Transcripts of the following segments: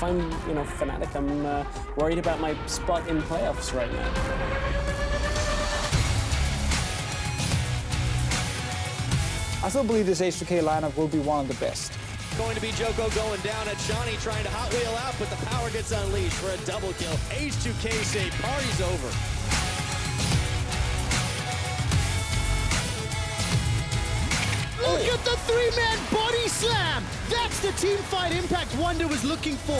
if I'm, Fnatic, I'm worried about my spot in playoffs right now. I still believe this H2K lineup will be one of the best. Going to be Joko going down at Johnny trying to hot wheel out, but the power gets unleashed for a double kill. H2K say party's over. Look at the three-man body Slam! That's the team fight impact Wonder was looking for.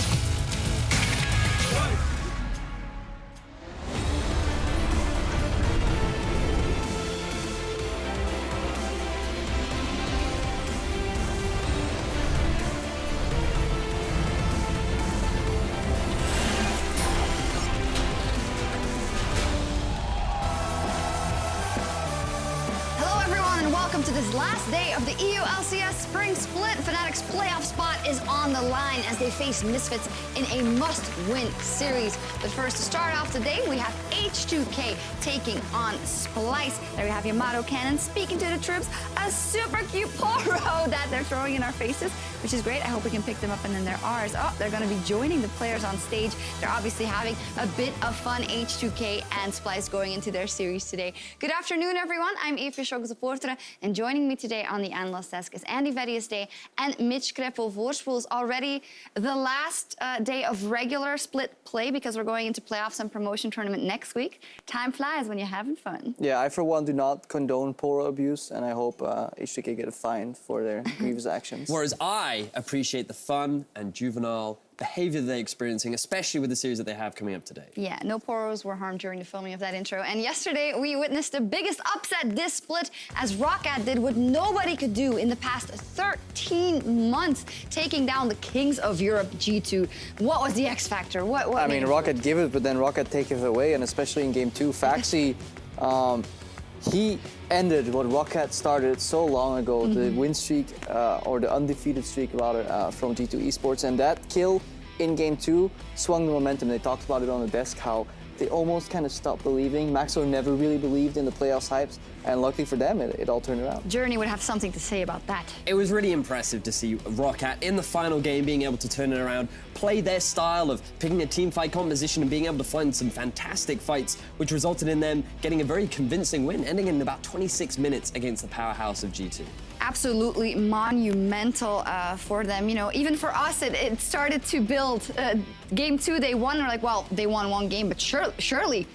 Welcome to this last day of the EULCS Spring Split. Fnatic's playoff spot is on the line as they face Misfits in a must-win series. But first, to start off the day, we have H2K taking on Splyce. There we have Yamato Cannon speaking to the troops. A super cute poro that they're throwing in our faces, which is great. I hope we can pick them up and then they're ours. Oh, they're going to be joining the players on stage. They're obviously having a bit of fun, H2K and Splyce going into their series today. Good afternoon, everyone. I'm Eefje supporter, and joining me today on the analyst desk is Andy Verriesday and Mitch Kreppel-Voorspoels. Already the last day of regular split play because we're going into playoffs and promotion tournament next week. Time flies when you're having fun. Yeah, I for one do not condone poro abuse, and I hope H2K get a fine for their grievous actions. Whereas I appreciate the fun and juvenile behavior they're experiencing, especially with the series that they have coming up today. Yeah, no poros were harmed during the filming of that intro. And yesterday, we witnessed the biggest upset this split as Roccat did what nobody could do in the past 13 months, taking down the kings of Europe, G2. What was the X factor? What I mean, Roccat give it, but then Roccat take it away, and especially in game 2, Faxi, he ended what Roccat started so long ago, the win streak, or the undefeated streak rather, from G2 Esports, and that kill in game 2 swung the momentum. They talked about it on the desk, how they almost kind of stopped believing. Maxo never really believed in the playoffs hypes, and luckily for them, it all turned around. Journey would have something to say about that. It was really impressive to see Roccat in the final game being able to turn it around, play their style of picking a team fight composition and being able to find some fantastic fights, which resulted in them getting a very convincing win, ending in about 26 minutes against the powerhouse of G2. Absolutely monumental for them. You know, even for us, it started to build. Game 2, they won. We're like, well, they won one game, but surely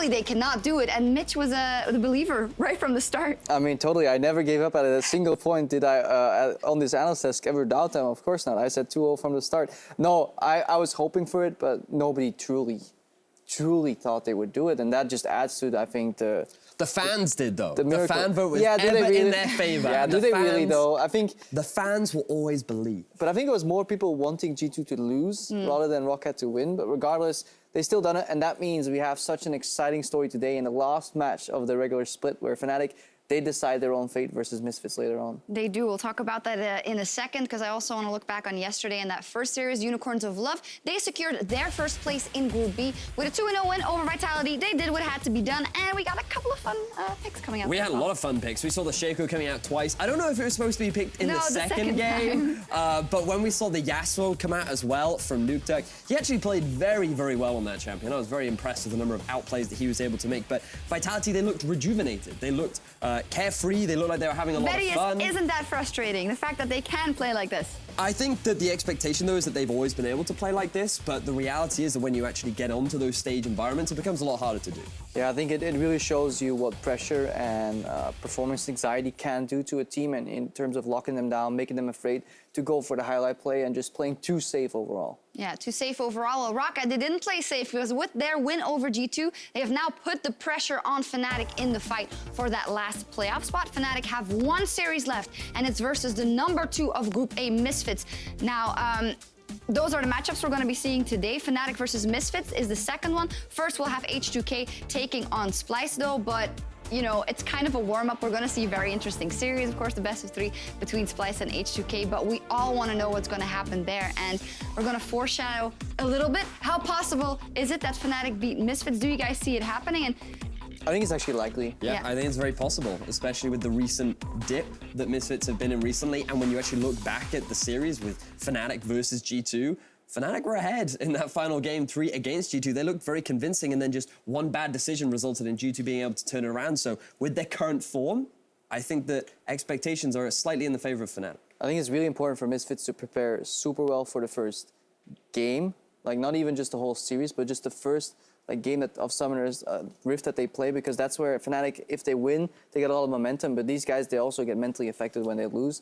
they cannot do it. And Mitch was the believer right from the start. I mean, totally. I never gave up at a single point. Did I, on this analyst desk, ever doubt them? Of course not. I said 2-0 from the start. No, I was hoping for it, but nobody truly thought they would do it, and that just adds to, I think, the fans did, though. The fan vote was ever really in their favor. Yeah, do they really, though? I think the fans will always believe. But I think it was more people wanting G2 to lose rather than Roccat to win. But regardless, they still done it, and that means we have such an exciting story today in the last match of the regular split, where Fnatic, they decide their own fate versus Misfits later on. They do. We'll talk about that in a second, because I also want to look back on yesterday in that first series, Unicorns of Love. They secured their first place in Group B with a 2-0 win over Vitality. They did what had to be done, and we got a couple of fun picks coming up. We had a lot of fun picks. We saw the Shaco coming out twice. I don't know if it was supposed to be picked in the second game, but when we saw the Yasuo come out as well from Nukeduck, he actually played very, very well on that champion. I was very impressed with the number of outplays that he was able to make. But Vitality, they looked rejuvenated. They looked carefree. They looked like they were having a lot of fun. Isn't that frustrating, the fact that they can play like this? I think that the expectation, though, is that they've always been able to play like this, but the reality is that when you actually get onto those stage environments, it becomes a lot harder to do. Yeah, I think it really shows you what pressure and performance anxiety can do to a team, and in terms of locking them down, making them afraid to go for the highlight play and just playing too safe overall. Yeah, too safe overall. Well, Roccat, they didn't play safe because with their win over G2, they have now put the pressure on Fnatic in the fight for that last playoff spot. Fnatic have one series left, and it's versus the number 2 of Group A, Misfits. Now, those are the matchups we're going to be seeing today. Fnatic versus Misfits is the second one. First, we'll have H2K taking on Splyce, though, but you know, it's kind of a warm-up. We're going to see a very interesting series, of course, the best of 3 between Splyce and H2K, but we all want to know what's going to happen there, and we're going to foreshadow a little bit. How possible is it that Fnatic beat Misfits? Do you guys see it happening? And I think it's actually likely. Yeah, I think it's very possible, especially with the recent dip that Misfits have been in recently, and when you actually look back at the series with Fnatic versus G2, Fnatic were ahead in that final game 3 against G2. They looked very convincing, and then just one bad decision resulted in G2 being able to turn it around. So with their current form, I think that expectations are slightly in the favor of Fnatic. I think it's really important for Misfits to prepare super well for the first game. Like, not even just the whole series, but just the first like game of Summoners Rift that they play, because that's where Fnatic, if they win, they get a lot of momentum. But these guys, they also get mentally affected when they lose.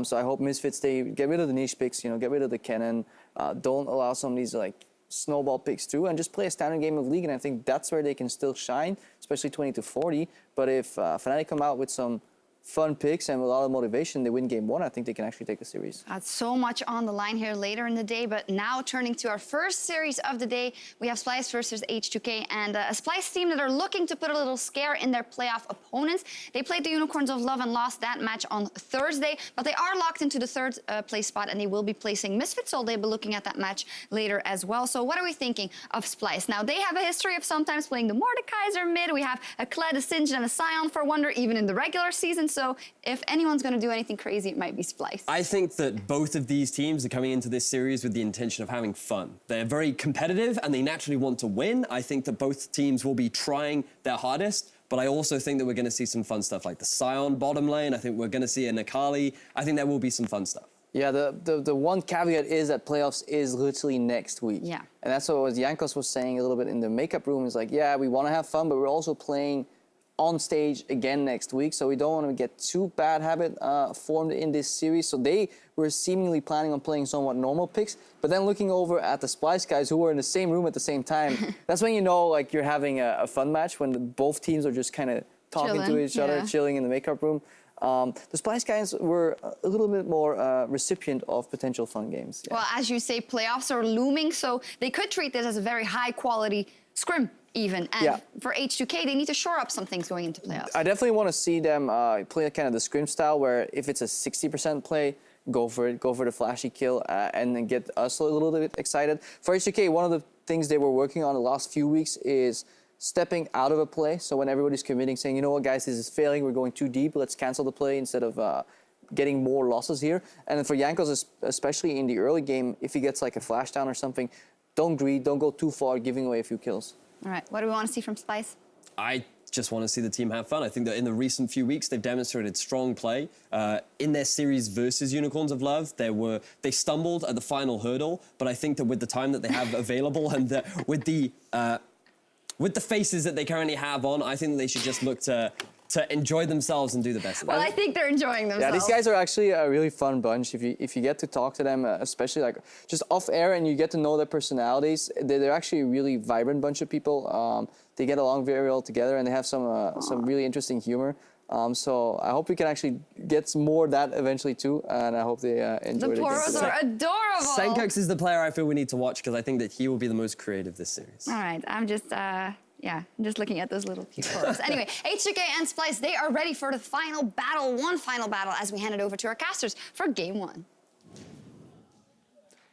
So I hope Misfits, they get rid of the niche picks, you know, get rid of the cannon, don't allow some of these like snowball picks through, and just play a standard game of League. And I think that's where they can still shine, especially 20-40. But if Fnatic come out with some fun picks and with a lot of motivation, they win game 1, I think they can actually take the series. That's so much on the line here later in the day, but now turning to our first series of the day, we have Splyce versus H2K, and a Splyce team that are looking to put a little scare in their playoff opponents. They played the Unicorns of Love and lost that match on Thursday, but they are locked into the third place spot, and they will be placing Misfits, so they'll be looking at that match later as well. So what are we thinking of Splyce? Now, they have a history of sometimes playing the Mordekaiser mid. We have a Kled, a Singed, and a Scion for Wonder, even in the regular season. So if anyone's going to do anything crazy, it might be Splyce. I think that both of these teams are coming into this series with the intention of having fun. They're very competitive and they naturally want to win. I think that both teams will be trying their hardest, but I also think that we're going to see some fun stuff like the Scion bottom lane. I think we're going to see an Akali. I think there will be some fun stuff. Yeah, the one caveat is that playoffs is literally next week. Yeah. And that's what Jankos was saying a little bit in the makeup room. Is like, yeah, we want to have fun, but we're also playing on stage again next week, so we don't want to get too bad habit formed in this series. So they were seemingly planning on playing somewhat normal picks, but then looking over at the Splyce guys who were in the same room at the same time, that's when you know like you're having a fun match, when both teams are just kind of talking to each other, chilling in the makeup room. The Splyce guys were a little bit more recipient of potential fun games. Yeah. Well, as you say, playoffs are looming, so they could treat this as a very high-quality scrim even. And for H2K, they need to shore up some things going into playoffs. I definitely want to see them play kind of the scrim style, where if it's a 60% play, go for it, go for the flashy kill, and then get us a little bit excited. For H2K, one of the things they were working on the last few weeks is stepping out of a play. So when everybody's committing, saying, you know what, guys, this is failing, we're going too deep, let's cancel the play instead of getting more losses here. And then for Jankos, especially in the early game, if he gets like a flash down or something, don't greed, don't go too far, giving away a few kills. All right, what do we want to see from Splyce? I just want to see the team have fun. I think that in the recent few weeks, they've demonstrated strong play. In their series versus Unicorns of Love, they stumbled at the final hurdle, but I think that with the time that they have available and with the faces that they currently have on, I think that they should just look to enjoy themselves and do the best of it. Well, I think they're enjoying themselves. Yeah, these guys are actually a really fun bunch. If you get to talk to them, especially like just off air, and you get to know their personalities, they're actually a really vibrant bunch of people. They get along very well together, and they have some really interesting humor. So I hope we can actually get more of that eventually too, and I hope they enjoy it. The Poros are adorable. Senkox is the player I feel we need to watch, because I think that he will be the most creative this series. All right, I'm just looking at those little cute Poros. Anyway, H2K and Splyce, they are ready for the final battle, one final battle, as we hand it over to our casters for game 1.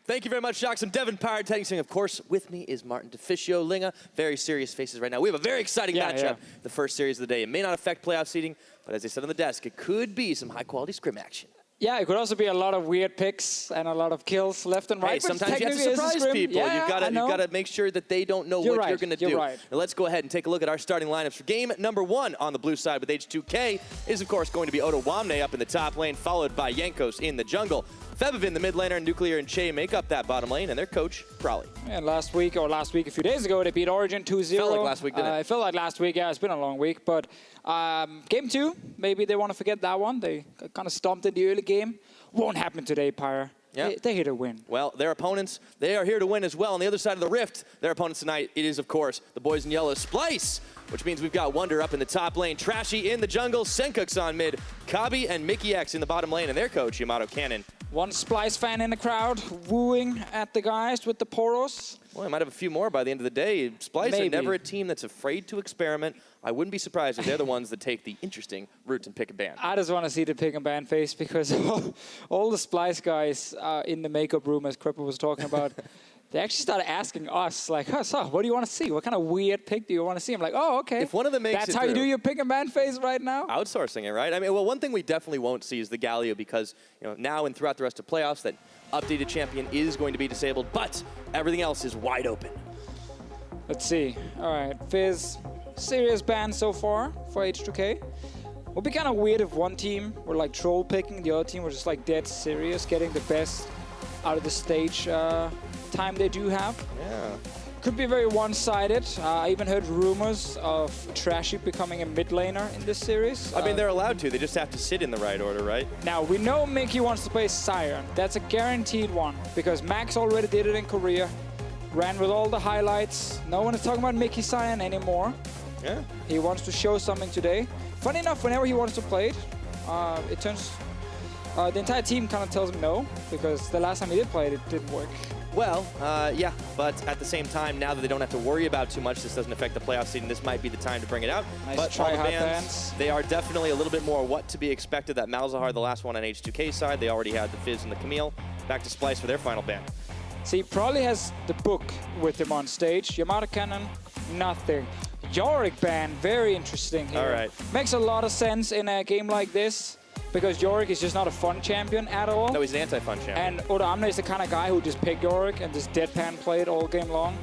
Thank you very much, Jacques. I'm Devin Pirate Tensing. Of course, with me is Martin DeFicio, Linga. Very serious faces right now. We have a very exciting matchup. The first series of the day. It may not affect playoff seeding, but as I said on the desk, it could be some high-quality scrim action. Yeah, it could also be a lot of weird picks and a lot of kills left and right. Hey, sometimes you have to surprise people. Yeah, you've got to make sure that they don't know what you're going to do. You're right. Now let's go ahead and take a look at our starting lineups for game number 1 on the blue side with H2K. Is of course going to be Odo Wamne up in the top lane, followed by Jankos in the jungle. Febivin, the mid laner, Nuclear and Che make up that bottom lane, and their coach, Prolly. And last week, a few days ago, they beat Origin 2-0. Felt like last week, didn't it? It felt like last week, yeah, it's been a long week. But game 2, maybe they want to forget that one. They kind of stomped in the early game. Won't happen today, Pyre. Yeah. They're here to win. Well, their opponents, they are here to win as well. On the other side of the rift, their opponents tonight, it is, of course, the boys in yellow, Splyce, which means we've got Wonder up in the top lane, Trashy in the jungle, Senkox on mid, Kabi and Mickey X in the bottom lane, and their coach, Yamato Cannon. One Splyce fan in the crowd, wooing at the guys with the Poros. Well, I might have a few more by the end of the day. Splyce are never a team that's afraid to experiment. I wouldn't be surprised if they're the ones that take the interesting route and pick a ban. I just want to see the pick and ban face, because all the Splyce guys in the makeup room, as Cripple was talking about, they actually started asking us, like, so what do you want to see? What kind of weird pick do you want to see? I'm like, oh, okay. If one of them makes That's how you do your pick and ban phase right now? Outsourcing it, right? I mean, well, one thing we definitely won't see is the Galio, because now and throughout the rest of playoffs, that updated champion is going to be disabled, but everything else is wide open. Let's see. All right, Fizz, serious ban so far for H2K. Would be kind of weird if one team were like troll picking, the other team was just like dead serious, getting the best out of the stage time they do have. Yeah. Could be very one-sided. I even heard rumors of Trashy becoming a mid laner in this series. I mean, they're allowed to. They just have to sit in the right order, right? Now, we know Mickey wants to play Siren. That's a guaranteed one, because Max already did it in Korea. Ran with all the highlights. No one is talking about Mickey Siren anymore. Yeah. He wants to show something today. Funny enough, whenever he wants to play it, it turns... the entire team kind of tells him no, because the last time he did play it, it didn't work. Well, yeah, but at the same time, now that they don't have to worry about too much, this doesn't affect the playoff seeding, this might be the time to bring it out. Nice but try all the hard bans, bans. they are definitely a little bit more what to be expected. That Malzahar, the last one on H2K side, they already had the Fizz and the Camille. Back to Splyce for their final ban. See, probably has the book with him on stage. Yamato Cannon, nothing. Yorick ban, very interesting here. All right. Makes a lot of sense in a game like this, because Yorick is just not a fun champion at all. No, he's an anti-fun champion. And Oda Amne is the kind of guy who just pick Yorick and just deadpan play it all game long.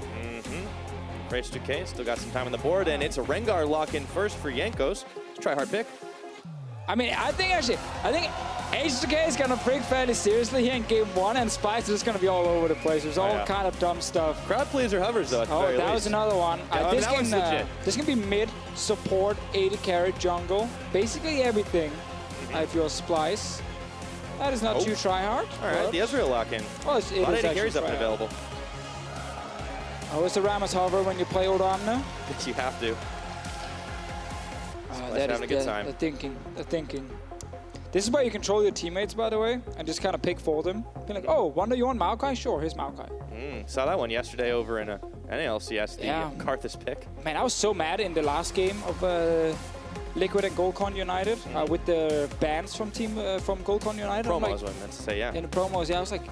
For H2K, still got some time on the board, and it's a Rengar lock-in first for Jankos. Try hard pick. I mean, I think H2K is gonna pick fairly seriously here in game 1, and Splyce is just gonna be all over the place. There's all kind of dumb stuff. Crowd pleaser hovers, though, at the Oh, very that least. was another one. Yeah, This that one's legit. can be mid, support, AD carry, jungle, basically everything. If you're Splyce. That is not too try-hard. All right, the Ezreal lock-in. Well, it A lot of is AD carries up and try-hard. available. Oh, it's the Rammus hover when you play Oda Amne. You have to. That having a good time. The thinking. This is where you control your teammates, by the way, and just kind of pick for them. Be like, oh, Wonder, you want Maokai? Sure, here's Maokai. Saw that one yesterday over in an LCS, the Yeah. Karthus pick. Man, I was so mad in the last game of Liquid and Goldcon United with the bans from Goldcon United. I'm Promo like, is what I meant to say, yeah. in the promos, yeah, I was like,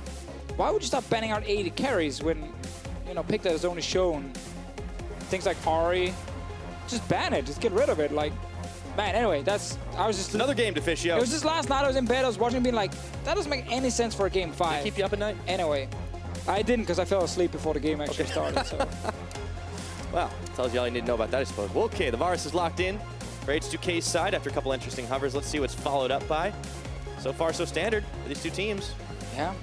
why would you start banning out 80 carries when, you know, pick that is only shown things like Ari? Just ban it, just get rid of it. Like, man, anyway, I was just... Another game to fish, yo. It was just last night I was in bed, I was watching being like, that doesn't make any sense for a game 5. Keep you up at night? Anyway, I didn't because I fell asleep before the game actually started, so... Well, tells you all you need to know about that, I suppose. Well, okay, the Varus is locked in for H2K's side after a couple interesting hovers. Let's see what's followed up by. So far, so standard for these two teams. Yeah.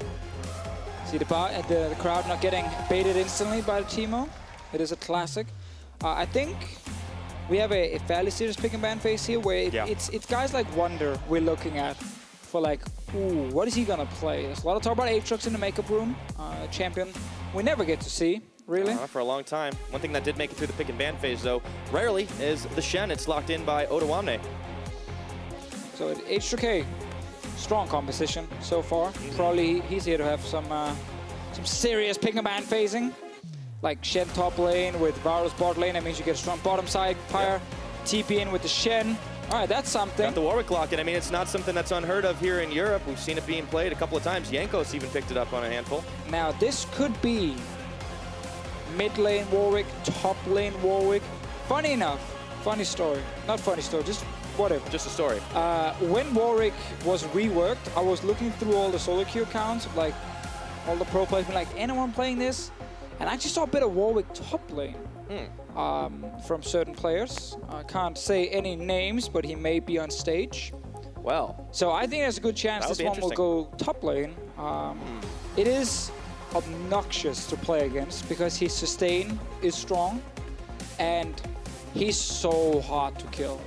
See the crowd not getting baited instantly by the Teemo. It is a classic. I think we have a fairly serious pick and ban phase here where it's guys like Wonder we're looking at for like, ooh, what is he gonna play? There's a lot of talk about Aatrox in the makeup room. Champion we never get to see, really. For a long time. One thing that did make it through the pick and ban phase, though, rarely, is the Shen. It's locked in by Oda Amne. So H2K, strong composition so far. Probably he's here to have some serious pick and ban phasing. Like Shen top lane with Varus bot lane. That means you get a strong bottom side pyre. TP in with the Shen. All right, that's something. Got the Warwick lock-in. I mean, it's not something that's unheard of here in Europe. We've seen it being played a couple of times. Jankos even picked it up on a handful. Now, this could be mid lane Warwick, top lane Warwick. Funny enough, funny story. Not funny story, just whatever. Just a story. When Warwick was reworked, I was looking through all the solo queue accounts, like all the pro players, being like, anyone playing this? And I actually saw a bit of Warwick top lane from certain players. I can't say any names, but he may be on stage. Well. So I think there's a good chance this one will go top lane. It is obnoxious to play against because his sustain is strong and he's so hard to kill.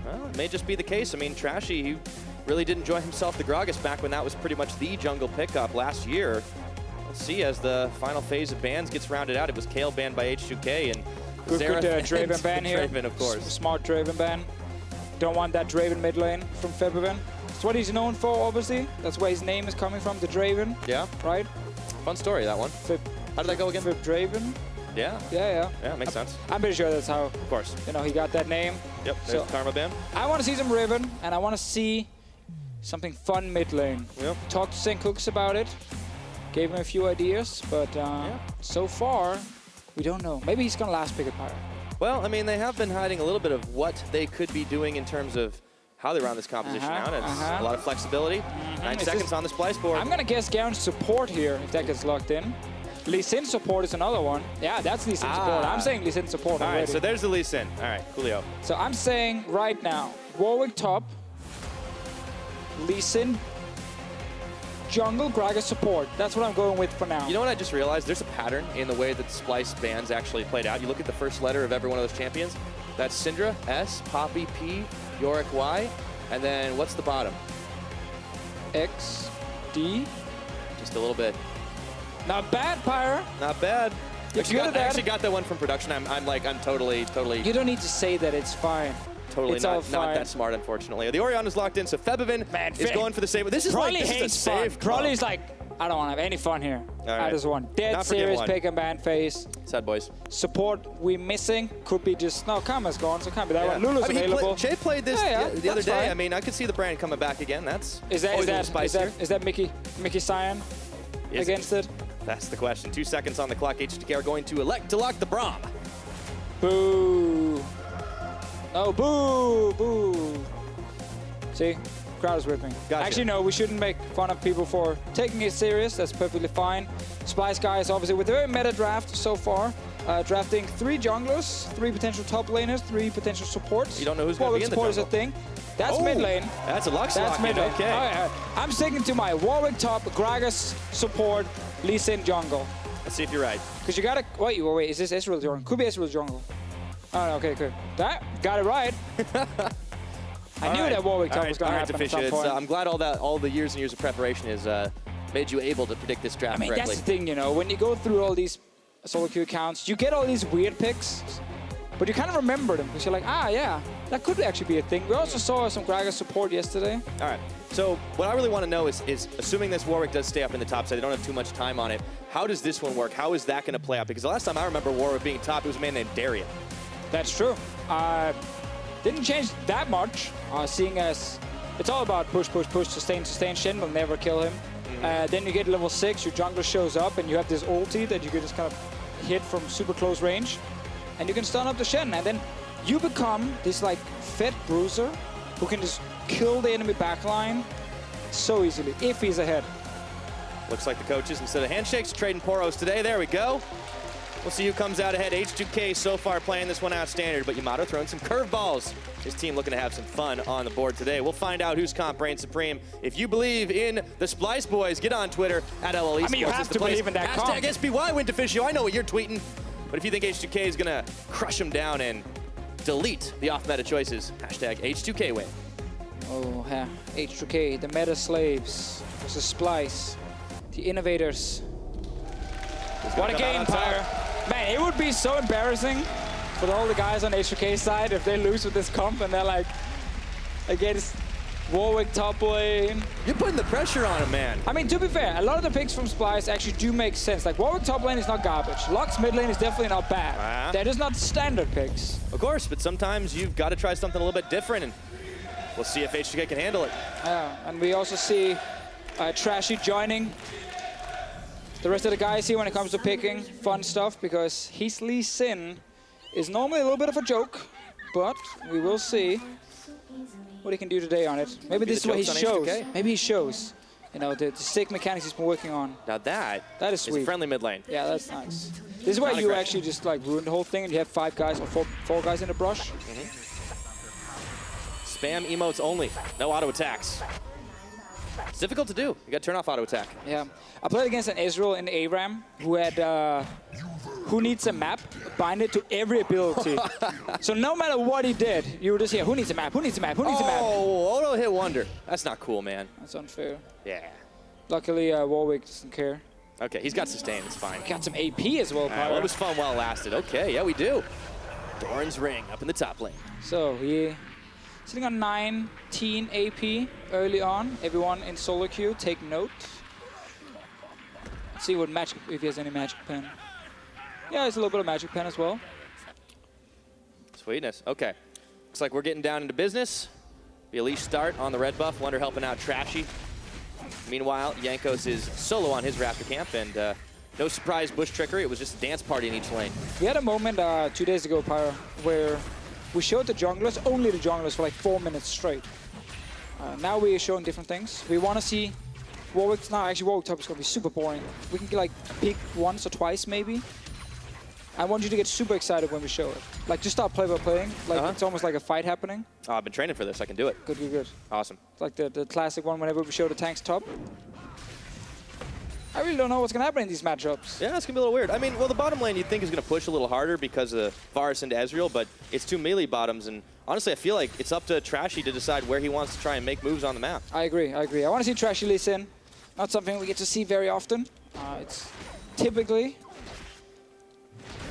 Well, it may just be the case. I mean, Trashy, he really did enjoy himself the Gragas back when that was pretty much the jungle pickup last year. Let's see as the final phase of bans gets rounded out. It was Kale banned by H2K and good Draven ban here. Draven, of course. Smart Draven ban. Don't want that Draven mid lane from February. That's what he's known for, obviously. That's where his name is coming from, the Draven. Yeah. Right? Fun story, that one. How did that go again? Fib Draven. Yeah. Yeah, makes sense. I'm pretty sure that's how, of course, you know, he got that name. Yep, there's the Karma ban. I want to see some Riven, and I want to see something fun mid lane. Yep. Talked to Sencooks about it. Gave him a few ideas, but so far, we don't know. Maybe he's going to last pick at Pyre. Well, I mean, they have been hiding a little bit of what they could be doing in terms of how they round this composition out. It's a lot of flexibility. 9 seconds on the Splyce board. I'm going to guess Garen's support here, if that gets locked in. Lee Sin support is another one. Yeah, that's Lee Sin support. I'm saying Lee Sin support already. All right, so there's the Lee Sin. All right, coolio. So I'm saying right now, Warwick top, Lee Sin jungle, Gragas support. That's what I'm going with for now. You know what I just realized? There's a pattern in the way that Splyce bans actually played out. You look at the first letter of every one of those champions. That's Syndra, S, Poppy, P, Yorick, Y, and then what's the bottom? X, D. Just a little bit. Not bad, Pyre. Not bad. You're good at that. I actually got that one from production. I'm totally. You don't need to say that. It's fine. Totally it's all not fine. that smart, unfortunately. The Orion is locked in, so Febivin is going for the save. This is Probably like, this hates is a save. Probably's like, I don't want to have any fun here. Right. I just want dead serious pick and ban phase. Sad boys. Support we missing could be just, no, Kama's gone, so can't be that one. Lulu's available. Jay played this the other day. Fine. I mean, I could see the brand coming back again. Is that Mickey Cyan against it? That's the question. 2 seconds on the clock. H2K are going to elect to lock the Braum. Boo. No, boo, boo. See? Crowd is ripping. Gotcha. Actually, no, we shouldn't make fun of people for taking it serious. That's perfectly fine. Splyce guys, obviously, with a very meta draft so far. Drafting 3 junglers, 3 potential top laners, 3 potential supports. You don't know who's going to be in the jungle. jungle. Support is a thing. That's mid lane. That's a Lux That's mid lane. Okay. I'm sticking to my Warwick top, Gragas support, Lee Sin jungle. Let's see if you're right. Because you gotta, wait, is this Ezreal jungle? Could be Ezreal jungle. Oh, okay, good. That, got it right. I knew that Warwick top was going to happen at some point. I'm glad all the years and years of preparation has made you able to predict this draft correctly. That's the thing, you know, when you go through all these solo queue accounts, you get all these weird picks, but you kind of remember them because you're like, yeah, that could actually be a thing. We also saw some Gragas support yesterday. All right. So what I really want to know is assuming this Warwick does stay up in the top side, they don't have too much time on it, how does this one work? How is that going to play out? Because the last time I remember Warwick being top, it was a man named Darian. That's true. Didn't change that much, seeing as it's all about push, sustain. Shen will never kill him. Then you get level 6, your jungler shows up, and you have this ulti that you can just kind of hit from super close range, and you can stun up the Shen, and then you become this like fed bruiser who can just kill the enemy backline so easily if he's ahead. Looks like the coaches, instead of handshakes, trading poros today. There we go. We'll see who comes out ahead. H2K so far playing this one out standard, but Yamato throwing some curveballs. His team looking to have some fun on the board today. We'll find out who's comp reigns supreme. If you believe in the Splyce boys, get on Twitter at LL Esports. I mean, you have to believe in that comp. Hashtag SPY went official. I know what you're tweeting. But if you think H2K is going to crush them down and delete the off-meta choices, hashtag H2K win. Oh, yeah. H2K, the meta slaves versus Splyce, the innovators. What a game, Pyre. Man, it would be so embarrassing for all the guys on H2K side if they lose with this comp and they're like against Warwick top lane. You're putting the pressure on him, man. I mean, to be fair, a lot of the picks from Splyce actually do make sense. Like, Warwick top lane is not garbage. Lux mid lane is definitely not bad. They're just not standard picks. Of course, but sometimes you've got to try something a little bit different, and we'll see if H2K can handle it. Yeah, and we also see Trashy joining the rest of the guys here when it comes to picking fun stuff, because his Lee Sin is normally a little bit of a joke, but we will see what he can do today on it. Maybe this is what he shows. Maybe he shows, you know, the sick mechanics he's been working on. Now that is sweet. a friendly mid lane. Yeah, that's nice. This is where you actually just like ruin the whole thing and you have 5 guys or four guys in the brush. Spam emotes only, no auto attacks. It's difficult to do. You got to turn off auto attack. Yeah, I played against an Ezreal in ARAM who had who needs a map, bind it to every ability. So no matter what he did, you would just hear, who needs a map, who needs a map, who needs a map? Oh, auto hit wonder. That's not cool, man. That's unfair. Yeah. Luckily, Warwick doesn't care. Okay, he's got sustain, it's fine. Got some AP as well, well, it was fun while it lasted. Okay, yeah, we do. Doran's ring up in the top lane. So he sitting on 19 AP early on. Everyone in solo queue, take note. Let's see what magic, if he has any magic pen. Yeah, it's a little bit of magic pen as well. Sweetness. Okay. Looks like we're getting down into business. Be a leash start on the red buff. Wonder helping out Trashy. Meanwhile, Jankos is solo on his Raptor camp, and no surprise bush trickery. It was just a dance party in each lane. We had a moment 2 days ago, Pyro, where we showed the junglers, only the junglers, for like 4 minutes straight. Now we are showing different things. We want to see Warwick. Now, actually, Warwick top is going to be super boring. We can like pick once or twice, maybe. I want you to get super excited when we show it. Like, just start play by playing. Like, it's almost like a fight happening. Oh, I've been training for this. I can do it. Good, good, good. Awesome. It's like the classic one whenever we show the tanks top. I really don't know what's going to happen in these matchups. Yeah, it's going to be a little weird. I mean, well, the bottom lane you'd think is going to push a little harder because of Varus into Ezreal, but it's 2 melee bottoms, and honestly, I feel like it's up to Trashy to decide where he wants to try and make moves on the map. I agree. I want to see Trashy Lee Sin. Not something we get to see very often. It's typically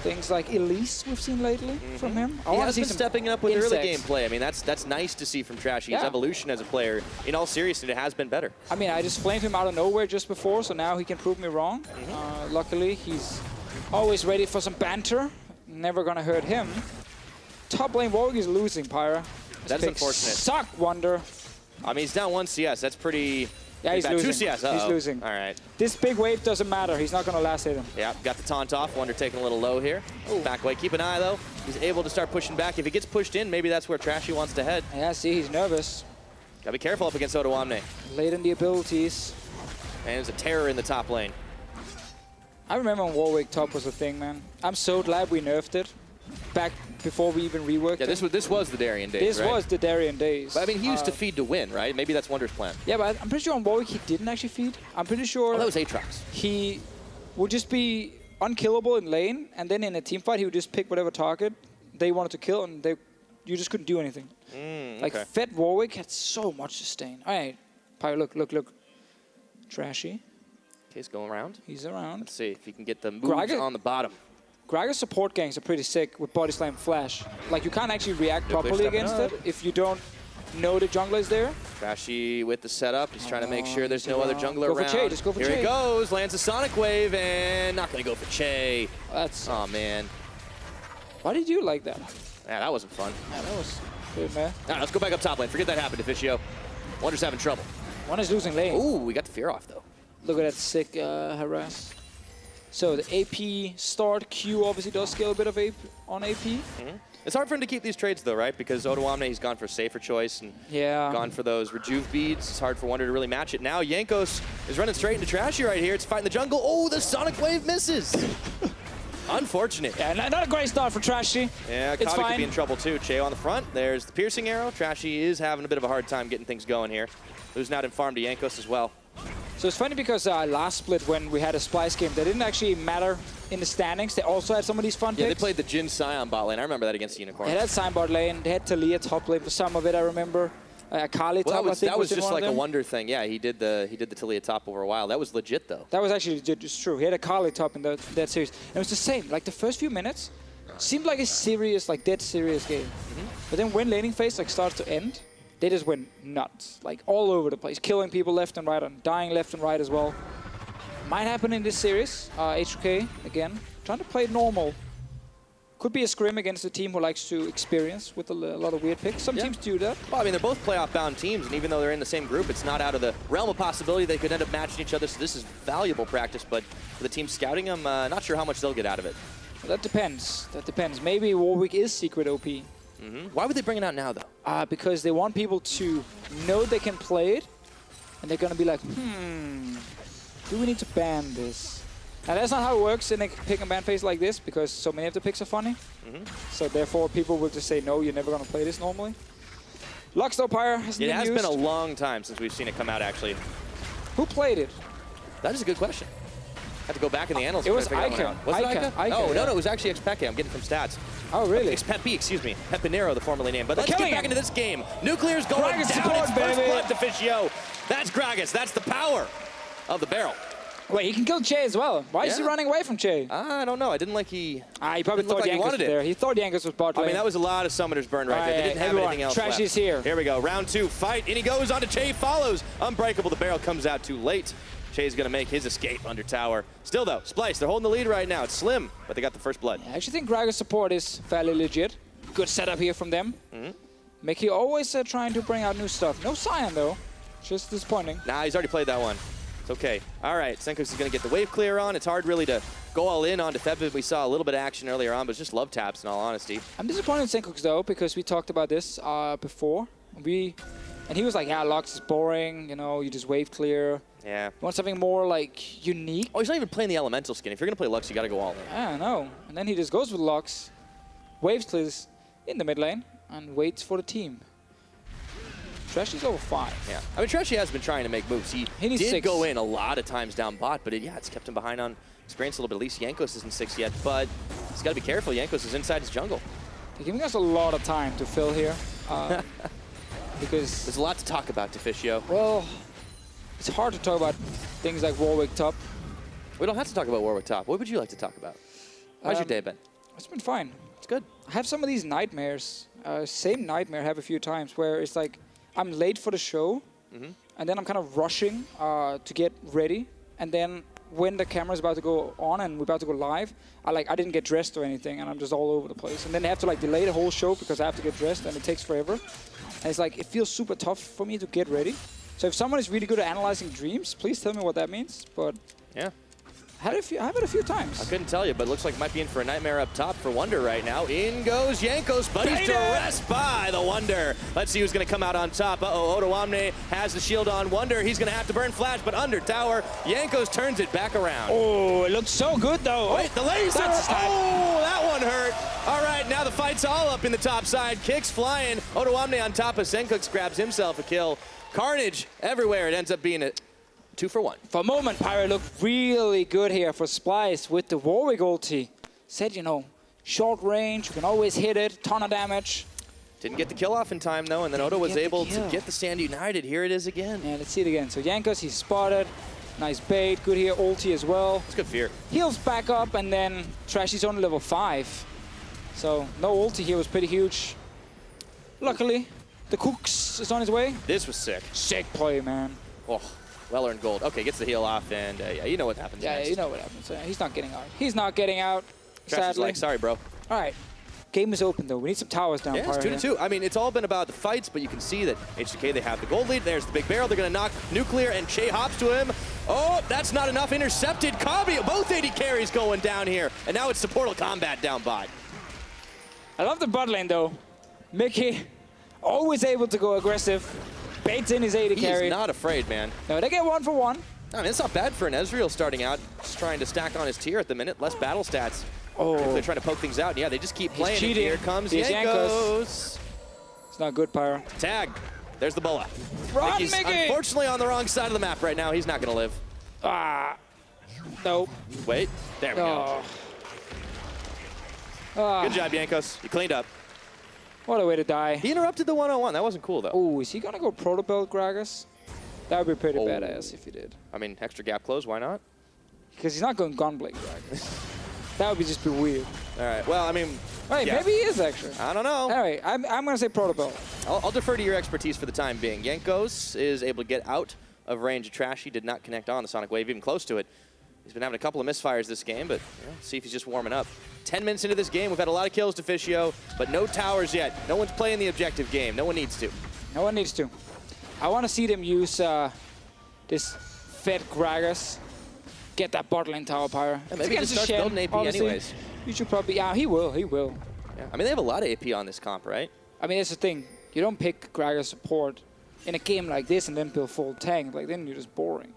things like Elise we've seen lately from him. He has been stepping up with early insects. gameplay. I mean, that's nice to see from Trashy. His evolution as a player, in all seriousness, it has been better. I mean, I just flamed him out of nowhere just before, so now he can prove me wrong. Luckily, he's always ready for some banter. Never gonna hurt him. Top lane Warwick is losing, Pyra. That's unfortunate. Suck, Wonder. I mean, he's down 1 CS. That's pretty... Yeah, he's bad. losing. 2 CS. He's losing. All right. This big wave doesn't matter. He's not gonna last hit him. Yeah, got the taunt off. Wonder taking a little low here. Back away. Keep an eye, though. He's able to start pushing back. If he gets pushed in, maybe that's where Trashy wants to head. Yeah, see, he's nervous. Gotta be careful up against Odoamne. Late in the abilities. And there's a terror in the top lane. I remember when Warwick top was a thing, man. I'm so glad we nerfed it back before we even reworked Yeah, it. this was the Darien days, This was the Darien days. But I mean, he used to feed to win, right? Maybe that's Wonder's plan. Yeah, but I'm pretty sure on Warwick he didn't actually feed. I'm pretty sure Oh, that was Aatrox. he would just be unkillable in lane, and then in a team fight he would just pick whatever target they wanted to kill, and you just couldn't do anything. Like Fed Warwick had so much sustain. All right, Pyro, look. Trashy. He's going around. He's around. Let's see if he can get the moves on the bottom. Gragas support ganks are pretty sick with Body Slam Flash. Like, you can't actually react properly against it if you don't know the jungler is there. Trashy with the setup. He's trying to make sure there's no other jungler Go for around. Che, just go for Here Che. he goes, lands a Sonic Wave, and not going to go for Che. That's... Oh, man. Why did you like that? Yeah, that wasn't fun. Yeah, that was good, man. All right, let's go back up top lane. Forget that happened, Deficio. Wonder's having trouble. One is losing lane. Ooh, we got the fear off, though. Look at that sick harass. So the AP start, Q obviously does scale a bit of AP on AP. It's hard for him to keep these trades, though, right? Because Odoamne, he's gone for a safer choice and gone for those Rejuve beads. It's hard for Wonder to really match it. Now Jankos is running straight into Trashy right here. It's fighting the jungle. Oh, the Sonic Wave misses. Unfortunate. Yeah, not a great start for Trashy. Yeah, it's Kavi fine. could be in trouble, too. Che on the front. There's the piercing arrow. Trashy is having a bit of a hard time getting things going here. Losing out in farm to Jankos as well. So it's funny because last split when we had a Splyce game, they didn't actually matter in the standings. They also had some of these fun picks. Yeah, they played the Jin Scion bot lane. I remember that against Unicorn. They had Sion bot lane. They had Talia top lane for some of it, I remember. Kali top, I think, that was in just one like of a them. Wonder thing. Yeah, he did the Talia top over a while. That was legit, though. That was actually legit. It's true. He had a Kali top in that series. And it was the same. Like, the first few minutes seemed like a serious, like, dead serious game. But then when laning phase, like, starts to end, they just went nuts, like all over the place, killing people left and right and dying left and right as well. Might happen in this series. H2K, again, trying to play normal. Could be a scrim against a team who likes to experience with a lot of weird picks. Some teams do that. Well, I mean, they're both playoff-bound teams, and even though they're in the same group, it's not out of the realm of possibility they could end up matching each other, so this is valuable practice, but for the team scouting them, not sure how much they'll get out of it. Well, that depends. That depends. Maybe Warwick is secret OP. Why would they bring it out now, though? Because they want people to know they can play it, and they're going to be like, do we need to ban this? And that's not how it works in a pick and ban phase like this, because so many of the picks are funny. So therefore, people will just say, no, you're never going to play this normally. Lux, though, Pyre hasn't been used. It has been a long time since we've seen it come out, actually. Who played it? That is a good question. I have to go back in the annals. It was Ica. Was it Ica? Oh, no, it was actually Xpeke. I'm getting from stats. Oh, really? Xpepi, excuse me. Pepinero, the formerly named. But let's killing get back him. into this game. Nuclear's going Gragas down. support, It's first baby. blood, Deficio. That's Gragas. That's the power of the barrel. Wait, he can kill Che as well. Why is he running away from Che? I don't know. I didn't like He probably didn't look thought like he Jankos wanted was it. there. He thought Jankos was bot lane. I mean, that was a lot of summoners burned right there. They didn't have everyone, anything else Trashy's left. here. Here we go. Round 2 fight. And he goes on to Che. Follows. Unbreakable. The barrel comes out too late. Che's going to make his escape under tower. Still, though, Splyce, they're holding the lead right now. It's slim, but they got the first blood. I actually think Gragas support is fairly legit. Good setup here from them. Mickey always trying to bring out new stuff. No Scion, though. Just disappointing. Nah, he's already played that one. It's okay. All right, Senkox is going to get the wave clear on. It's hard really to go all in on Defeb. We saw a little bit of action earlier on, but it's just love taps in all honesty. I'm disappointed in Senkox, though, because we talked about this before. And he was like, yeah, Lux is boring. You know, you just wave clear. Yeah. You want something more, like, unique? Oh, he's not even playing the elemental skin. If you're going to play Lux, you got to go all in. I know. And then he just goes with Lux, waves clears in the mid lane, and waits for the team. Trashy's over 5. Yeah, I mean, Trashy has been trying to make moves. He needs did 6. go in a lot of times down bot, but it's kept him behind on experience a little bit. At least Jankos isn't 6 yet, but he's got to be careful. Jankos is inside his jungle. They're giving us a lot of time to fill here. Because there's a lot to talk about, Deficio. Well, it's hard to talk about things like Warwick top. We don't have to talk about Warwick top. What would you like to talk about? How's your day been? It's been fine. It's good. I have some of these nightmares. Same nightmare I have a few times where it's like I'm late for the show, and then I'm kind of rushing to get ready, and then when the camera's about to go on and we're about to go live, I didn't get dressed or anything, and I'm just all over the place. And then they have to like delay the whole show because I have to get dressed, and it takes forever. And it's like it feels super tough for me to get ready. So if someone is really good at analyzing dreams, please tell me what that means. But yeah. I have it a few times. I couldn't tell you, but it looks like it might be in for a nightmare up top for Wunder right now. In goes Jankos, but he's dressed by the Wunder. Let's see who's going to come out on top. Uh-oh, Odoamne has the shield on Wunder. He's going to have to burn flash, but under tower, Jankos turns it back around. Oh, it looks so good, though. Wait, the laser! Oh, that one hurt. All right, now the fight's all up in the top side. Kicks flying. Odoamne on top of Senkux grabs himself a kill. Carnage everywhere. It ends up being a 2 for 1. For a moment, Pyro looked really good here for Splyce with the Warwick ulti. Said, short range, you can always hit it, ton of damage. Didn't get the kill off in time, though, and then Odo was able to get the Stand United. Here it is again. Yeah, let's see it again. So Jankos, he's spotted. Nice bait, good here, ulti as well. It's good fear. Heals back up, and then Trashy's only level 5. So no ulti here was pretty huge. Luckily, the Cooks is on his way. This was sick. Sick play, man. Oh. Well-earned gold. Okay, gets the heal off, and yeah, you know what happens next. Yeah, you know what happens. He's not getting out. He's not getting out, sadly. Like, sorry, bro. All right. Game is open, though. We need some towers down. Yeah, it's 2-2. I mean, it's all been about the fights, but you can see that H2K, they have the gold lead. There's the big barrel. They're going to knock Nuclear, and Che hops to him. Oh, that's not enough. Intercepted. Kabi, both AD carries going down here. And now it's supportal combat down bot. I love the bot lane, though. Mickey, always able to go aggressive. Baits in his AD carry. He's not afraid, man. No, they get 1 for 1. I mean, it's not bad for an Ezreal starting out. Just trying to stack on his tier at the minute. Less battle stats. Oh. If they're trying to poke things out. Yeah, they just keep playing. Cheating. Here comes He's Jankos. It's not good, Pyro. Tag. There's the Bola. Run, Mickey's Mickey! unfortunately on the wrong side of the map right now. He's not going to live. Ah. Nope. Wait. There we go. Good job, Jankos. You cleaned up. What a way to die. He interrupted the 1-on-1. That wasn't cool, though. Oh, is he going to go proto belt Gragas? That would be pretty badass if he did. I mean, extra gap close. Why not? Because he's not going Gunblade Gragas. That would just be weird. All right. Well, I mean... Wait, maybe he is actually. I don't know. All right, I'm going to say proto belt. I'll defer to your expertise for the time being. Jankos is able to get out of range of Trashy. Did not connect on the Sonic Wave, even close to it. He's been having a couple of misfires this game, but see if he's just warming up. 10 minutes into this game, we've had a lot of kills to Deficio, but no towers yet. No one's playing the objective game. No one needs to. No one needs to. I want to see them use this Fed Gragas. Get that bot lane tower, Pyro. Yeah, maybe just start building AP anyways. You should probably... Yeah, he will. He will. Yeah. I mean, they have a lot of AP on this comp, right? I mean, that's the thing. You don't pick Gragas support in a game like this and then build full tank. Like, then you're just boring.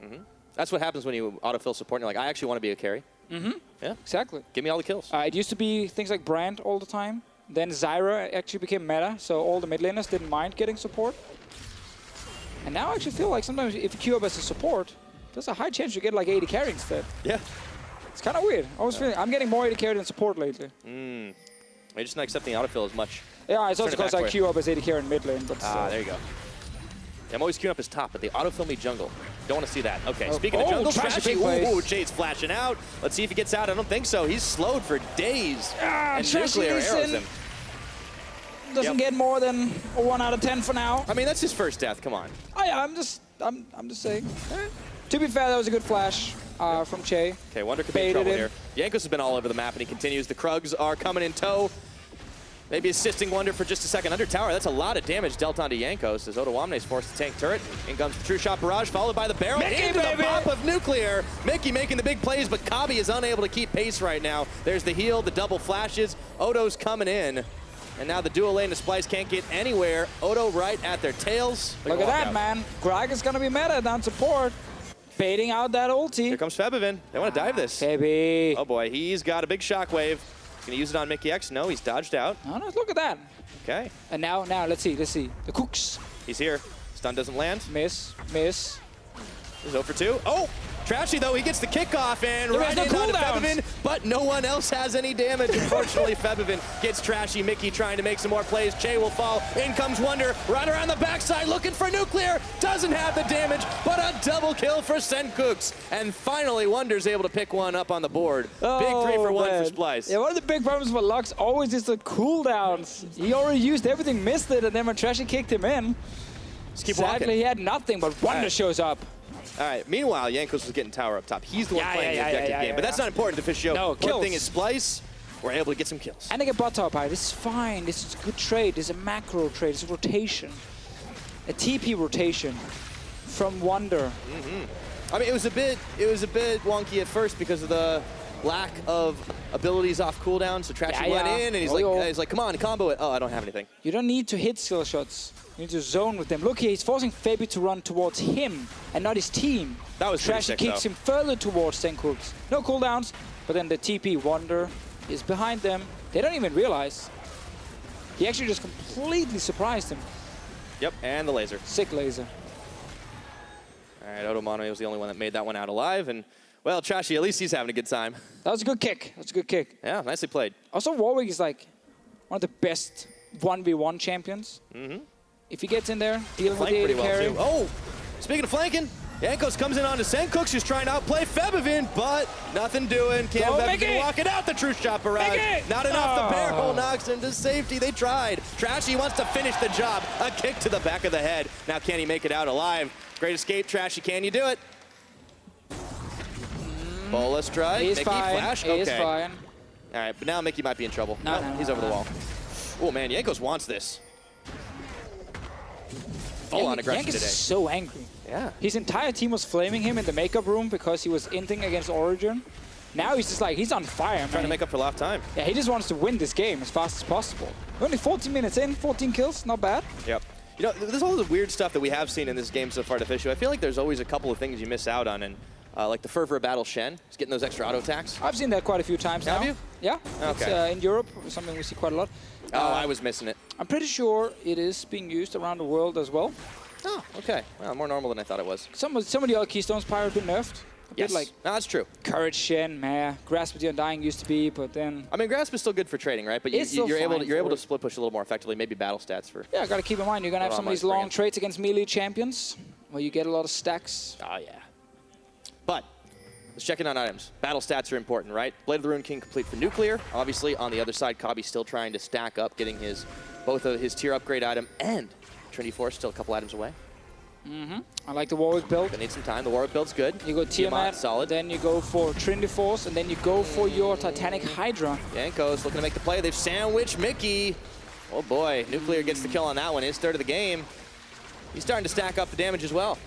That's what happens when you autofill support and you're like, I actually want to be a carry. Yeah. Exactly. Give me all the kills. It used to be things like Brand all the time. Then Zyra actually became meta, so all the mid laners didn't mind getting support. And now I actually feel like sometimes if you queue up as a support, there's a high chance you get like 80 carry instead. Yeah. It's kind of weird. I was feeling I'm getting more 80 carry than support lately. You're just not accepting autofill as much. Yeah, it's also because I queue up as 80 carry in mid lane. But there you go. Yeah, I'm always queuing up as top, but they autofill me jungle. Don't want to see that. Okay, speaking of jungle, Trashy. Ooh, Jade's flashing out. Let's see if he gets out. I don't think so. He's slowed for days. And Nuclear arrows him. Doesn't get more than a 1 out of 10 for now. I mean, that's his first death. Come on. Oh yeah, I'm just saying. To be fair, that was a good flash from Che. Okay, Wunder could be in trouble here. Jankos has been all over the map, and he continues. The Krugs are coming in tow. Maybe assisting Wunder for just a second. Under tower, that's a lot of damage dealt onto Jankos as Odoamne is forced to tank turret. In comes the True Shot Barrage, followed by the barrel into the pop of Nuclear. Mickey making the big plays, but Kabi is unable to keep pace right now. There's the heal, the double flashes. Odo's coming in. And now the dual lane to Splyce can't get anywhere. Odo right at their tails. Look at that, man. Greg is going to be meta down support. Baiting out that ulti. Here comes Febivin. They want to dive this. Baby. Oh boy, he's got a big shockwave. Gonna use it on Mickey X. No, he's dodged out. Oh, no, look at that. Okay. And now, let's see. The Cooks. He's here. Stun doesn't land. Miss. He's 0 for 2. Oh! Trashy, though, he gets the kickoff and There right was no into cooldowns. Febivin, but no one else has any damage. Unfortunately, Febivin gets Trashy. Mickey trying to make some more plays. Che will fall. In comes Wonder. Right around the backside, looking for Nuclear. Doesn't have the damage, but a double kill for Senkooks. And finally, Wonder's able to pick one up on the board. Big 3 for 1 for Splyce. Yeah, one of the big problems for Lux always is the cooldowns. He already used everything, missed it, and then when Trashy kicked him in, Just keep sadly walking. he had nothing, but Wonder shows up. All right, meanwhile, Jankos was getting tower up top. He's the one playing the objective game, but that's yeah. not important to Fish Show. No, Important thing kills. is Splyce, we're able to get some kills. And they get bot top high. This is fine. This is a good trade. This is a macro trade. It's a rotation. A TP rotation from Wonder. I mean, it was a bit wonky at first because of the lack of abilities off cooldown. So Trashy went in and he's like, come on, combo it. Oh, I don't have anything. You don't need to hit skill shots. You need to zone with them. Look here, he's forcing Fabi to run towards him and not his team. That was pretty Trashy sick, kicks though. him further towards Senkooks. No cooldowns, but then the TP Wonder is behind them. They don't even realize. He actually just completely surprised him. Yep, and the laser. Sick laser. All right, Otomano was the only one that made that one out alive. And, well, Trashy, at least he's having a good time. That was a good kick. That's a good kick. Yeah, nicely played. Also, Warwick is like one of the best 1v1 champions. If he gets in there, dealing with Flanked the pretty AD well, carry. too. Oh, speaking of flanking, Jankos comes in onto Senkooks, who's trying to outplay Febivin, but nothing doing. Can Febivin walk it out? The true shot barrage. Not enough. The barrel knocks into safety. They tried. Trashy wants to finish the job. A kick to the back of the head. Now can he make it out alive? Great escape, Trashy. Can you do it? Bola strike. He's Mickey fine. flash. He's Okay. fine. All right, but now Mickey might be in trouble. No, He's over the wall. Oh man, Jankos wants this. Full-on aggression Jankos today. is so angry. Yeah. His entire team was flaming him in the makeup room because he was inting against Origin. Now he's just like, he's on fire, man. Trying to make up for lost time. Yeah, he just wants to win this game as fast as possible. Only 14 minutes in, 14 kills, not bad. Yep. You know, there's all the weird stuff that we have seen in this game so far to Fish Show. I feel like there's always a couple of things you miss out on, and like the Fervor Battle Shen, is getting those extra auto attacks. I've seen that quite a few times now. Have you? Yeah. Okay. It's in Europe, something we see quite a lot. Oh, I was missing it. I'm pretty sure it is being used around the world as well. Oh, okay. Well, more normal than I thought it was. Some of the other Keystones Pyro have been nerfed. A bit like no, that's true. Courage Shen, meh. Grasp with the Undying used to be, but then... I mean, Grasp is still good for trading, right? But It's still you're able fine to for- split push a little more effectively, maybe battle stats for... Yeah, gotta keep in mind, you're gonna have some of these long traits against melee champions, where you get a lot of stacks. Oh, yeah. But, let's check in on items. Battle stats are important, right? Blade of the Rune King complete for Nuclear. Obviously, on the other side, Kabi's still trying to stack up, getting both of his tier upgrade item and Trinity Force still a couple items away. I like the Warwick build. Gonna need some time. The Warwick build's good. You go Tiamat, solid. then you go for Trinity Force, and then you go for your Titanic Hydra. Jankos looking to make the play. They've sandwiched Mickey. Oh boy, Nuclear gets the kill on that one. His third of the game. He's starting to stack up the damage as well.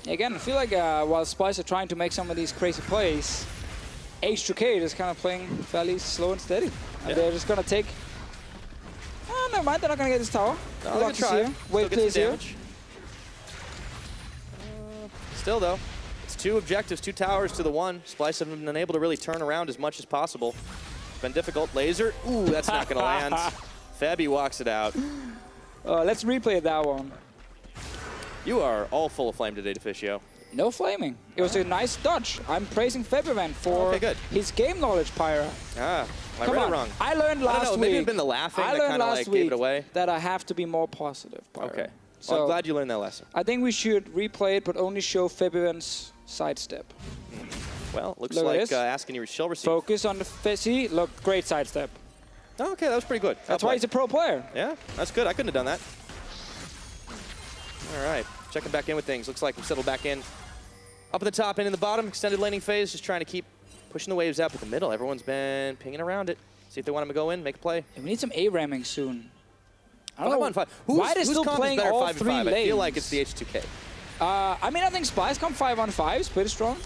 Again, I feel like while Splyce are trying to make some of these crazy plays, H2K is kind of playing fairly slow and steady. And they're just gonna take... Oh, never mind, they're not gonna get this tower. No, We'll they're have to gonna see try. here. Wave Still get plays some here. damage. Still though, it's 2 objectives, 2 towers to the 1. Splyce haven't been able to really turn around as much as possible. It's been difficult. Laser, ooh, that's not gonna land. Fabi walks it out. Let's replay that one. You are all full of flame today, Deficio. No flaming. It was a nice dodge. I'm praising Febivan for his game knowledge, Pyra. Ah, I Come read on. it wrong. I learned last I don't know, week. maybe it's been the laughing I that learned kind of last like week gave it away. that I have to be more positive, Pyra. Okay. So Well, I'm glad you learned that lesson. I think we should replay it, but only show Febivan's sidestep. Well, looks Look at like this. asking your shell receive. Focus on the see. Look, great sidestep. Oh, okay, that was pretty good. That's why he's a pro player. Yeah, that's good. I couldn't have done that. All right, checking back in with things. Looks like we've settled back in. Up at the top and in the bottom, extended laning phase, just trying to keep pushing the waves out. But the middle, everyone's been pinging around it. See if they want him to go in, make a play. And we need some A-ramming soon. I don't 5 know on 5. why they're whose still comp is playing better all 5 three and 5? lanes. I feel like it's the H2K. I mean, I think Splyce come 5-on-5 is pretty strong.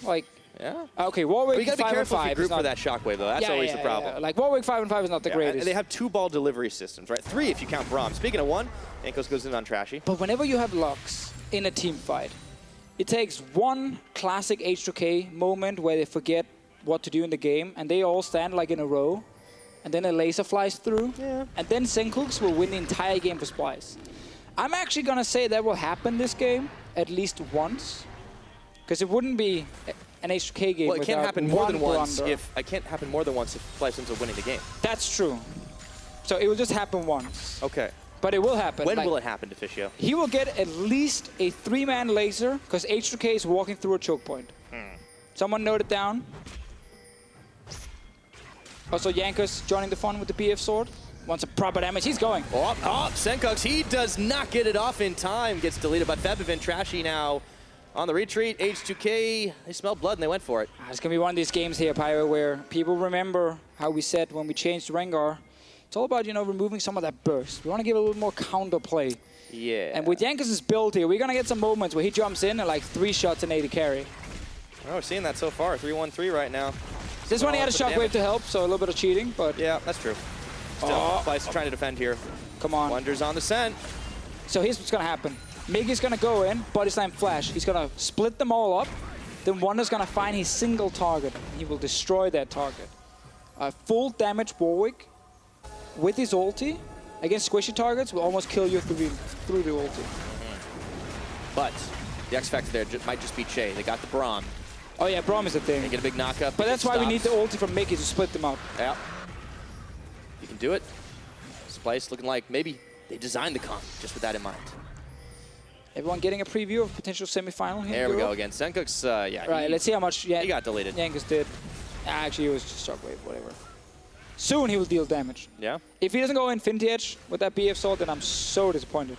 Like, Yeah. okay, Warwick But you got to be careful if you 5-on-5 group is not for that shockwave, though. That's always the problem. Yeah. Like, Warwick 5-on-5 is not the Yeah, greatest. They have 2 ball delivery systems, right? 3 if you count Braum. Speaking of 1, Jankos goes in on Trashy. But whenever you have Lux in a team fight, it takes one classic H2K moment where they forget what to do in the game, and they all stand like in a row, and then a laser flies through, and then Senkooks will win the entire game for Splyce. I'm actually going to say that will happen this game at least once. Because it wouldn't be an H2K game. Well, it can't happen more than once blunder. if Splyce ends up winning the game. That's true. So it will just happen once. Okay. But it will happen. When will it happen, Deficio? He will get at least a 3-man laser because H2K is walking through a choke point. Someone note it down. Also, Jankos joining the fun with the BF sword. Wants a proper damage. He's going. Oh, Senkux, he does not get it off in time. Gets deleted by Febivin. Trashy now on the retreat. H2K, they smelled blood and they went for it. It's going to be one of these games here, Pyro, where people remember how we said when we changed Rengar, it's all about, you know, removing some of that burst. We want to give a little more counter play. Yeah. And with Jankos' build here, we're going to get some moments where he jumps in and like 3 shots and 80 carry. Oh, we're seeing that so far. 3-1-3 right now. This one he had a shockwave to help, so a little bit of cheating, but... Yeah, that's true. Still, Splyce trying to defend here. Come on. Wonder's on the scent. So here's what's going to happen. Miggy's going to go in, body slam flash. He's going to split them all up. Then Wonder's going to find his single target. He will destroy that target. Full damage Warwick with his ulti against squishy targets will almost kill you through the ulti. But the X factor there might just be Che. They got the Braum. Oh yeah, Braum is the thing. They get a big knockup. But that's why we need the ulti from Mickey to split them up. Yeah. You can do it. Splyce looking like maybe they designed the comp just with that in mind. Everyone getting a preview of potential semifinal here. There we go again. Senkux, yeah. Right, let's see how much he got deleted. Jankos did. Actually, it was just shockwave, whatever. Soon he will deal damage. Yeah. If he doesn't go Infinity Edge with that BF sword, then I'm so disappointed.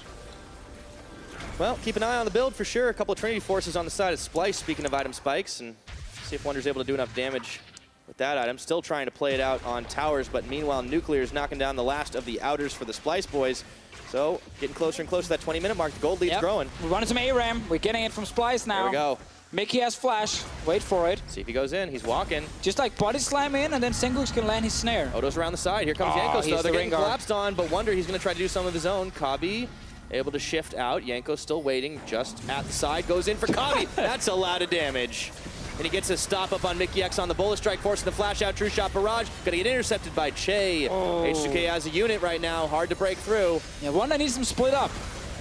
Well, keep an eye on the build for sure. A couple of Trinity Forces on the side of Splyce, speaking of item spikes, and see if Wonder's able to do enough damage with that item. Still trying to play it out on towers, but meanwhile, Nuclear is knocking down the last of the outers for the Splyce boys. So, getting closer and closer to that 20-minute mark. The gold lead's growing. We're running some ARAM. We're getting it from Splyce now. There we go. Mickey has flash. Wait for it. See if he goes in. He's walking. Just like body slam in, and then Senkux can land his snare. Odo's around the side. Here comes Jankos, though. They're getting collapsed on, but Wonder, he's going to try to do some of his own. Kabi able to shift out. Yanko still waiting just at the side. Goes in for Kabi. That's a lot of damage. And he gets a stop up on Mickey X on the bullet strike, forcing the flash out. True shot barrage. Gonna get intercepted by Che. H2K as a unit right now. Hard to break through. Yeah, Wonder needs them split up.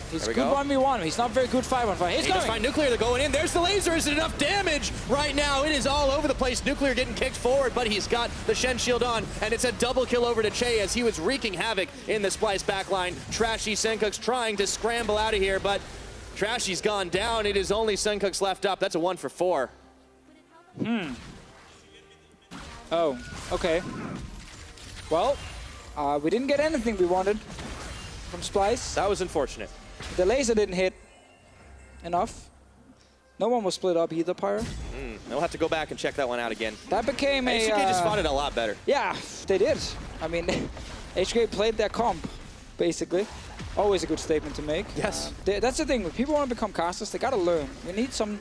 He's good 1v1. He's not very good 5-on-5. He's going to find Nuclear. They're going in. There's the laser. Is it enough damage? Right now, it is all over the place. Nuclear getting kicked forward, but he's got the Shen shield on, and it's a double kill over to Che as he was wreaking havoc in the Splyce backline. Trashy Senkux trying to scramble out of here, but Trashy's gone down. It is only Senkux left up. That's a 1 for 4. Oh, okay. Well, we didn't get anything we wanted from Splyce. That was unfortunate. The laser didn't hit enough. No one was split up either, Pyro. They'll have to go back and check that one out again. That became a... H2K just fought it a lot better. Yeah, they did. I mean, H2K played their comp, basically. Always a good statement to make. Yes. That's the thing. When people want to become casters, they got to learn. We need some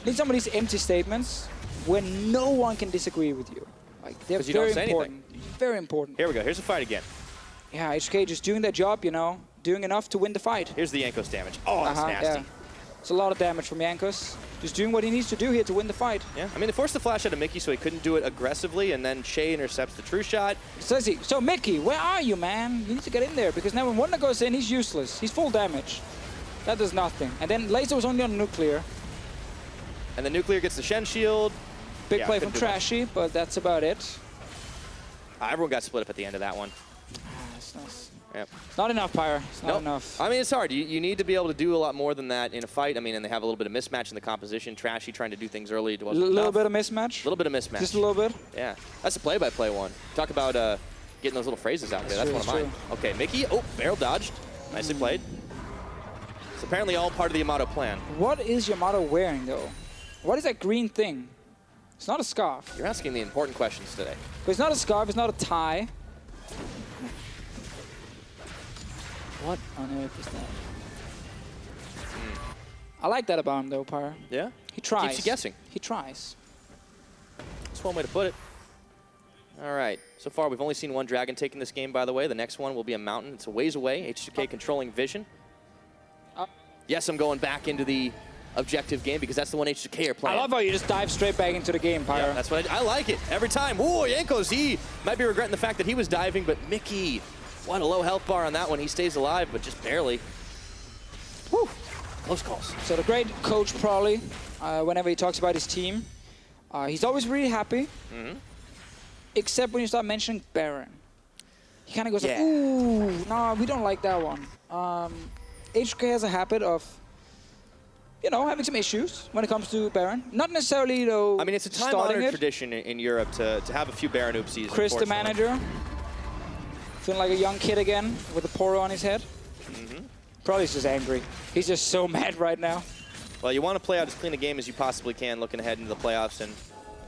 of these empty statements where no one can disagree with you. Like, they're very important. Very important. Here we go. Here's a fight again. Yeah, H2K just doing their job, you know, doing enough to win the fight. Here's the Jankos damage. Oh, that's nasty. Yeah. It's a lot of damage from Jankos. Just doing what he needs to do here to win the fight. Yeah, I mean, they forced the flash out of Mickey so he couldn't do it aggressively, and then Che intercepts the true shot. So Mickey, where are you, man? You need to get in there, because now when Wonder goes in, he's useless. He's full damage. That does nothing. And then laser was only on Nuclear. And the Nuclear gets the Shen shield. Big play from Trashy, but that's about it. Everyone got split up at the end of that one. That's nice. Yep. It's not enough, Pyre. It's not enough. I mean, it's hard. You need to be able to do a lot more than that in a fight. I mean, and they have a little bit of mismatch in the composition. Trashy trying to do things early. A little bit of mismatch? A little bit of mismatch. Just a little bit? Yeah. That's a play-by-play one. Talk about getting those little phrases out there. That's one of mine. Okay, Mickey. Oh, barrel dodged. Nicely played. It's apparently all part of the Yamato plan. What is Yamato wearing, though? What is that green thing? It's not a scarf. You're asking the important questions today. But it's not a scarf. It's not a tie. What on earth is that? I like that about him, though, Pyre. Yeah? He tries. Keeps you guessing. He tries. That's one way to put it. All right. So far, we've only seen one dragon taking this game, by the way. The next one will be a mountain. It's a ways away. H2K controlling vision. Yes, I'm going back into the objective game because that's the one H2K are playing. I love how you just dive straight back into the game, Pyre. Yeah, that's what I like it. Every time. Ooh, Jankos, he might be regretting the fact that he was diving, but Mickey, what a low health bar on that one. He stays alive, but just barely. Whew. Close calls. So the great coach probably, whenever he talks about his team, he's always really happy. Except when you start mentioning Baron. He kind of goes like, ooh, no, we don't like that one. H2K has a habit of, you know, having some issues when it comes to Baron. Not necessarily, though. I mean, it's a time-honored tradition in Europe to have a few Baron oopsies. Chris, the manager, feeling like a young kid again with a poro on his head. Probably just angry. He's just so mad right now. Well, you want to play out as clean a game as you possibly can looking ahead into the playoffs. And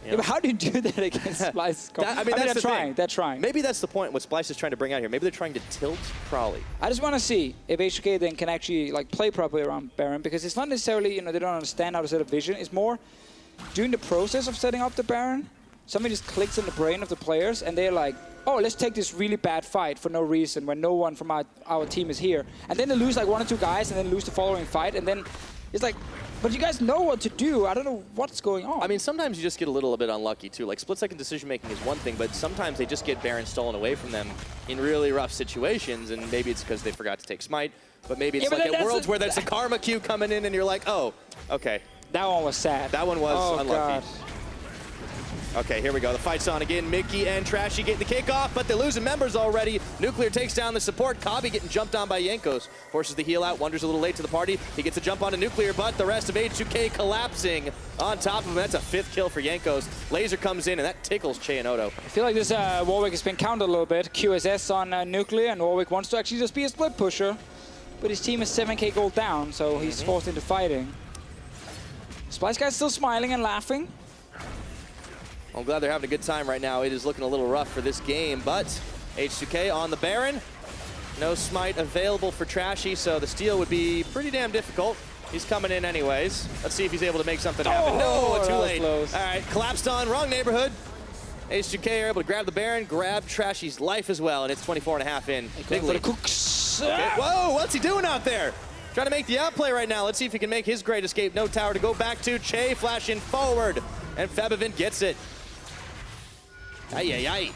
you know. Yeah, but how do you do that against Splyce? I mean, that's they're trying. They're trying. Maybe that's the point, what Splyce is trying to bring out here. Maybe they're trying to tilt Probably. I just want to see if H2K then can actually like play properly around Baron, because it's not necessarily, you know, they don't understand how to set up vision. It's more during the process of setting up the Baron, something just clicks in the brain of the players and they're like, oh, let's take this really bad fight for no reason when no one from our team is here. And then they lose like 1 or 2 guys and then lose the following fight. And then it's like, but you guys know what to do. I don't know what's going on. I mean, sometimes you just get a little bit unlucky, too. Like, split-second decision-making is one thing, but sometimes they just get Baron stolen away from them in really rough situations, and maybe it's because they forgot to take Smite, but maybe it's like at Worlds where there's a Karma queue coming in, and you're like, oh, okay. That one was sad. That one was unlucky. God. Okay, here we go. The fight's on again. Mickey and Trashy getting the kickoff, but they're losing members already. Nuclear takes down the support. Kabi getting jumped on by Jankos. Forces the heal out. Wonder's a little late to the party. He gets a jump onto Nuclear, but the rest of H2K collapsing on top of him. That's a 5th kill for Jankos. Laser comes in, and that tickles Che and Odo. I feel like this Warwick has been countered a little bit. QSS on Nuclear, and Warwick wants to actually just be a split pusher. But his team is 7k gold down, so he's forced into fighting. Splyce guy's still smiling and laughing. I'm glad they're having a good time right now. It is looking a little rough for this game, but H2K on the Baron. No Smite available for Trashy, so the steal would be pretty damn difficult. He's coming in anyways. Let's see if he's able to make something happen. No, too late. All right, collapsed on, wrong neighborhood. H2K are able to grab the Baron, grab Trashy's life as well, and it's 24.5 in. Big lead. Okay. Whoa, what's he doing out there? Trying to make the outplay right now. Let's see if he can make his great escape. No tower to go back to. Che flashing forward, and Febivin gets it. Ay, ay, ay.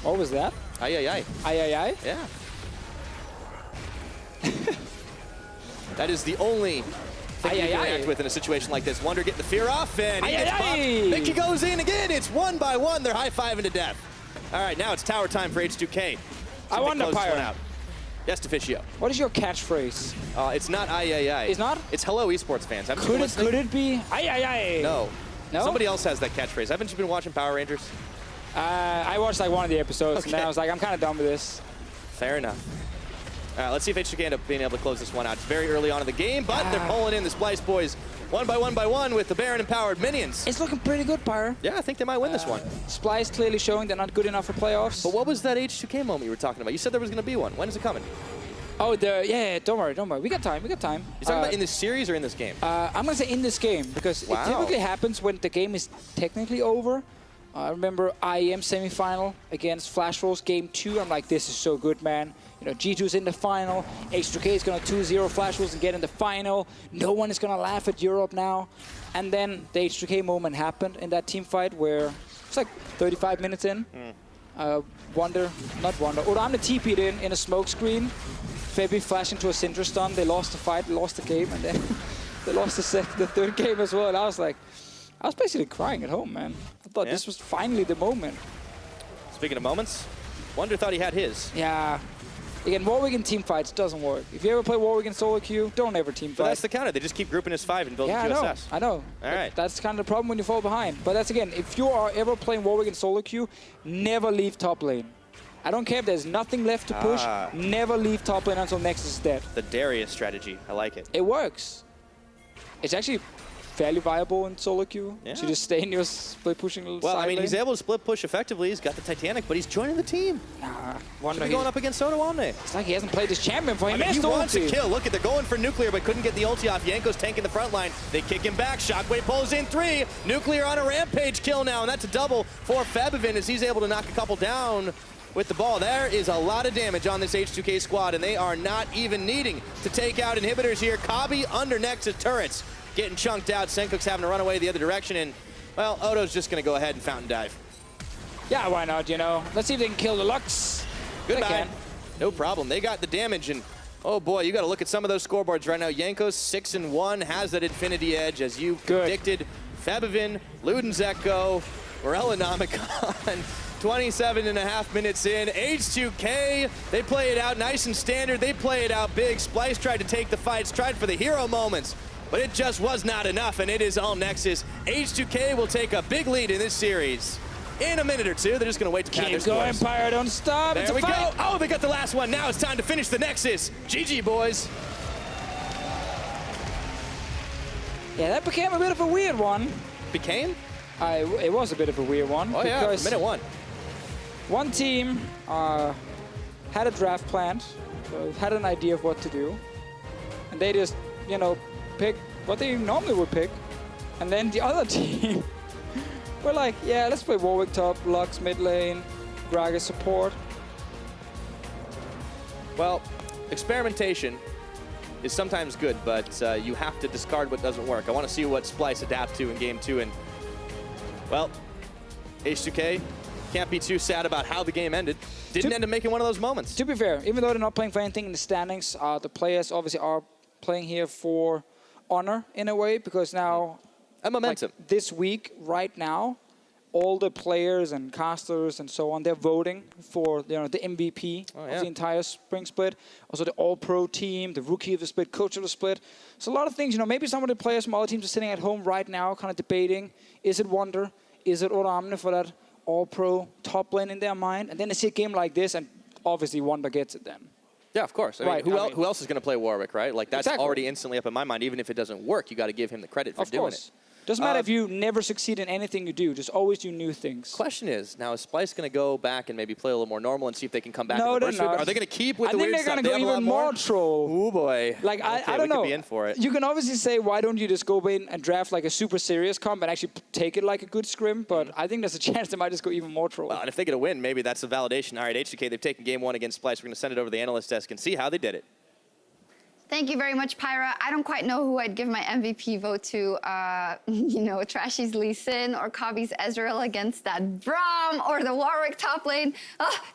What was that? Ay, ay, ay. Ay, ay, ay? Yeah. That is the only thing you can react with in a situation like this. Wonder getting the fear off, and he gets popped. Mickey goes in again. It's 1 by 1. They're high-fiving to death. All right, now it's tower time for H2K. I wonder, Pyro. Yes, Deficio. What is your catchphrase? It's not ay, ay, ay. It's not? It's hello, esports fans. Could it be ay, ay, ay? No. No? Somebody else has that catchphrase. Haven't you been watching Power Rangers? I watched like one of the episodes, and then I was like, I'm kind of done with this. Fair enough. All right, let's see if H2K end up being able to close this one out. It's very early on in the game, but they're pulling in the Splyce boys 1 by 1 by 1 with the Baron-empowered minions. It's looking pretty good, Pyro. Yeah, I think they might win this one. Splyce clearly showing they're not good enough for playoffs. But what was that H2K moment you were talking about? You said there was going to be one. When is it coming? Oh, yeah, don't worry. We got time. You're talking about in this series or in this game? I'm going to say in this game, because it typically happens when the game is technically over. I remember IEM semifinal against Flash Rolls game 2. I'm like, this is so good, man. You know, G2's in the final. H2K is going to 2-0 Flash Rolls and get in the final. No one is going to laugh at Europe now. And then the H2K moment happened in that team fight where it's like 35 minutes in. Odo I'm the TP'd in a smoke screen. Febby flashed into a Syndra stun. They lost the fight, lost the game, and then they lost the 3rd game as well. And I was basically crying at home, man. I thought this was finally the moment. Speaking of moments, Wonder thought he had his. Yeah. Again, Warwick in team fights doesn't work. If you ever play Warwick in solo queue, don't ever team fight. But that's the counter. They just keep grouping as 5 and building QSS. I know. All right. That's kind of the problem when you fall behind. But that's, again, if you are ever playing Warwick in solo queue, never leave top lane. I don't care if there's nothing left to push, never leave top lane until Nexus is dead. The Darius strategy. I like it. It works. It's actually fairly viable in solo queue. Yeah. So just stay in your split pushing side Well, I mean, lane. he's able to split push effectively. He's got the Titanic, but he's joining the team. Wonder going up against Odo Omne. It's like he hasn't played this champion for him. He wants to kill. Look at, they're going for Nuclear, but couldn't get the ulti off. Yanko's tanking the front line. They kick him back. Shockwave pulls in 3. Nuclear on a rampage kill now, and that's a double for Febivin as he's able to knock a couple down with the ball. There is a lot of damage on this H2K squad, and they are not even needing to take out inhibitors here. Kabi under Nexus turrets, getting chunked out. Senkook's having to run away the other direction, and, well, Odo's just going to go ahead and fountain dive. Yeah, why not, you know? Let's see if they can kill the Lux. Goodbye. No problem. They got the damage, and Oh boy, you got to look at some of those scoreboards right now. Yanko's 6-1, has that Infinity Edge, as you predicted. Febivin, Ludenzeko, Morellonomicon, 27.5 minutes in. H2K, they play it out nice and standard. They play it out big. Splyce tried to take the fights, tried for the hero moments, but it just was not enough, and it is all Nexus. H2K will take a big lead in this series. In a minute or two, they're just going to wait to count their Keep going, scores. Pyro, don't stop. There we go. Oh, they got the last one. Now it's time to finish the Nexus. GG, boys. Yeah, that became a bit of a weird one. Became? It was a bit of a weird one. Oh, yeah, because minute one. one team had a draft planned, had an idea of what to do, and they just, you know, picked what they normally would pick. And then the other team were like, yeah, let's play Warwick top, Lux mid lane, Gragas support. Well, experimentation is sometimes good, but you have to discard what doesn't work. I want to see what Splyce adapt to in game 2, and well, H2K can't be too sad about how the game ended. Didn't end up making one of those moments. To be fair, even though they're not playing for anything in the standings, the players obviously are playing here for honor in a way, because now A momentum. like this week, right now, all the players and casters and so on, they're voting for the MVP of the entire spring split. Also the all-pro team, the rookie of the split, coach of the split. So a lot of things, maybe some of the players from other teams are sitting at home right now kind of debating, is it Wonder? Is it Oramne for that all-pro top lane in their mind? And then they see a game like this, and obviously Wonder gets it then. Yeah, of course. I mean, who else is going to play Warwick, right? Like, that's already instantly up in my mind. Even if it doesn't work, you got to give him the credit for doing it. Doesn't matter if you never succeed in anything you do. Just always do new things. Question is, now is Splyce going to go back and maybe play a little more normal and see if they can come back? No, they're not. Are they going to keep with the weird stuff? I think they're going to go even more troll. Oh boy. Like, I don't know. We could be in for it. You can obviously say, why don't you just go in and draft like a super serious comp and actually take it like a good scrim? But I think there's a chance they might just go even more troll. Well, and if they get a win, maybe that's a validation. All right, H2K, they've taken game 1 against Splyce. We're going to send it over to the analyst desk and see how they did it. Thank you very much, Pyra. I don't quite know who I'd give my MVP vote to. Trashy's Lee Sin or Kabi's Ezreal against that Braum or the Warwick top lane.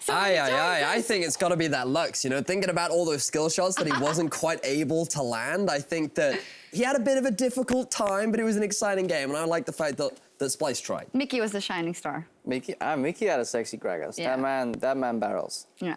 I think it's got to be that Lux. Thinking about all those skill shots that he wasn't quite able to land, I think that he had a bit of a difficult time, but it was an exciting game, and I like the fact that Splyce tried. Mickey was the shining star. Mickey had a sexy Gragas. Yeah. That man barrels. Yeah.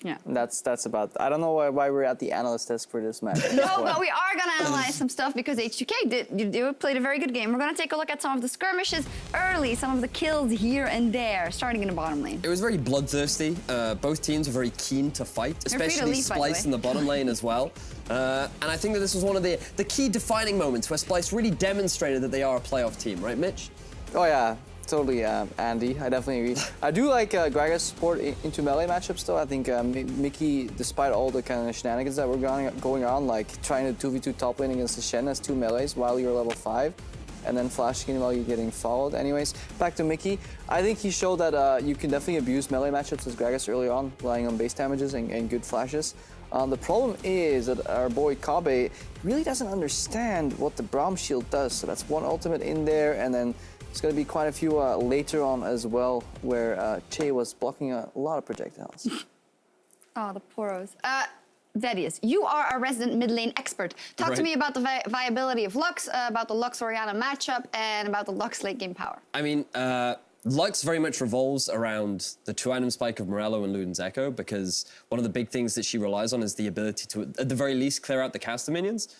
Yeah. That's about. I don't know why we're at the analyst desk for this match. No, but we are going to analyze some stuff because H2K played a very good game. We're going to take a look at some of the skirmishes early, some of the kills here and there, starting in the bottom lane. It was very bloodthirsty. Both teams were very keen to fight, especially Splyce in the bottom lane as well. And I think that this was one of the key defining moments where Splyce really demonstrated that they are a playoff team, right, Mitch? Oh yeah. Totally, Andy. I definitely agree. I do like Gragas support into melee matchups, though. I think Mickey, despite all the kind of shenanigans that were going on, like trying to 2v2 top lane against the Shen as 2 melees while you're level 5, and then flashing in while you're getting followed. Anyways, back to Mickey. I think he showed that you can definitely abuse melee matchups as Gragas early on, relying on base damages and good flashes. The problem is that our boy Kabe really doesn't understand what the Braum shield does. So that's one ultimate in there, and then there's going to be quite a few later on as well, where Che was blocking a lot of projectiles. Oh, the poros. Thaddeus, you are a resident mid lane expert. Talk to me about the viability of Lux, about the Lux-Orianna matchup, and about the Lux late game power. I mean, Lux very much revolves around the 2-item spike of Morello and Ludenzeko, because one of the big things that she relies on is the ability to, at the very least, clear out the caster minions.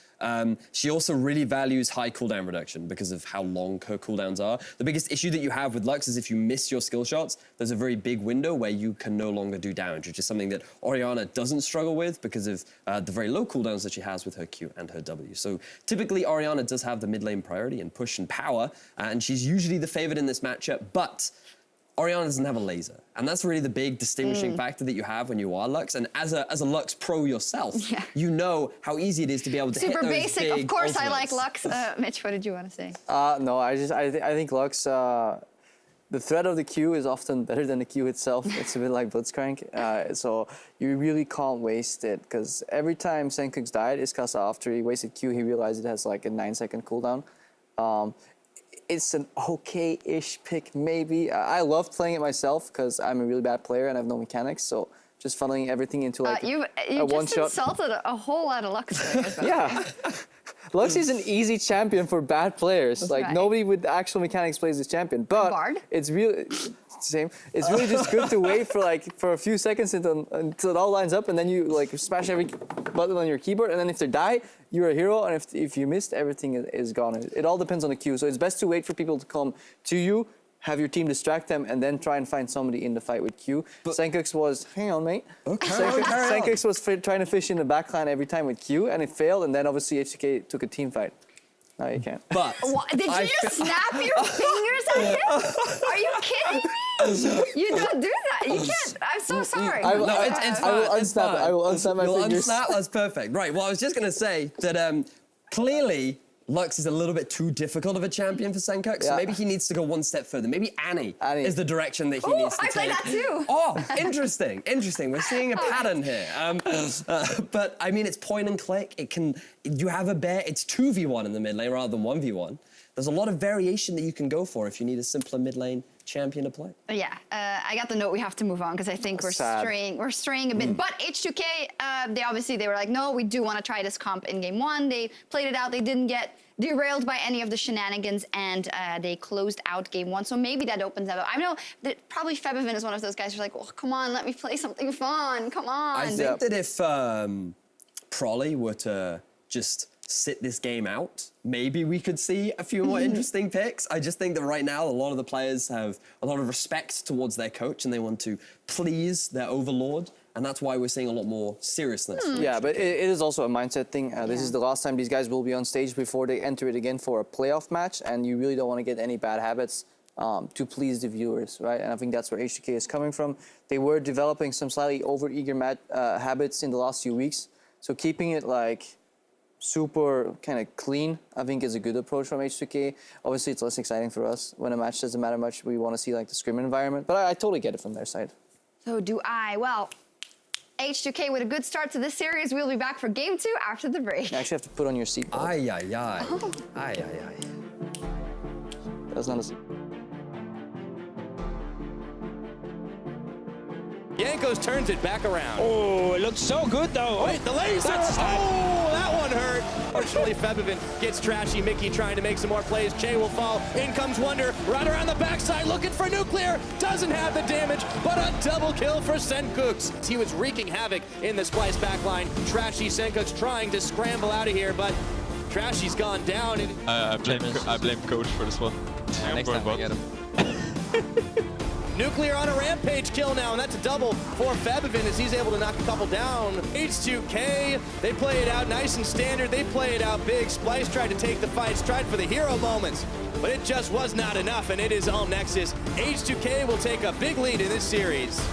She also really values high cooldown reduction because of how long her cooldowns are. The biggest issue that you have with Lux is if you miss your skill shots, there's a very big window where you can no longer do damage, which is something that Orianna doesn't struggle with because of the very low cooldowns that she has with her Q and her W. So typically Orianna does have the mid lane priority in push and power, and she's usually the favorite in this matchup, but Orianna doesn't have a laser, and that's really the big distinguishing factor that you have when you are Lux. And as a Lux pro yourself, you know how easy it is to be able to hit those basic. big Of course, ultimates. I like Lux. Mitch, what did you want to say? No, I think Lux. The threat of the Q is often better than the Q itself. It's a bit like Blitzcrank, so you really can't waste it, because every time Senkux died, Iskasa, after he wasted Q, he realized it has like a 9-second cooldown. It's an okay-ish pick, maybe. I loved playing it myself because I'm a really bad player and I have no mechanics, so just funneling everything into like You a one just shot. insulted a whole lot of Lux. Yeah. Lux is an easy champion for bad players. Like right. nobody with actual mechanics plays this champion. But Bard. it's really same. It's really just good to wait for a few seconds until it all lines up, and then you like smash every button on your keyboard, and then if they die, you're a hero, and if you missed, everything is gone. It all depends on the queue. So it's best to wait for people to come to you, have your team distract them, and then try and find somebody in the fight with Q. Senkux was, hang on, mate. Okay. Senkux was trying to fish in the backline every time with Q, and it failed, and then obviously H2K took a team fight. No, you can't. But What? Did you just snap your fingers at him? Are you kidding me? You don't do that. You can't. I'm so sorry. I will it's unsnap it. I will unsnap my You'll fingers. unsnap, that's perfect. Right, well, I was just going to say that clearly Lux is a little bit too difficult of a champion for Senkux, so Yeah. maybe he needs to go one step further. Maybe Annie Annie. is the direction that he Ooh, needs to I take. play that too. Oh, interesting, interesting. We're seeing a pattern here. But I mean, it's point and click. You have a bear, it's 2v1 in the mid lane rather than 1v1. There's a lot of variation that you can go for if you need a simpler mid lane champion to play. Yeah, I got the note. We have to move on because I think we're straying a bit. But H2K, they were like, no, we do want to try this comp in game 1. They played it out. They didn't get derailed by any of the shenanigans, and they closed out game 1. So maybe that opens up. I know that probably Febivin is one of those guys who's like, oh, come on, let me play something fun. Come on. I think that if Prolly were to just sit this game out, maybe we could see a few more interesting picks. I just think that right now, a lot of the players have a lot of respect towards their coach and they want to please their overlord. And that's why we're seeing a lot more seriousness. Yeah, but it is also a mindset thing. This is the last time these guys will be on stage before they enter it again for a playoff match, and you really don't want to get any bad habits to please the viewers, right? And I think that's where H2K is coming from. They were developing some slightly over-eager habits in the last few weeks, so keeping it like super kind of clean, I think, is a good approach from H2K. Obviously, it's less exciting for us. When a match doesn't matter much, we want to see like the scrim environment, but I totally get it from their side. So do I. Well, H2K with a good start to this series. We'll be back for game 2 after the break. You actually have to put on your seatbelt. Ay, ay, ay. Ay, ay, ay. That's not a seat. Jankos turns it back around. Oh, it looks so good though. Wait, the laser! Oh, that one hurt. Fortunately, Febivin gets trashy. Mickey trying to make some more plays. Che will fall. In comes Wonder. Right around the backside, looking for Nuclear. Doesn't have the damage, but a double kill for Senkux. He was wreaking havoc in the Splyce backline. Trashy Senkux trying to scramble out of here, but Trashy's gone down. I blame coach for this one. Next time we get him. Nuclear on a rampage kill now, and that's a double for Febivin as he's able to knock a couple down. H2K, they play it out nice and standard. They play it out big. Splyce tried to take the fight, tried for the hero moments, but it just was not enough, and it is all Nexus. H2K will take a big lead in this series.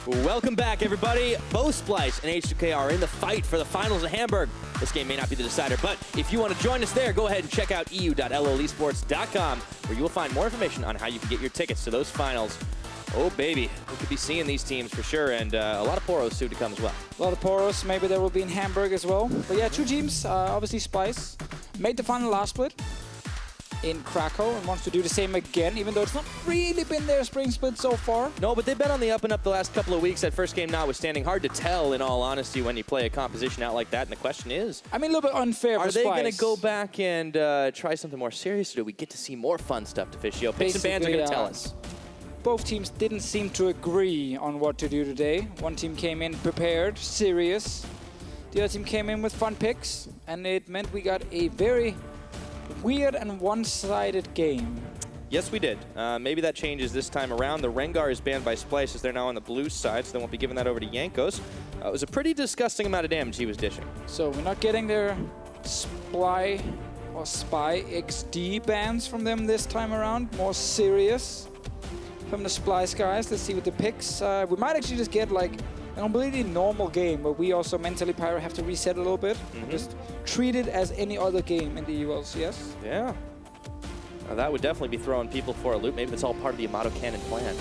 Welcome back, everybody. Both Splyce and H2K are in the fight for the finals of Hamburg. This game may not be the decider, but if you want to join us there, go ahead and check out eu.lolesports.com, where you will find more information on how you can get your tickets to those finals. Oh, baby. We could be seeing these teams for sure, and a lot of Poros soon to come as well. A lot of Poros. Maybe there will be in Hamburg as well. But yeah, two teams. Obviously, Splyce made the final last split in Krakow and wants to do the same again, even though it's not really been their spring split so far. No, but they've been on the up and up the last couple of weeks. That first game notwithstanding, hard to tell, in all honesty, when you play a composition out like that. And the question is, I mean, a little bit unfair for Splyce. Are they going to go back and try something more serious, or do we get to see more fun stuff to Fischio? Picks and bans are going to tell us. Both teams didn't seem to agree on what to do today. One team came in prepared, serious. The other team came in with fun picks, and it meant we got a very weird and one-sided game. Yes, we did. Maybe that changes this time around. The Rengar is banned by Splyce as they're now on the blue side, so they won't be giving that over to Jankos. It was a pretty disgusting amount of damage he was dishing. So we're not getting their Spy XD bans from them this time around. More serious from the Splyce guys. Let's see what the picks. We might actually just get like a completely normal game, but we also mentally, Pyro, have to reset a little bit. Just treat it as any other game in the EULCS. Yeah. That would definitely be throwing people for a loop. Maybe it's all part of the Amato Cannon plan.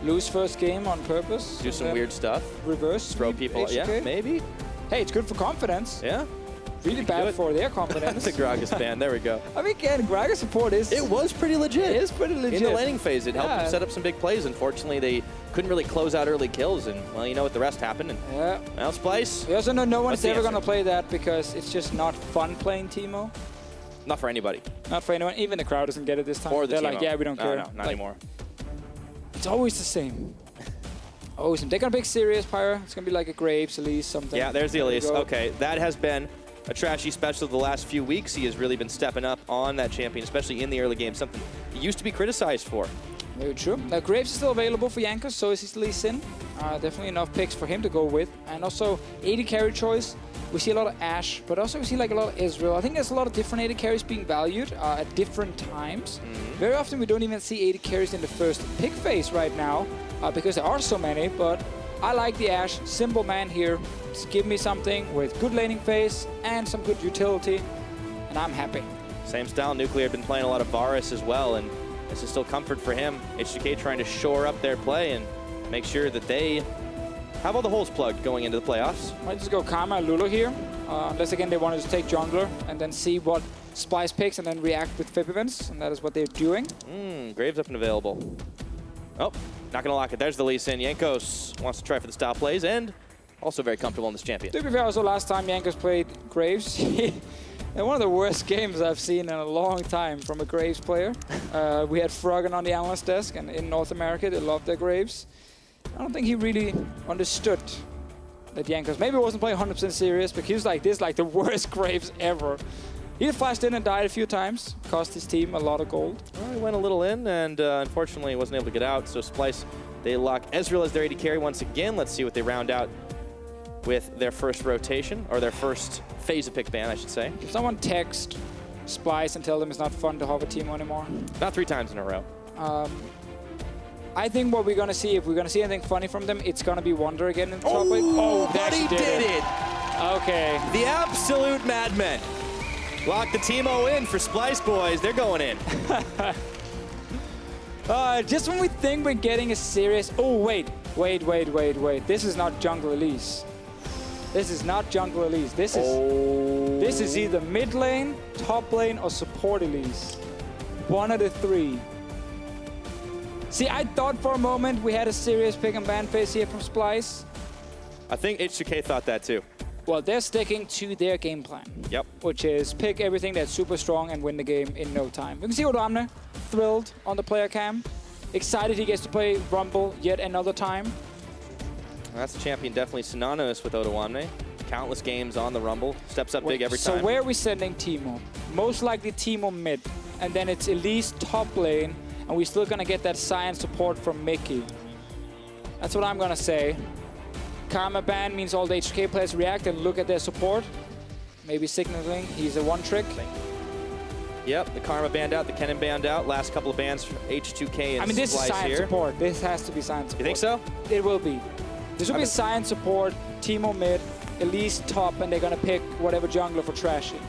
Lose first game on purpose. Do some weird stuff. Reverse. Throw people. H2K. Yeah, maybe. Hey, it's good for confidence. Yeah. Really bad for their confidence. That's a Gragas ban. There we go. I mean, again, Gragas support is... It was pretty legit. It is pretty legit. In the laning phase, it helped them set up some big plays. Unfortunately, they couldn't really close out early kills, and, well, you know what the rest happened. And yeah. Now Splyce. We also know no one's ever going to play that because it's just not fun playing Teemo. Not for anybody. Not for anyone. Even the crowd doesn't get it this time. Or the They're Teemo. like, yeah, we don't care. No, not like, anymore. It's always the same. Always. They're going to pick serious, Pyro. It's going to be like a Graves, Elise, something. Yeah, there's the Elise. Okay, that has been a trashy special the last few weeks. He has really been stepping up on that champion, especially in the early game, something he used to be criticized for. Very true. Now, Graves is still available for Jankos, so is his Lee Sin. Definitely enough picks for him to go with. And also, AD carry choice. We see a lot of Ashe, but also we see like a lot of Israel. I think there's a lot of different AD carries being valued at different times. Very often we don't even see AD carries in the first pick phase right now because there are so many, but I like the Ashe. Simple man here. Just give me something with good laning phase and some good utility, and I'm happy. Same style. Nuclear had been playing a lot of Varus as well, and this is still comfort for him. H2K trying to shore up their play and make sure that they have all the holes plugged going into the playoffs. Might just go Karma Lulu here, unless again they want to just take jungler and then see what Splyce picks and then react with FIP events, and that is what they're doing. Graves up and available. Oh, not going to lock it. There's the Lee Sin. Jankos wants to try for the style plays and also very comfortable in this champion. To be fair, also last time Jankos played Graves, one of the worst games I've seen in a long time from a Graves player. We had Froggen on the analyst desk, and in North America they love their Graves. I don't think he really understood that Jankos maybe wasn't playing 100% serious, but he was like this, like the worst Graves ever. He flashed in and died a few times, cost his team a lot of gold. Well, he went a little in, and unfortunately wasn't able to get out. So Splyce, they lock Ezreal as their AD carry once again. Let's see what they round out with their first rotation, or their first phase of pick ban, I should say. If someone text Splyce and tell them it's not fun to have a Teemo anymore. Not 3 times in a row. I think what we're going to see, if we're going to see anything funny from them, it's going to be Wonder again in the top lane. Oh, but he did it! Okay. The absolute madmen. Lock the Teemo in for Splyce boys. They're going in. Just when we think we're getting a serious... Oh, wait. This is not Jungle Elise. This is not Jungle Elise. This is either mid lane, top lane, or support Elise. One of the 3. See, I thought for a moment we had a serious pick and ban phase here from Splyce. I think H2K thought that too. Well, they're sticking to their game plan. Yep. Which is pick everything that's super strong and win the game in no time. You can see Odamne thrilled on the player cam. Excited he gets to play Rumble yet another time. That's a champion definitely synonymous with Odamne. Countless games on the Rumble. Steps up big every time. So where are we sending Teemo? Most likely Teemo mid. And then it's Elise top lane. And we're still going to get that science support from Mickey. That's what I'm going to say. Karma ban means all the H2K players react and look at their support. Maybe signaling he's a one trick. Yep, the Karma banned out, the Kennen banned out. Last couple of bans from H2K and I mean, this is Splyce science here. support. This has to be science support. You think so? It will be. This will be science support, Teemo mid, Elise top, and they're gonna pick whatever jungler for Trashy.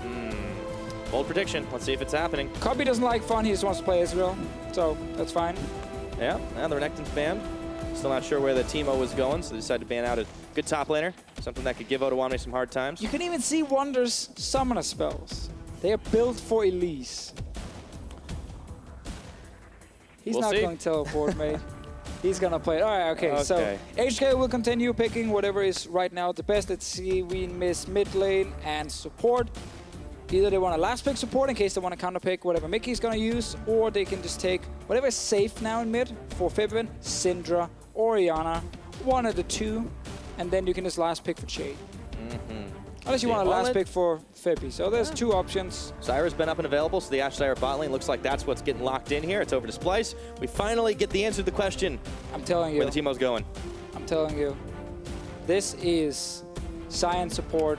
Bold prediction. Let's see if it's happening. Cubby doesn't like fun. He just wants to play Israel, so that's fine. Yeah, and the Renekton's banned. Still not sure where the Teemo was going, so they decided to ban out a good top laner. Something that could give Otawane some hard times. You can even see Wonder's summoner spells. They are built for Elise. He's We'll not see. going to teleport, mate. He's going to play it. All right, okay. So H2K will continue picking whatever is right now the best. Let's see, we miss mid lane and support. Either they want to last pick support in case they want to counter pick whatever Mickey's going to use, or they can just take whatever is safe now in mid for Fibbin, Syndra, Orianna, one of the two, and then you can just last pick for Jade. Unless you want to last pick for Fibby. So there's two options. Zyra's been up and available, so the Ashe Zyra bot lane looks like that's what's getting locked in here. It's over to Splyce. We finally get the answer to the question. I'm telling you. Where the Teemo's going. I'm telling you. This is science support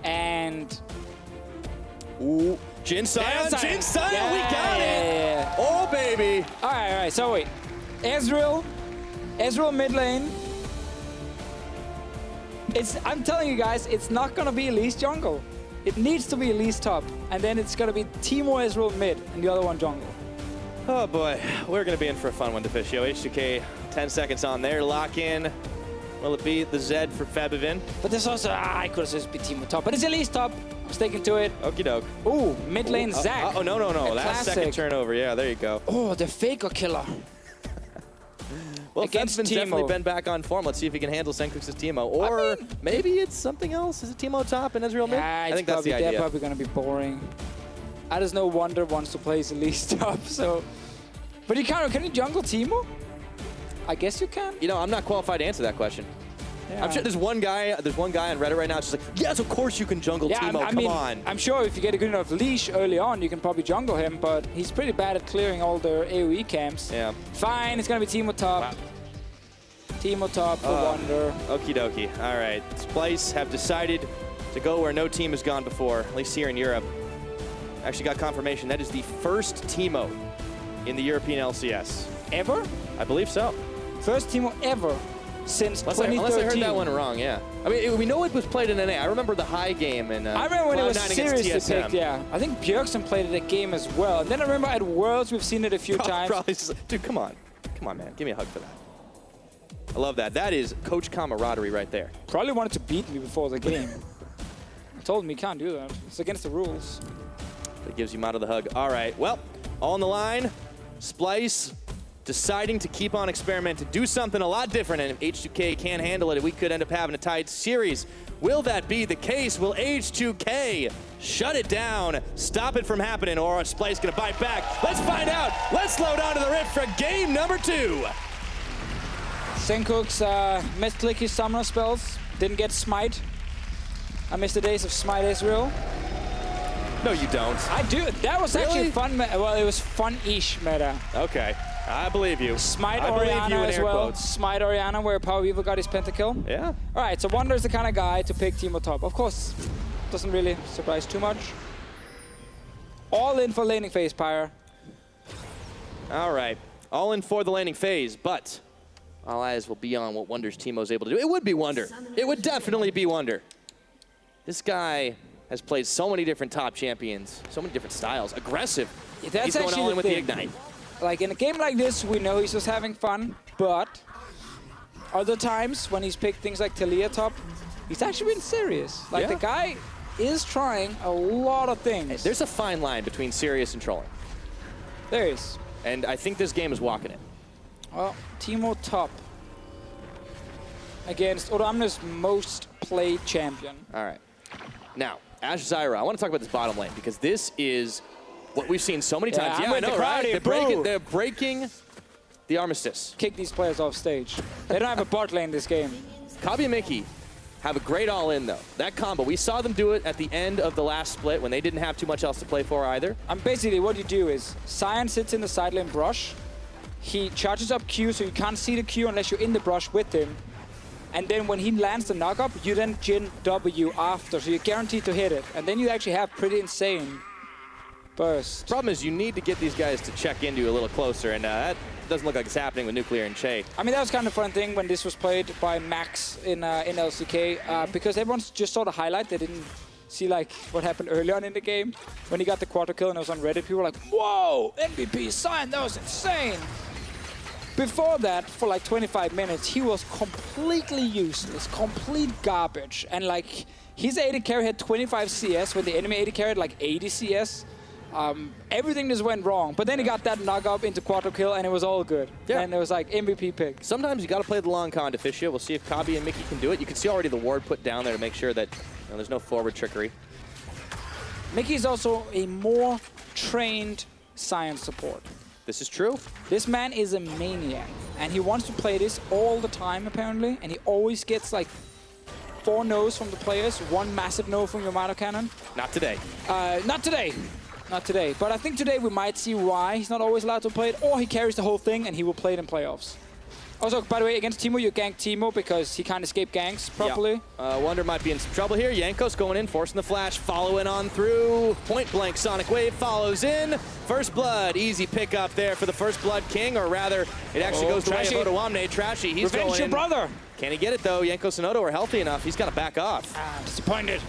and... Ooh, Jin Sion, Jin Sion, Yeah, we got it! yeah. Oh, baby! All right, so wait. Ezreal mid lane. I'm telling you guys, it's not gonna be Elise jungle. It needs to be Elise top, and then it's gonna be Teemo Ezreal mid, and the other one jungle. Oh boy, we're gonna be in for a fun one, Deficio. H2K, 10 seconds on there, lock in. Will it be the Zed for Fabivin? But there's also, I could just be Teemo top, but it's Elise top. I'm sticking to it. Okie doke. Ooh, mid lane Zac. Oh, no. Last second turnover. Yeah, there you go. Oh, the Faker killer. Well, Against Fab's definitely Teemo. been back on form. Let's see if he can handle Senkux's Teemo. Or maybe it's something else. Is it Teemo top and Ezreal mid? I think that's the idea. They're probably going to be boring. I just know Wonder wants to play Elise top, so... But you can you jungle Teemo? I guess you can. You know, I'm not qualified to answer that question. Yeah. I'm sure there's one guy on Reddit right now that's just like, yes, of course you can jungle Teemo, I mean, come on. I'm sure if you get a good enough leash early on, you can probably jungle him, but he's pretty bad at clearing all the AoE camps. Yeah. Fine, it's going to be Teemo top. Wow. Teemo top for Wonder. Okie dokie. All right. Splyce have decided to go where no team has gone before, at least here in Europe. Actually got confirmation. That is the first Teemo in the European LCS. Ever? I believe so. First Teemo ever since 2013. Unless I heard that one wrong, yeah. I mean, we know it was played in NA. I remember the high game. And I remember when it was Cloud9 seriously against TSM. picked, yeah. I think Bjergsen played it at game as well. And then I remember at Worlds, we've seen it a few times. Probably, dude, come on. Come on, man. Give me a hug for that. I love that. That is coach camaraderie right there. Probably wanted to beat me before the game. I told him he can't do that. It's against the rules. That gives you Mata the hug. All right, well, all on the line. Splyce deciding to keep on experimenting, do something a lot different, and if H2K can't handle it, we could end up having a tied series. Will that be the case? Will H2K shut it down, stop it from happening, or is Splyce gonna bite back? Let's find out. Let's load onto the Rift for game number 2. Senkux missed his summoner spells, didn't get Smite. I miss the days of Smite Israel. No, you don't. I do. That was actually fun. Well, it was fun-ish meta. Okay, I believe you. Smite I believe you Orianna in as air well. quotes. Smite Orianna, where Power Weaver got his pentakill. Yeah. All right, so Wonder is the kind of guy to pick Teemo top. Of course, doesn't really surprise too much. All in for laning phase, Pyre. All right, all in for the laning phase, but all eyes will be on what Wonder's Teemo is able to do. It would be Wonder. It would definitely be Wonder. This guy has played so many different top champions, so many different styles. Aggressive. Yeah, that's He's going actually all in the with the thing. Ignite. Like in a game like this, we know he's just having fun, but other times when he's picked things like Talia top, he's actually been serious. Like the guy is trying a lot of things. There's a fine line between serious and trolling. There is. And I think this game is walking it. Well, Teemo top against Oramna's most played champion. All right. Now, Ashe Zyra, I want to talk about this bottom lane because this is what we've seen so many times. I'm Yeah, I with the know, crowd right? here, They're breaking the armistice. Kick these players off stage. They don't have a bot lane this game. Kabi and Mickey have a great all-in, though. That combo, we saw them do it at the end of the last split when they didn't have too much else to play for either. Basically, what you do is, Sion sits in the side lane brush. He charges up Q, so you can't see the Q unless you're in the brush with him. And then when he lands the knock-up, you then Jin W after, so you're guaranteed to hit it. And then you actually have pretty insane burst. Problem is, you need to get these guys to check into you a little closer, and that doesn't look like it's happening with Nuclear and Che. I mean, that was kind of a fun thing when this was played by Max in LCK, because everyone just saw the highlight. They didn't see like what happened early on in the game when he got the quarter kill and it was on Reddit. People were like, "Whoa, MVP sign! That was insane." Before that, for like 25 minutes, he was completely useless, complete garbage, and like his AD carry had 25 CS when the enemy AD carry had like 80 CS. Everything just went wrong, but then he got that knock up into quarter kill and it was all good. Yeah. And it was like MVP pick. Sometimes you got to play the long con to Fisher. We'll see if Kabi and Mickey can do it. You can see already the ward put down there to make sure that there's no forward trickery. Mickey is also a more trained science support. This is true. This man is a maniac, and he wants to play this all the time apparently, and he always gets like 4 no's from the players, 1 massive no from Yamato Cannon. Not today. Not today. Not today. But I think today we might see why he's not always allowed to play it, or he carries the whole thing and he will play it in playoffs. Also, by the way, against Teemo, you gank Teemo because he can't escape ganks properly. Yeah. Wonder might be in some trouble here. Jankos going in, forcing the flash, following on through. Point blank Sonic Wave follows in. First blood, easy pick up there for the First Blood King, or rather, it actually goes the way of Otawamne. Trashy, he's Revenge going your in. brother! Can he get it though? Jankos and Odo are healthy enough. He's got to back off. Disappointed.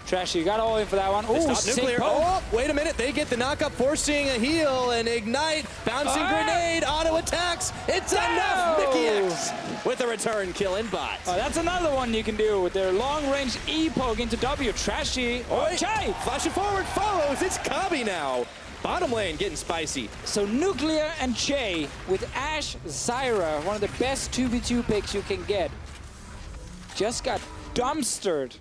Trashy, you got all in for that one. Ooh, Stop Nuclear. Oh, wait a minute. They get the knockup, forcing a heal and ignite. Bouncing grenade. Auto attacks. It's enough. Mickey X with a return kill in bot. Oh, that's another one you can do with their long-range E poke into W. Trashy. Oh, Che! Flashing forward, follows. It's Kabi now. Bottom lane getting spicy. So Nuclear and Che with Ashe Zyra, one of the best 2v2 picks you can get, just got dumpstered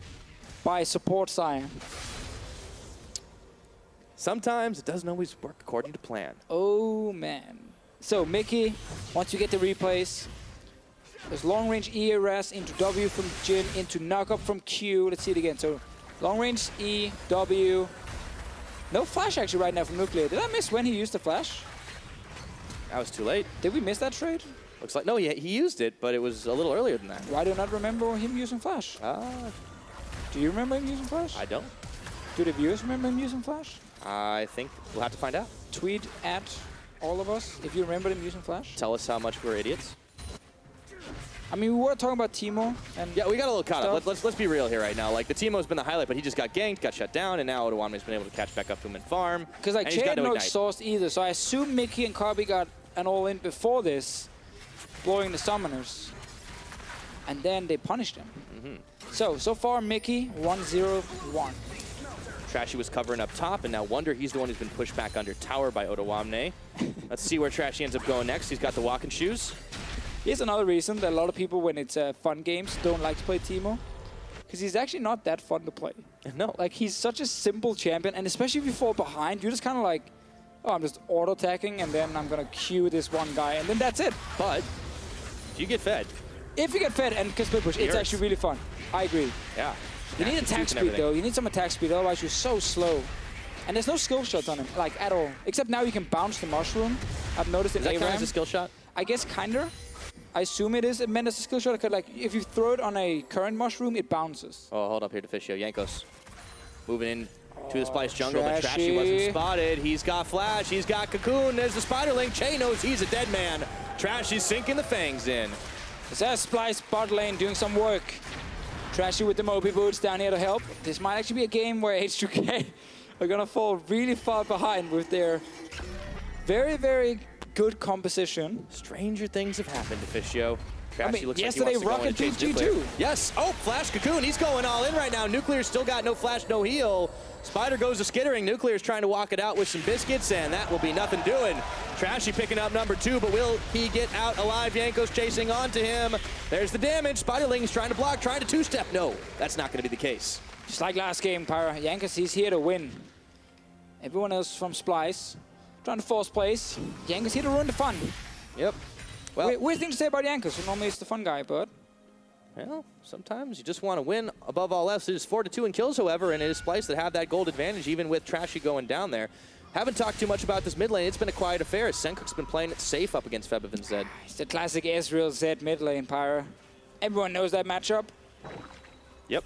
by support Sion. Sometimes it doesn't always work according to plan. Oh man. So Mickey, once you get the replays, there's long range E arrest into W from Jin, into knockup from Q. Let's see it again. So long range E, W. No flash actually right now from Nuclear. Did I miss when he used the flash? That was too late. Did we miss that trade? Looks like, no, he used it, but it was a little earlier than that. Why do I not remember him using flash? Do you remember him using flash? I don't. Do the viewers remember him using flash? I think we'll have to find out. Tweet at all of us if you remember him using flash. Tell us how much we're idiots. I mean, we were talking about Teemo, and yeah, we got a little caught up. Let's be real here right now. Like, the Teemo's been the highlight, but he just got ganked, got shut down, and now Otawamne's been able to catch back up to him and farm. Because like Che had no exhaust either, so I assume Mickey and Kabi got an all-in before this, blowing the summoners, and then they punished him. So far Mickey 1-0-1. Trashy was covering up top, and now Wonder, he's the one who's been pushed back under tower by Otawamne. Let's see where Trashy ends up going next. He's got the walking shoes. Here's another reason that a lot of people, when it's fun games, don't like to play Teemo. Because he's actually not that fun to play. No. Like, he's such a simple champion, and especially if you fall behind, you're just kind of like, oh, I'm just auto-attacking, and then I'm going to Q this one guy, and then that's it. But you get fed. If you get fed and can split push, it's actually really fun. I agree. Yeah. You need attack speed, though. You need some attack speed, otherwise you're so slow. And there's no skill shots on him, like, at all. Except now you can bounce the mushroom. I've noticed in ARAM. Is that kind of a skill shot? I guess kinda. I assume it is meant as a skill shot, because like, if you throw it on a current mushroom, it bounces. Oh, hold up here to Fisio. Jankos moving in to the Splyce jungle, but Trashy wasn't spotted. He's got flash, he's got cocoon. There's the spider link. Che knows he's a dead man. Trashy's sinking the fangs in. Is that Splyce bot lane doing some work? Trashy with the Moby boots down here to help. This might actually be a game where H2K are gonna fall really far behind with their very, very good composition. Stranger things have happened to Fisio. I mean, yesterday Rocket beat G2. Yes. Oh, flash cocoon. He's going all in right now. Nuclear's still got no flash, no heal. Spider goes to skittering. Nuclear's trying to walk it out with some biscuits, and that will be nothing doing. Trashy picking up number 2, but will he get out alive? Jankos chasing onto him. There's the damage. Spiderling's trying to block, trying to two-step. No, that's not going to be the case. Just like last game, Pyra. Jankos, he's here to win. Everyone else from Splyce trying to force plays. Jankos here to ruin the fun. Yep. Well, weird thing to say about Jankos, who normally is the fun guy, but... Well, sometimes you just want to win above all else. It is 4-2 in kills, however, and it is Splyce that have that gold advantage, even with Trashy going down there. Haven't talked too much about this mid lane. It's been a quiet affair. Senkuk's been playing it safe up against Feb and Zed. It's the classic Ezreal Zed mid lane, Pyra. Everyone knows that matchup. Yep.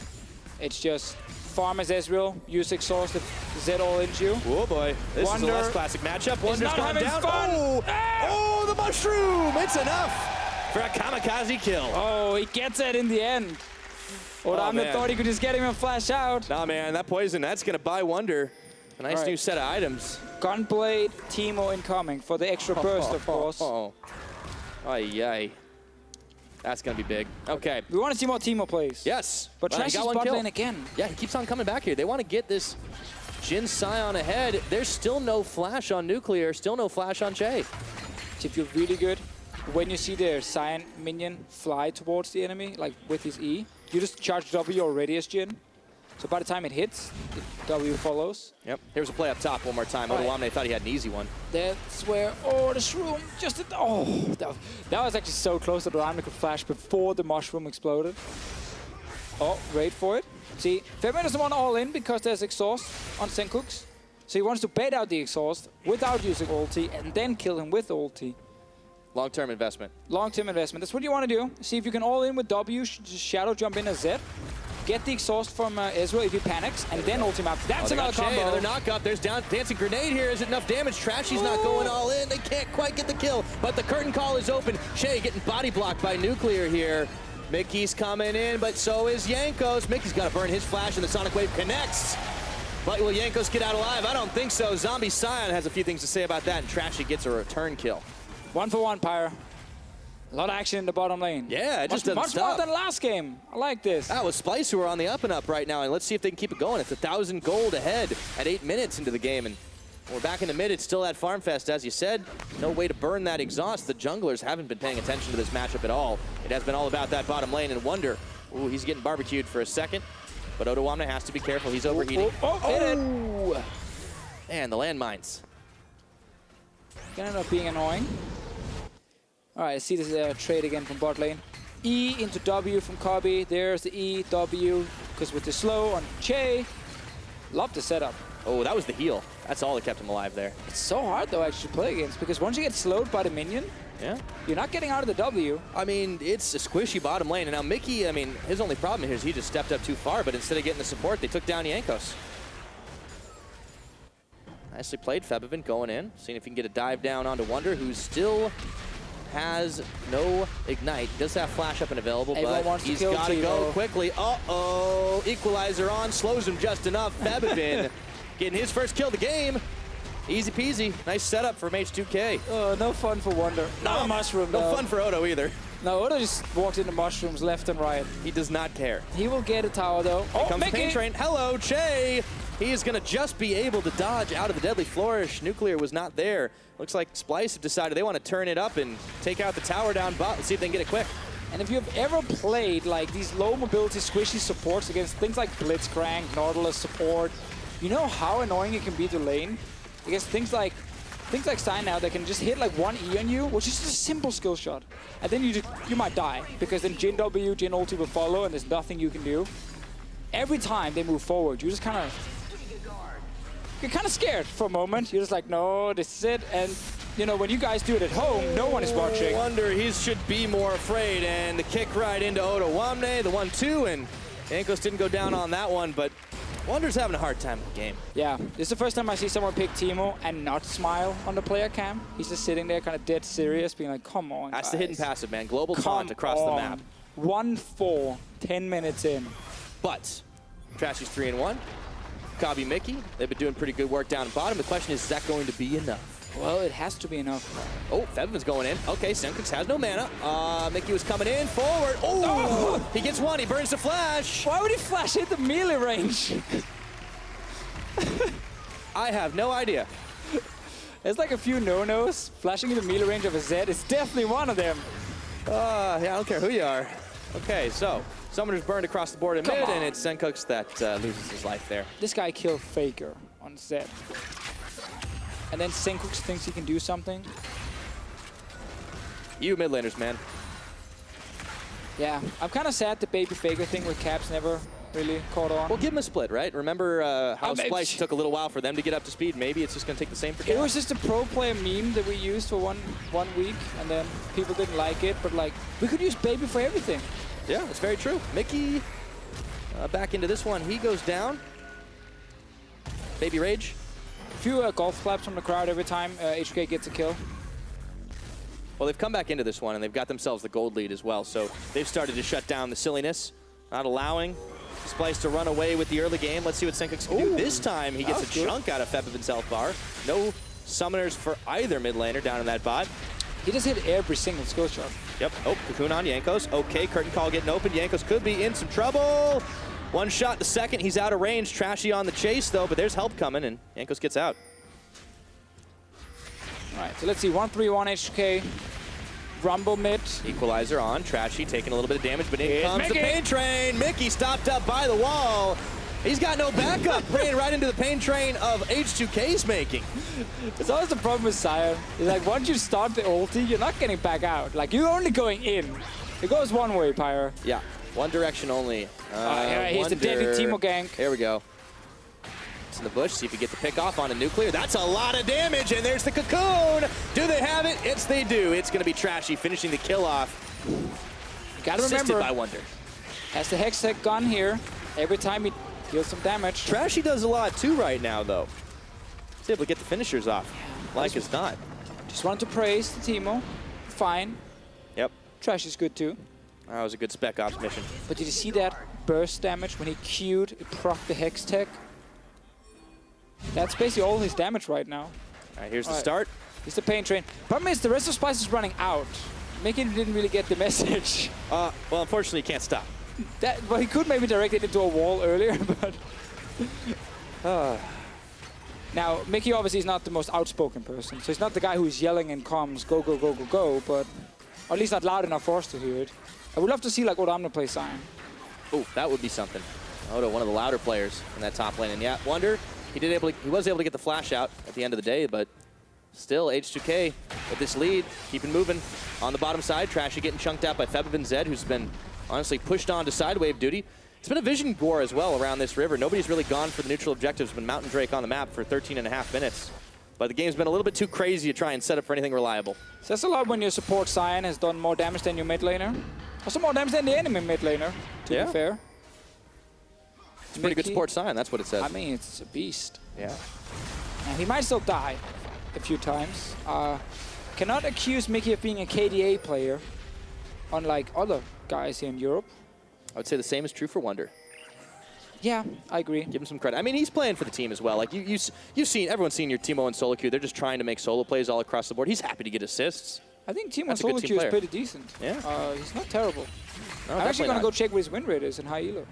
It's just farm as Ezreal, use exhaust if Zed all into you. Oh boy, this Wonder is a less classic matchup. Wonder's not gone having down. fun. Oh! Ah! Oh, the mushroom! It's enough for a kamikaze kill. Oh, he gets it in the end. Odamne man. thought he could just get him and flash out. Nah, man, that poison, that's gonna buy Wonder a nice new set of items. Gunblade, Teemo incoming for the extra burst, of course. Oh, ay. That's gonna be big. Okay. We want to see more Teemo plays. Yes. But Well, he Trashy's got one bot kill. lane again. Yeah, he keeps on coming back here. They want to get this Jhin Scion ahead. There's still no flash on Nuclear, still no flash on Jay. If you're really good, when you see the Scion minion fly towards the enemy, like with his E, you just charge W already as Jhin. So by the time it hits, the W follows. Yep. Here's a play up top one more time. Right. Odamne thought he had an easy one. That's where, oh, the shroom just, that was actually so close that Odamne could flash before the mushroom exploded. Oh, wait for it. See, Fabian doesn't want all in because there's exhaust on Senkux. So he wants to bait out the exhaust without using ulti and then kill him with ulti. Long-term investment. Long-term investment. That's what you want to do. See if you can all in with W, just shadow jump in as Zed. Get the exhaust from Ezreal if he panics, and then ultimate. That's another combo. Another knock-up. There's dancing grenade here. Is it enough damage? Trashy's not going all in. They can't quite get the kill, but the curtain call is open. Shay getting body blocked by Nuclear here. Mickey's coming in, but so is Jankos. Mickey's got to burn his flash, and the Sonic Wave connects. But will Jankos get out alive? I don't think so. Zombie Scion has a few things to say about that, and Trashy gets a return kill. 1-for-1, Pyre. A lot of action in the bottom lane. Yeah, it just doesn't much stop. more than last game. I like this. That was Splyce who are on the up and up right now, and let's see if they can keep it going. It's 1,000 gold ahead at 8 minutes into the game, and we're back in the mid. It's still at Farm Fest, as you said. No way to burn that exhaust. The junglers haven't been paying attention to this matchup at all. It has been all about that bottom lane, and Wonder, ooh, he's getting barbecued for a second, but Odamne has to be careful. He's overheating. Hit it. Man, the landmines. Gonna end up being annoying. All right, I see this trade again from bot lane. E into W from Kobe. There's the E, W, because with the slow on Che. Love the setup. Oh, that was the heal. That's all that kept him alive there. It's so hard, though, actually, to play against, because once you get slowed by the minion, Yeah. you're not getting out of the W. I mean, it's a squishy bottom lane, and now Mickey, I mean, his only problem here is he just stepped up too far, but instead of getting the support, they took down Jankos. Nicely played, Febivin going in, seeing if he can get a dive down onto Wonder, who still has no ignite. He does have flash up and available, Everyone but wants to he's kill got to go Timo. quickly. Uh-oh, equalizer on, slows him just enough. Febivin getting his first kill of the game. Easy peasy, nice setup from H2K. Oh, no fun for Wonder. No mushroom, No though. fun for Odo either. No, Odo just walked into mushrooms left and right. He does not care. He will get a tower, though. Here Oh, comes Mickey! Pain Train. Hello, Che. He is going to just be able to dodge out of the Deadly Flourish. Nuclear was not there. Looks like Splyce have decided they want to turn it up and take out the tower down bot. Let's see if they can get it quick. And if you've ever played like these low mobility squishy supports against things like Blitzcrank, Nautilus support, you know how annoying it can be to lane against things like Stein now that can just hit like one E on you, which is just a simple skill shot. And then you might die, because then Jhin W, Jhin ulti will follow, and there's nothing you can do. Every time they move forward, you're kind of scared for a moment. You're just like, no, this is it. And you know, when you guys do it at home, no one is watching. Wonder he should be more afraid, and the kick right into Odamne, the 1-2, and Jankos didn't go down on that one, but Wonder's having a hard time with the game. Yeah, this is the first time I see someone pick Teemo and not smile on the player cam. He's just sitting there kind of dead serious, being like, come on, That's guys. the hidden passive, man. Global taunt across the map. 1-4, 10 minutes in. But Trashy's 3-1. Kabi Mickey, they've been doing pretty good work down at bottom. The question is that going to be enough? Well, it has to be enough. Oh, Fevin's going in. Okay, Senkux has no mana. Mickey was coming in, forward. Oh! He gets one, he burns the flash. Why would he flash hit the melee range? I have no idea. There's like a few no-nos. Flashing in the melee range of a Zed is definitely one of them. Yeah, I don't care who you are. Okay, so someone who's burned across the board in mid, and it's Senkux that loses his life there. This guy killed Faker on Zed. And then Senkux thinks he can do something. You mid laners, man. Yeah, I'm kind of sad the baby Faker thing with Caps never really caught on. Well, give him a split, right? Remember how maybe. Splyce took a little while for them to get up to speed? Maybe it's just going to take the same for It Caps. was just a pro player meme that we used for one week, and then people didn't like it, but like, we could use baby for everything. Yeah, that's very true. Mickey, back into this one. He goes down. Baby Rage. A few golf claps from the crowd every time H2K gets a kill. Well, they've come back into this one, and they've got themselves the gold lead as well. So they've started to shut down the silliness, not allowing Splyce to run away with the early game. Let's see what Senkux can do. This time, he gets a chunk out of Febiven's health bar. No summoners for either mid laner down in that bot. He just hit every single skill shot. Yep. Oh, Cocoon on Jankos. Okay, curtain call getting open. Jankos could be in some trouble. One shot the second. He's out of range. Trashy on the chase, though, but there's help coming, and Jankos gets out. All right, so let's see. 1-3-1 H2K. Rumble mid. Equalizer on. Trashy taking a little bit of damage, but in comes the pain train. Mickey stopped up by the wall. He's got no backup. Praying right into the pain train of H2K's making. It's always the problem with Sion. It's like once you start the ulti, you're not getting back out. Like you're only going in. It goes one way, Pyre. Yeah, one direction only. Here's the deadly Teemo gank. There we go. It's in the bush. See if you get the pick off on a nuclear. That's a lot of damage, and there's the cocoon. Do they have it? Yes, they do. It's going to be Trashy finishing the kill off. You gotta remember, by Wonder. Has the Hex Tech gun here. Every time he deals some damage. Trashy does a lot too right now, though. He's able to get the finishers off. Like it's not. Just wanted to praise the Teemo. Fine. Yep. Trashy's good too. That was a good Spec Ops mission. But did you see that burst damage when he Q'd, it procced the Hex Tech? That's basically all his damage right now. All right, here's the start. Here's the pain train. Problem is the rest of Splyce is running out. Mickey didn't really get the message. Well, unfortunately, he can't stop. Well, he could maybe direct it into a wall earlier, but... Now, Mickey obviously is not the most outspoken person, so he's not the guy who's yelling in comms, go, go, go, go, go, but... Or at least not loud enough for us to hear it. I would love to see, like, Odamna play Sion. Oh, that would be something. Oda, one of the louder players in that top lane. And yeah, Wonder, he was able to get the flash out at the end of the day, but still H2K with this lead, keeping moving on the bottom side. Trashy getting chunked out by Febiven Zed, who's been honestly pushed on to side wave duty. It's been a vision war as well around this river. Nobody's really gone for the neutral objectives. It's been Mountain Drake on the map for 13.5 minutes. But the game's been a little bit too crazy to try and set up for anything reliable. Says a lot when your support Sion has done more damage than your mid laner. Also more damage than the enemy mid laner, to be fair. It's a pretty good support Sion, that's what it says. I mean, it's a beast. Yeah. He might still die a few times. Cannot accuse Mickey of being a KDA player, unlike other guys here in Europe. I would say the same is true for Wonder. Yeah, I agree. Give him some credit. I mean, he's playing for the team as well. Like you've seen, everyone's seen your Teemo and solo queue. They're just trying to make solo plays all across the board. He's happy to get assists. I think Teemo solo queue is pretty decent. Yeah. He's not terrible. No, I'm actually gonna go check what his win rate is in high elo.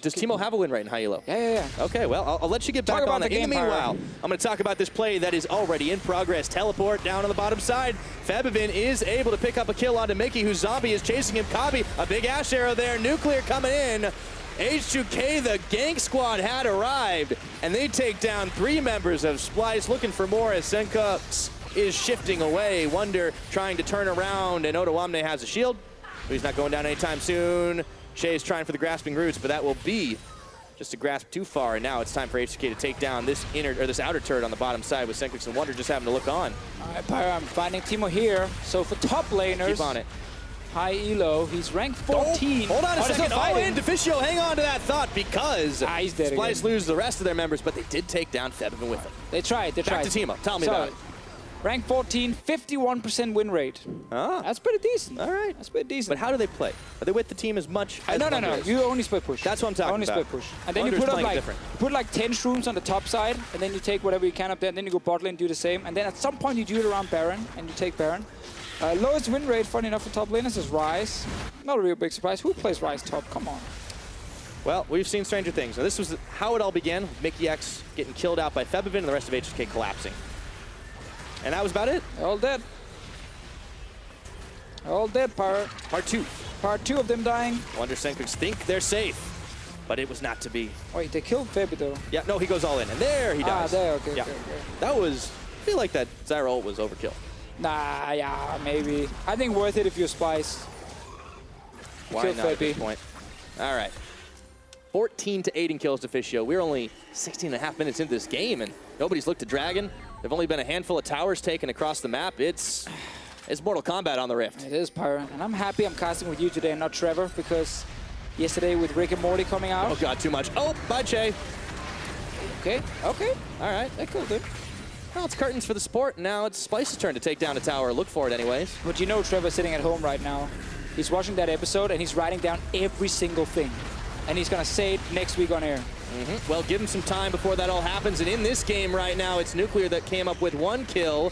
Does Teemo have a win rate in high elo? Yeah. Okay, well, I'll let you get back on that. In the meanwhile, I'm going to talk about this play that is already in progress. Teleport down on the bottom side. Febiven is able to pick up a kill onto Mickey, whose zombie is chasing him. Kabi, a big Ash arrow there. Nuclear coming in. H2K, the gank squad had arrived, and they take down 3 members of Splyce, looking for more as Senkux is shifting away. Wonder trying to turn around, and Odawamne has a shield, but he's not going down anytime soon. Shay is trying for the grasping roots, but that will be just a grasp too far, and now it's time for H2K to take down this this outer turret on the bottom side with Senkux and Wonder just having to look on. All right, Pyre, I'm finding Teemo here. So for top laners, keep on it. High elo, he's ranked 14. Hold on a second. Oh, and Deficio, hang on to that thought because he's dead Splyce again. lose the rest of their members, but they did take down Febiven with them. They tried. Back to Teemo. Tell me about it. Rank 14, 51% win rate. That's pretty decent. All right. That's pretty decent. But how do they play? Are they with the team as much as No. You only split push. That's what I'm talking only about. Only split push. And then you put like 10 shrooms on the top side, and then you take whatever you can up there, and then you go bot lane, do the same. And then at some point you do it around Baron, and you take Baron. Lowest win rate, funny enough, for top laners is Ryze. Not a real big surprise. Who plays Ryze top? Come on. Well, we've seen stranger things. Now, this was how it all began. Mickey X getting killed out by Febiven and the rest of H2K collapsing. And that was about it. They're all dead. They're all dead, Pyre. Part 2. Part 2 of them dying. Wonder Senkux think they're safe, but it was not to be. Wait, they killed Febi though. Yeah, no, he goes all in, and there he dies. There, okay, yeah. okay. That was, I feel like that Zyra ult was overkill. Nah, yeah, maybe. I think worth it if you're Splyce. Why not at this point? All right. 14-8 in kills to Deficio. We're only 16.5 minutes into this game, and nobody's looked at Dragon. There've only been a handful of towers taken across the map. It's Mortal Kombat on the Rift. It is, Pyre. And I'm happy I'm casting with you today and not Trevor, because yesterday with Rick and Morty coming out. Oh god, too much. Oh, bye Che. Okay, okay. All right. That cool, dude. Well, it's curtains for the sport. Now it's Splyce's turn to take down a tower. Look for it anyways. But you know Trevor's sitting at home right now. He's watching that episode and he's writing down every single thing. And he's gonna say it next week on air. Well, give him some time before that all happens. And in this game right now, it's Nuclear that came up with 1 kill.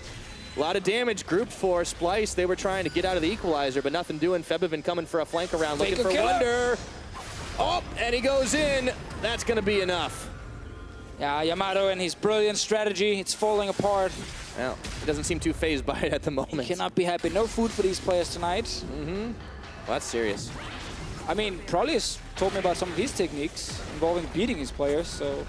A lot of damage grouped for Splyce. They were trying to get out of the equalizer, but nothing doing. Febvin coming for a flank around, looking for Wonder. Oh, and he goes in. That's going to be enough. Yeah, Yamato and his brilliant strategy, it's falling apart. Well, he doesn't seem too phased by it at the moment. He cannot be happy. No food for these players tonight. Well, that's serious. I mean, Prolly has told me about some of his techniques involving beating his players, so...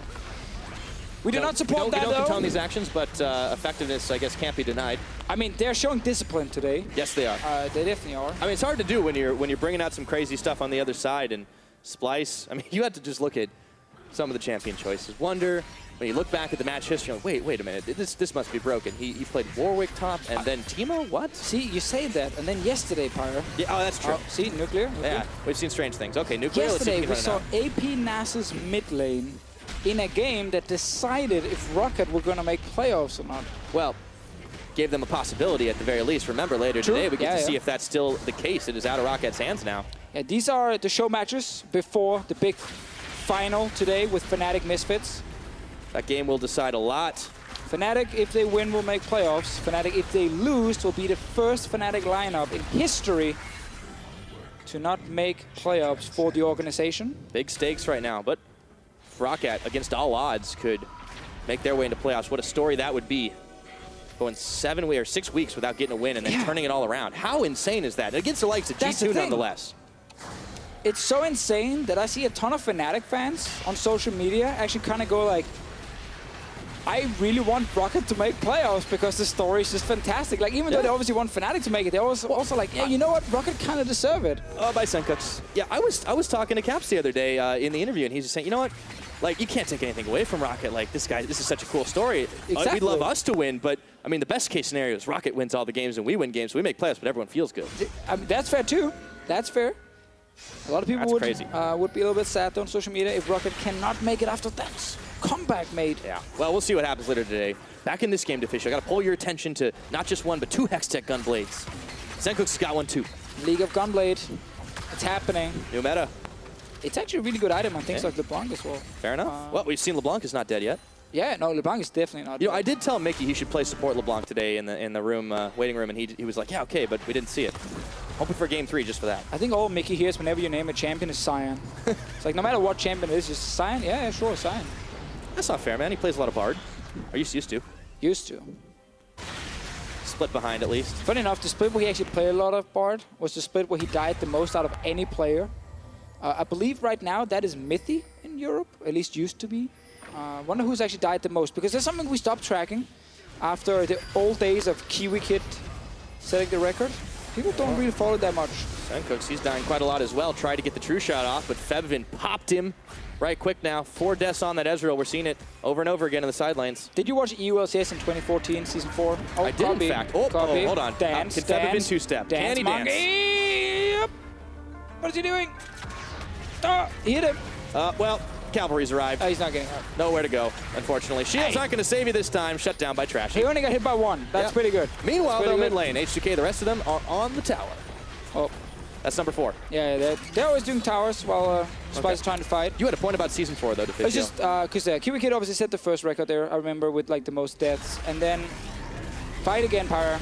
We do not support that, though. We don't condone these actions, but effectiveness, I guess, can't be denied. I mean, they're showing discipline today. Yes, they are. They definitely are. I mean, it's hard to do when you're bringing out some crazy stuff on the other side. And Splyce, I mean, you had to just look at some of the champion choices. Wonder, when you look back at the match history, you're like, wait a minute, this must be broken. He played Warwick top and then Teemo, what? See, you say that, and then yesterday, Pyre. Yeah, oh, that's true. See, Nuclear? Yeah, we've seen strange things. Okay, Nuclear, Yesterday, let's see if we we saw AP Nasa's mid lane in a game that decided if Rocket were going to make playoffs or not. Well, gave them a possibility at the very least. Remember, later today, we get to see if that's still the case. It is out of Rocket's hands now. Yeah, these are the show matches before the big final today with Fnatic Misfits. That game will decide a lot. Fnatic, if they win, will make playoffs. Fnatic, if they lose, will be the first Fnatic lineup in history to not make playoffs for the organization. Big stakes right now, but Rocket, against all odds, could make their way into playoffs. What a story that would be. Going 6 weeks without getting a win and then turning it all around. How insane is that? And against the likes of G2 nonetheless. It's so insane that I see a ton of Fnatic fans on social media actually kind of go like, I really want Rocket to make playoffs because the story is just fantastic. Like, even though they obviously want Fnatic to make it, they're also like, yeah, you know what? Rocket kind of deserve it. Oh, by Sencooks. Yeah, I was talking to Caps the other day in the interview, and he's just saying, you know what? Like, you can't take anything away from Rocket. Like, this is such a cool story. Exactly. We'd love us to win, but, I mean, the best case scenario is Rocket wins all the games and we win games. So we make playoffs, but everyone feels good. I mean, that's fair, too. That's fair. A lot of people would be a little bit sad on social media if Rocket cannot make it after that comeback made. Yeah. Well, we'll see what happens later today. Back in this game, Defish, I got to pull your attention to not just 1, but 2 Hextech Gunblades. Sencooks has got 1 too. League of Gunblade. It's happening. New meta. It's actually a really good item on things like LeBlanc as well. Fair enough. Well, we've seen LeBlanc is not dead yet. Yeah, no, LeBlanc is definitely not dead. You know, I did tell Mickey he should play support LeBlanc today in the room, waiting room, and he was like, yeah, okay, but we didn't see it. Hoping for game 3 just for that. I think all Mickey hears whenever you name a champion is Cyan. It's like, no matter what champion it is, just Cyan? Yeah, sure, Cyan. That's not fair, man. He plays a lot of Bard. Or used to. Used to. Split behind, at least. Funny enough, the split where he actually played a lot of Bard was the split where he died the most out of any player. I believe right now that is Mythy in Europe, at least used to be. Wonder who's actually died the most, because there's something we stopped tracking after the old days of Kiwi Kid setting the record. People don't really follow that much. Sencooks, he's dying quite a lot as well. Tried to get the true shot off, but Febvin popped him right quick now. 4 deaths on that Ezreal. We're seeing it over and over again in the sidelines. Did you watch EULCS in 2014, Season 4? Oh, I did, in fact. Oh, hold on. Dance, can Febvin 2-step? Can he dance? Yep. What is he doing? Oh, he hit him. Well, Cavalry's arrived. Oh, he's not getting up. Nowhere to go, unfortunately. Shields aren't going to save you this time. Shut down by Trashy. He only got hit by 1. That's pretty good. Meanwhile, though, mid lane, H2K, the rest of them are on the tower. Oh. That's number 4. Yeah, they're always doing towers while Splyce is trying to fight. You had a point about Season 4, though, It's just because Kiwi Kid obviously set the first record there, I remember, with like the most deaths. And then fight again, Pyre.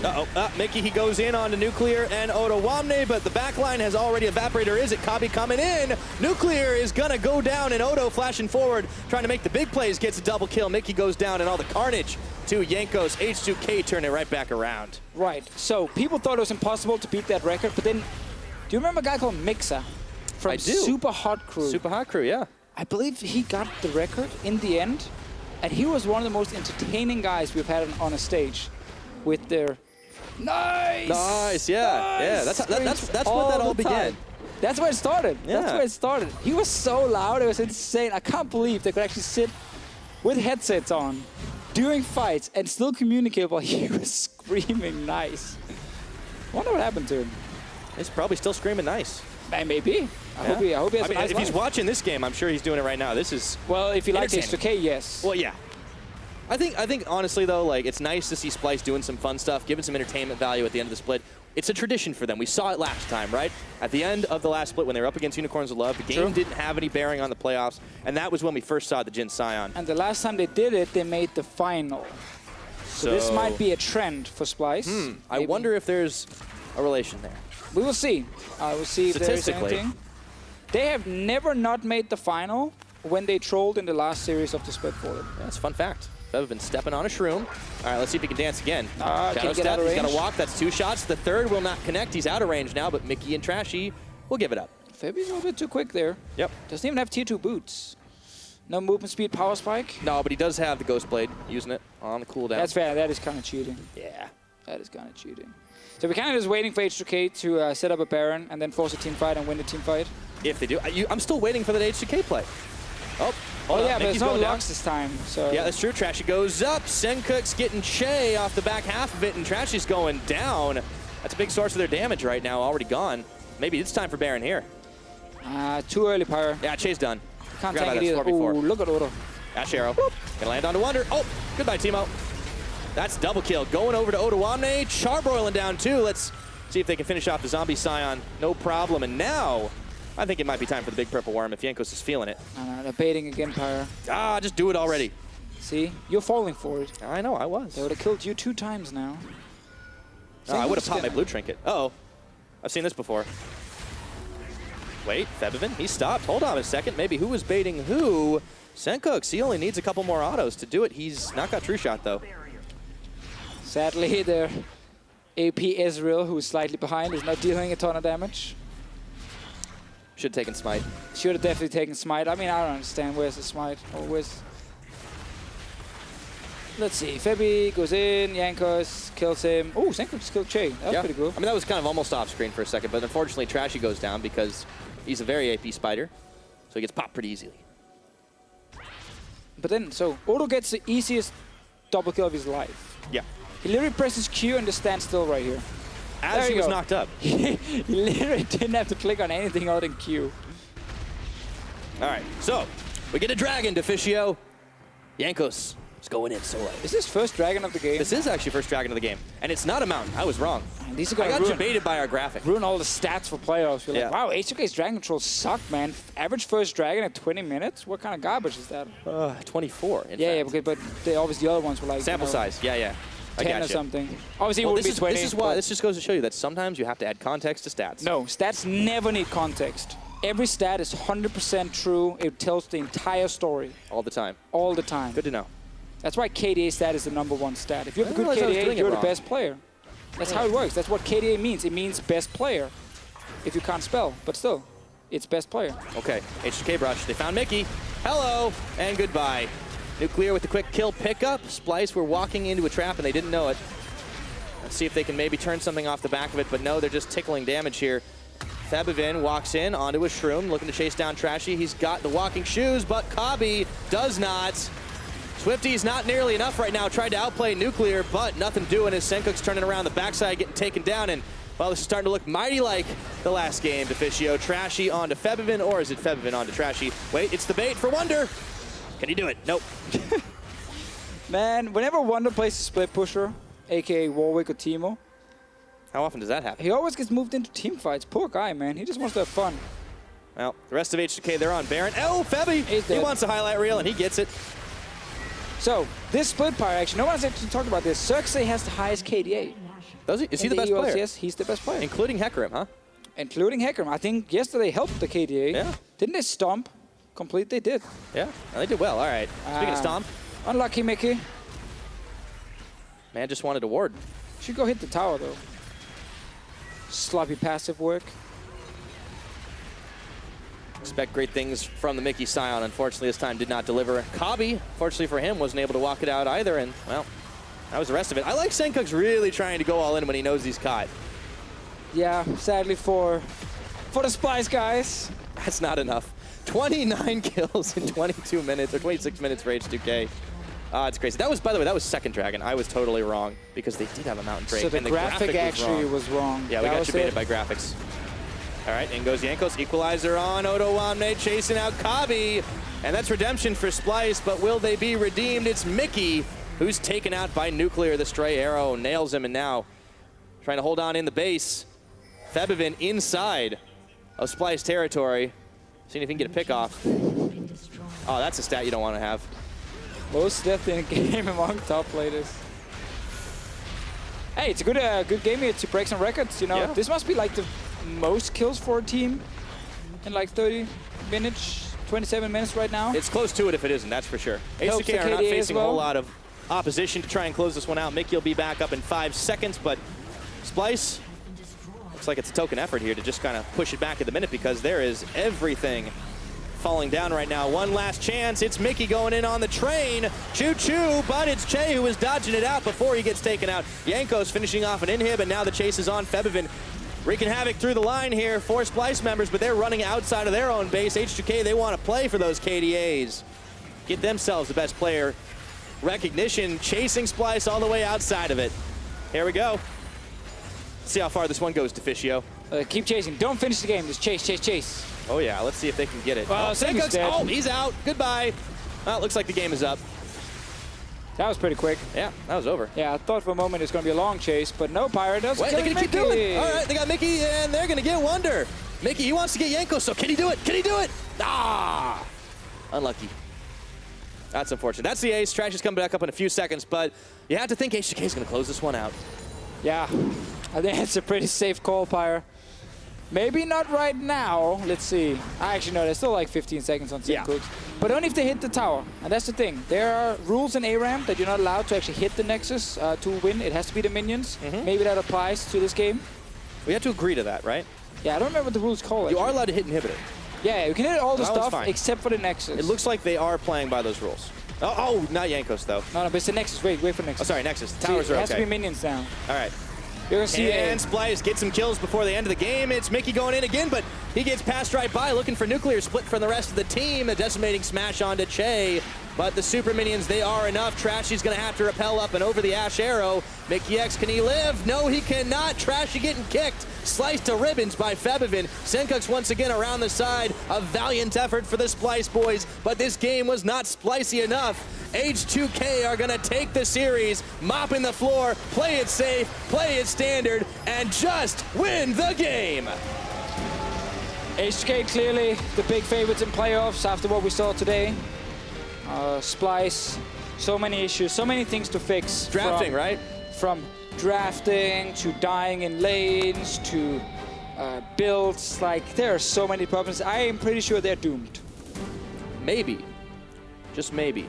Mickey, he goes in on the Nuclear and Odo-Wamne, but the backline has already evaporated. Or is it Kabi coming in? Nuclear is going to go down, and Odo flashing forward, trying to make the big plays, gets a double kill. Mickey goes down, and all the carnage to Jankos. H2K turn it right back around. Right. So people thought it was impossible to beat that record, but then, do you remember a guy called Mixa from Super Hot Crew? Super Hot Crew, yeah. I believe he got the record in the end, and he was one of the most entertaining guys we've had on a stage. With their nice, yeah. That's what that all began. That's where it started. Yeah. That's where it started. He was so loud, it was insane. I can't believe they could actually sit with headsets on, doing fights, and still communicate while he was screaming nice. I wonder what happened to him. He's probably still screaming nice. Maybe. I hope he has a nice if he's life. watching this game, I'm sure he's doing it right now. This is Well, if you like entertaining. H2K, yes. Well, yeah. I think honestly though, like it's nice to see Splyce doing some fun stuff, giving some entertainment value at the end of the split. It's a tradition for them. We saw it last time, right? At the end of the last split when they were up against Unicorns of Love, the game didn't have any bearing on the playoffs, and that was when we first saw the Jin Sion. And the last time they did it, they made the final. So this might be a trend for Splyce. I wonder if there's a relation there. We will see. We'll see if there is Statistically. anything. They have never not made the final when they trolled in the last series of the split for them. That's a fun fact. I've been stepping on a shroom. All right, let's see if he can dance again. Can't get step. out of He's got range. to walk. That's 2 shots. The third will not connect. He's out of range now, but Mickey and Trashy will give it up. Fabi's a little bit too quick there. Yep. Doesn't even have tier 2 boots. No movement speed, power spike. No, but he does have the Ghost Blade, using it on the cooldown. That's fair. That is kind of cheating. Yeah. That is kind of cheating. So we're kind of just waiting for H2K to set up a Baron and then force a team fight and win the team fight. If they do. I'm still waiting for that H2K play. Oh, hold on. Yeah, but Mickey's it's no going down. locks this time. So Yeah, that's true. Trashy goes up. Sencook's getting Che off the back half of it, and Trashy's going down. That's a big source of their damage right now, already gone. Maybe it's time for Baron here. too early, Pyre. Yeah, Che's done. Can't Forgot tank it about either. that 4v4. Ooh, look at Odo. Ash Arrow. Gonna land onto Wonder. Oh, goodbye, Timo. That's double kill. Going over to Odoamne. Charbroiling down too. Let's see if they can finish off the Zombie Scion. No problem. And now, I think it might be time for the big purple worm if Jankos is feeling it. They're baiting again, Pyre. Just do it already. See? You're falling for it. I know, I was. They would have killed you 2 times now. I would have popped my blue trinket. Uh-oh. I've seen this before. Wait, Febivin, he stopped. Hold on a second. Maybe who was baiting who? Sencooks, he only needs a couple more autos to do it. He's not got True Shot, though. Sadly, their AP Ezreal, who is slightly behind, is not dealing a ton of damage. Should have taken Smite. Should have definitely taken Smite. I mean, I don't understand. Where's the Smite? Or where's... Let's see. Febi goes in. Jankos kills him. Oh, Sencooks killed Che. That was pretty cool. I mean, that was kind of almost off screen for a second, but unfortunately, Trashy goes down because he's a very AP spider, so he gets popped pretty easily. But then, so Odo gets the easiest double kill of his life. Yeah. He literally presses Q and just stands still right here. As he was knocked up. He literally didn't have to click on anything other than Q. All right, so we get a dragon, Deficio. Jankos is going in solo. Is this first dragon of the game? This is actually first dragon of the game, and it's not a mountain. I was wrong. Man, these are I gonna got debated by our graphic. ruin all the stats for playoffs. You're Yeah. like, wow, H2K's dragon controls suck, man. Average first dragon at 20 minutes? What kind of garbage is that? 24, in Yeah, fact. okay, but obviously the other ones were like Sample size, yeah. I 10 or gotcha. something. Obviously, Well, it would be 20. this is why. but- This just goes to show you that sometimes you have to add context to stats. No, stats never need context. Every stat is 100% true. It tells the entire story All the time. all the time. Good to know. That's why KDA stat is the #1 stat. If you have a I good realized I was KDA, doing it you're the wrong. best player. That's how it works. That's what KDA means. It means best player. If you can't spell, but still, it's best player. Okay, H2K brush. They found Mickey. Hello and goodbye. Nuclear with the quick kill pickup. Splyce were walking into a trap and they didn't know it. Let's see if they can maybe turn something off the back of it, but no, they're just tickling damage here. Febivin walks in onto a shroom, looking to chase down Trashy. He's got the walking shoes, but Kabi does not. Swifty's not nearly enough right now. Tried to outplay Nuclear, but nothing doing as Sencook's turning around the backside, getting taken down, and well, this is starting to look mighty like the last game. Deficio, Trashy onto Febivin, or is it Febivin onto Trashy? Wait, it's the bait for Wonder. Can he do it? Nope. Man, whenever Wonder plays a split pusher, aka Warwick or Teemo, How often does that happen? he always gets moved into team fights. Poor guy, man. He just wants to have fun. Well, the rest of H2K, they're on Baron. Oh, Febby! He's He dead. wants a highlight reel, and he gets it. So, this split pyre, actually, no one's actually talked about this. Xerxes has the highest KDA. Does he? Is he In the best player? EULCS, he's the best player. Including Hecarim, huh? Including Hecarim. I think yesterday helped the KDA. Yeah. Didn't they stomp? Complete, they did. Yeah, they did well. All right. Speaking of Stomp, Unlucky, Mickey. man just wanted a ward. Should go hit the tower, though. Sloppy passive work. Expect great things from the Mickey Scion. Unfortunately, this time did not deliver. Kabi, fortunately for him, wasn't able to walk it out either, and, well, that was the rest of it. I like Sencook's really trying to go all in when he knows he's caught. Yeah, sadly for the Splyce guys. That's not enough. 29 kills in 22 minutes, or 26 minutes for H2K. It's crazy. That was, by the way, that was second dragon. I was totally wrong because they did have a mountain break. So the and graphic was actually wrong. was wrong. Yeah, we That got was debated it. by graphics. All All right, in goes Jankos. Equalizer on Odoamne, chasing out Kabi. And that's redemption for Splyce, but will they be redeemed? It's Mickey, who's taken out by Nuclear. The stray arrow nails him, and now trying to hold on in the base. Febivin inside of Splyce territory. Seeing if he can get a pick off. Oh, that's a stat you don't want to have. Most death in a game among top players. Hey, it's a good game here to break some records, you know. Yeah. This must be like the most kills for a team in like 30 minutes, 27 minutes right now. It's close to it if it isn't, that's for sure. Helps H2K the are not KDA facing as a whole well. lot of opposition to try and close this one out. Mickey will be back up in 5 seconds, but Splyce, looks like it's a token effort here to just kind of push it back at the minute because there is everything falling down right now. One last chance. It's Mickey going in on the train. Choo-choo, but it's Che who is dodging it out before he gets taken out. Jankos finishing off an inhib, and now the chase is on Febivin. Wreaking havoc through the line here for Splyce members, but they're running outside of their own base. H2K, they want to play for those KDAs. Get themselves the best player recognition, chasing Splyce all the way outside of it. Here we go. See how far this one goes, Deficio. Keep chasing. Don't finish the game. Just chase, chase, chase. Oh yeah, let's see if they can get it. Well, Senku's dead. Oh, he's out. Goodbye. Well, it looks like the game is up. That was pretty quick. Yeah, that was over. Yeah, I thought for a moment it's going to be a long chase, but no, Pirate does Wait, kill they're going to keep Mickey. doing it. All right, they got Mickey, and they're going to get Wonder. Mickey, he wants to get Jankos, so can he do it? Can he do it? Ah! Unlucky. That's unfortunate. That's the ace. Trash is coming back up in a few seconds, but you have to think H2K is going to close this one out. Yeah, I think it's a pretty safe call, Pyre. Maybe not right now. Let's see. Actually, no, there's still like 15 seconds on Sim Cooks. But only if they hit the tower. And that's the thing. There are rules in ARAM that you're not allowed to actually hit the Nexus to win. It has to be the minions. Maybe that applies to this game. We have to agree to that, right? Yeah, I don't remember what the rules call it. You are allowed to hit inhibitor. Yeah, you can hit all the That one's stuff fine. except for the Nexus. It looks like they are playing by those rules. Oh, not Jankos, though. No, but it's the Nexus. Wait for Nexus. Oh, sorry, Nexus. The See, towers are it has okay. to be minions now. All right. You're going to see And Splyce gets some kills before the end of the game. It's Mickey going in again, but he gets passed right by, looking for Nuclear split from the rest of the team. A decimating smash onto Che, but the super minions, they are enough. Trashy's going to have to rappel up and over the Ash Arrow. Mickey X, can he live? No, he cannot. Trashy getting kicked. Sliced to ribbons by Febivin. Senkux once again around the side. A valiant effort for the Splyce boys, but this game was not Splicey enough. H2K are going to take the series, mopping the floor, play it safe, play it standard, and just win the game. H2K clearly the big favorites in playoffs after what we saw today. Splyce, so many issues, so many things to fix. Drafting, right? From drafting to dying in lanes to builds. Like, there are so many problems. I am pretty sure they're doomed. Maybe, just maybe,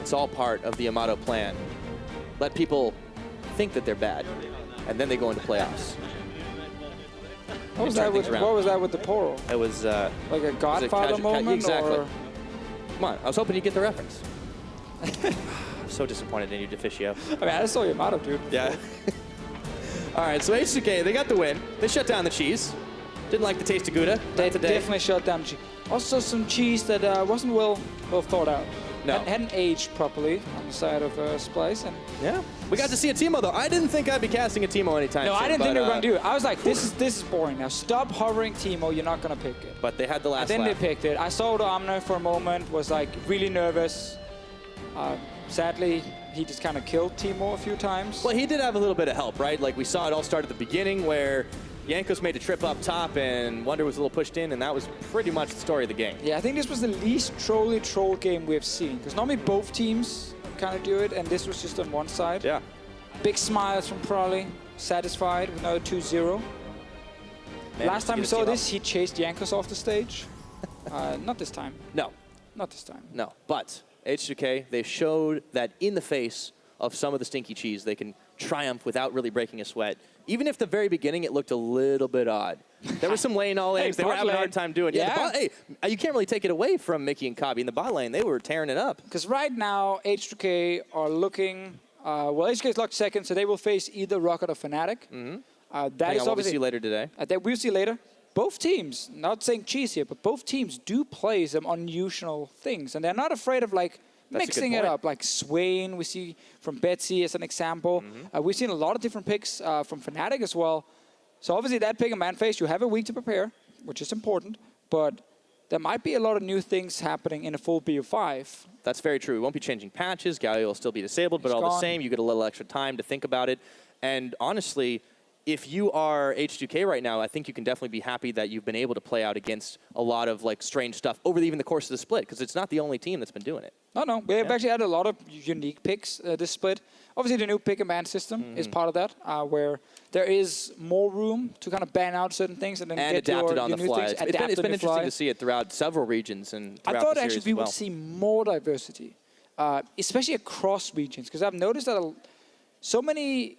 it's all part of the Yamato plan. Let people think that they're bad, and then they go into playoffs. What was that with the Poro? It was like a Godfather moment? Exactly. Or? Come on, I was hoping you'd get the reference. I'm so disappointed in you, Deficio. I mean, I saw Yamato, dude. Yeah. All right, so H2K, they got the win. They shut down the cheese. Didn't like the taste of Gouda. They today. definitely shut down cheese. Also some cheese that wasn't well thought out. No. Hadn't aged properly on the side of Splyce. And Yeah. We got to see a Teemo, though. I didn't think I'd be casting a Teemo anytime no, soon. I didn't think they were going to do it. I was like, this whew. is boring. Now stop hovering Teemo. You're not going to pick it. But they had the last And then lap. they picked it. I saw the Omna for a moment, was like really nervous. Sadly, he just kind of killed Teemo a few times. Well, he did have a little bit of help, right? Like we saw it all start at the beginning where Jankos made a trip up top and Wonder was a little pushed in, and that was pretty much the story of the game. Yeah, I think this was the least troll game we've seen. Because normally both teams kind of do it, and this was just on one side. Yeah. Big smiles from Prolly, satisfied with another 2-0. Last time we saw this, he chased Jankos off the stage. Not this time. No. Not this time. No. But H2K, they showed that in the face of some of the stinky cheese, they can triumph without really breaking a sweat. Even if the very beginning it looked a little bit odd. There was some lane all lanes. They were having a hard time doing it. Yeah. Hey, you can't really take it away from Mickey and Kabi in the bot lane. They were tearing it up. Because right now, H2K are looking... well, H2K is locked second, so they will face either Rocket or Fnatic. That is What we obviously... see later today. That we'll see later. Both teams, not saying cheese here, but both teams do play some unusual things. And they're not afraid of, like, mixing it up. Like Swain, we see from Betsy as an example. We've seen a lot of different picks from Fnatic as well. So obviously that pick in man phase, you have a week to prepare. which is important, but there might be a lot of new things happening in a full BO5. That's very true. We won't be changing patches. Galio will still be disabled, but It's all gone. the same, you get a little extra time to think about it. And honestly, if you are H2K right now, I think you can definitely be happy that you've been able to play out against a lot of like strange stuff over even the course of the split, because it's not the only team that's been doing it. No, we've actually had a lot of unique picks this split. Obviously, the new pick and ban system is part of that, where there is more room to kind of ban out certain things and then get adapted your on the new fly. things. It's been adapted on the interesting fly. to see it throughout several regions and throughout I thought the actually series we as well. would see more diversity, especially across regions, because I've noticed that so many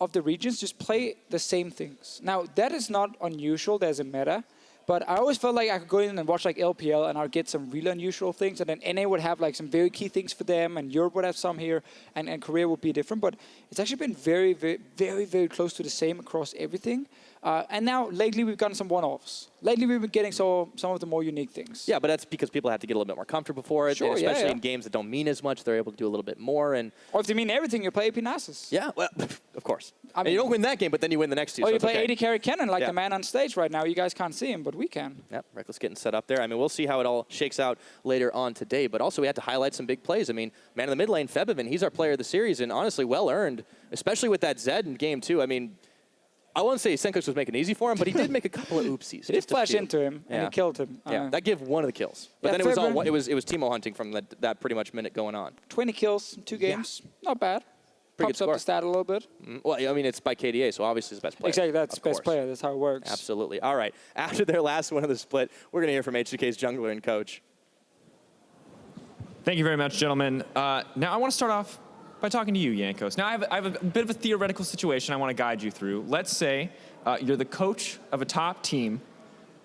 of the regions just play the same things. Now, that is not unusual. There's a meta. But I always felt like I could go in and watch like LPL and I'd get some really unusual things, and then NA would have like some very key things for them, and Europe would have some here, and Korea would be different. But it's actually been very, very, very, very close to the same across everything. And now lately we've gotten some one-offs. Lately we've been getting some of the more unique things. Yeah, but that's because people have to get a little bit more comfortable for it, Sure, and especially yeah. in games that don't mean as much, they're able to do a little bit more. And Or if they mean everything, you play AP Nasus. yeah, well, of course. I And mean- you don't win that game, but then you win the next two. Or so you it's play okay. 80 carry Cannon like Yeah. the man on stage right now. You guys can't see him, but we can. Yep, Reckless getting set up there. I mean, we'll see how it all shakes out later on today. But also, we had to highlight some big plays. I mean, man in the mid lane, Febivin, he's our player of the series, and honestly, well earned, especially with that Zed in game 2. I mean, I won't say Senkux was making it easy for him, but he did make a couple of oopsies. He did just a flash few. into him, and he killed him. Yeah, that gave one of the kills. But yeah, then it was all Febivin- it was Teemo hunting from that pretty much minute going on. 20 kills, 2 games. Not bad. Pretty Pops good up the score. stat a little bit. Well, I mean, it's by KDA, so obviously it's the best player. Exactly, that's of best course. player. That's how it works. Absolutely. All right. After their last one of the split, we're going to hear from H2K's jungler and coach. Thank you very much, gentlemen. Now I want to start off by talking to you, Jankos. Now I have a bit of a theoretical situation I want to guide you through. Let's say you're the coach of a top team.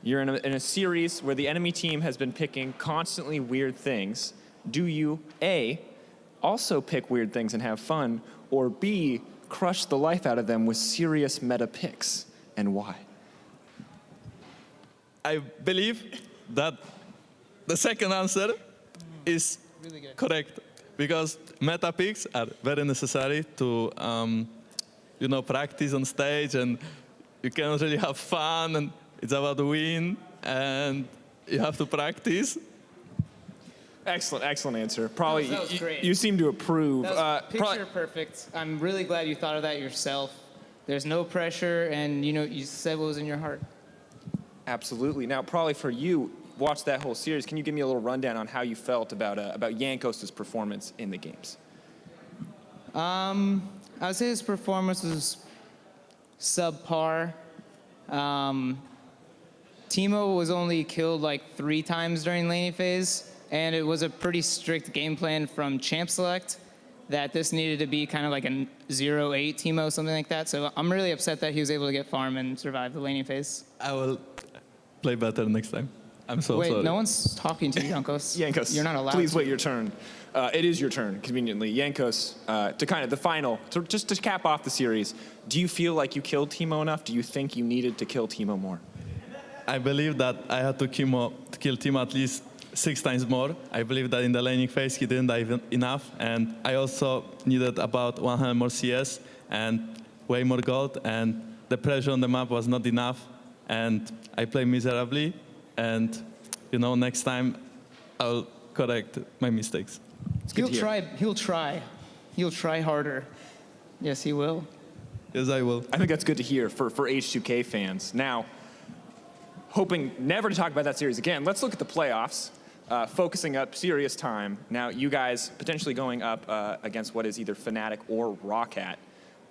You're in a series where the enemy team has been picking constantly weird things. Do you, A, also pick weird things and have fun, or B, crush the life out of them with serious meta picks, and why? I believe that the second answer is correct, because meta picks are very necessary to practice on stage, and you cannot really have fun, and it's about the win, and you have to practice. Excellent answer. Probably That was great. you seem to approve. That was picture perfect. I'm really glad you thought of that yourself. There's no pressure, and you said what was in your heart. Absolutely. Now, probably for you, watch that whole series. Can you give me a little rundown on how you felt about Jankos' performance in the games? I would say his performance was subpar. Teemo was only killed like 3 times during laning phase, and it was a pretty strict game plan from Champ Select that this needed to be kind of like a 0-8 Teemo, something like that. So I'm really upset that he was able to get farm and survive the laning phase. I will play better next time. I'm so Wait, sorry. no one's talking to you, Jankos. Jankos, You're not allowed please to. wait your turn. It is your turn, conveniently. Jankos, to kind of the final, just to cap off the series, do you feel like you killed Teemo enough? Do you think you needed to kill Teemo more? I believe that I had to kill Teemo at least 6 times more. I believe that in the laning phase he didn't dive enough, and I also needed about 100 more CS and way more gold, and the pressure on the map was not enough, and I played miserably, and next time I'll correct my mistakes. He'll try harder. Yes, he will. Yes, I will. I think that's good to hear for H2K fans. Now, hoping never to talk about that series again, let's look at the playoffs, focusing up serious time. Now, you guys potentially going up against what is either Fnatic or Roccat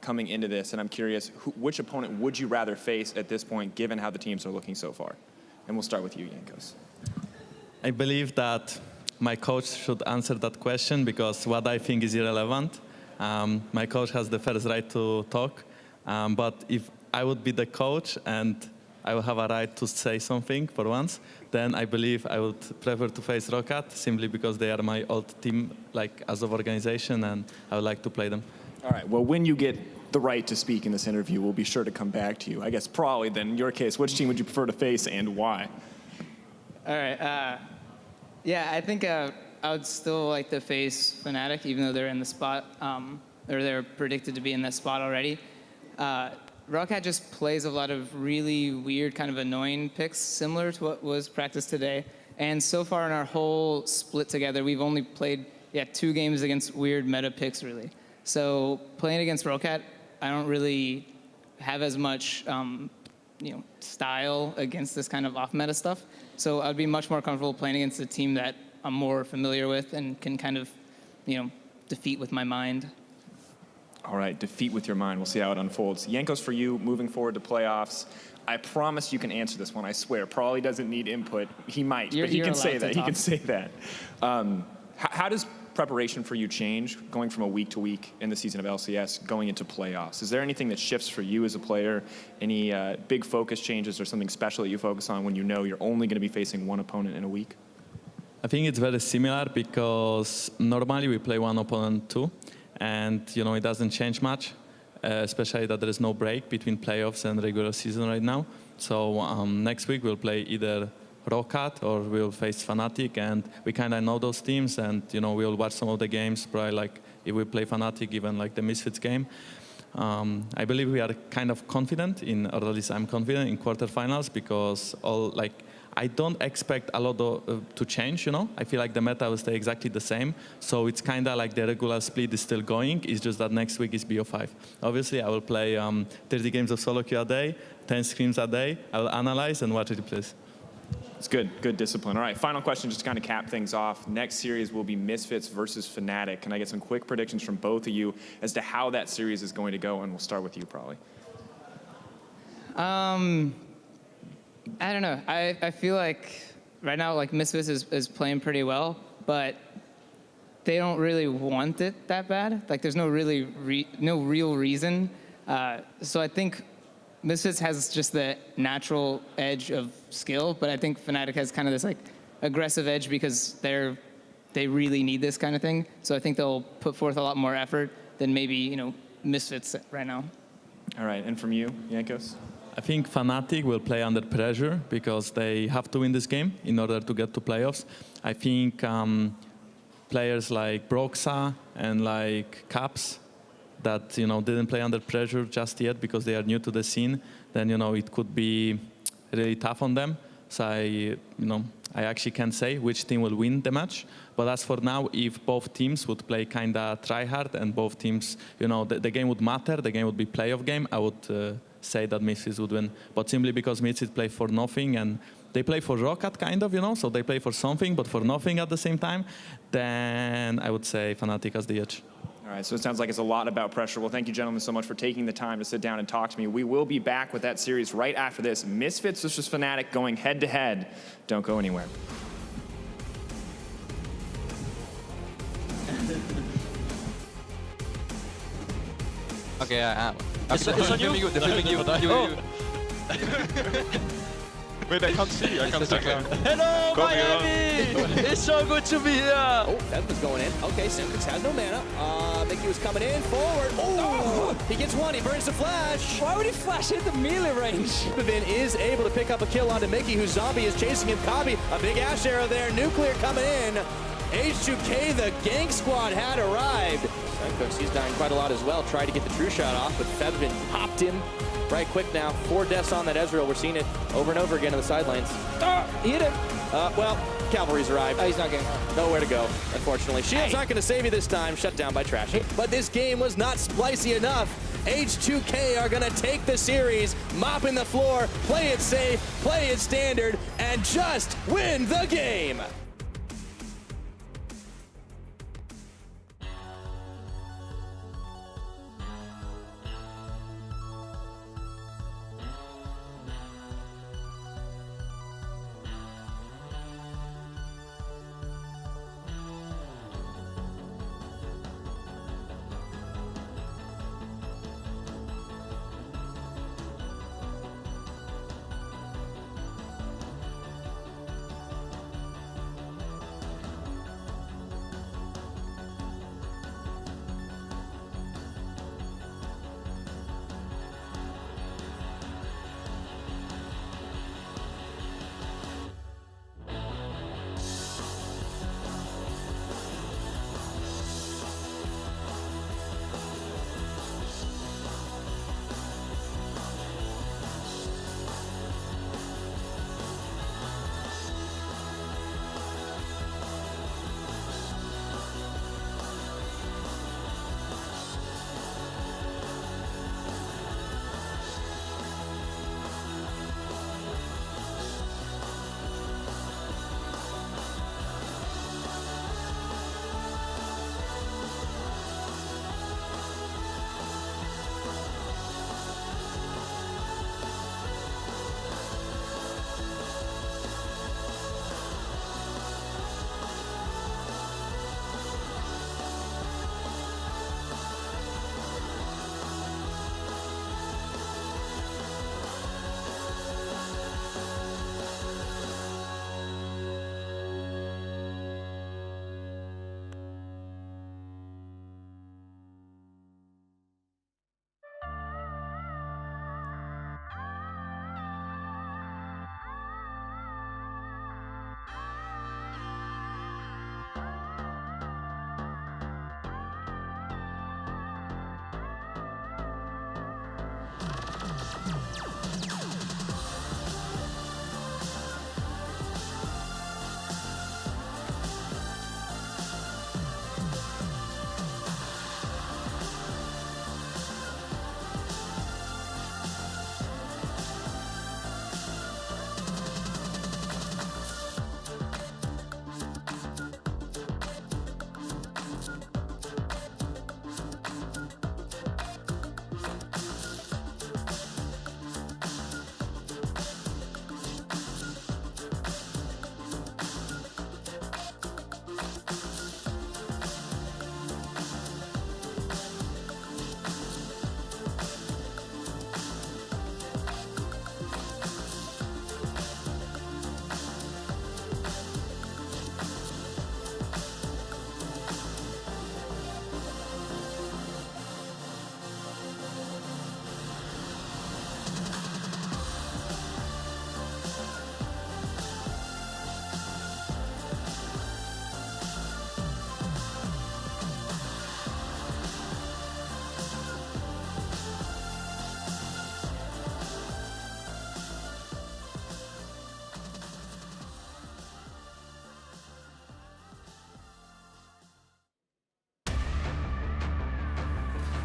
coming into this, and I'm curious, which opponent would you rather face at this point, given how the teams are looking so far? And we'll start with you, Jankos. I believe that my coach should answer that question, because what I think is irrelevant. My coach has the first right to talk, but if I would be the coach and I will have a right to say something for once, then I believe I would prefer to face Roccat, simply because they are my old team, like as of organization, and I would like to play them. All right, well, when you get the right to speak in this interview, we'll be sure to come back to you. I guess probably then, in your case, which team would you prefer to face and why? All right. Yeah, I think I would still like to face Fnatic, even though they're in the spot, or they're predicted to be in that spot already. Rocket just plays a lot of really weird, kind of annoying picks, similar to what was practiced today. And so far in our whole split together, we've only played 2 games against weird meta picks, really. So playing against Rocket, I don't really have as much style against this kind of off-meta stuff. So I'd be much more comfortable playing against a team that I'm more familiar with and can kind of, defeat with my mind. All right, defeat with your mind. We'll see how it unfolds. Jankos, for you, moving forward to playoffs, I promise you can answer this one, I swear. Probably doesn't need input. He might, but he can say that. He can say that. How does preparation for you change going from a week to week in the season of LCS going into playoffs? Is there anything that shifts for you as a player? Any big focus changes or something special that you focus on when you know you're only going to be facing one opponent in a week? I think it's very similar because normally we play one opponent too, and it doesn't change much, especially that there is no break between playoffs and regular season right now. So next week we'll play either Rocket or we'll face Fnatic, and we kind of know those teams, and we'll watch some of the games, probably like if we play Fnatic, even like the Misfits game. I believe we are kind of confident in, or at least I'm confident in quarterfinals, because I don't expect a lot to change, I feel like the meta will stay exactly the same. So it's kind of like the regular split is still going. It's just that next week is BO5. Obviously, I will play 30 games of solo queue a day, 10 scrims a day. I will analyze and watch replays. It's good. Good discipline. All right, final question just to kind of cap things off. Next series will be Misfits versus Fnatic. Can I get some quick predictions from both of you as to how that series is going to go? And we'll start with you, probably. I don't know. I feel like right now, Misfits is playing pretty well, but they don't really want it that bad. There's no real reason. So I think Misfits has just the natural edge of skill, but I think Fnatic has kind of this aggressive edge because they really need this kind of thing. So I think they'll put forth a lot more effort than maybe Misfits right now. All right, and from you, Jankos? I think Fnatic will play under pressure because they have to win this game in order to get to playoffs. I think players like Broxa and like Caps that didn't play under pressure just yet because they are new to the scene, then it could be really tough on them. So I actually can't say which team will win the match. But as for now, if both teams would play kind of try hard and both teams, the game would matter, the game would be playoff game, I would say that Misfits would win. But simply because Misfits play for nothing and they play for Rocket kind of, so they play for something but for nothing at the same time, then I would say Fnatic has the edge. All right, so it sounds like it's a lot about pressure. Well, thank you, gentlemen, so much for taking the time to sit down and talk to me. We will be back with that series right after this. Misfits versus Fnatic going head-to-head. Don't go anywhere. Okay, it's on you. They're filming you. Wait, I can't see you. I can't see you. Hello, Miami! It's so good to be here. Oh, that was going in. Okay, Simkix has no mana. Mickey was coming in, forward. Oh, he gets one. He burns the flash. Why would he flash hit the melee range? Vin is able to pick up a kill onto Mickey, whose zombie is chasing him. Kabi, a big ash arrow there. Nuclear coming in. H2K, the gank squad had arrived. Senkox, he's dying quite a lot as well. Tried to get the true shot off, but Fevin popped him right quick now. 4 deaths on that Ezreal. We're seeing it over and over again on the sidelines. He hit him. Well, Cavalry's arrived. Oh, he's not getting nowhere to go, unfortunately. Shield's not going to save you this time. Shut down by Trashy. But this game was not splicey enough. H2K are going to take the series, mopping the floor, play it safe, play it standard, and just win the game.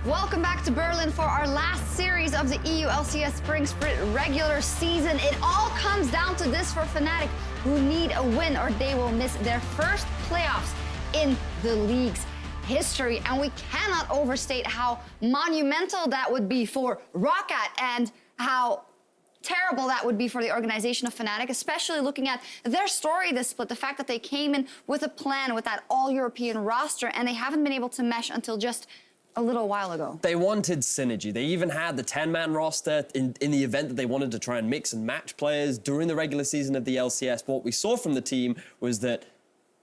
Welcome back to Berlin for our last series of the EULCS Spring Split regular season. It all comes down to this for Fnatic, who need a win or they will miss their first playoffs in the league's history. And we cannot overstate how monumental that would be for Roccat and how terrible that would be for the organization of Fnatic, especially looking at their story this split, the fact that they came in with a plan with that all-European roster and they haven't been able to mesh until just a little while ago. They wanted synergy. They even had the 10-man roster in the event that they wanted to try and mix and match players during the regular season of the LCS. But what we saw from the team was that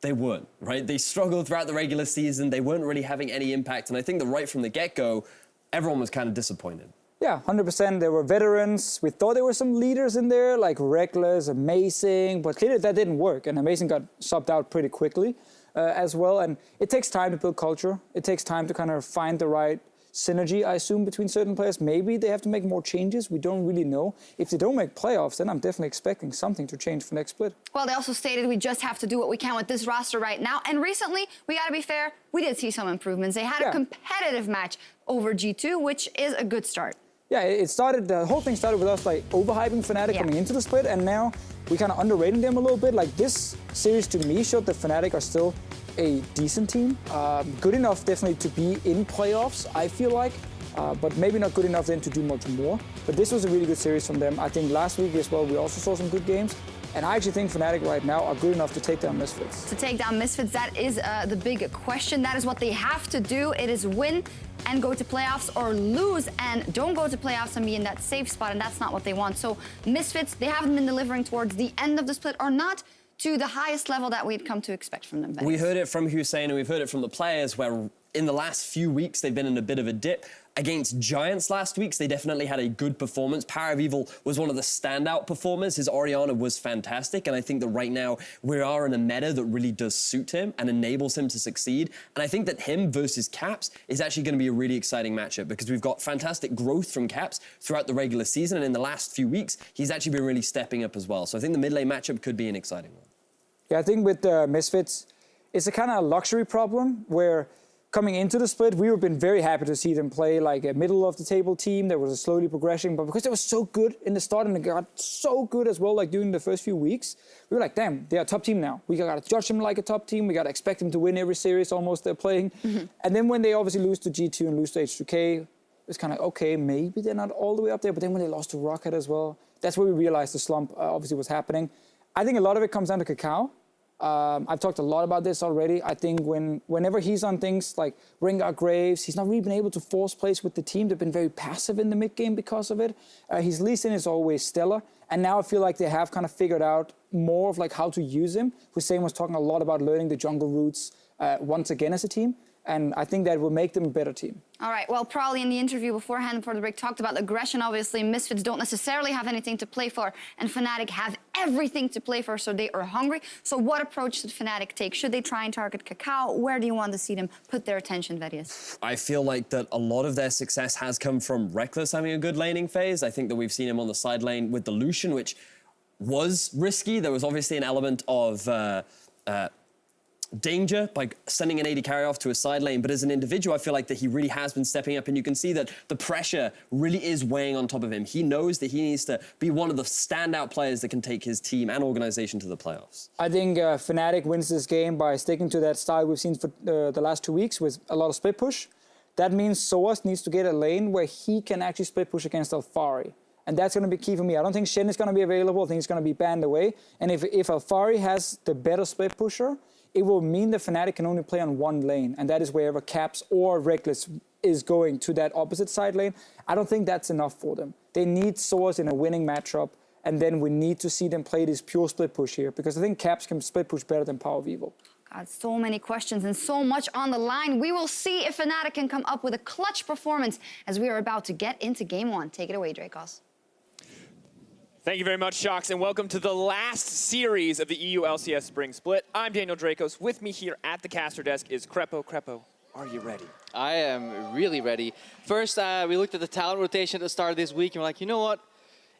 they weren't, right? They struggled throughout the regular season. They weren't really having any impact. And I think that right from the get-go, everyone was kind of disappointed. Yeah, 100%. There were veterans. We thought there were some leaders in there, like Reckless, Amazing, but clearly that didn't work. And Amazing got subbed out pretty quickly as well. And it takes time to build culture. It takes time to kind of find the right synergy, I assume, between certain players. Maybe they have to make more changes. We don't really know. If they don't make playoffs, then I'm definitely expecting something to change for next split. Well, they also stated we just have to do what we can with this roster right now. And recently, we got to be fair, we did see some improvements. They had a competitive match over G2, which is a good start. Yeah, it started, the whole thing started with us like overhyping Fnatic coming into the split, and now we kind of underrating them a little bit. Like this series to me showed that Fnatic are still a decent team. Good enough definitely to be in playoffs, I feel like, but maybe not good enough then to do much more. But this was a really good series from them. I think last week as well, we also saw some good games. And I actually think Fnatic right now are good enough to take down Misfits. To take down Misfits, that is the big question. That is what they have to do. It is win and go to playoffs, or lose and don't go to playoffs and be in that safe spot, and that's not what they want. So Misfits, they haven't been delivering towards the end of the split, or not to the highest level that we'd come to expect from them. We heard it from Hussein and we've heard it from the players, where in the last few weeks they've been in a bit of a dip. Against Giants last week, they definitely had a good performance. Power of Evil was one of the standout performers. His Orianna was fantastic, and I think that right now we are in a meta that really does suit him and enables him to succeed. And I think that him versus Caps is actually going to be a really exciting matchup, because we've got fantastic growth from Caps throughout the regular season, and in the last few weeks, he's actually been really stepping up as well. So I think the mid-lane matchup could be an exciting one. Yeah, I think with Misfits, it's a kind of luxury problem where coming into the split, we were been very happy to see them play like a middle of the table team that was slowly progressing, but because they were so good in the start and they got so good as well, like during the first few weeks, we were like, damn, they're a top team now. We got to judge them like a top team. We got to expect them to win every series almost they're playing. And then when they obviously lose to G2 and lose to H2K, it's kind of, okay, maybe they're not all the way up there, but then when they lost to Roccat as well, that's where we realized the slump obviously was happening. I think a lot of it comes down to Kakao. I've talked a lot about this already. I think whenever he's on things like Rengar Graves, he's not really been able to force plays with the team. They've been very passive in the mid game because of it. His Lee Sin is always stellar. And now I feel like they have kind of figured out more of like how to use him. Hussein was talking a lot about learning the jungle routes once again as a team. And I think that will make them a better team. All right, well, probably in the interview beforehand, before the break, talked about aggression. Obviously, Misfits don't necessarily have anything to play for, and Fnatic have everything to play for, so they are hungry. So what approach should Fnatic take? Should they try and target Kakao? Where do you want to see them put their attention, Verius? I feel like that a lot of their success has come from Reckless having a good laning phase. I think that we've seen him on the side lane with the Lucian, which was risky. There was obviously an element of danger by sending an AD carry off to a side lane, but as an individual, I feel like that he really has been stepping up, and you can see that the pressure really is weighing on top of him. He knows that he needs to be one of the standout players that can take his team and organization to the playoffs. I think Fnatic wins this game by sticking to that style we've seen for the last 2 weeks with a lot of split push. That means Soaz needs to get a lane where he can actually split push against Alphari. And that's going to be key for me. I don't think Shen is going to be available. I think he's going to be banned away. And if Alphari has the better split pusher, it will mean that Fnatic can only play on one lane, and that is wherever Caps or Reckless is going to that opposite side lane. I don't think that's enough for them. They need Soaz in a winning matchup, and then we need to see them play this pure split push here, because I think Caps can split push better than Power of Evil. God, so many questions and so much on the line. We will see if Fnatic can come up with a clutch performance as we are about to get into Game 1. Take it away, Dracos. Thank you very much, Shocks, and welcome to the last series of the EULCS Spring Split. I'm Daniel Dracos. With me here at the caster desk is Crepo. Crepo, are you ready? I am really ready. First, we looked at the talent rotation at the start of this week, and we're like, you know what?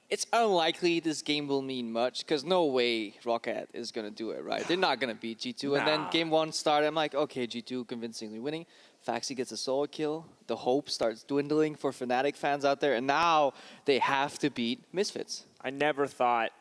It's unlikely this game will mean much, because no way Roccat is going to do it, right? They're not going to beat G2. And then game 1 started, I'm like, okay, G2 convincingly winning. FNC gets a solo kill. The hope starts dwindling for Fnatic fans out there, and now they have to beat Misfits. I never thought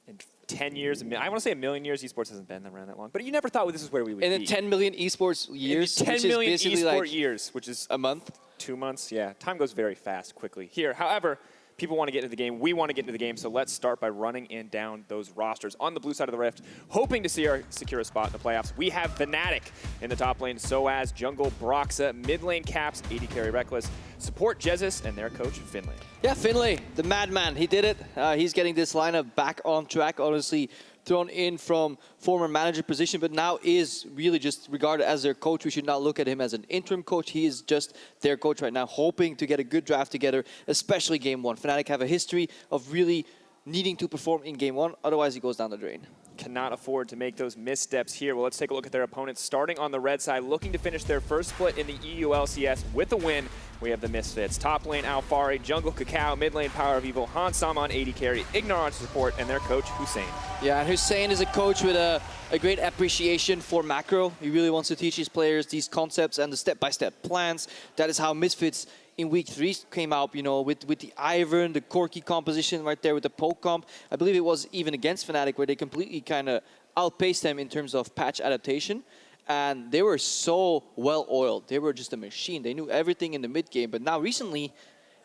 in 10 years, I want to say a million years, esports hasn't been around that long, but you never thought this is where we would be. In 10 million esports years, in 10 which million is basically esport like years, which is a month. 2 months, yeah. Time goes very fast, quickly. Here, however, people want to get into the game. We want to get into the game, so let's start by running in down those rosters. On the blue side of the rift, hoping to see our secure a spot in the playoffs, we have Fnatic in the top lane, Soaz, jungle, Broxa, mid lane Caps, AD carry Reckless, support Jesus, and their coach, Finlay. Yeah, Finlay, the madman, he did it. He's getting this lineup back on track, honestly. Thrown in from former manager position, but now is really just regarded as their coach. We should not look at him as an interim coach. He is just their coach right now, hoping to get a good draft together, especially game one. Fnatic have a history of really needing to perform in game one, otherwise he goes down the drain. Cannot afford to make those missteps here. Well, let's take a look at their opponents. Starting on the red side, looking to finish their first split in the EULCS with a win. We have the Misfits. Top lane, Alfari, jungle, Cacao, mid lane, Power of Evil, Han Saman, AD carry, Ignar on support, and their coach, Hussein. Yeah, and Hussein is a coach with a great appreciation for macro. He really wants to teach his players these concepts and the step-by-step plans. That is how Misfits in week 3 came out, you know, with the Ivern, the Corki composition right there with the poke comp. I believe it was even against Fnatic where they completely kind of outpaced them in terms of patch adaptation. And they were so well-oiled. They were just a machine. They knew everything in the mid-game. But now recently,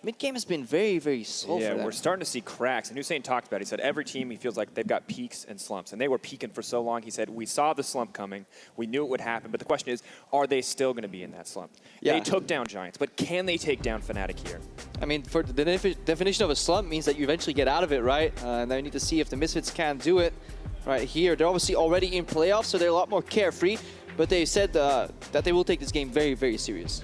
mid-game has been very, very slow for them. Yeah, we're starting to see cracks. And Hussein talked about it. He said every team, he feels like they've got peaks and slumps. And they were peaking for so long. He said, we saw the slump coming. We knew it would happen. But the question is, are they still going to be in that slump? Yeah. They took down Giants. But can they take down Fnatic here? I mean, for the definition of a slump means that you eventually get out of it, right? And now you need to see if the Misfits can do it right here. They're obviously already in playoffs, so they're a lot more carefree. But they said that they will take this game very, very serious.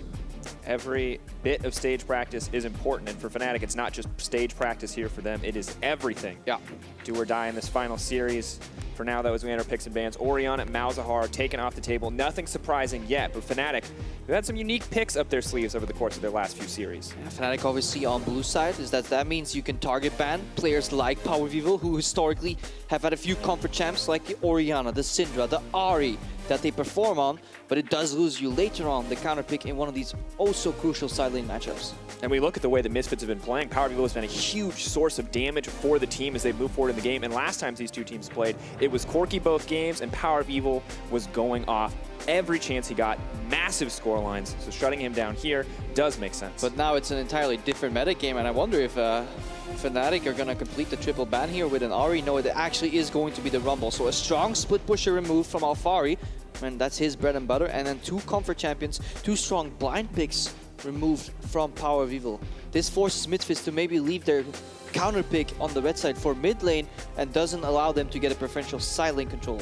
Every bit of stage practice is important, and for Fnatic, it's not just stage practice here for them. It is everything. Yeah. Do or die in this final series. For now, that was we enter picks and bans. Orion at Malzahar taken off the table. Nothing surprising yet, but Fnatic, who had some unique picks up their sleeves over the course of their last few series. Yeah, Fnatic obviously on blue side is that means you can target ban players like Power of Evil, who historically have had a few comfort champs like the Orianna, the Syndra, the Ahri that they perform on, but it does lose you later on the counter pick in one of these so crucial side lane matchups. And we look at the way the Misfits have been playing. Power of Evil has been a huge source of damage for the team as they move forward in the game. And last time these two teams played, it was Corki both games, and Power of Evil was going off every chance he got. Massive score lines, so shutting him down here does make sense. But now it's an entirely different meta game, and I wonder if Fnatic are going to complete the triple ban here with an Ahri. No, it actually is going to be the Rumble. So a strong split pusher removed from Alfari, and that's his bread and butter. And then 2 comfort champions, 2 strong blind picks removed from Power of Evil. This forces Misfits to maybe leave their counter pick on the red side for mid lane and doesn't allow them to get a preferential side lane control.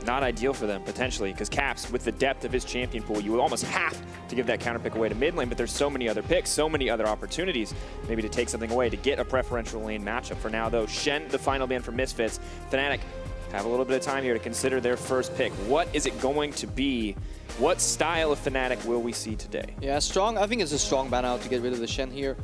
Not ideal for them, potentially, because Caps, with the depth of his champion pool, you would almost have to give that counter pick away to mid lane, but there's so many other picks, so many other opportunities, maybe to take something away to get a preferential lane matchup. For now, though, Shen, the final ban for Misfits. Fnatic have a little bit of time here to consider their first pick. What is it going to be? What style of Fnatic will we see today? Yeah, strong. I think it's a strong ban out to get rid of the Shen here.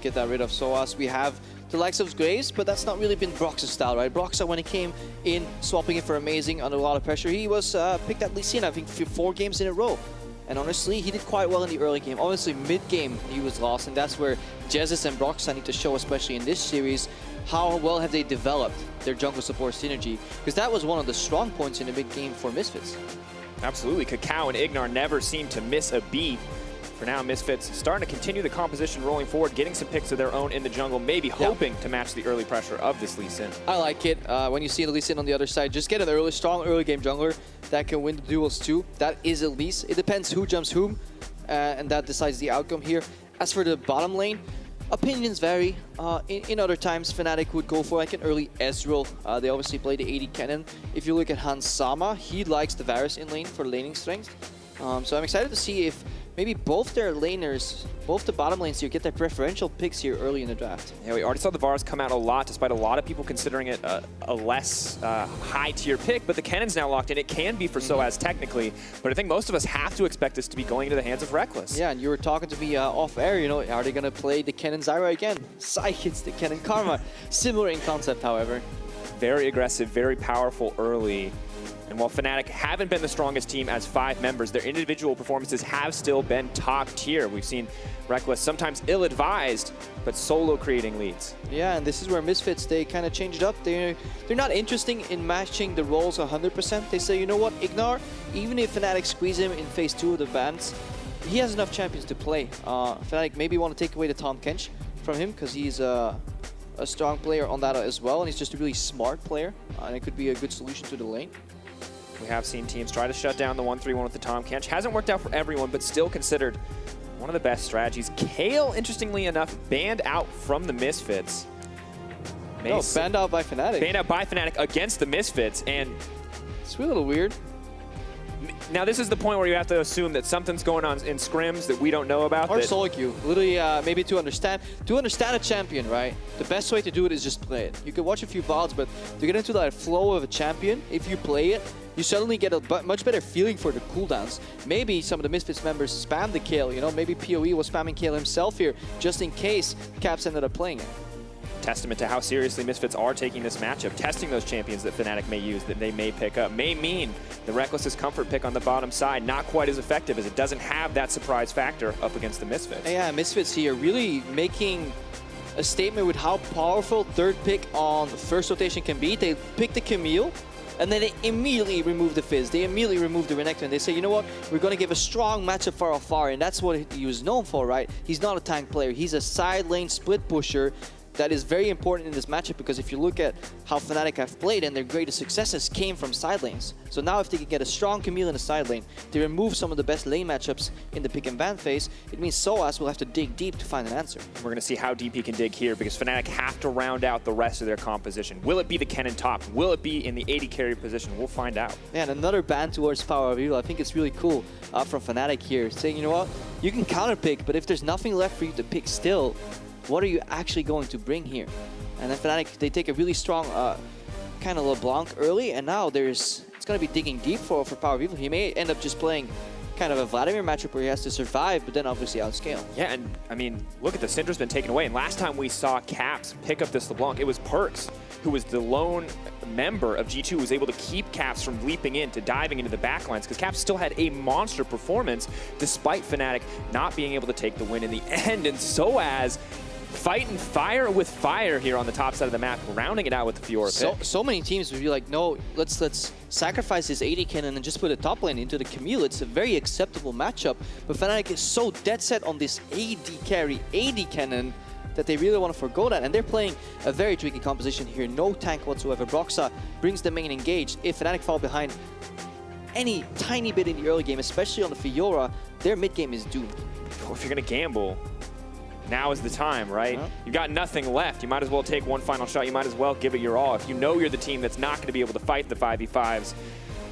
Get that rid of Soaz. We have the likes of Graves, but that's not really been Brox's style, right? Broxa, when he came in, swapping it for Amazing under a lot of pressure, he was picked at Lee Sin, I think, 4 games in a row. And honestly, he did quite well in the early game. Honestly, mid-game, he was lost, and that's where Jesus and Broxa need to show, especially in this series, how well have they developed their jungle support synergy. Because that was one of the strong points in the mid-game for Misfits. Absolutely. Cacao and Ignar never seem to miss a beat. For now, Misfits starting to continue the composition rolling forward, getting some picks of their own in the jungle, maybe hoping to match the early pressure of this Lee Sin. I like it. When you see the Lee Sin on the other side, just get an strong early game jungler that can win the duels too. That is Elise. It depends who jumps whom, and that decides the outcome here. As for the bottom lane, opinions vary. In other times, Fnatic would go for like an early Ezreal. They obviously play the AD cannon. If you look at Han Sama, he likes the Varus in lane for laning strength. So I'm excited to see if maybe both their laners, both the bottom lanes here, get their preferential picks here early in the draft. Yeah, we already saw the Varus come out a lot, despite a lot of people considering it a less high-tier pick, but the Cannon's now locked in. It can be for Soaz technically, but I think most of us have to expect this to be going into the hands of Reckless. Yeah, and you were talking to me off-air, you know, are they going to play the Cannon Zyra again? Psych, it's the Cannon Karma. Similar in concept, however. Very aggressive, very powerful early. And while Fnatic haven't been the strongest team as 5 members, their individual performances have still been top tier. We've seen Reckless sometimes ill-advised, but solo creating leads. Yeah, and this is where Misfits, they kind of changed up. They're not interested in matching the roles 100%. They say, you know what, Ignar, even if Fnatic squeeze him in phase 2 of the bans, he has enough champions to play. Fnatic maybe want to take away the Tahm Kench from him because he's a strong player on that as well, and he's just a really smart player, and it could be a good solution to the lane. We have seen teams try to shut down the 1-3-1 with the Tahm Kench. Hasn't worked out for everyone, but still considered one of the best strategies. Kayle, interestingly enough, banned out from the Misfits. No, banned out by Fnatic. Banned out by Fnatic against the Misfits, and it's a little weird. Now this is the point where you have to assume that something's going on in scrims that we don't know about. Or solo queue. Literally, maybe to understand a champion, right? The best way to do it is just play it. You can watch a few VODs, but to get into that flow of a champion, if you play it, you suddenly get a much better feeling for the cooldowns. Maybe some of the Misfits members spam the Kayle, you know, maybe PoE was spamming Kayle himself here, just in case Caps ended up playing it. Testament to how seriously Misfits are taking this matchup. Testing those champions that Fnatic may use, that they may pick up, may mean the Reckless's comfort pick on the bottom side, not quite as effective as it doesn't have that surprise factor up against the Misfits. Yeah, Misfits here really making a statement with how powerful third pick on first rotation can be. They pick the Camille, and then they immediately remove the Fizz. They immediately remove the Renekton. They say, you know what, we're going to give a strong matchup for Alfari, and that's what he was known for, right? He's not a tank player. He's a side lane split pusher. That is very important in this matchup because if you look at how Fnatic have played and their greatest successes came from side lanes. So now if they can get a strong Camille in the side lane, they remove some of the best lane matchups in the pick and ban phase, it means Soaz will have to dig deep to find an answer. We're going to see how deep he can dig here because Fnatic have to round out the rest of their composition. Will it be the Kennen top? Will it be in the AD carry position? We'll find out. Yeah, and another ban towards Power of Evil. I think it's really cool from Fnatic here, saying, you know what, you can counter pick, but if there's nothing left for you to pick still, what are you actually going to bring here? And then Fnatic, they take a really strong kind of LeBlanc early, and now it's going to be digging deep for Power of Evil. He may end up just playing kind of a Vladimir matchup where he has to survive, but then obviously outscale. Yeah, and I mean, look at the Syndra's been taken away, and last time we saw Caps pick up this LeBlanc, it was Perks, who was the lone member of G2 who was able to keep Caps from leaping into diving into the backlines, because Caps still had a monster performance despite Fnatic not being able to take the win in the end. And Soaz fighting fire with fire here on the top side of the map, rounding it out with the Fiora pick. So many teams would be like, no, let's sacrifice this AD cannon and just put a top lane into the Camille. It's a very acceptable matchup, but Fnatic is so dead set on this AD carry, AD cannon, that they really want to forgo that, and they're playing a very tricky composition here. No tank whatsoever. Broxa brings the main engaged. If Fnatic fall behind any tiny bit in the early game, especially on the Fiora, their mid game is doomed. Well, if you're going to gamble, now is the time, right? You've got nothing left. You might as well take one final shot. You might as well give it your all. If you know you're the team that's not going to be able to fight the 5v5s,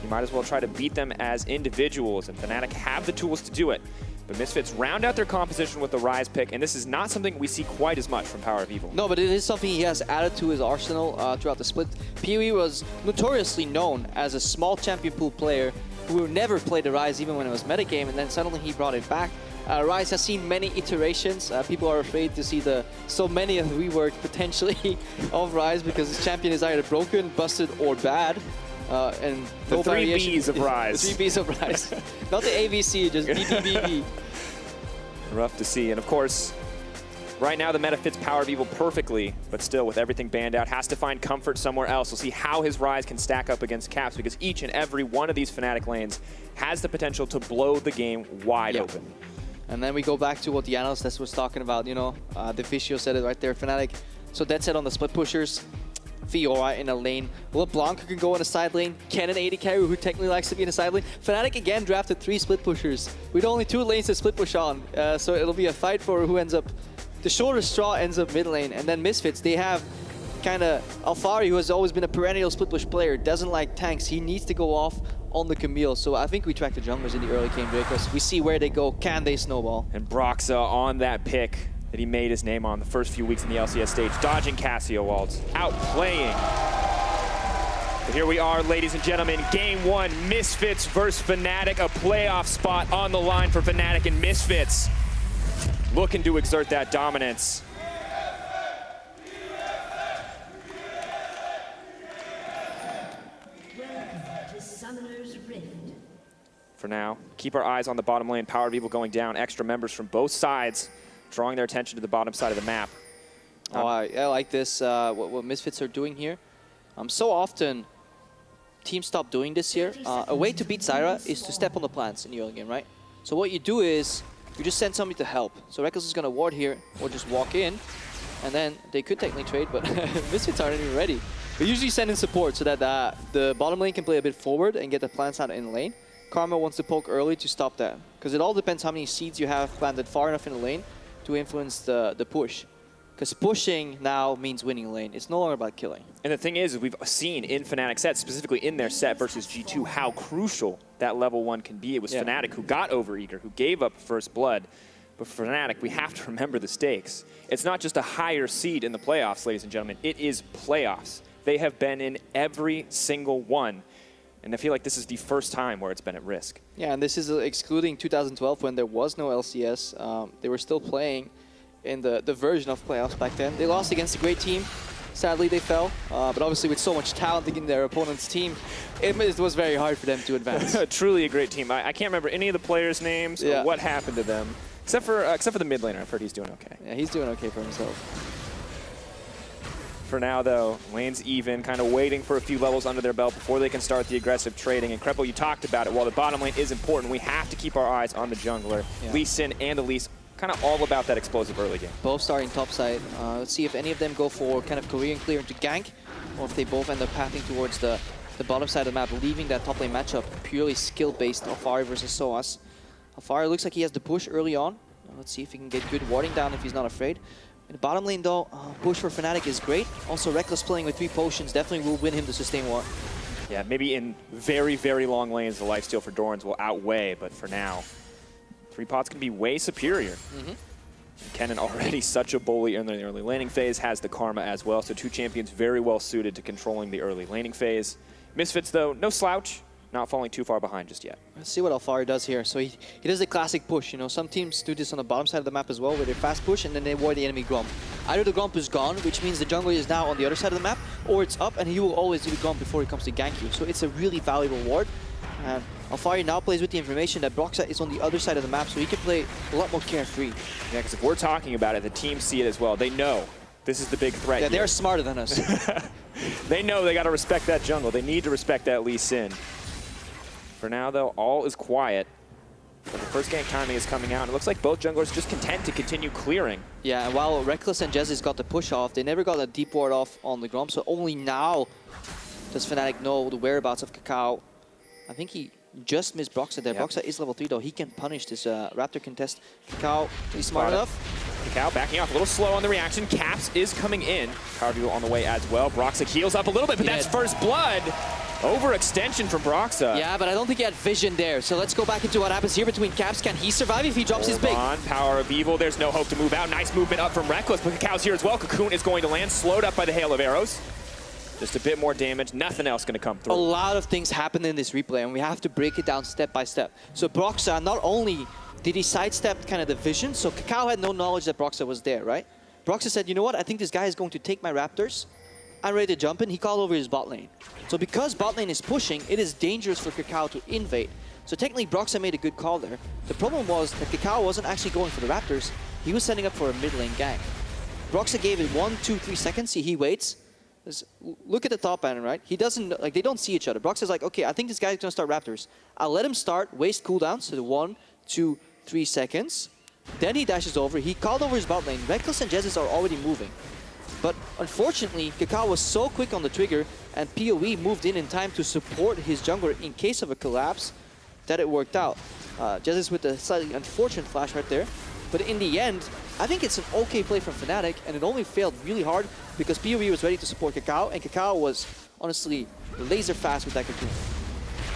you might as well try to beat them as individuals, and Fnatic have the tools to do it. But Misfits round out their composition with the Ryze pick, and this is not something we see quite as much from Power of Evil. No, but it is something he has added to his arsenal throughout the split. PoE was notoriously known as a small champion pool player who never played the Ryze even when it was metagame, and then suddenly he brought it back. Ryze has seen many iterations. People are afraid to see so many of the rework potentially of Ryze because his champion is either broken, busted, or bad. And the no three variation. Bs of Ryze. The 3 Bs of Ryze. Not the AVC, just BBBB. Rough to see. And of course, right now the meta fits Power of Evil perfectly, but still with everything banned out, has to find comfort somewhere else. We'll see how his Ryze can stack up against Caps, because each and every one of these Fnatic lanes has the potential to blow the game wide open. And then we go back to what the analyst was talking about, you know, Deficio said it right there, Fnatic. So that's it on the split pushers. Fiora in a lane. LeBlanc can go in a side lane. Kennen AD carry, who technically likes to be in a side lane. Fnatic again drafted 3 split pushers with only 2 lanes to split push on. So it'll be a fight for who ends up. The shortest straw ends up mid lane. And then Misfits, they have kind of Alfari, who has always been a perennial split push player, doesn't like tanks. He needs to go off on the Camille. So I think we track the junglers in the early game, because we see where they go. Can they snowball? And Broxa on that pick that he made his name on the first few weeks in the LCS stage, dodging Cassio ults, outplaying. But here we are, ladies and gentlemen, game 1, Misfits versus Fnatic, a playoff spot on the line for Fnatic, and Misfits looking to exert that dominance. for now. Keep our eyes on the bottom lane. Power of Evil going down. Extra members from both sides drawing their attention to the bottom side of the map. I like this, what Misfits are doing here. So often, teams stop doing this here. A way to beat Zyra is to step on the plants in the early game, right? So what you do is, you just send somebody to help. So Reckless is going to ward here, or just walk in, and then they could technically trade, but Misfits aren't even ready. They usually send in support so that the bottom lane can play a bit forward and get the plants out in the lane. Karma wants to poke early to stop that, because it all depends how many seeds you have planted far enough in the lane to influence the push. Because pushing now means winning a lane. It's no longer about killing. And the thing is, we've seen in Fnatic sets, specifically in their set versus G2, how crucial that level 1 can be. It was Fnatic who got overeager, who gave up first blood. But for Fnatic, we have to remember the stakes. It's not just a higher seed in the playoffs, ladies and gentlemen. It is playoffs. They have been in every single one. And I feel like this is the first time where it's been at risk. Yeah, and this is excluding 2012 when there was no LCS. They were still playing in the version of playoffs back then. They lost against a great team. Sadly, they fell. But obviously, with so much talent in their opponent's team, it was very hard for them to advance. Truly a great team. I can't remember any of the players' names or what happened to them, except for the mid laner. I've heard he's doing okay. Yeah, he's doing okay for himself. For now, though, lane's even, kind of waiting for a few levels under their belt before they can start the aggressive trading. And Krepo, you talked about it. While the bottom lane is important, we have to keep our eyes on the jungler. Yeah. Lee Sin and Elise, kind of all about that explosive early game. Both starting topside. Let's see if any of them go for kind of Korean clear into gank, or if they both end up pathing towards the bottom side of the map, leaving that top lane matchup purely skill-based. Alfari versus Soaz. Alfari looks like he has the push early on. Let's see if he can get good warding down if he's not afraid. In the bottom lane though, push for Fnatic is great. Also Reckless playing with 3 potions definitely will win him the sustain war. Yeah, maybe in very, very long lanes, the lifesteal for Dorans will outweigh, but for now, 3 pots can be way superior. Kennen already such a bully in the early laning phase, has the Karma as well, so 2 champions very well suited to controlling the early laning phase. Misfits though, no slouch, not falling too far behind just yet. Let's see what Alfari does here. So he does the classic push. You know, some teams do this on the bottom side of the map as well, where they fast push and then they avoid the enemy Gromp. Either the Gromp is gone, which means the jungler is now on the other side of the map, or it's up and he will always do the Gromp before he comes to gank you. So it's a really valuable ward. And Alfari now plays with the information that Broxah is on the other side of the map, so he can play a lot more carefree. Yeah, because if we're talking about it, the teams see it as well. They know this is the big threat. Yeah, here. they're smarter than us. They know they got to respect that jungle. They need to respect that Lee Sin. For now, though, all is quiet. But the first gank timing is coming out. And it looks like both junglers just content to continue clearing. Yeah, and while Reckless and Jezzy's got the push off, they never got a deep ward off on the Gromp, so only now does Fnatic know the whereabouts of Kakao. I think he just missed Broxah there. Yep. Broxah is level 3 though. He can punish this Raptor contest. Kakao, he's smart enough. Kakao backing off a little slow on the reaction. Caps is coming in. Power View on the way as well. Broxah heals up a little bit, but that's first blood. Overextension from Broxah. Yeah, but I don't think he had vision there. So let's go back into what happens here between Caps. Can he survive if he drops his big? On Power of Evil. There's no hope to move out. Nice movement up from Reckless, but Kakao's here as well. Cocoon is going to land, slowed up by the hail of arrows. Just a bit more damage. Nothing else going to come through. A lot of things happen in this replay, and we have to break it down step by step. So Broxah, not only did he sidestep kind of the vision, so Kakao had no knowledge that Broxah was there, right? Broxah said, you know what, I think this guy is going to take my Raptors. I'm ready to jump in. He called over his bot lane. So because bot lane is pushing, it is dangerous for Kakao to invade. So technically, Broxah made a good call there. The problem was that Kakao wasn't actually going for the Raptors. He was setting up for a mid lane gank. Broxah gave it 1, 2, 3 seconds. He waits. Look at the top banner, right? He doesn't, like, they don't see each other. Broxah's like, okay, I think this guy's gonna start Raptors. I'll let him start, waste cooldowns, so the 1, 2, 3 seconds. Then he dashes over. He called over his bot lane. Reckless and Jezzy are already moving. But unfortunately, Kakao was so quick on the trigger, and PoE moved in time to support his jungler in case of a collapse, that it worked out. Jezzy with a slightly unfortunate flash right there. But in the end, I think it's an okay play from Fnatic, and it only failed really hard because PoE was ready to support Kakao, and Kakao was honestly laser fast with that Cocoon.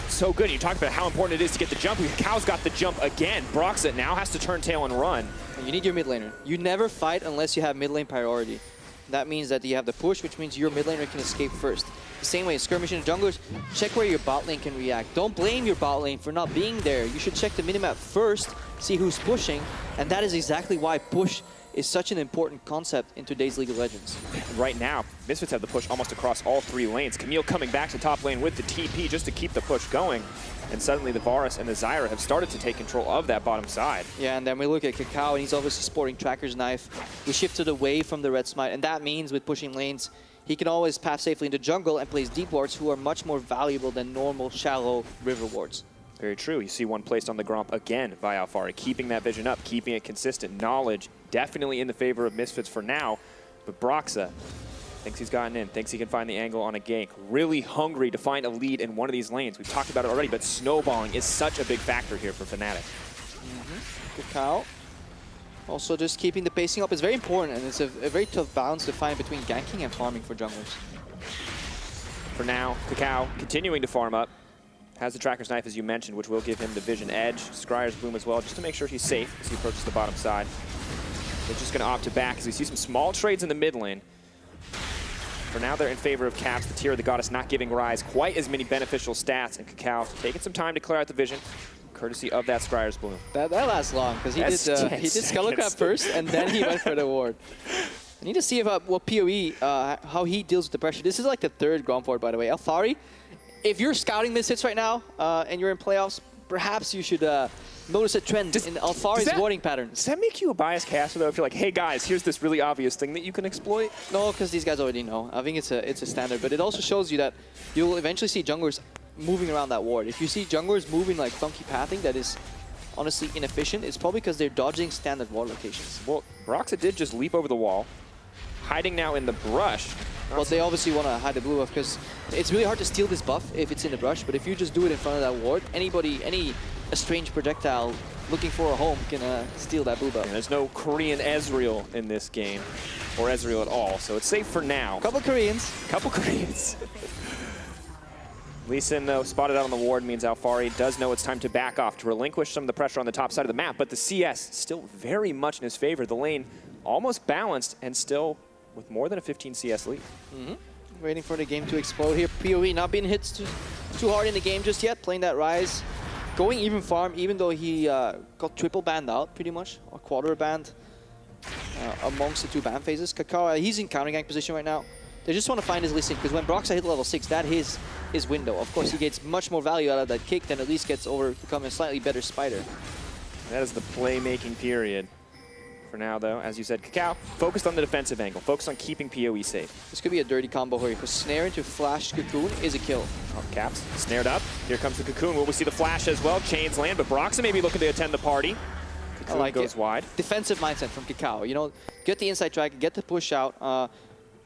So good. You talked about how important it is to get the jump. Kakao's got the jump again. Broxah now has to turn tail and run. You need your mid laner. You never fight unless you have mid lane priority. That means that you have the push, which means your mid laner can escape first. The same way, skirmishing the junglers, check where your bot lane can react. Don't blame your bot lane for not being there. You should check the minimap first, see who's pushing, and that is exactly why push is such an important concept in today's League of Legends. Right now, Misfits have the push almost across all 3 lanes. Camille coming back to top lane with the TP just to keep the push going. And suddenly the Varus and the Zyra have started to take control of that bottom side. Yeah, and then we look at Kakao, and he's obviously sporting Tracker's Knife. We shifted away from the Red Smite, and that means with pushing lanes, he can always path safely into jungle and plays deep wards, who are much more valuable than normal, shallow river wards. Very true. You see one placed on the Gromp again by Alfari, keeping that vision up, keeping it consistent. Knowledge definitely in the favor of Misfits for now, but Broxa thinks he's gotten in, thinks he can find the angle on a gank. Really hungry to find a lead in one of these lanes. We've talked about it already, but snowballing is such a big factor here for Fnatic. Kakao also just keeping the pacing up is very important, and it's a very tough balance to find between ganking and farming for junglers. For now, Kakao continuing to farm up. Has the Tracker's Knife, as you mentioned, which will give him the vision edge. Scryer's Bloom as well, just to make sure he's safe as he approaches the bottom side. They're just going to opt to back as we see some small trades in the mid lane. For now, they're in favor of Caps, the Tear of the Goddess not giving Rise quite as many beneficial stats, and Kakao taking some time to clear out the vision, courtesy of that Scryer's Bloom. That lasts long, because he did Skullcrab first, and then he went for the ward. I need to see about what PoE, how he deals with the pressure. This is like the 3rd Gromp ward, by the way. Alfari, if you're scouting Misfits right now, and you're in playoffs, perhaps you should notice a trend in Alfari's warding patterns. Does that make you a biased caster, though, if you're like, hey guys, here's this really obvious thing that you can exploit? No, because these guys already know. I think it's a standard, but it also shows you that you'll eventually see junglers moving around that ward. If you see junglers moving like funky pathing that is honestly inefficient, it's probably because they're dodging standard ward locations. Well, Broxa did just leap over the wall, hiding now in the brush. Well, they obviously want to hide the blue buff because it's really hard to steal this buff if it's in the brush, but if you just do it in front of that ward, any strange projectile looking for a home can steal that blue buff. And there's no Korean Ezreal in this game, or Ezreal at all, so it's safe for now. Couple Koreans. Couple Koreans. Lee Sin, though, spotted out on the ward means Alfari does know it's time to back off, to relinquish some of the pressure on the top side of the map, but the CS still very much in his favor. The lane almost balanced and still with more than a 15 CS lead. Waiting for the game to explode here. PoE not being hit too hard in the game just yet, playing that Rise. Going even farm, even though he got triple banned out pretty much, or quarter banned amongst the 2 ban phases. Kakao, he's in counter gank position right now. They just want to find his Lee Sin, because when Broxa hit level 6, that is his window. Of course, he gets much more value out of that kick than at least gets over becoming a slightly better spider. That is the playmaking period. For now, though, as you said, Kakao focused on the defensive angle, focused on keeping PoE safe. This could be a dirty combo here, because snare into flash cocoon is a kill. Oh, Caps snared up. Here comes the cocoon. Will we see the flash as well? Chains land, but Broxa may be looking to attend the party. Cocoon goes wide. Defensive mindset from Kakao. You know, get the inside track, get the push out.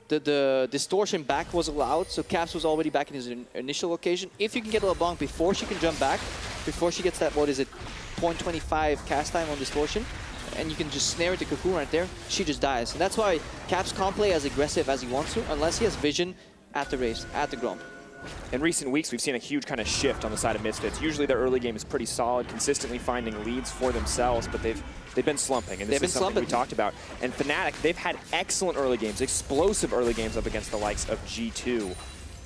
The distortion back was allowed, so Caps was already back in his initial location. If you can get a LeBlanc before she can jump back, before she gets that, 0.25 cast time on distortion, and you can just snare into Cocoon right there, she just dies. And that's why Caps can't play as aggressive as he wants to unless he has vision at the race, at the Gromp. In recent weeks, we've seen a huge kind of shift on the side of Misfits. Usually their early game is pretty solid, consistently finding leads for themselves, but they've been slumping, and this is something we talked about. And Fnatic, they've had excellent early games, explosive early games up against the likes of G2.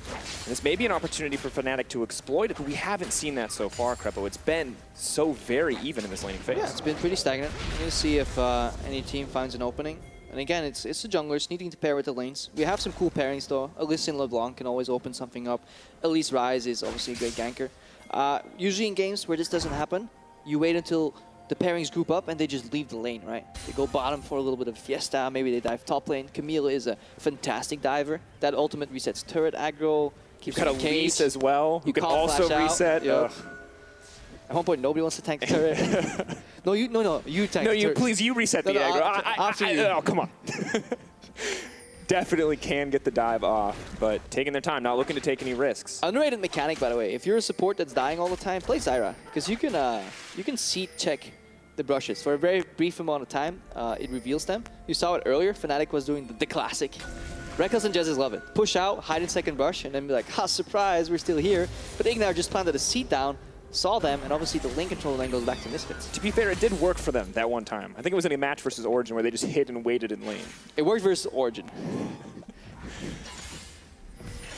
And this may be an opportunity for Fnatic to exploit it, but we haven't seen that so far, Krepo. It's been so very even in this laning phase. Yeah, it's been pretty stagnant. We're going to see if any team finds an opening. And again, it's the junglers needing to pair with the lanes. We have some cool pairings, though. Elise and LeBlanc can always open something up. Elise Rise is obviously a great ganker. Usually in games where this doesn't happen, you wait until the pairings group up and they just leave the lane, right? They go bottom for a little bit of fiesta, maybe they dive top lane. Camille is a fantastic diver. That ultimate resets turret aggro, keeps you got a Elise as well. You can also reset. At one point, nobody wants to tank the turret. No, you tank the turret. Please, you reset the aggro. Oh, come on. Definitely can get the dive off, but taking their time, not looking to take any risks. Underrated mechanic, by the way. If you're a support that's dying all the time, play Zyra, because you can seat check the brushes for a very brief amount of time. It reveals them. You saw it earlier. Fnatic was doing the classic. Reckless and Jezzes love it. Push out, hide in second brush, and then be like, ha, surprise, we're still here. But Ignar just planted a seat down, saw them, and obviously the lane control then goes back to Misfits. To be fair, it did work for them that one time. I think it was in a match versus Origin where they just hid and waited in lane. It worked versus Origin.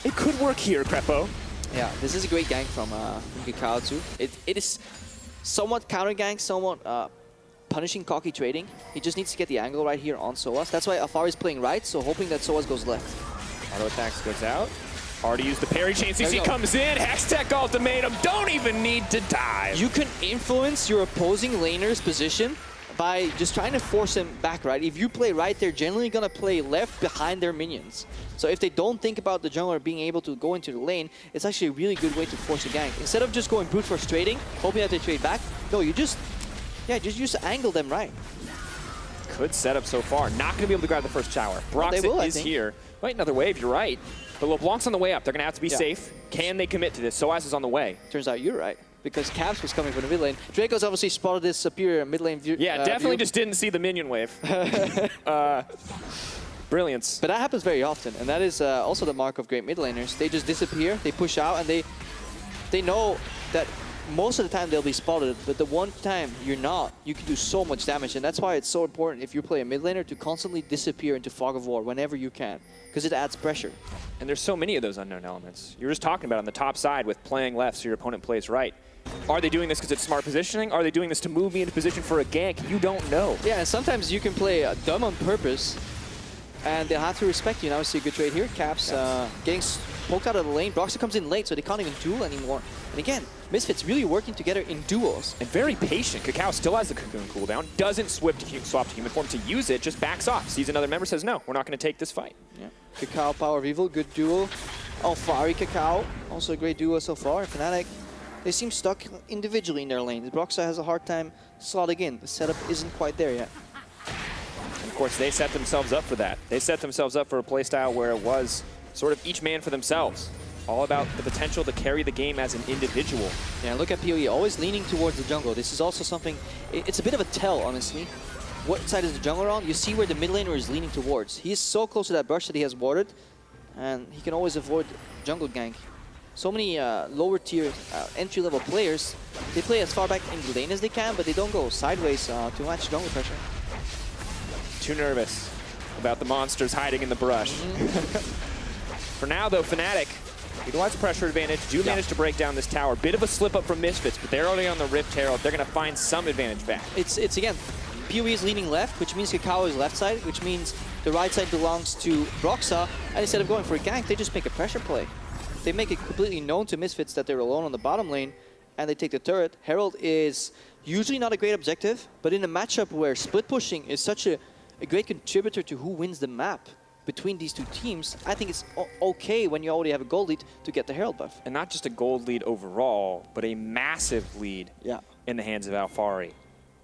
It could work here, Krepo. Yeah, this is a great gank from Kakao too. It is somewhat counter gank, somewhat punishing cocky trading. He just needs to get the angle right here on Soaz. That's why Alfari is playing right, so hoping that Soaz goes left. Auto attacks goes out. Already used the parry chain. CC comes in. Hextech ultimatum. Don't even need to dive. You can influence your opposing laner's position by just trying to force him back right. If you play right, they're generally going to play left behind their minions. So if they don't think about the jungler being able to go into the lane, it's actually a really good way to force a gank. Instead of just going brute force trading, hoping that they trade back, no, you just use to angle them right. Good setup so far. Not going to be able to grab the first tower. Broxit is here. Wait, another wave, you're right. But LeBlanc's on the way up. They're going to have to be safe. Can they commit to this? Soaz is on the way. Turns out you're right, because Caps was coming from the mid lane. Draco's obviously spotted this superior mid lane view. Yeah, definitely just didn't see the minion wave. Brilliance. But that happens very often, and that is also the mark of great mid laners. They just disappear, they push out, and they know that most of the time they'll be spotted, but the one time you're not, you can do so much damage, and that's why it's so important if you play a mid laner to constantly disappear into fog of war whenever you can, because it adds pressure. And there's so many of those unknown elements. You were just talking about on the top side with playing left so your opponent plays right. Are they doing this because it's smart positioning? Are they doing this to move me into position for a gank? You don't know. Yeah, and sometimes you can play dumb on purpose, and they'll have to respect you. Now we see a good trade here. Caps getting poked out of the lane. Broxy comes in late, so they can't even duel anymore. And again, Misfits really working together in duos. And very patient. Kakao still has the Cocoon cooldown, doesn't swap to human form to use it, just backs off. Sees another member, says, no, we're not going to take this fight. Yeah. Kakao, Power of Evil, good duo. Alfari, Kakao, also a great duo so far. Fnatic, they seem stuck individually in their lane. Broxy has a hard time slotting in. The setup isn't quite there yet. And of course, they set themselves up for that. They set themselves up for a playstyle where it was sort of each man for themselves. All about the potential to carry the game as an individual. Yeah, look at PoE, always leaning towards the jungle. This is also something, it's a bit of a tell, honestly. What side is the jungler on? You see where the mid laner is leaning towards. He is so close to that brush that he has warded, and he can always avoid jungle gank. So many lower tier entry-level players, they play as far back in the lane as they can, but they don't go sideways to match jungle pressure. Too nervous about the monsters hiding in the brush. For now, though, Fnatic utilize the pressure advantage, manage to break down this tower. Bit of a slip up from Misfits, but they're already on the Rift Herald. They're going to find some advantage back. It's again, PoE is leaning left, which means Kakao is left side, which means the right side belongs to Broxa, and instead of going for a gank, they just make a pressure play. They make it completely known to Misfits that they're alone on the bottom lane, and they take the turret. Herald is usually not a great objective, but in a matchup where split pushing is such a great contributor to who wins the map between these two teams, I think it's okay when you already have a gold lead to get the Herald buff. And not just a gold lead overall, but a massive lead in the hands of Alfari.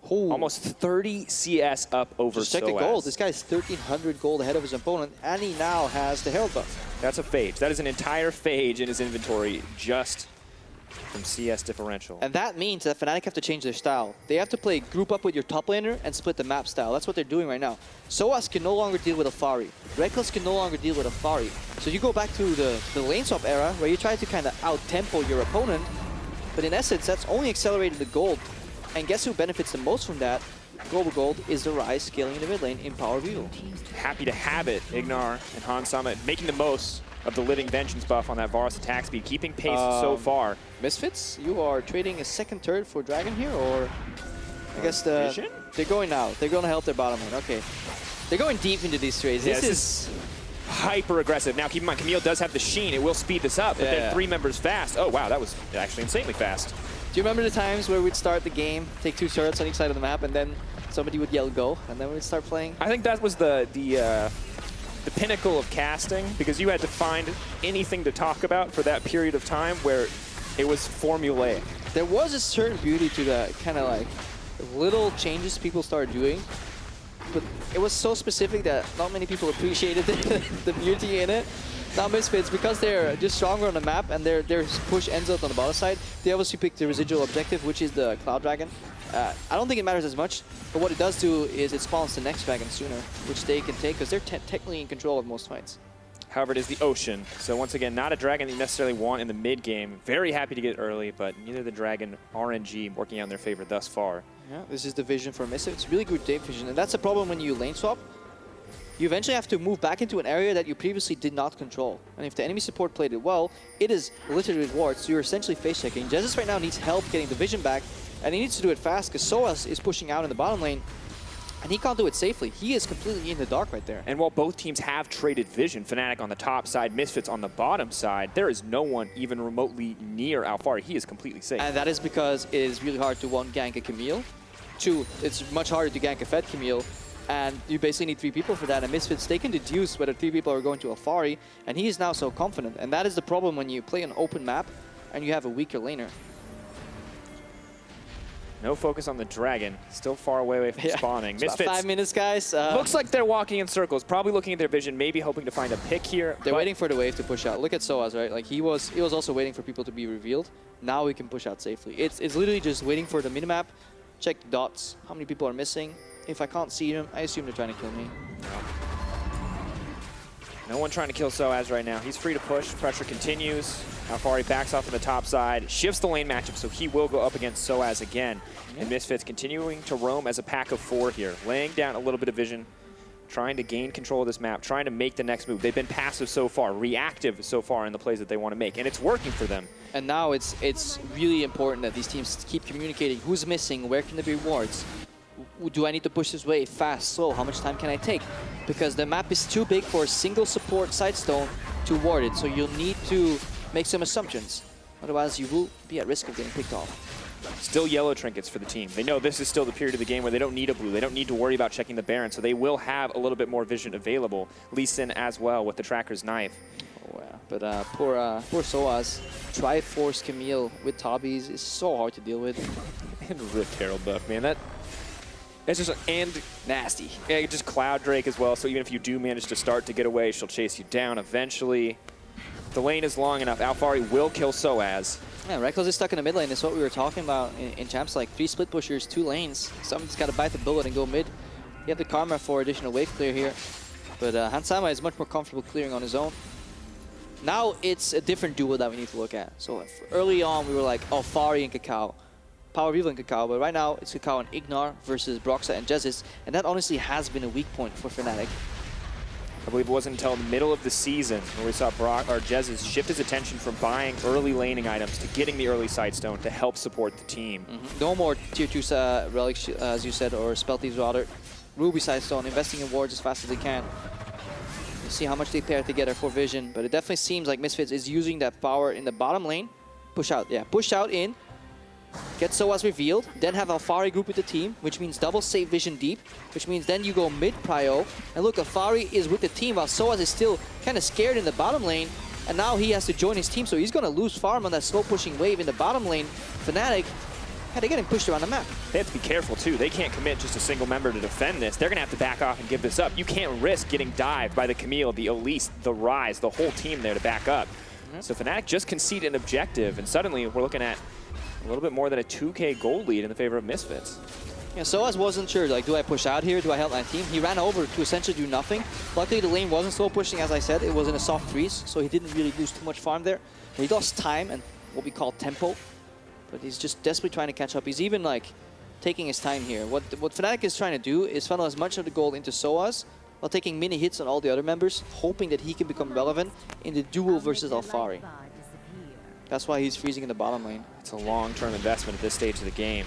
Almost 30 CS up over Just check the gold. This guy is 1,300 gold ahead of his opponent, and he now has the Herald buff. That's a phage. That is an entire phage in his inventory just from CS differential. And that means that Fnatic have to change their style. They have to play group up with your top laner and split the map style. That's what they're doing right now. Soaz can no longer deal with Alfari. Reckless can no longer deal with Alfari. So you go back to the lane swap era where you try to kind of out-tempo your opponent, but in essence, that's only accelerated the gold. And guess who benefits the most from that? Global Gold is the Rise scaling in the mid lane in Power of Evil. Happy to have it, Ignar and Hans Sama making the most of the Living Vengeance buff on that Varus attack speed, keeping pace so far. Misfits, you are trading a second turret for Dragon here, or I guess they're going now. They're going to help their bottom lane. Okay, they're going deep into these trades. Yeah, this is hyper aggressive. Now keep in mind, Camille does have the Sheen. It will speed this up, but they're 3 members fast. Oh wow, that was actually insanely fast. Do you remember the times where we'd start the game, take 2 turrets on each side of the map, and then somebody would yell go, and then we'd start playing? I think that was the pinnacle of casting, because you had to find anything to talk about for that period of time where it was formulaic. There was a certain beauty to the kind of like little changes people started doing, but it was so specific that not many people appreciated the beauty in it. Now Misfits, because they're just stronger on the map and their push ends out on the bottom side, they obviously pick the residual objective, which is the Cloud Dragon. I don't think it matters as much, but what it does do is it spawns the next dragon sooner, which they can take because they're technically in control of most fights. However, it is the Ocean, so once again, not a dragon that you necessarily want in the mid game. Very happy to get early, but neither the dragon RNG working out in their favor thus far. Yeah, this is the vision for Misfits. It's really good depth vision, and that's a problem when you lane swap. You eventually have to move back into an area that you previously did not control. And if the enemy support played it well, it is literally with wards, so you're essentially face checking. Jesus right now needs help getting the vision back, And he needs to do it fast because Soaz is pushing out in the bottom lane. And he can't do it safely. He is completely in the dark right there. And while both teams have traded vision, Fnatic on the top side, Misfits on the bottom side, there is no one even remotely near Alfari. He is completely safe. And that is because it is really hard to, one, gank a Camille. Two, it's much harder to gank a Fed Camille. And you basically need 3 people for that. And Misfits, they can deduce whether 3 people are going to Alfari. And he is now so confident. And that is the problem when you play an open map and you have a weaker laner. No focus on the dragon. Still far away from spawning. It's Misfits. about 5 minutes, guys. Looks like they're walking in circles, probably looking at their vision, maybe hoping to find a pick here. They're waiting for the wave to push out. Look at Soaz, right? Like he was also waiting for people to be revealed. Now we can push out safely. It's literally just waiting for the minimap, check the dots, how many people are missing. If I can't see them, I assume they're trying to kill me. No one trying to kill Soaz right now. He's free to push. Pressure continues. Alfari backs off on the top side, shifts the lane matchup, so he will go up against Soaz again. And Misfits continuing to roam as a pack of 4 here, laying down a little bit of vision, trying to gain control of this map, trying to make the next move. They've been passive so far, reactive so far in the plays that they want to make, and it's working for them. And now it's really important that these teams keep communicating who's missing, where can there be wards. Do I need to push this wave fast, slow? How much time can I take? Because the map is too big for a single support sidestone to ward it. So you'll need to make some assumptions. Otherwise, you will be at risk of getting picked off. Still yellow trinkets for the team. They know this is still the period of the game where they don't need a blue. They don't need to worry about checking the Baron, so they will have a little bit more vision available. Lee Sin as well with the Tracker's Knife. Oh, yeah. But poor Soaz. Triforce Camille with Tabis is so hard to deal with. And Rift Herald buff, man. It's just, and nasty. Yeah, just Cloud Drake as well, so even if you do manage to start to get away, she'll chase you down eventually. The lane is long enough. Alfari will kill Soaz. Yeah, Reckless is stuck in the mid lane. That's what we were talking about in champs, like 3 split pushers, 2 lanes. Someone's got to bite the bullet and go mid. You have the Karma for additional wave clear here. But Hansama is much more comfortable clearing on his own. Now it's a different duo that we need to look at. So early on, we were like, oh, Alfari and Kakao. Power Reveal and Kakao, but right now it's Kakao and Ignar versus Broxa and Jezis, and that honestly has been a weak point for Fnatic. I believe it wasn't until the middle of the season where we saw Jezis shift his attention from buying early laning items to getting the early Sightstone to help support the team. No more tier 2 relics, as you said, or Spell Thieves rather. Ruby Sightstone, investing in wards as fast as they can. You see how much they pair together for vision, but it definitely seems like Misfits is using that power in the bottom lane. Push out, yeah, push out in. Get Soaz revealed, then have Alfari group with the team, which means double save vision deep, which means then you go mid prio. And look, Alfari is with the team while Soaz is still kind of scared in the bottom lane. And now he has to join his team, so he's going to lose farm on that slow pushing wave in the bottom lane. Fnatic, yeah, they're getting pushed around the map. They have to be careful too. They can't commit just a single member to defend this. They're going to have to back off and give this up. You can't risk getting dived by the Camille, the Elise, the Rise, the whole team there to back up. So Fnatic just concede an objective, and suddenly we're looking at a little bit more than a 2K gold lead in the favor of Misfits. Yeah, Soaz wasn't sure, like, do I push out here? Do I help my team? He ran over to essentially do nothing. Luckily, the lane wasn't slow pushing, as I said. It was in a soft freeze, so he didn't really lose too much farm there. He lost time and what we call tempo, but he's just desperately trying to catch up. He's even, like, taking his time here. What Fnatic is trying to do is funnel as much of the gold into Soaz while taking mini hits on all the other members, hoping that he can become relevant in the duel versus Alfari. That's why he's freezing in the bottom lane. It's a long-term investment at this stage of the game.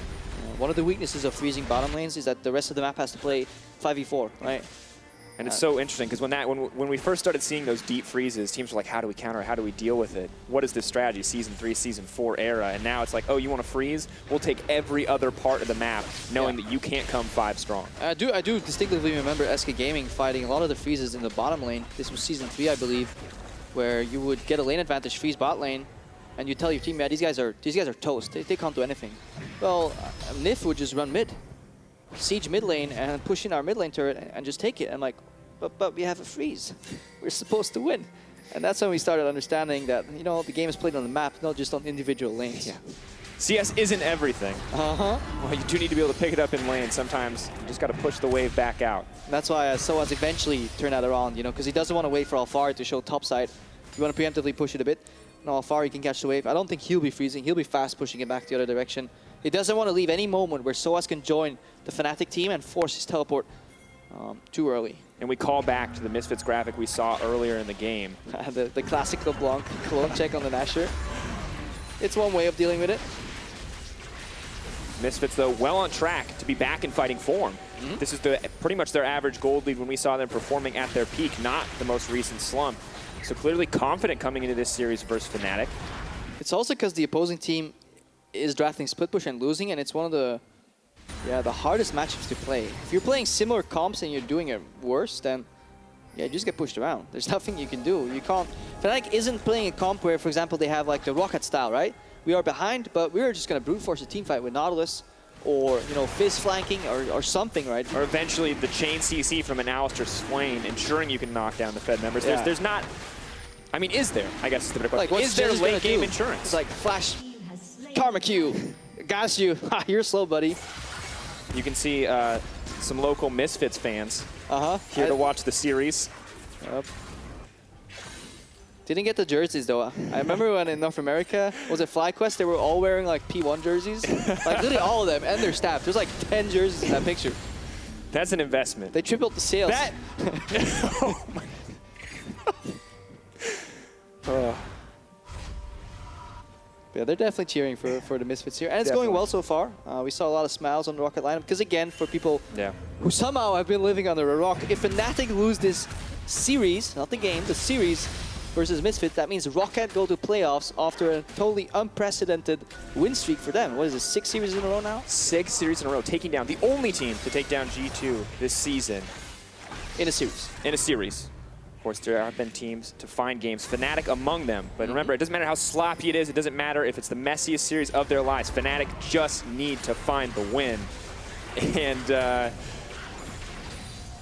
One of the weaknesses of freezing bottom lanes is that the rest of the map has to play 5v4, right? And it's so interesting because when we first started seeing those deep freezes, teams were like, how do we counter it? How do we deal with it? What is this strategy? Season 3, Season 4 era. And now it's like, oh, you want to freeze? We'll take every other part of the map knowing that you can't come 5 strong. I do distinctly remember SK Gaming fighting a lot of the freezes in the bottom lane. This was Season 3, I believe, where you would get a lane advantage, freeze bot lane, and you tell your team, yeah, these guys are toast. They can't do anything. Well, Nif would just run mid, siege mid lane, and push in our mid lane turret and just take it. I'm like, but we have a freeze. We're supposed to win. And that's when we started understanding that, you know, the game is played on the map, not just on individual lanes. Yeah. CS isn't everything. Well, you do need to be able to pick it up in lane. Sometimes you just got to push the wave back out. That's why Soaz eventually turned that around, you know, because he doesn't want to wait for Alfari to show topside. You want to preemptively push it a bit. No, Alfari can catch the wave. I don't think he'll be freezing. He'll be fast pushing it back the other direction. He doesn't want to leave any moment where Soaz can join the Fnatic team and force his teleport too early. And we call back to the Misfits graphic we saw earlier in the game. the classic LeBlanc clone check on the Nasher. It's one way of dealing with it. Misfits, though, well on track to be back in fighting form. This is pretty much their average gold lead when we saw them performing at their peak, not the most recent slump. So clearly confident coming into this series versus Fnatic. It's also because the opposing team is drafting split push and losing, and it's one of the hardest matchups to play. If you're playing similar comps and you're doing it worse, then you just get pushed around. There's nothing you can do. You can't. Fnatic isn't playing a comp where, for example, they have like the Rocket style, right? We are behind, but we're just gonna brute force a team fight with Nautilus, or Fizz flanking, or something, right? Or eventually the chain CC from an Alistar Swain, ensuring you can knock down the Fed members. Yeah. There's not. I mean, is there? I guess is the better question. Like, is there late game insurance? It's like flash, Karma Q, gas you. You're slow, buddy. You can see some local Misfits fans here to watch the series. Yep. Didn't get the jerseys though. I remember when in North America, was it FlyQuest, they were all wearing like P1 jerseys. Like literally all of them and their staff. There's like 10 jerseys in that picture. That's an investment. They tripled the sales. That. Oh my. Yeah, they're definitely cheering for the Misfits here. And it's going well so far. We saw a lot of smiles on the Rocket lineup. Because again, for people who somehow have been living under a rock, if Fnatic lose this series, not the game, the series versus Misfits, that means Rocket go to playoffs after a totally unprecedented win streak for them. What is it, 6 series in a row now? 6 series in a row, taking down the only team to take down G2 this season. In a series. In a series. Of course, there have been teams to find games, Fnatic among them. But remember, it doesn't matter how sloppy it is. It doesn't matter if it's the messiest series of their lives. Fnatic just need to find the win. And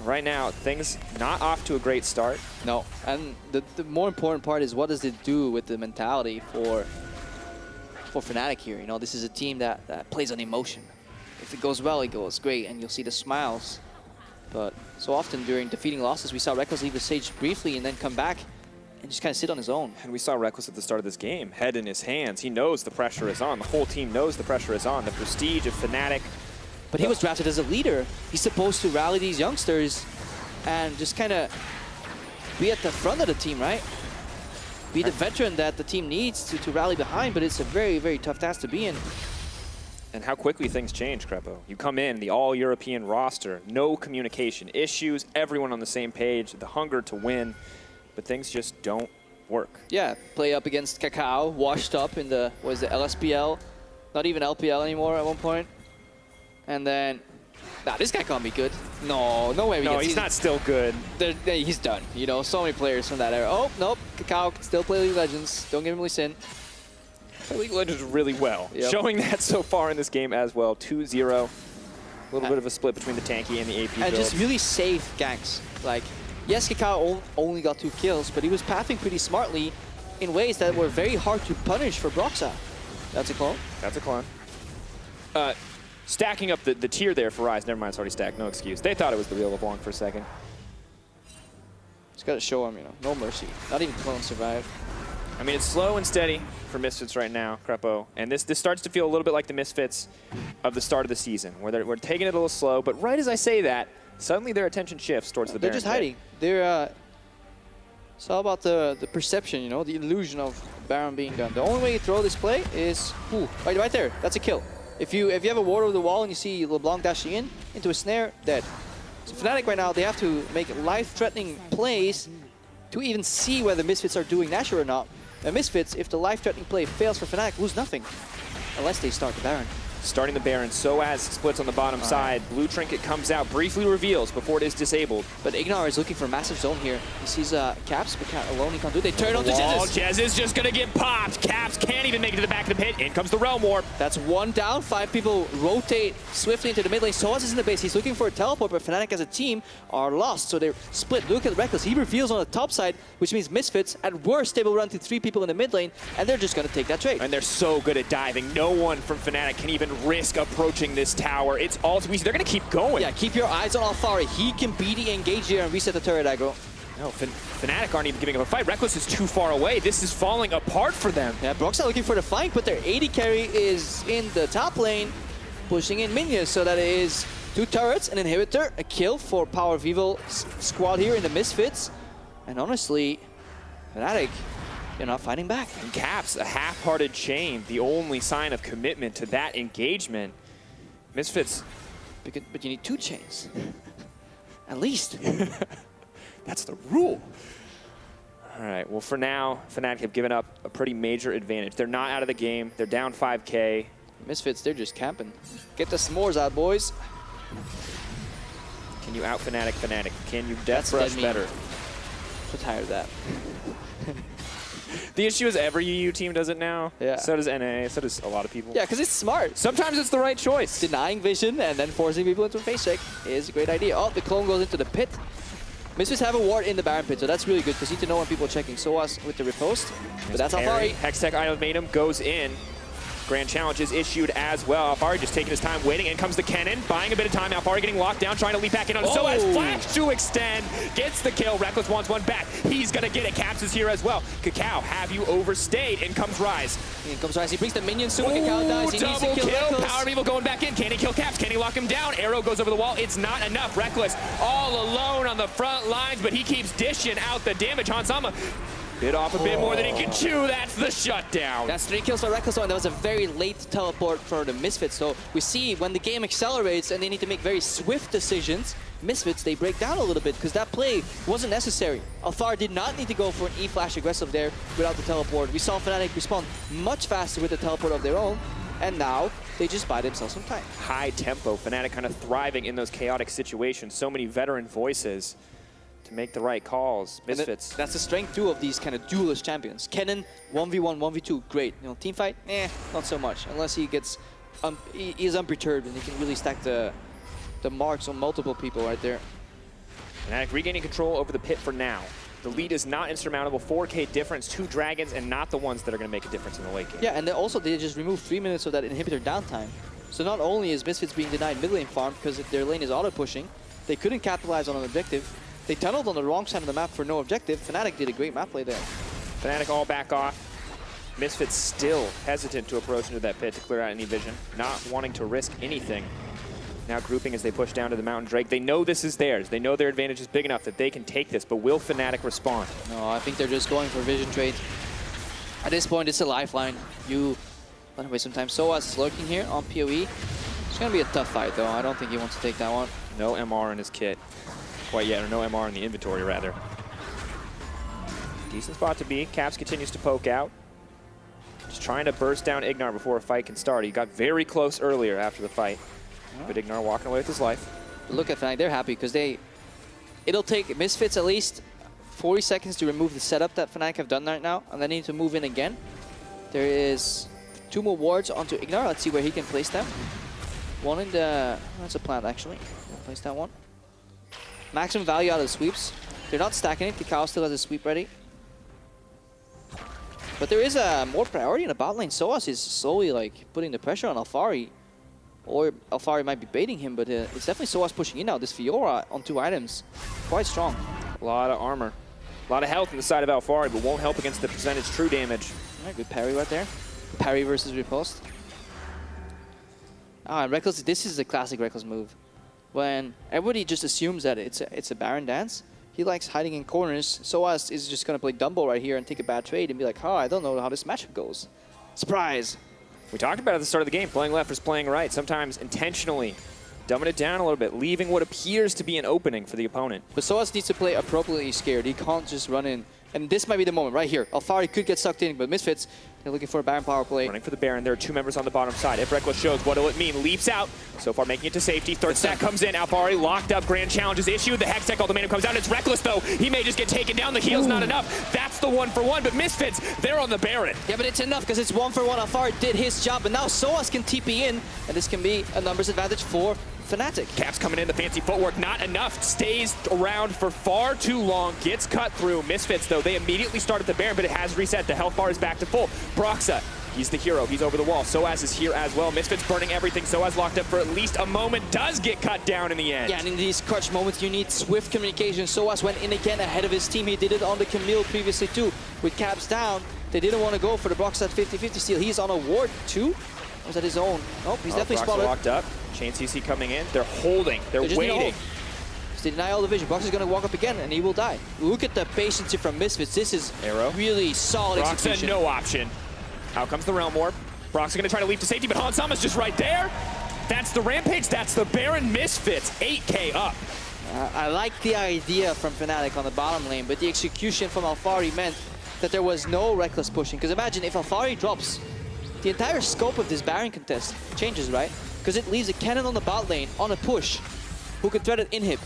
right now, things not off to a great start. No, and the more important part is what does it do with the mentality for Fnatic here. You know, this is a team that plays on emotion. If it goes well, it goes great, and you'll see the smiles. But so often during defeating losses, we saw Reckless leave the stage briefly and then come back and just kind of sit on his own. And we saw Reckless at the start of this game, head in his hands. He knows the pressure is on. The whole team knows the pressure is on. The prestige of Fnatic. But he was drafted as a leader. He's supposed to rally these youngsters and just kind of be at the front of the team, right? Be the veteran that the team needs to rally behind, but it's a very, very tough task to be in. And how quickly things change, Crepo. You come in, the all-European roster, no communication issues, everyone on the same page, the hunger to win, but things just don't work. Yeah, play up against Cacao, washed up in the, what is it, LSPL? Not even LPL anymore at one point. And then, nah, this guy can't be good. No way we No, get he's not still good. He's done. You know, so many players from that era. Oh, nope, Cacao can still play League of Legends. Don't give him Lee Sin. League of Legends really well. Yep. Showing that so far in this game as well. 2-0. A little bit of a split between the tanky and the AP And build. just really safe ganks. Like, yes, Cacao only got 2 kills, but he was pathing pretty smartly in ways that were very hard to punish for Broxa. That's a clone? That's a clone. Stacking up the tier there for Rise. Never mind, it's already stacked. No excuse. They thought it was the real LeBlanc for a second. Just got to show him, you know, no mercy. Not even clones survive. I mean, it's slow and steady for Misfits right now, Crepo. And this starts to feel a little bit like the Misfits of the start of the season, where we're taking it a little slow. But right as I say that, suddenly their attention shifts towards the Baron. They're just hiding. They're, it's all about the perception, you know, the illusion of Baron being done. The only way you throw this play is, ooh, right there. That's a kill. If you have a ward over the wall and you see LeBlanc dashing in, into a snare, dead. So Fnatic right now, they have to make life-threatening plays to even see whether Misfits are doing Nashor or not. And Misfits, if the life-threatening play fails for Fnatic, lose nothing. Unless they start the Baron. Starting the Baron, Soaz splits on the bottom side. Blue Trinket comes out, briefly reveals before it is disabled. But Ignar is looking for a massive zone here. He sees Caps, but alone he can't do it. They turn on to Jez. Jez is just going to get popped. Caps can't even make it to the back of the pit. In comes the Realm Warp. That's 1 down. 5 people rotate swiftly into the mid lane. Soaz is in the base. He's looking for a teleport, but Fnatic as a team are lost. So they're split. Look at Reckless. He reveals on the top side, which means Misfits, at worst, they will run to 3 people in the mid lane, and they're just going to take that trade. And they're so good at diving. No one from Fnatic can even risk approaching this tower. It's all too easy. They're going to keep going. Yeah, keep your eyes on Alfari. He can BD engage here and reset the turret aggro. No, Fnatic aren't even giving up a fight. Reckless is too far away. This is falling apart for them. Yeah, Broxah looking for the fight, but their AD carry is in the top lane, pushing in minions, so that it is 2 turrets, an inhibitor, a kill for Power of Evil squad here in the Misfits. And honestly, Fnatic, they're not fighting back. And Caps, a half-hearted chain, the only sign of commitment to that engagement. Misfits. But you need 2 chains. At least. That's the rule. All right, well, for now, Fnatic have given up a pretty major advantage. They're not out of the game. They're down 5K. Misfits, they're just camping. Get the s'mores out, boys. Can you out Fnatic Fnatic? Can you death rush better? So tired of that. The issue is every EU team does it now. Yeah. So does NA, so does a lot of people. Yeah, because it's smart. Sometimes it's the right choice. Denying vision and then forcing people into a face check is a great idea. Oh, the clone goes into the pit. Misfits have a ward in the Baron pit, so that's really good because you need to know when people are checking. Soaz with the riposte, but that's Alphari. Hextech Ultimatum goes in. Grand challenge is issued as well. Alphari just taking his time, waiting. In comes the Kennen, buying a bit of time. Alphari getting locked down, trying to leap back in on Soaz. Flash to extend, gets the kill. Reckless wants one back. He's going to get it. Caps is here as well. Cacao, have you overstayed? In comes Rise. In comes Rise. He brings the minions to Cacao dies. He needs to kill Reckless. Power Evil going back in. Can he kill Caps? Can he lock him down? Arrow goes over the wall. It's not enough. Reckless all alone on the front lines, but he keeps dishing out the damage. Hansama bit off a bit more than he can chew. That's the shutdown. That's 3 kills for Reckless, and that was a very late teleport for the Misfits. So we see when the game accelerates and they need to make very swift decisions, Misfits, they break down a little bit because that play wasn't necessary. Alphari did not need to go for an E-flash aggressive there without the teleport. We saw Fnatic respond much faster with the teleport of their own, and now they just buy themselves some time. High tempo, Fnatic kind of thriving in those chaotic situations. So many veteran voices to make the right calls. Misfits. That's the strength too of these kind of duelist champions. Kennen, 1v1, 1v2, great. You know, team fight, not so much. Unless he gets, he is unperturbed and he can really stack the marks on multiple people right there. Fnatic regaining control over the pit for now. The lead is not insurmountable. 4K difference, 2 dragons, and not the ones that are going to make a difference in the late game. Yeah, and then also they just removed 3 minutes of that inhibitor downtime. So not only is Misfits being denied mid lane farm because if their lane is auto-pushing, they couldn't capitalize on an objective. They tunneled on the wrong side of the map for no objective. Fnatic did a great map play there. Fnatic all back off. Misfits still hesitant to approach into that pit to clear out any vision, not wanting to risk anything. Now grouping as they push down to the Mountain Drake. They know this is theirs. They know their advantage is big enough that they can take this, but will Fnatic respond? No, I think they're just going for vision trade. At this point, it's a lifeline. You let away some time. Soaz is lurking here on PoE. It's going to be a tough fight, though. I don't think he wants to take that one. No MR in his kit. Quite yet, or no MR in the inventory, rather. Decent spot to be. Caps continues to poke out. Just trying to burst down Ignar before a fight can start. He got very close earlier after the fight. But Ignar walking away with his life. Look at Fnatic, they're happy because it'll take Misfits at least 40 seconds to remove the setup that Fnatic have done right now, and they need to move in again. There is 2 more wards onto Ignar. Let's see where he can place them. One in the, that's a plant actually. We'll place that one. Maximum value out of the sweeps. They're not stacking it. Cacao still has a sweep ready. But there is a more priority in the bot lane. Soaz is slowly like putting the pressure on Alphari. Or Alphari might be baiting him, but it's definitely Soaz pushing in now. This Fiora on 2 items, quite strong. A lot of armor. A lot of health on the side of Alphari, but won't help against the percentage true damage. Right, good parry right there. Parry versus riposte. Ah, and Reckless, this is a classic Reckless move. When everybody just assumes that it's a Baron dance, he likes hiding in corners. Soaz is just going to play Dumbo right here and take a bad trade and be like, oh, I don't know how this matchup goes. Surprise! We talked about it at the start of the game, playing left versus playing right. Sometimes intentionally dumbing it down a little bit, leaving what appears to be an opening for the opponent. But Soaz needs to play appropriately scared. He can't just run in. And this might be the moment right here. Alphari could get sucked in, but Misfits, they're looking for a Baron power play. Running for the Baron. There are 2 members on the bottom side. If Reckless shows, what will it mean? Leaps out. So far making it to safety. Third stack comes in. Alphari locked up. Grand challenge is issued. The Hextech ultimatum comes out. It's Reckless, though. He may just get taken down. The heal's not enough. That's the 1-for-1. But Misfits, they're on the Baron. Yeah, but it's enough because it's 1-for-1. Alphari did his job, but now Soaz can TP in, and this can be a numbers advantage for Fnatic. Caps coming in, the fancy footwork, not enough. Stays around for far too long, gets cut through. Misfits, though, they immediately start at the Baron, but it has reset. The health bar is back to full. Broxa, he's the hero. He's over the wall. Soaz is here as well. Misfits burning everything. Soaz locked up for at least a moment. Does get cut down in the end. Yeah, and in these clutch moments, you need swift communication. Soaz went in again ahead of his team. He did it on the Camille previously, too. With Caps down, they didn't want to go for the Broxa 50-50 steal. He's on a ward, too. Or is that his own? Nope, he's definitely Broxa spotted. locked up. Chain CC coming in. They're holding. They're waiting. They deny all the vision. Broxa is going to walk up again, and he will die. Look at the patience here from Misfits. This is really solid execution. No option. Out comes the Realm Warp. Brox's going to try to leap to safety, but Hansama's just right there. That's the Rampage, that's the Baron. Misfits, 8K up. I like the idea from Fnatic on the bottom lane, but the execution from Alphari meant that there was no reckless pushing. Because imagine if Alphari drops, the entire scope of this Baron contest changes, right? Because it leaves a cannon on the bot lane on a push who can thread an inhib.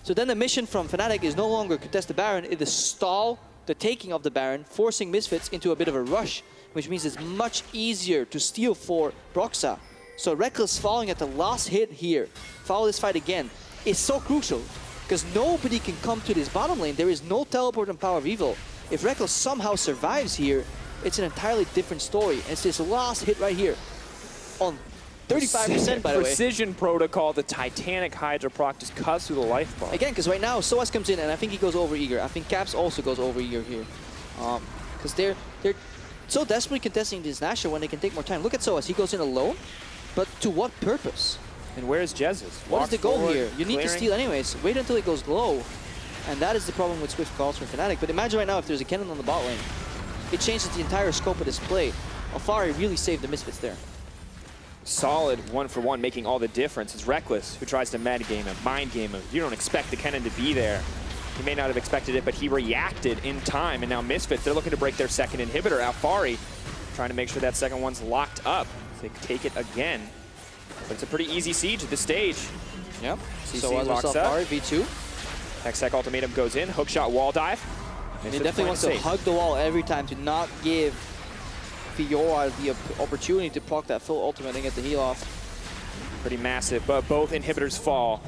So then the mission from Fnatic is no longer contest the Baron, it is stall the taking of the Baron, forcing Misfits into a bit of a rush, which means it's much easier to steal for Broxa. So Reckless falling at the last hit here, follow this fight again, is so crucial, because nobody can come to this bottom lane. There is no teleport on Power of Evil. If Reckless somehow survives here, it's an entirely different story. And it's this last hit right here on 35%, by the way. Precision protocol, the Titanic Hydra proc just cuts through the life bar. Again, because right now, Soas comes in, and I think he goes over eager. I think Caps also goes over eager here. Because they're so desperately contesting this Nashor when they can take more time. Look at Soas, he goes in alone, but to what purpose? And where's Jesus? What is the goal here? You need to steal anyways. Wait until it goes low. And that is the problem with Swift calls from Fnatic. But imagine right now if there's a cannon on the bot lane. It changes the entire scope of this play. Alphari really saved the Misfits there. Solid 1-for-1, making all the difference. It's Reckless who tries to metagame him, mind game him. You don't expect the cannon to be there. He may not have expected it, but he reacted in time. And now Misfits, they're looking to break their second inhibitor. Alphari trying to make sure that second one's locked up. They take it again. But it's a pretty easy siege at this stage. Yep. So locks up. Alphari, V2. Hextech ultimatum goes in. Hookshot wall dive. He definitely wants to hug the wall every time to not give Fiora the opportunity to proc that full ultimate and get the heal off. Pretty massive, but both inhibitors fall.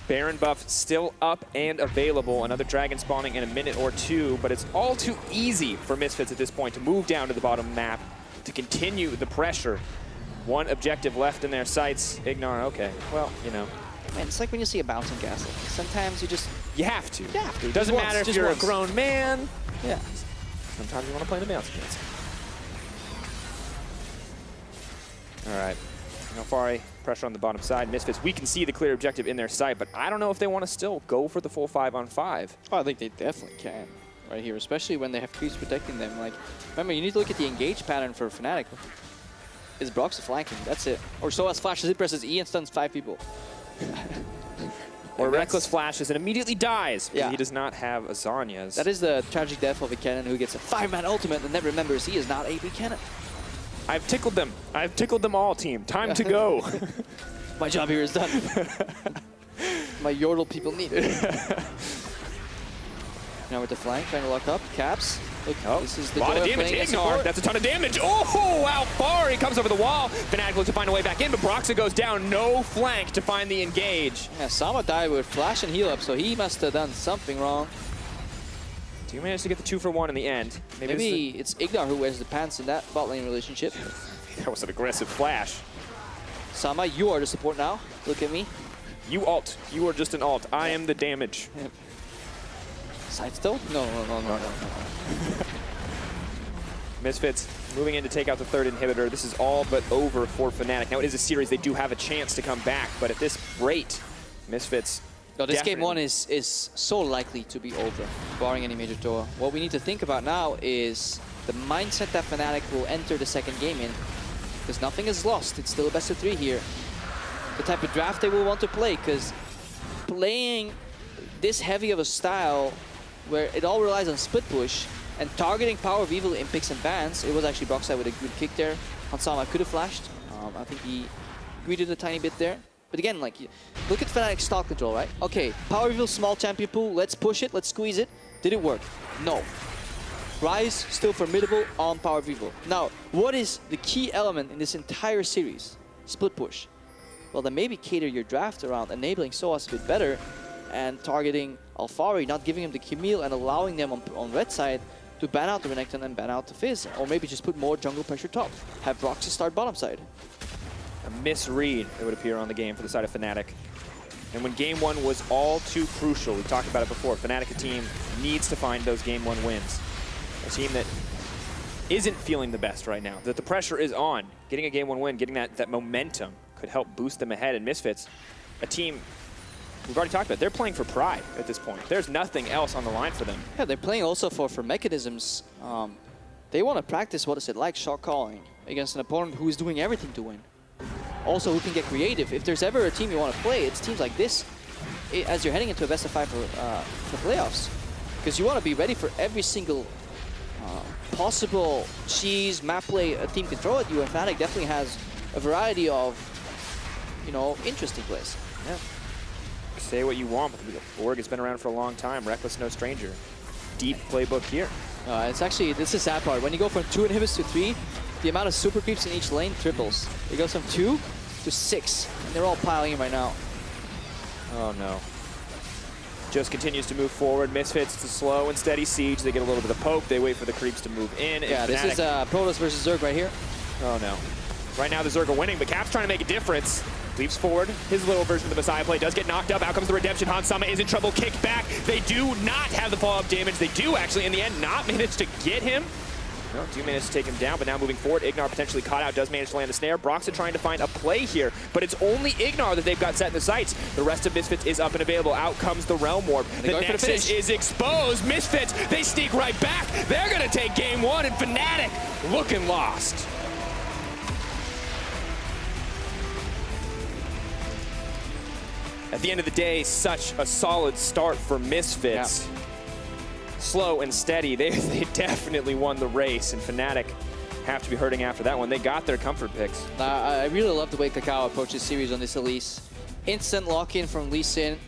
Baron buff still up and available. Another dragon spawning in a minute or two, but it's all too easy for Misfits at this point to move down to the bottom map to continue the pressure. One objective left in their sights. Ignore, okay, well, you know. Man, it's like when you see a bouncing castle. Sometimes you just... You have to. You have to. Doesn't matter if you're a grown man. Yeah. Sometimes you want to play the bouncing castle. All right. Alphari, pressure on the bottom side. Misfits, we can see the clear objective in their sight, but I don't know if they want to still go for the full 5-on-5. Oh, I think they definitely can right here, especially when they have creeps protecting them. Like, remember, you need to look at the engage pattern for Fnatic. It's Broxa flanking, that's it. Or Soas flashes, it presses E and stuns 5 people. Or Reckless flashes and immediately dies because Yeah. he does not have Azanias. That is the tragic death of a cannon who gets a 5-man ultimate and then remembers he is not a cannon. I've tickled them. I've tickled them all, team. Time to go. My job here is done. My yordle people need it. Now with the flank, trying to lock up. Caps. Look, this is the a lot of joy damage. playing Ignore. That's a ton of damage. Oh, wow, far. He comes over the wall. Fnatic looks to find a way back in, but Broxa goes down. No flank to find the engage. Yeah, Sama died with flash and heal up, so he must have done something wrong. Do you manage to get the 2-for-1 in the end? Maybe it's Ignar who wears the pants in that bot lane relationship. That was an aggressive flash. Sama, you are the support now. Look at me. You ult. You are just an ult. I am the damage. Yep. Side still? No. Misfits moving in to take out the third inhibitor. This is all but over for Fnatic. Now, it is a series. They do have a chance to come back, but at this rate, Misfits... No, this game 1 is so likely to be over, barring any major tour. What we need to think about now is the mindset that Fnatic will enter the second game in, because nothing is lost. It's still a best of 3 here. The type of draft they will want to play, because playing this heavy of a style where it all relies on split push and targeting Power of Evil in picks and bans, it was actually Broxa with a good kick there. Hansama could have flashed. I think he greeted a tiny bit there. But again, like, look at Fnatic's stock control, right? Okay, Power Evil, small champion pool, let's push it, let's squeeze it. Did it work? No. Rise, still formidable on Power Evil. Now, what is the key element in this entire series? Split push. Well, then maybe cater your draft around enabling Soas a bit better and targeting Alphari, not giving him the Camille and allowing them on red side to ban out the Renekton and ban out the Fizz. Or maybe just put more jungle pressure top. Have Broxa start bottom side. A misread, it would appear, on the game for the side of Fnatic. And when game 1 was all too crucial, we talked about it before, Fnatic, a team, needs to find those game 1 wins. A team that isn't feeling the best right now, that the pressure is on. Getting a game 1 win, getting that momentum could help boost them ahead. And Misfits, a team we've already talked about, they're playing for pride at this point. There's nothing else on the line for them. Yeah, they're playing also for mechanisms. They want to practice what is it like shot calling against an opponent who is doing everything to win. also who can get creative. If there's ever a team you want to play, it's teams like this as you're heading into a best of 5 for playoffs. Because you want to be ready for every single possible cheese map play a team can throw at you, and Fnatic definitely has a variety of, you know, interesting plays. Yeah. Say what you want, but the org has been around for a long time. Reckless, no stranger. Deep playbook here. It's actually, this is the sad part. When you go from 2 inhibits to 3, the amount of super creeps in each lane triples. It goes from 2 to 6. And they're all piling in right now. Oh no. Just continues to move forward. Misfits to slow and steady siege. They get a little bit of poke. They wait for the creeps to move in. Yeah, this is Protoss versus Zerg right here. Oh no. Right now the Zerg are winning, but Cap's trying to make a difference. Leaps forward. His little version of the Messiah play does get knocked up. Out comes the Redemption. Hansama is in trouble. Kicked back. They do not have the follow-up damage. They do actually, in the end, not manage to get him. No, do manage to take him down, but now moving forward, Ignar potentially caught out, does manage to land the snare. Broxah trying to find a play here, but it's only Ignar that they've got set in the sights. The rest of Misfits is up and available. Out comes the Realm Warp. The Nexus is exposed. Misfits, they sneak right back. They're going to take game 1, and Fnatic looking lost. At the end of the day, such a solid start for Misfits. Yeah. Slow and steady, they definitely won the race, and Fnatic have to be hurting after that one. They got their comfort picks. I really love the way Kakao approaches series on this Elise. Instant lock-in from Lee Sin.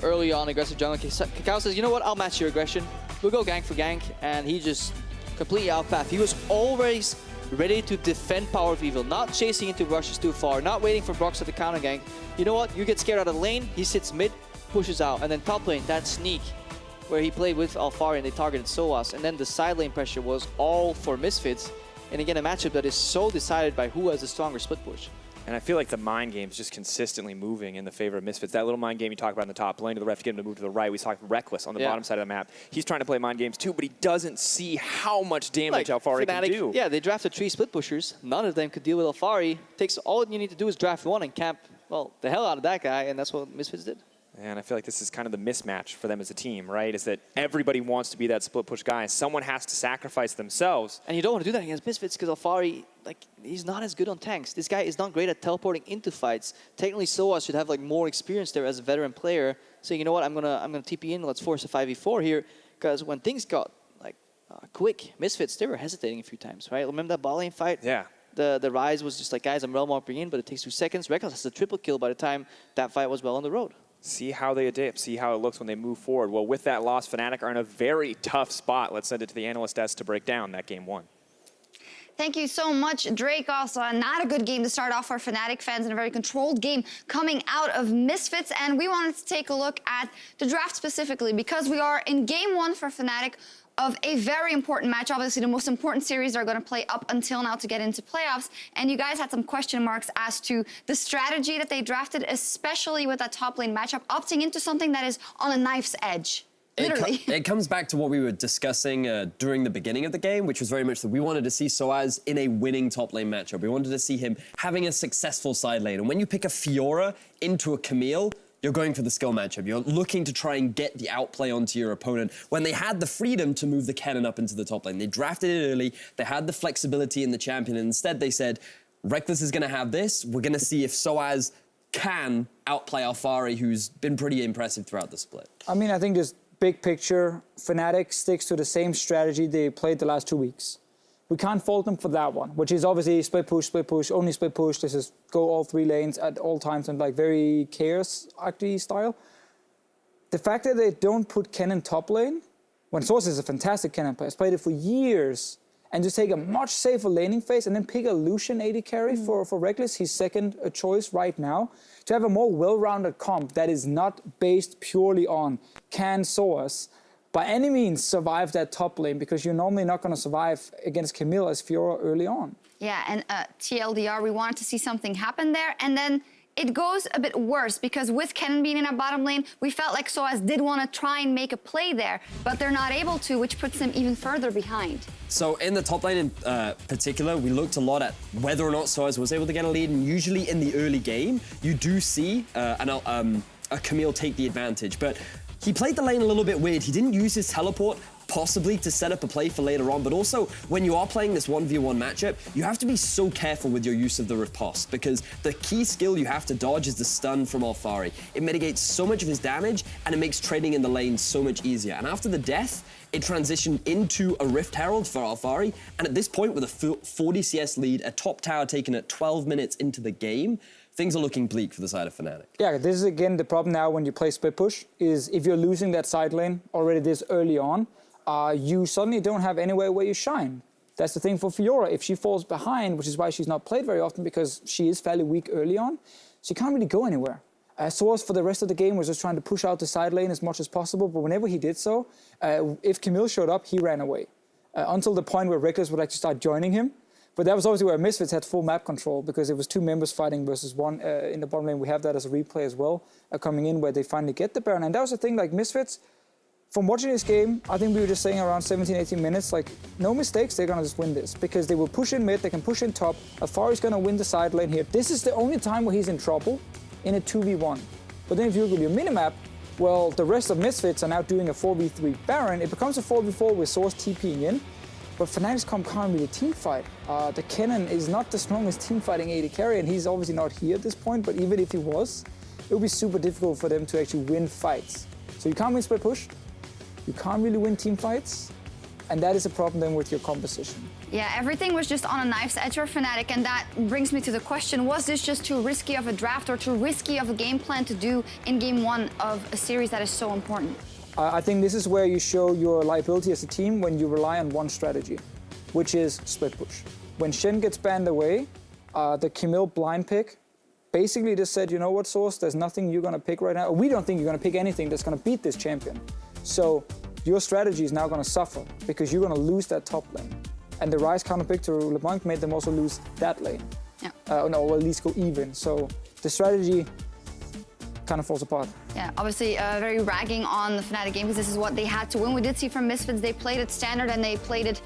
Early on, aggressive jungle. Kakao says, you know what, I'll match your aggression. We'll go gank for gank, and he just completely outpath. He was always ready to defend Power of Evil, not chasing into rushes too far, not waiting for Broxah to counter gank. You know what, you get scared out of the lane, he sits mid, pushes out, and then top lane, that sneak, where he played with Alphari and they targeted Soas, and then the side lane pressure was all for Misfits. And again, a matchup that is so decided by who has a stronger split push. And I feel like the mind game is just consistently moving in the favor of Misfits. That little mind game you talk about in the top lane to the ref to get him to move to the right. We saw Reckless on the bottom side of the map. He's trying to play mind games too, but he doesn't see how much damage Alphari can do. Yeah, they drafted 3 split pushers. None of them could deal with Alphari. All you need to do is draft 1 and camp, well, the hell out of that guy, and that's what Misfits did. And I feel like this is kind of the mismatch for them as a team, right? Is that everybody wants to be that split push guy, and someone has to sacrifice themselves. And you don't want to do that against Misfits because Alphari, like, he's not as good on tanks. This guy is not great at teleporting into fights. Technically, Soas should have like more experience there as a veteran player, saying, you know what, I'm gonna TP in. Let's force a 5v4 here, because when things got like quick, Misfits, they were hesitating a few times, right? Remember that bot lane fight? Yeah. The Rise was just like, guys, I'm realm warping in, but it takes 2 seconds. Reckless has a triple kill by the time that fight was well on the road. See how they adapt, see how it looks when they move forward. Well, with that loss, Fnatic are in a very tough spot. Let's send it to the analyst desk to break down that game 1. Thank you so much, Drake. Also, not a good game to start off for Fnatic fans, and a very controlled game coming out of Misfits. And we wanted to take a look at the draft specifically, because we are in game 1 for Fnatic of a very important match, obviously the most important series they're going to play up until now to get into playoffs. And you guys had some question marks as to the strategy that they drafted, especially with that top lane matchup, opting into something that is on a knife's edge. Literally. It comes back to what we were discussing during the beginning of the game, which was very much that we wanted to see Soaz in a winning top lane matchup. We wanted to see him having a successful side lane. And when you pick a Fiora into a Camille, you're going for the skill matchup. You're looking to try and get the outplay onto your opponent when they had the freedom to move the cannon up into the top lane. They drafted it early. They had the flexibility in the champion. And instead, they said, Reckless is going to have this. We're going to see if Soaz can outplay Alphari, who's been pretty impressive throughout the split. I mean, I think just big picture, Fnatic sticks to the same strategy they played the last 2 weeks. We can't fault them for that one, which is obviously split push, only split push. This is go all 3 lanes at all times and like very chaos-acty style. The fact that they don't put Kennen top lane, when Source is a fantastic Kennen player, has played it for years, and just take a much safer laning phase and then pick a Lucian AD carry for Reckless, he's second choice right now, to have a more well-rounded comp that is not based purely on can Source by any means survive that top lane, because you're normally not going to survive against Camille as Fiora early on. Yeah, and TLDR, we wanted to see something happen there, and then it goes a bit worse, because with Kennen being in our bottom lane, we felt like Soaz did want to try and make a play there, but they're not able to, which puts them even further behind. So in the top lane in particular, we looked a lot at whether or not Soaz was able to get a lead, and usually in the early game, you do see a Camille take the advantage, but he played the lane a little bit weird. He didn't use his teleport possibly to set up a play for later on, but also when you are playing this 1v1 matchup, you have to be so careful with your use of the riposte, because the key skill you have to dodge is the stun from Alphari. It mitigates so much of his damage, and it makes trading in the lane so much easier. And after the death, it transitioned into a Rift Herald for Alphari, and at this point, with a 40 CS lead, a top tower taken at 12 minutes into the game, things are looking bleak for the side of Fnatic. Yeah, this is again the problem now when you play split push, is if you're losing that side lane already this early on, you suddenly don't have anywhere where you shine. That's the thing for Fiora. If she falls behind, which is why she's not played very often, because she is fairly weak early on, she can't really go anywhere. Source for the rest of the game was just trying to push out the side lane as much as possible, but whenever he did so, if Camille showed up, he ran away. Until the point where Reckless would actually start joining him. But that was obviously where Misfits had full map control, because it was 2 members fighting versus 1 in the bottom lane. We have that as a replay as well, coming in where they finally get the Baron. And that was the thing, like Misfits, from watching this game, I think we were just saying around 17, 18 minutes, like, no mistakes, they're gonna just win this. Because they will push in mid, they can push in top. Alphari's gonna win the side lane here. This is the only time where he's in trouble in a 2v1. But then if you look at your minimap, well, the rest of Misfits are now doing a 4v3 Baron. It becomes a 4v4 with Source TPing in. But Fnatic's can't really team fight. The Kennen is not the strongest team fighting AD carry, and he's obviously not here at this point, but even if he was, it would be super difficult for them to actually win fights. So you can't win split push, you can't really win team fights, and that is a problem then with your composition. Yeah, everything was just on a knife's edge for Fnatic, and that brings me to the question, was this just too risky of a draft or too risky of a game plan to do in game 1 of a series that is so important? I think this is where you show your liability as a team when you rely on one strategy, which is split push. When Shen gets banned away, the Camille blind pick basically just said, you know what, Source, there's nothing you're gonna pick right now. We don't think you're gonna pick anything that's gonna beat this champion. So your strategy is now gonna suffer because you're gonna lose that top lane. And the Ryze counter pick to LeBlanc made them also lose that lane. Yeah. Or at least go even. So the strategy kind of falls apart. Yeah, obviously very ragging on the Fnatic game because this is what they had to win. We did see from Misfits, they played it standard and they played it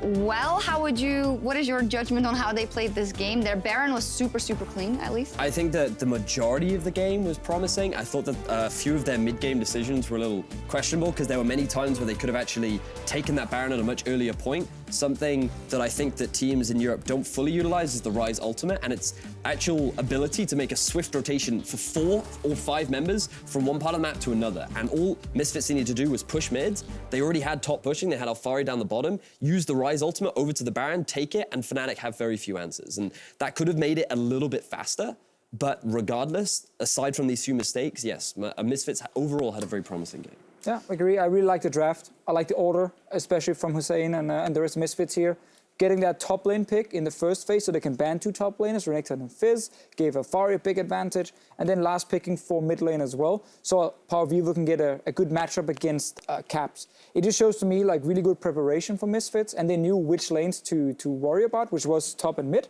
well. What is your judgment on how they played this game? Their Baron was super, super clean, at least. I think that the majority of the game was promising. I thought that a few of their mid-game decisions were a little questionable because there were many times where they could have actually taken that Baron at a much earlier point. Something that I think that teams in Europe don't fully utilize is the Ryze ultimate and its actual ability to make a swift rotation for 4 or 5 members from one part of the map to another. And all Misfits needed to do was push mids. They already had top pushing. They had Alphari down the bottom, use the Ryze ultimate over to the Baron, take it, and Fnatic have very few answers. And that could have made it a little bit faster. But regardless, aside from these few mistakes, yes, Misfits overall had a very promising game. Yeah, I agree. I really like the draft. I like the order, especially from Hussein and the rest of Misfits here. Getting that top lane pick in the first phase so they can ban 2 top laners, Renekton and Fizz, gave Alphari a big advantage, and then last picking for mid lane as well. So Power Vivo can get a good matchup against Caps. It just shows to me like really good preparation for Misfits, and they knew which lanes to worry about, which was top and mid,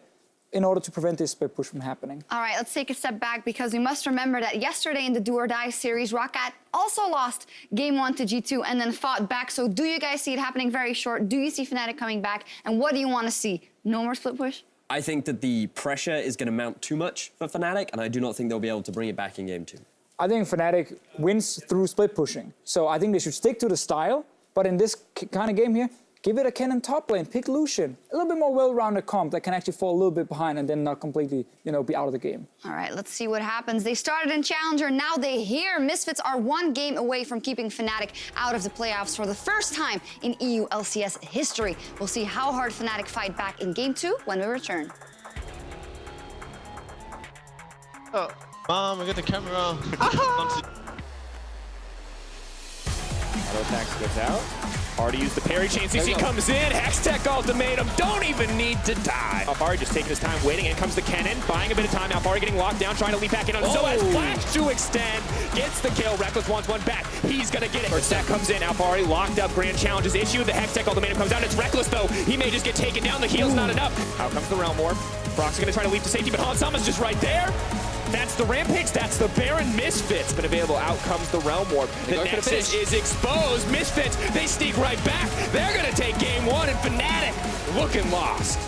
in order to prevent this split push from happening. All right, let's take a step back because we must remember that yesterday in the Do or Die series, Rocket also lost game 1 to G2 and then fought back. So do you guys see it happening very short? Do you see Fnatic coming back? And what do you want to see? No more split push? I think that the pressure is going to mount too much for Fnatic, and I do not think they'll be able to bring it back in game 2. I think Fnatic wins through split pushing. So I think they should stick to the style, but in this kind of game here, give it a Kennen top lane, pick Lucian. A little bit more well-rounded comp that can actually fall a little bit behind and then not completely, be out of the game. All right, let's see what happens. They started in Challenger, now they here. Misfits are 1 game away from keeping Fnatic out of the playoffs for the first time in EULCS history. We'll see how hard Fnatic fight back in game 2 when we return. Oh, Mom, I got the camera. Auto attacks gets out. Already used the parry chain. CC comes in. H2K ultimatum. Don't even need to die. Alphari just taking his time waiting. In comes the Kennen. Buying a bit of time. Alphari getting locked down. Trying to leap back in on Zoaz. Flash to extend. Gets the kill. Reckless wants one back. He's going to get it. First stack comes in. Alphari locked up. Grand challenge is issued. The H2K ultimatum comes out. It's Reckless though. He may just get taken down. The heal's not enough. Out comes the Realm Warp. Brock's going to try to leap to safety, but Hansama's just right there. That's the Rampage, that's the Baron. Misfits been available. Out comes the Realm Warp. The Nexus is exposed. Misfits, they sneak right back. They're gonna take game 1 and Fnatic looking lost.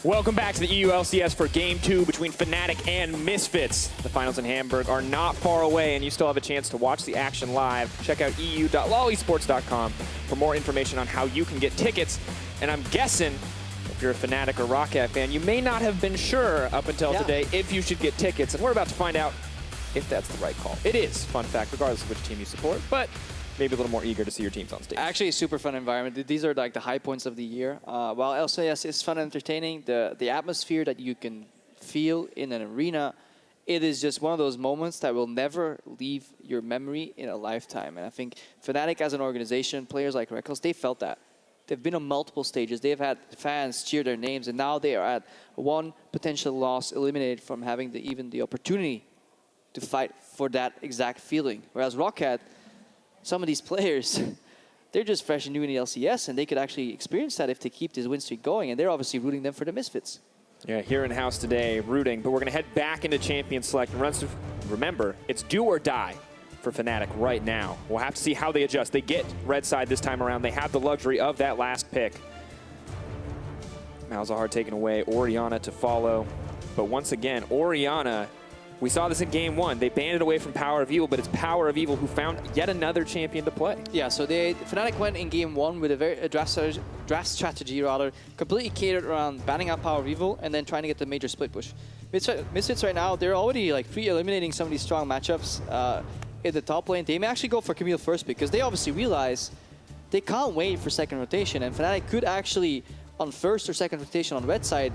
Welcome back to the EULCS for Game 2 between Fnatic and Misfits. The finals in Hamburg are not far away, and you still have a chance to watch the action live. Check out eu.lolesports.com for more information on how you can get tickets. And I'm guessing, if you're a Fnatic or Roccat fan, you may not have been sure up until today if you should get tickets, and we're about to find out if that's the right call. It is, fun fact, regardless of which team you support, but maybe a little more eager to see your teams on stage. Actually, a super fun environment. These are like the high points of the year. While LCS is fun and entertaining, the atmosphere that you can feel in an arena, it is just one of those moments that will never leave your memory in a lifetime. And I think Fnatic as an organization, players like Rekkles, they felt that. They've been on multiple stages. They've had fans cheer their names, and now they are at one potential loss eliminated from having even the opportunity to fight for that exact feeling. Whereas Roccat, some of these players, they're just fresh and new in the LCS, and they could actually experience that if they keep this win streak going, and they're obviously rooting them for the Misfits. Yeah, here in house today, rooting, but we're going to head back into Champion Select. And remember, it's do or die for Fnatic right now. We'll have to see how they adjust. They get red side this time around. They have the luxury of that last pick. Malzahar taken away, Orianna to follow. But once again, Orianna, we saw this in Game 1. They banned it away from Power of Evil, but it's Power of Evil who found yet another champion to play. Yeah, so Fnatic went in Game 1 with a draft strategy, completely catered around banning out Power of Evil and then trying to get the major split push. Misfits right now, they're already like pre-eliminating some of these strong matchups in the top lane. They may actually go for Camille first because they obviously realize they can't wait for second rotation, and Fnatic could actually, on first or second rotation on red side,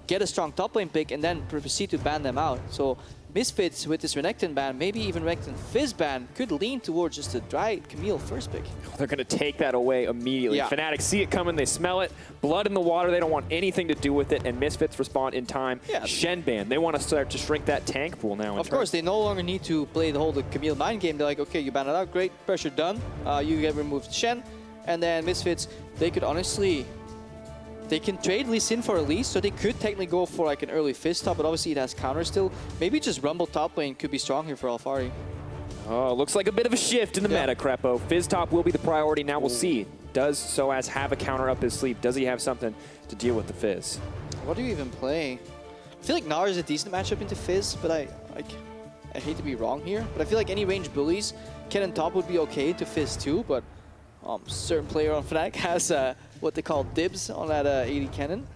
get a strong top lane pick and then proceed to ban them out. So Misfits with this Renekton ban, maybe even Renekton Fizz ban, could lean towards just a dry Camille first pick. They're going to take that away immediately. Yeah. Fnatic see it coming, they smell it. Blood in the water, they don't want anything to do with it, and Misfits respond in time. Yeah. Shen ban, they want to start to shrink that tank pool now. Of course, they no longer need to play the whole Camille mind game. They're like, okay, you ban it out, great, pressure done. You get removed Shen, and then Misfits, they could honestly, they can trade Lee Sin for a Lee, so they could technically go for like an early Fizz top, but obviously it has counter still. Maybe just Rumble top lane could be strong here for Alphari. Oh, looks like a bit of a shift in the meta, Crepo. Fizz top will be the priority. Now we'll see. Does Soaz have a counter up his sleeve? Does he have something to deal with the Fizz? What do you even play? I feel like Gnar is a decent matchup into Fizz, but I hate to be wrong here. But I feel like any range bullies, Cannon top would be okay to Fizz too, but certain player on Fnatic has what they call dibs on that 80 cannon.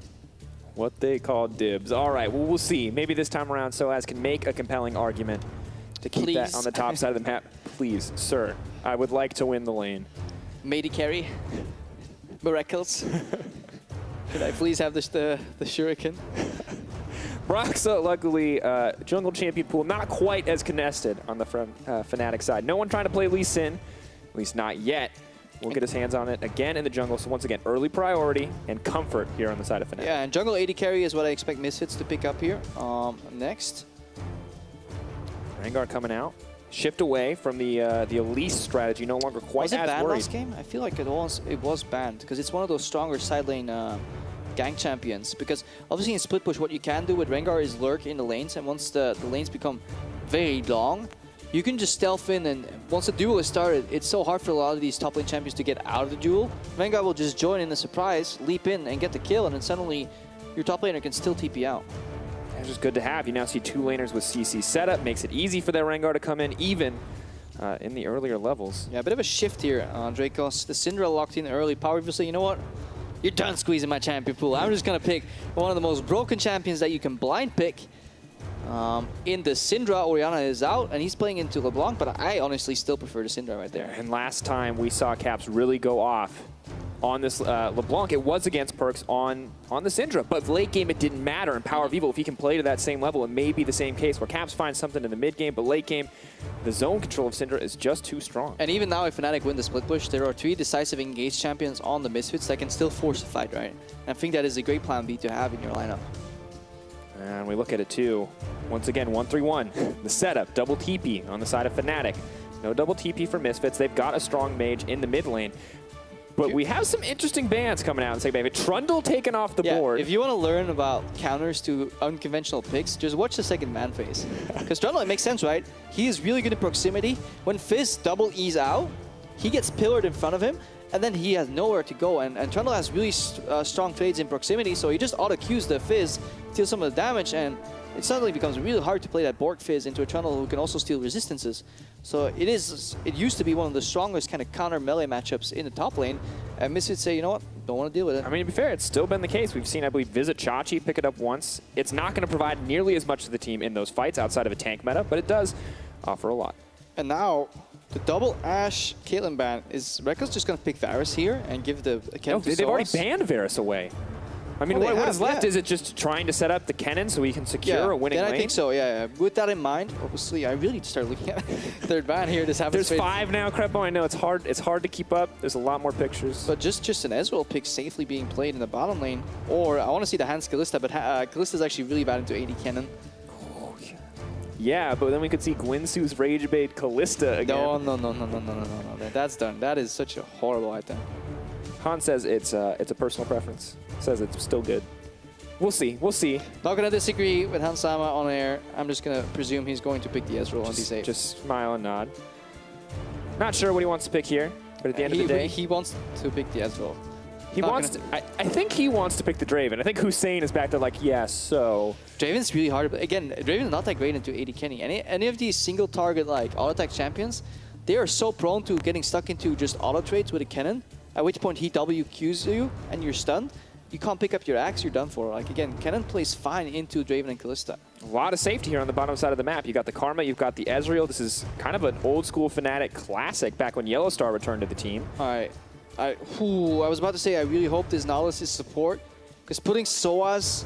What they call dibs. All right, well, we'll see. Maybe this time around Soaz can make a compelling argument to keep that on the top side of the map. Please, sir, I would like to win the lane. Matey carry. Miracles. Could I please have the Shuriken? Broxa, luckily, jungle champion pool, not quite as contested on the Fnatic side. No one trying to play Lee Sin, at least not yet. We'll get his hands on it again in the jungle. So once again, early priority and comfort here on the side of Fnatic. Yeah, and jungle 80 carry is what I expect Misfits to pick up here. Next. Rengar coming out. Shift away from the Elise strategy, no longer quite as worried. Was it banned last game? I feel like it was banned because it's one of those stronger side lane gank champions. Because obviously in split push, what you can do with Rengar is lurk in the lanes, and once the lanes become very long, you can just stealth in, and once the duel is started, it's so hard for a lot of these top lane champions to get out of the duel. Rengar will just join in the surprise, leap in, and get the kill, and then suddenly your top laner can still TP out. It's just good to have. You now see two laners with CC setup. Makes it easy for their Rengar to come in, even in the earlier levels. Yeah, a bit of a shift here on Dracos. The Syndra locked in early. Power Evil say, you know what? You're done squeezing my champion pool. I'm just going to pick one of the most broken champions that you can blind pick. In the Syndra, Orianna is out, and he's playing into LeBlanc, but I honestly still prefer the Syndra right there. And last time we saw Caps really go off on this LeBlanc, it was against Perks on the Syndra, but late game it didn't matter. In Power of Evil, if he can play to that same level, it may be the same case where Caps finds something in the mid game, but late game, the zone control of Syndra is just too strong. And even now, if Fnatic win the split push, there are 3 decisive engaged champions on the Misfits that can still force a fight, right? And I think that is a great plan B to have in your lineup. And we look at it too. Once again, 1-3-1. The setup, double TP on the side of Fnatic. No double TP for Misfits. They've got a strong mage in the mid lane. But we have some interesting bans coming out in second wave. Trundle taken off the board. If you want to learn about counters to unconventional picks, just watch the second man phase. Because Trundle, it makes sense, right? He is really good in proximity. When Fizz double E's out, he gets pillared in front of him, and then he has nowhere to go. And Trundle has really strong trades in proximity, so he just auto-Qs the Fizz, steals some of the damage, and it suddenly becomes really hard to play that Borg Fizz into a Trundle who can also steal resistances. So it used to be one of the strongest kind of counter melee matchups in the top lane, and Misfits say, you know what, don't want to deal with it. I mean, to be fair, it's still been the case. We've seen, I believe, Visit Chachi pick it up once. It's not going to provide nearly as much to the team in those fights outside of a tank meta, but it does offer a lot. And now, the double Ashe Caitlyn ban, is Reckless just going to pick Varus here and give the Kennen to They've already Soaz? banned Varus away. I mean, what is left? Is it just trying to set up the Kennen so he can secure a winning lane? I think so, yeah. With that in mind, obviously, I really need to start looking at third ban here. There's 5 now, Crepo. I know it's hard to keep up. There's a lot more pictures. But just an Ezreal pick safely being played in the bottom lane. Or I want to see the Hans Kalista, but Kalista's actually really bad into AD Kennen. Yeah, but then we could see Gwinsu's Rage Bait Kalista again. No. That's done. That is such a horrible item. Han says it's a personal preference. Says it's still good. We'll see. We'll see. Not going to disagree with Hansama on air. I'm just going to presume he's going to pick the Ezreal on these 8. Just smile and nod. Not sure what he wants to pick here, but at the end of the day... He wants to pick the Ezreal. I think he wants to pick the Draven. I think Hussein is back to like, yeah, so... Draven's really hard. Again, Draven's not that great into AD Kenny. Any of these single target like auto attack champions, they are so prone to getting stuck into just auto trades with a cannon, at which point he WQs you and you're stunned. You can't pick up your axe, you're done for. Like again, Cannon plays fine into Draven and Kalista. A lot of safety here on the bottom side of the map. You got the Karma, you've got the Ezreal. This is kind of an old school Fnatic classic back when Yellowstar returned to the team. All right. I was about to say I really hope this Nautilus is support, because putting Soaz,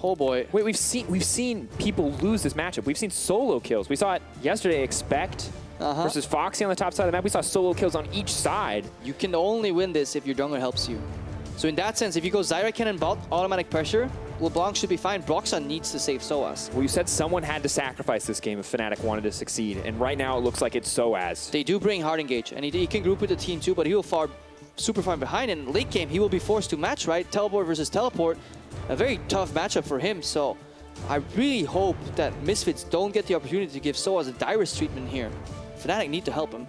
oh boy. Wait, we've seen people lose this matchup. We've seen solo kills. We saw it yesterday. Expect versus Foxy on the top side of the map. We saw solo kills on each side. You can only win this if your jungler helps you. So in that sense, if you go Zyra Cannon bot, automatic pressure, LeBlanc should be fine. Broxah needs to save Soaz. Well, you said someone had to sacrifice this game if Fnatic wanted to succeed, and right now it looks like it's Soaz. They do bring hard engage, and he can group with the team too, but he will fall super far behind. And late game, he will be forced to match, right? Teleport versus teleport. A very tough matchup for him, so I really hope that Misfits don't get the opportunity to give Soaz a Dyrus treatment here. Fnatic need to help him.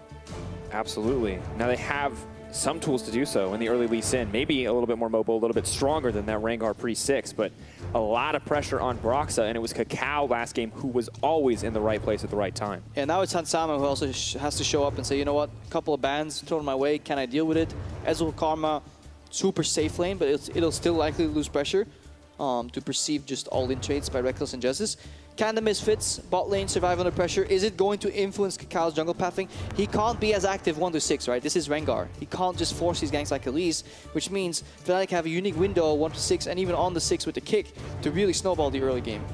Absolutely. Now they have some tools to do so in the early Lee Sin. Maybe a little bit more mobile, a little bit stronger than that Rengar pre-6, but a lot of pressure on Broxah, and it was Kakao last game who was always in the right place at the right time. And now it's Hansama who also has to show up and say, you know what, a couple of bans thrown my way, can I deal with it? Ezreal Karma, super safe lane, but it'll still likely lose pressure to perceive just all-in trades by Reckless and Justice. Can the Misfits bot lane survive under pressure? Is it going to influence Kakao's jungle pathing? He can't be as active 1-6, right? This is Rengar. He can't just force these ganks like Elise, which means Fnatic have a unique window 1-6 and even on the 6 with the kick to really snowball the early game.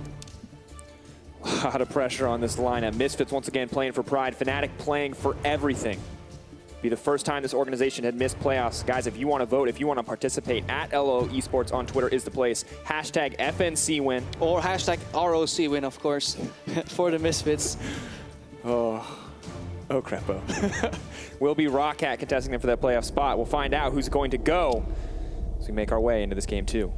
A lot of pressure on this lineup. Misfits once again playing for pride. Fnatic playing for everything. Be the first time this organization had missed playoffs. Guys, if you want to vote, if you want to participate, at LO Esports on Twitter is the place. Hashtag FNC win. Or hashtag ROC win, of course, for the Misfits. Oh Crepo. Will be Rockcat contesting them for that playoff spot. We'll find out who's going to go as we make our way into this game too.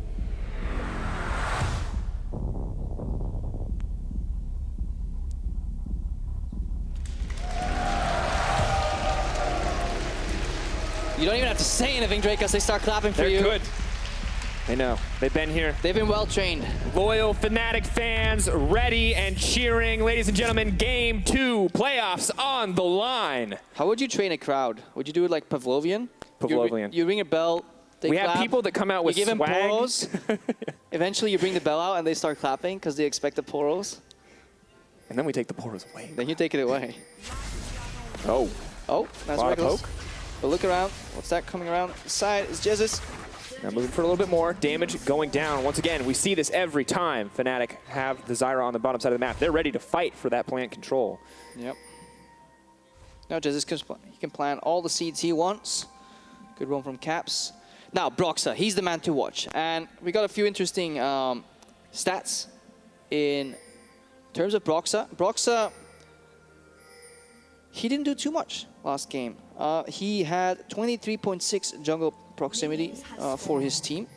You don't even have to say anything, Drake, as they start clapping for you. They're good. They know. They've been here. They've been well trained. Loyal Fnatic fans ready and cheering. Ladies and gentlemen, Game 2, playoffs on the line. How would you train a crowd? Would you do it like Pavlovian? Pavlovian. You ring a bell, they clap. Have people that come out with swag. You give them poros. Eventually you bring the bell out and they start clapping because they expect the poros. And then we take the poros away. Then you take it away. Oh, nice Reckless. But look around. What's that coming around the side? It's Jesus. Now moving for a little bit more. Damage going down. Once again, we see this every time Fnatic have the Zyra on the bottom side of the map. They're ready to fight for that plant control. Yep. Now Jesus can plant all the seeds he wants. Good one from Caps. Now Broxah, he's the man to watch. And we got a few interesting stats in terms of Broxah. Broxah, he didn't do too much last game. He had 23.6 jungle proximity for his team.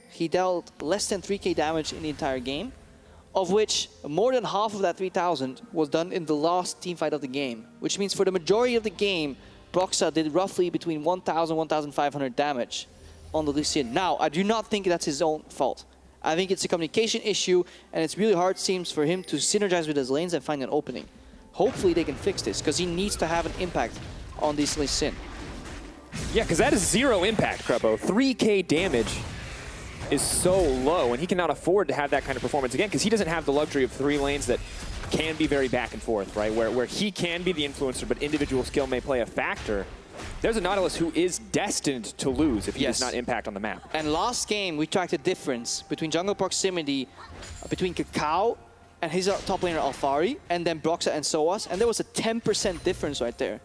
He dealt less than 3k damage in the entire game, of which more than half of that 3,000 was done in the last team fight of the game, which means for the majority of the game, Broxa did roughly between 1,000, 1,500 damage on the Lucian. Now, I do not think that's his own fault. I think it's a communication issue, and it's really hard, seems, for him to synergize with his lanes and find an opening. Hopefully they can fix this, because he needs to have an impact on this Lee Sin. Yeah, because that is 0 impact, Krepo. 3K damage is so low, and he cannot afford to have that kind of performance again, because he doesn't have the luxury of 3 lanes that can be very back and forth, right? Where he can be the influencer, but individual skill may play a factor. There's a Nautilus who is destined to lose if he does not impact on the map. And last game, we tracked the difference between jungle proximity, between Kakao and his top laner Alphari, and then Broxa and Soaz, and there was a 10% difference right there.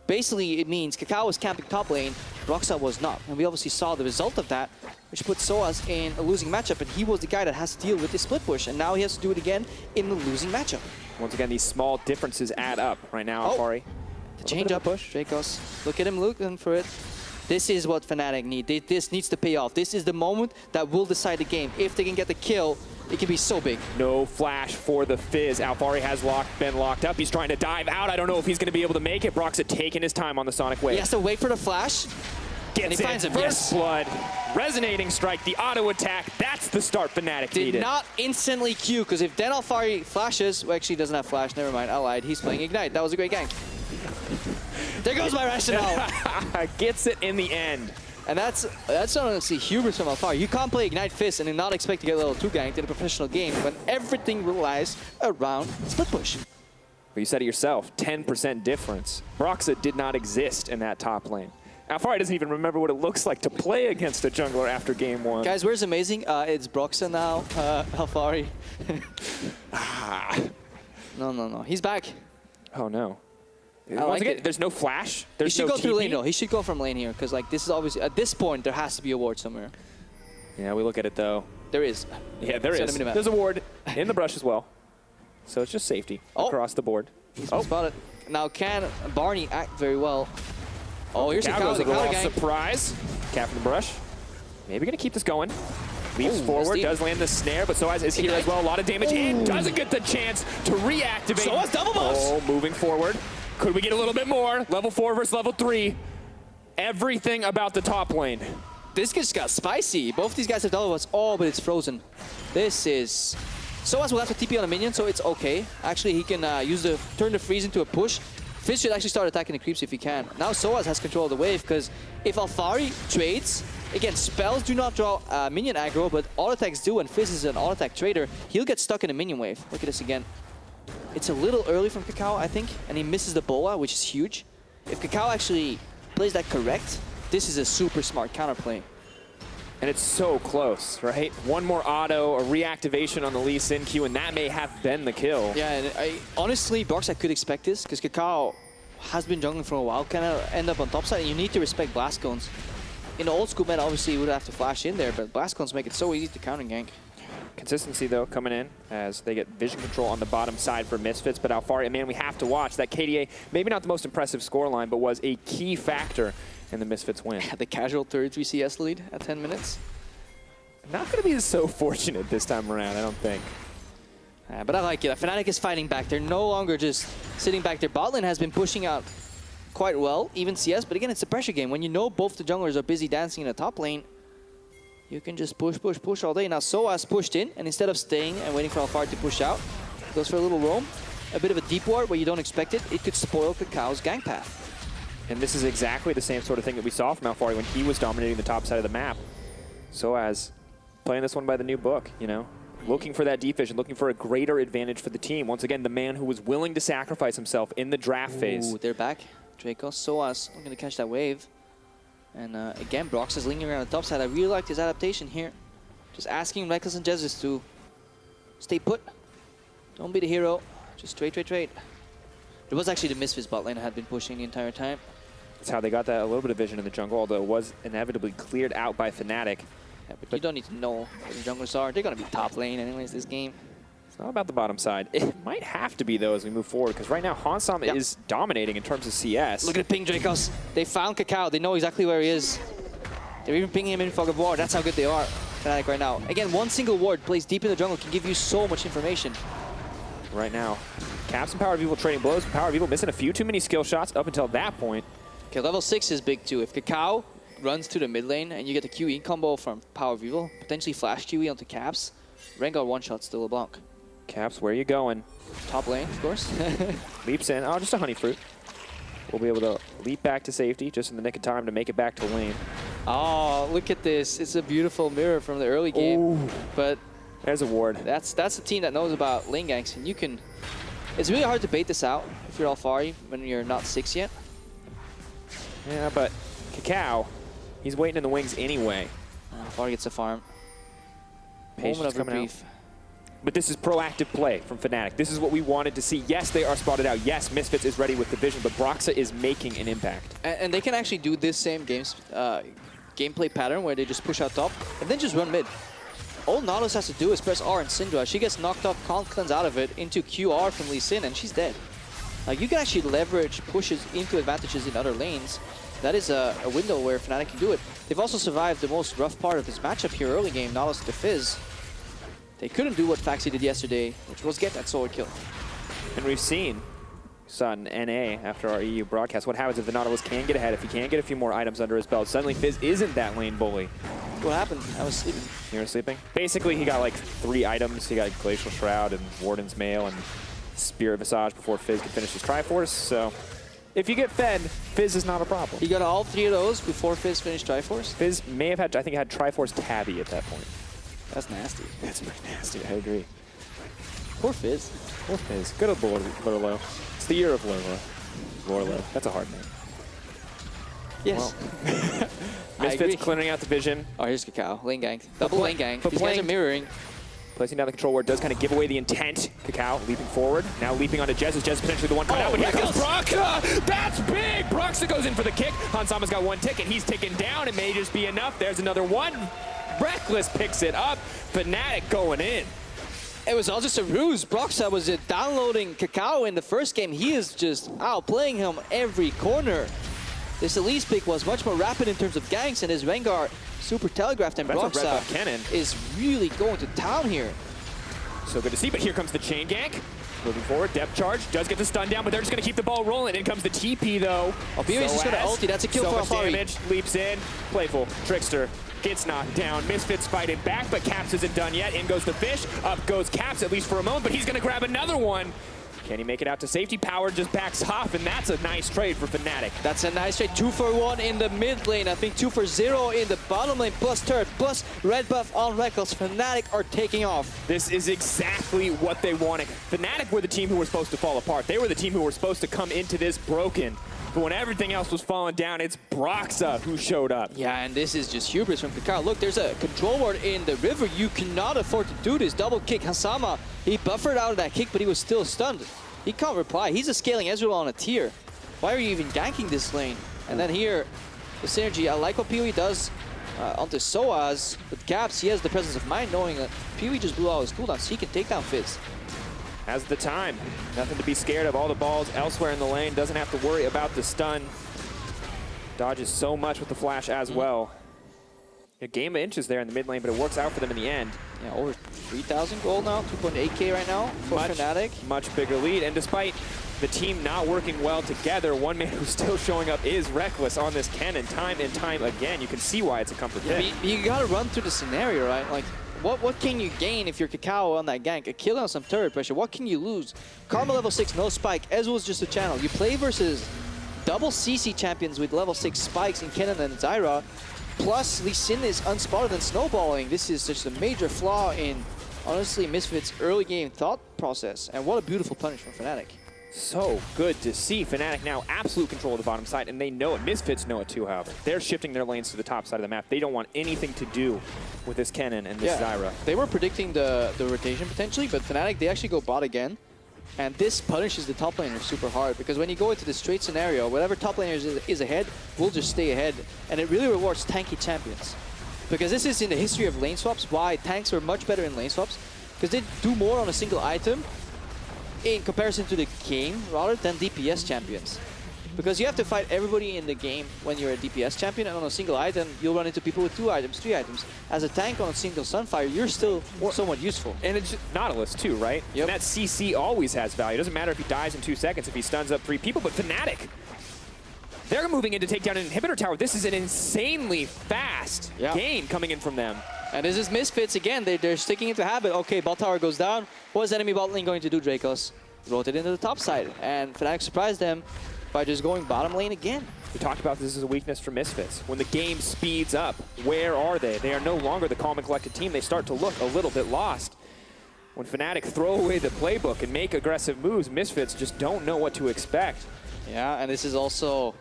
Basically, it means Kakao was camping top lane, Broxa was not. And we obviously saw the result of that, which put Soaz in a losing matchup, and he was the guy that has to deal with this split push, and now he has to do it again in the losing matchup. Once again, these small differences add up right now, Alphari. The change up push, Dracos. Look at him looking for it. This is what Fnatic need. This needs to pay off. This is the moment that will decide the game. If they can get the kill, it can be so big. No flash for the Fizz. Alphari has been locked up. He's trying to dive out. I don't know if he's going to be able to make it. Broxa taking his time on the Sonic Wave. He has to wait for the flash. Gets it. Finds him. First blood. Resonating strike. The auto attack. That's the start Fnatic needed. Did not instantly Q, because if then Alphari flashes, well, actually he doesn't have flash. Never mind. I lied. He's playing Ignite. That was a great gank. There goes my rationale. Gets it in the end. And that's honestly hubris from Alphari. You can't play Ignite Fist and not expect to get level 2 ganked in a professional game when everything relies around split push. But you said it yourself, 10% difference. Broxa did not exist in that top lane. Alphari doesn't even remember what it looks like to play against a jungler after game 1. Guys, where's amazing? It's Broxa now, Alphari. No. He's back. Oh, no. Once again, there's no flash. He should no go through TP. lane though. He should go from lane here, because like this is obviously at this point there has to be a ward somewhere. Yeah, we look at it though. There is. Yeah, there is. There's a ward in the brush as well. So it's just safety across the board. He's spotted. Now can Barney act very well? Oh, here's a goes a counter gank. surprise. Cap in the brush. Maybe gonna keep this going. Leaps forward, does land the snare, but Soaz is here as well. A lot of damage in. Doesn't get the chance to reactivate. Soaz double buffs. Oh, moving forward. Could we get a little bit more? Level 4 versus level 3. Everything about the top lane. This just got spicy. Both these guys have double buffs. Oh, but it's frozen. This is... Soaz will have to TP on a minion, so it's okay. Actually, he can turn the freeze into a push. Fizz should actually start attacking the creeps if he can. Now Soaz has control of the wave, because if Alphari trades, again, spells do not draw minion aggro, but auto attacks do, and Fizz is an auto attack trader. He'll get stuck in a minion wave. Look at this again. It's a little early from Kakao, I think, and he misses the boa, which is huge. If Kakao actually plays that correct, this is a super smart counterplay. And it's so close, right? One more auto, a reactivation on the Lee Sin Q, and that may have been the kill. Yeah, and honestly, Broxa could expect this, because Kakao has been jungling for a while, kind of end up on top side, and you need to respect blast cones. In the old school meta, obviously, you would have to flash in there, but blast cones make it so easy to counter gank. Consistency, though, coming in as they get vision control on the bottom side for Misfits. But Alphari, man, we have to watch. That KDA, maybe not the most impressive scoreline, but was a key factor in the Misfits win. The casual 33 CS lead at 10 minutes. Not going to be so fortunate this time around, I don't think. But I like it. Fnatic is fighting back. They're no longer just sitting back. Their bot lane has been pushing out quite well, even CS. But again, it's a pressure game. When you know both the junglers are busy dancing in the top lane, you can just push all day. Now Soaz pushed in, and instead of staying and waiting for Alphari to push out, goes for a little roam. A bit of a deep ward where you don't expect it. It could spoil Kakao's gank path. And this is exactly the same sort of thing that we saw from Alphari when he was dominating the top side of the map. Soaz playing this one by the new book, you know, looking for that deep vision, looking for a greater advantage for the team. Once again, the man who was willing to sacrifice himself in the draft phase. They're back. Draco, Soaz, I'm going to catch that wave. And again, Brox is lingering around the top side. I really liked his adaptation here. Just asking Reckless and Jesus to stay put. Don't be the hero. Just trade. It was actually the Misfits bot lane that had been pushing the entire time. That's how they got that a little bit of vision in the jungle, although it was inevitably cleared out by Fnatic. Yeah, but you don't need to know where the junglers are. They're going to be top lane anyways this game. It's not about the bottom side. It might have to be, though, as we move forward, because right now, Hansam is dominating in terms of CS. Look at the ping, Dracos. They found Kakao. They know exactly where he is. They're even pinging him in fog of war. That's how good they are, Fnatic, right now. Again, one single ward placed deep in the jungle can give you so much information. Right now, Caps and Power of Evil trading blows. Power of Evil missing a few too many skill shots up until that point. Okay, level 6 is big too. If Kakao runs to the mid lane and you get the QE combo from Power Vivo, potentially flash QE onto Caps, Rengar one-shot still a bonk. Caps, where are you going? Top lane, of course. Leaps in. Oh, just a honey fruit. We'll be able to leap back to safety just in the nick of time to make it back to lane. Oh, look at this. It's a beautiful mirror from the early game. Ooh. But there's a ward. That's a team that knows about lane ganks, and you can... It's really hard to bait this out if you're Alfari when you're not 6 yet. Yeah, but Kakao, he's waiting in the wings anyway. Alfari gets a farm. Patience Moment of coming reprieve. out. But this is proactive play from Fnatic. This is what we wanted to see. Yes, they are spotted out. Yes, Misfits is ready with the vision, but Broxa is making an impact. And they can actually do this same gameplay pattern where they just push out top and then just run mid. All Nautilus has to do is press R and Syndra. She gets knocked off, can't cleanse out of it, into QR from Lee Sin, and she's dead. Like, you can actually leverage pushes into advantages in other lanes. That is a window where Fnatic can do it. They've also survived the most rough part of this matchup here early game, Nautilus to Fizz. They couldn't do what Faxi did yesterday, which was get that solo kill. And we've seen, saw an NA after our EU broadcast, what happens if the Nautilus can get ahead, if he can get a few more items under his belt. Suddenly Fizz isn't that lane bully. What happened? I was sleeping. You were sleeping? Basically, he got like 3 items. He got Glacial Shroud and Warden's Mail and Spirit Visage before Fizz could finish his Triforce, so if you get fed, Fizz is not a problem. He got all 3 of those before Fizz finished Triforce? Fizz may have had, I think he had Triforce Tabby at that point. That's nasty. That's pretty nasty, I agree. Poor Fizz. Poor Fizz. Good old Lorlo. It's the year of Lorlo. Lorlo. That's a hard name. Yes. Well, Misfits clearing out the vision. Oh, here's Kakao. Lane gang. Double lane gang. But These guys are mirroring. Placing down the control ward does kind of give away the intent. Kakao leaping forward. Now leaping onto Jez. Is Jez potentially the one coming out? But here comes Broxa! That's big! Broxa goes in for the kick. Hansama's got 1 ticket. He's ticking down. It may just be enough. There's another one. Reckless picks it up. Fnatic going in. It was all just a ruse. Broxa was downloading Kakao in the first game. He is just outplaying him every corner. This Elise pick was much more rapid in terms of ganks, and his Rengar super telegraphed, and Broxa is really going to town here. So good to see, but here comes the chain gank. Moving forward, depth charge, does get the stun down, but they're just going to keep the ball rolling. In comes the TP, though. Oh, BW's just going to ulti. That's a kill for Alfari. Damage, leaps in, playful, Trickster, gets knocked down. Misfits fighting back, but Caps isn't done yet. In goes the fish, up goes Caps, at least for a moment, but he's going to grab another one. Can he make it out to safety? Power just backs off, and that's a nice trade for Fnatic. That's a nice trade. 2 for 1 in the mid lane. I think 2 for 0 in the bottom lane, plus turret, plus red buff on Reckless. Fnatic are taking off. This is exactly what they wanted. Fnatic were the team who were supposed to fall apart. They were the team who were supposed to come into this broken. But when everything else was falling down, it's Broxa who showed up. Yeah, and this is just hubris from Kakao. Look, there's a control ward in the river. You cannot afford to do this. Double kick. Hansama, he buffered out of that kick, but he was still stunned. He can't reply. He's a scaling Ezreal on a tier. Why are you even ganking this lane? And then here, the synergy. I like what PoE does onto Soaz. With Caps, he has the presence of mind knowing that PoE just blew out his cooldown, so he can take down Fizz. Has the time. Nothing to be scared of. All the balls elsewhere in the lane. Doesn't have to worry about the stun. Dodges so much with the flash as well. A game of inches there in the mid lane, but it works out for them in the end. Yeah, over 3,000 gold now, 2.8K right now for Fnatic. Much bigger lead, and despite the team not working well together, one man who's still showing up is Reckless on this cannon time and time again. You can see why it's a comfort pick. Yeah, you gotta run through the scenario, right? Like, what can you gain if you're Kakao on that gank? A kill on some turret pressure. What can you lose? Karma level 6, no spike. Ezreal's just a channel. You play versus double CC champions with level 6 spikes in Kennen and Zyra. Plus, Lee Sin is unspotted and snowballing. This is just a major flaw in, honestly, Misfits' early game thought process. And what a beautiful punish from Fnatic. So good to see. Fnatic now absolute control of the bottom side, and they know it. Misfits know it too, however. They're shifting their lanes to the top side of the map. They don't want anything to do with this Kennen and this Zyra. They were predicting the rotation potentially, but Fnatic, they actually go bot again. And this punishes the top laner super hard, because when you go into the straight scenario, whatever top laner is ahead will just stay ahead. And it really rewards tanky champions. Because this is in the history of lane swaps, why tanks were much better in lane swaps. Because they do more on a single item in comparison to the game rather than DPS champions. Because you have to fight everybody in the game when you're a DPS champion, and on a single item, you'll run into people with 2 items, 3 items. As a tank on a single Sunfire, you're still somewhat useful. And it's Nautilus too, right? Yep. And that CC always has value. It doesn't matter if he dies in 2 seconds, if he stuns up 3 people, but Fnatic, They're moving in to take down an inhibitor tower. This is an insanely fast game coming in from them. And this is Misfits again. They're sticking into habit. Okay, bot tower goes down. What is enemy bot lane going to do, Dracos? Rotate into the top side. And Fnatic surprised them by just going bottom lane again. We talked about this as a weakness for Misfits. When the game speeds up, where are they? They are no longer the calm and collected team. They start to look a little bit lost. When Fnatic throw away the playbook and make aggressive moves, Misfits just don't know what to expect. Yeah, and this is also...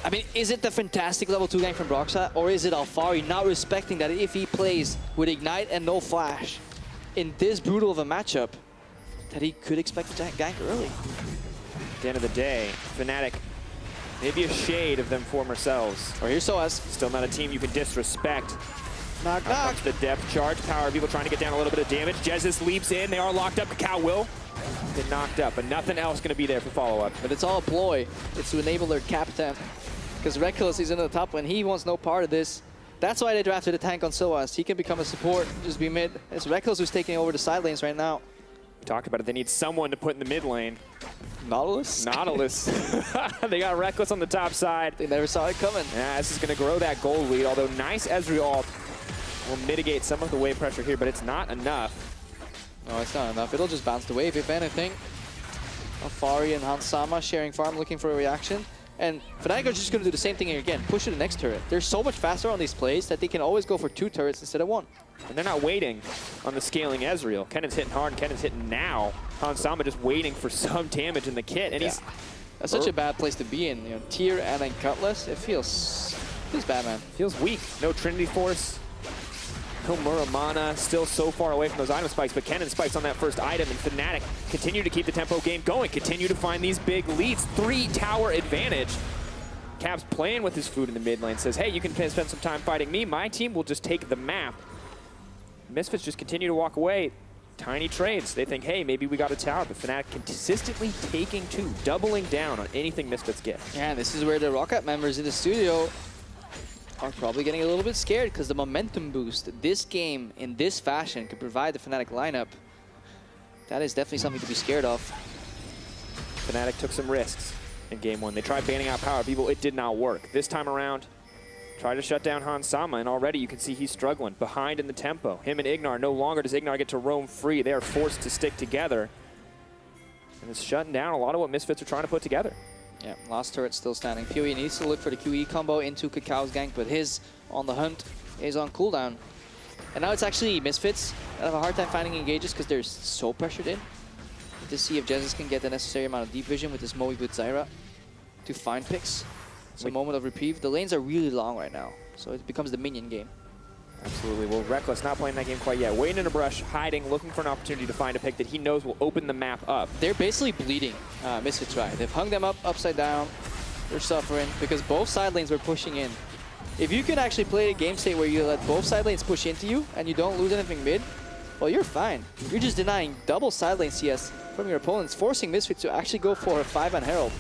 I mean, is it the fantastic level 2 gank from Broxa, or is it Alfari not respecting that if he plays with Ignite and no Flash in this brutal of a matchup, that he could expect to gank early? At the end of the day, Fnatic, maybe a shade of them former selves. Or here's SOAS. Still not a team you can disrespect. Knock, knock. The depth charge. Power people trying to get down a little bit of damage. Jesus leaps in. They are locked up. Kakao will get knocked up, but nothing else going to be there for follow-up. But it's all a ploy. It's to enable their captain. Because Reckless is in the top lane. He wants no part of this. That's why they drafted a tank on SOAS. He can become a support, just be mid. It's Reckless who's taking over the side lanes right now. We talked about it. They need someone to put in the mid lane. Nautilus? Nautilus. They got Reckless on the top side. They never saw it coming. Yeah, this is going to grow that gold lead, although nice Ezreal will mitigate some of the wave pressure here, but it's not enough. No, it's not enough. It'll just bounce the wave, if anything. Alfari and Hansama sharing farm, looking for a reaction. And Fnatic are just going to do the same thing here again. Push to the next turret. They're so much faster on these plays that they can always go for 2 turrets instead of 1. And they're not waiting on the scaling Ezreal. Kennan's hitting hard, and Kennan's hitting now. Hansama just waiting for some damage in the kit. And he's... That's such a bad place to be in. You know, tier and then Cutlass. It feels bad, man. Feels weak. No Trinity Force. No Muramana. Still so far away from those item spikes. But Kennen spikes on that first item. And Fnatic continue to keep the tempo game going. Continue to find these big leads. 3 tower advantage. Cap's playing with his food in the mid lane. Says, hey, you can spend some time fighting me. My team will just take the map. Misfits just continue to walk away. Tiny trades. They think, hey, maybe we got a tower. But Fnatic consistently taking 2. Doubling down on anything Misfits get. Yeah, this is where the Rocket members in the studio are probably getting a little bit scared because the momentum boost this game in this fashion could provide the Fnatic lineup. That is definitely something to be scared of. Fnatic took some risks in game 1. They tried banning out Power People. It did not work. This time around, try to shut down Hansama, and already you can see he's struggling. Behind in the tempo. Him and Ignar, no longer does Ignar get to roam free. They are forced to stick together. And it's shutting down a lot of what Misfits are trying to put together. Yeah, last turret still standing. PoE needs to look for the QE combo into Kakao's gank, but his on the hunt is on cooldown. And now it's actually Misfits that have a hard time finding engages because they're so pressured in. To see if Jesus can get the necessary amount of deep vision with this Moe with Zyra to find picks. It's a moment of reprieve. The lanes are really long right now, so it becomes the minion game. Absolutely. Well, Reckless not playing that game quite yet. Waiting in a brush, hiding, looking for an opportunity to find a pick that he knows will open the map up. They're basically bleeding Misfits right. They've hung them up upside down. They're suffering because both side lanes were pushing in. If you can actually play a game state where you let both side lanes push into you and you don't lose anything mid, well, you're fine. You're just denying double side lane CS from your opponents, forcing Misfits to actually go for a 5-man Herald.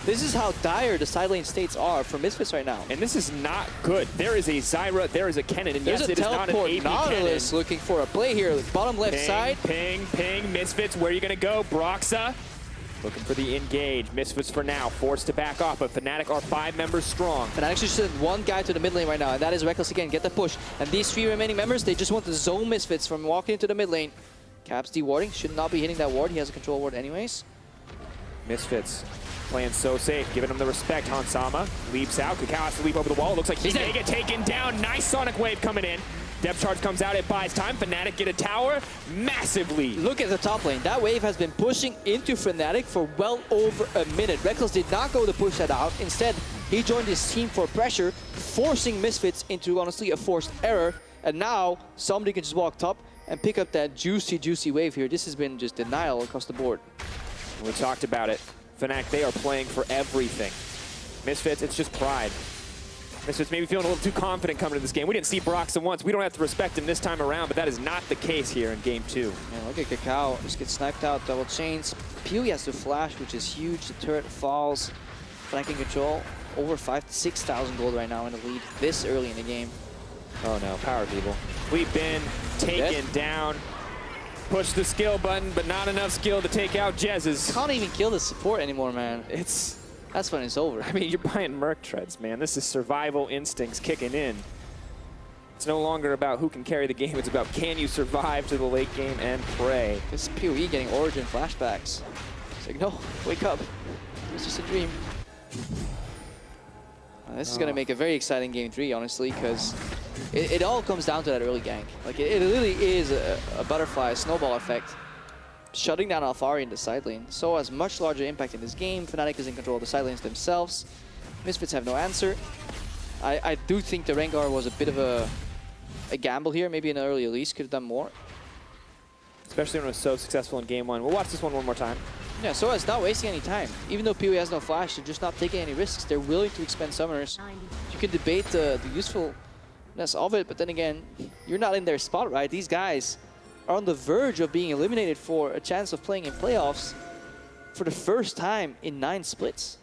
This is how dire the side lane states are for Misfits right now. And this is not good. There is a Zyra, there is a Kennen, and there's yes, a it is not an AP Nautilus Kennen. looking for a play here. Bottom left side. Ping, ping, Misfits, where are you going to go? Broxa looking for the engage. Misfits for now, forced to back off, but Fnatic are 5 members strong. Fnatic actually sent 1 guy to the mid lane right now, and that is Reckless again. Get the push. And these 3 remaining members, they just want to zone Misfits from walking into the mid lane. Cap's dewarding, should not be hitting that ward. He has a control ward anyways. Misfits playing so safe, giving him the respect. Hansama leaps out. Kakao has to leap over the wall. Looks like he's going to get taken down. Nice Sonic Wave coming in. Depth charge comes out. It buys time. Fnatic get a tower. Massively. Look at the top lane. That wave has been pushing into Fnatic for well over a minute. Reckless did not go to push that out. Instead, he joined his team for pressure, forcing Misfits into, honestly, a forced error. And now, somebody can just walk top and pick up that juicy, juicy wave here. This has been just denial across the board. We talked about it. Fnatic, they are playing for everything. Misfits, it's just pride. Misfits maybe feeling a little too confident coming to this game. We didn't see Broxa once. We don't have to respect him this time around, but that is not the case here in game 2. Yeah, look at Kakao. Just gets sniped out, double chains. PoE has to flash, which is huge. The turret falls. Fnatic in control. Over 5,000 to 6,000 gold right now in the lead this early in the game. Oh no, Power People. We've been taken down. Push the skill button, but not enough skill to take out Jez's. Can't even kill the support anymore, man. That's when it's over. I mean, you're buying Merc Treads, man. This is survival instincts kicking in. It's no longer about who can carry the game. It's about can you survive to the late game and pray. This is PoE getting Origin flashbacks. It's like, no, wake up. It's just a dream. This is going to make a very exciting game 3, honestly, because it all comes down to that early gank. Like, it really is a butterfly, a snowball effect. Shutting down Alphari in the side lane. So has much larger impact in this game. Fnatic is in control of the side lanes themselves. Misfits have no answer. I do think the Rengar was a bit of a gamble here. Maybe an early release could have done more. Especially when it was so successful in game 1. We'll watch this one more time. Yeah, Soa's not wasting any time. Even though PoE has no flash, they're just not taking any risks. They're willing to expend summoners. You can debate the usefulness of it, but then again, you're not in their spot, right? These guys are on the verge of being eliminated for a chance of playing in playoffs for the first time in 9 splits.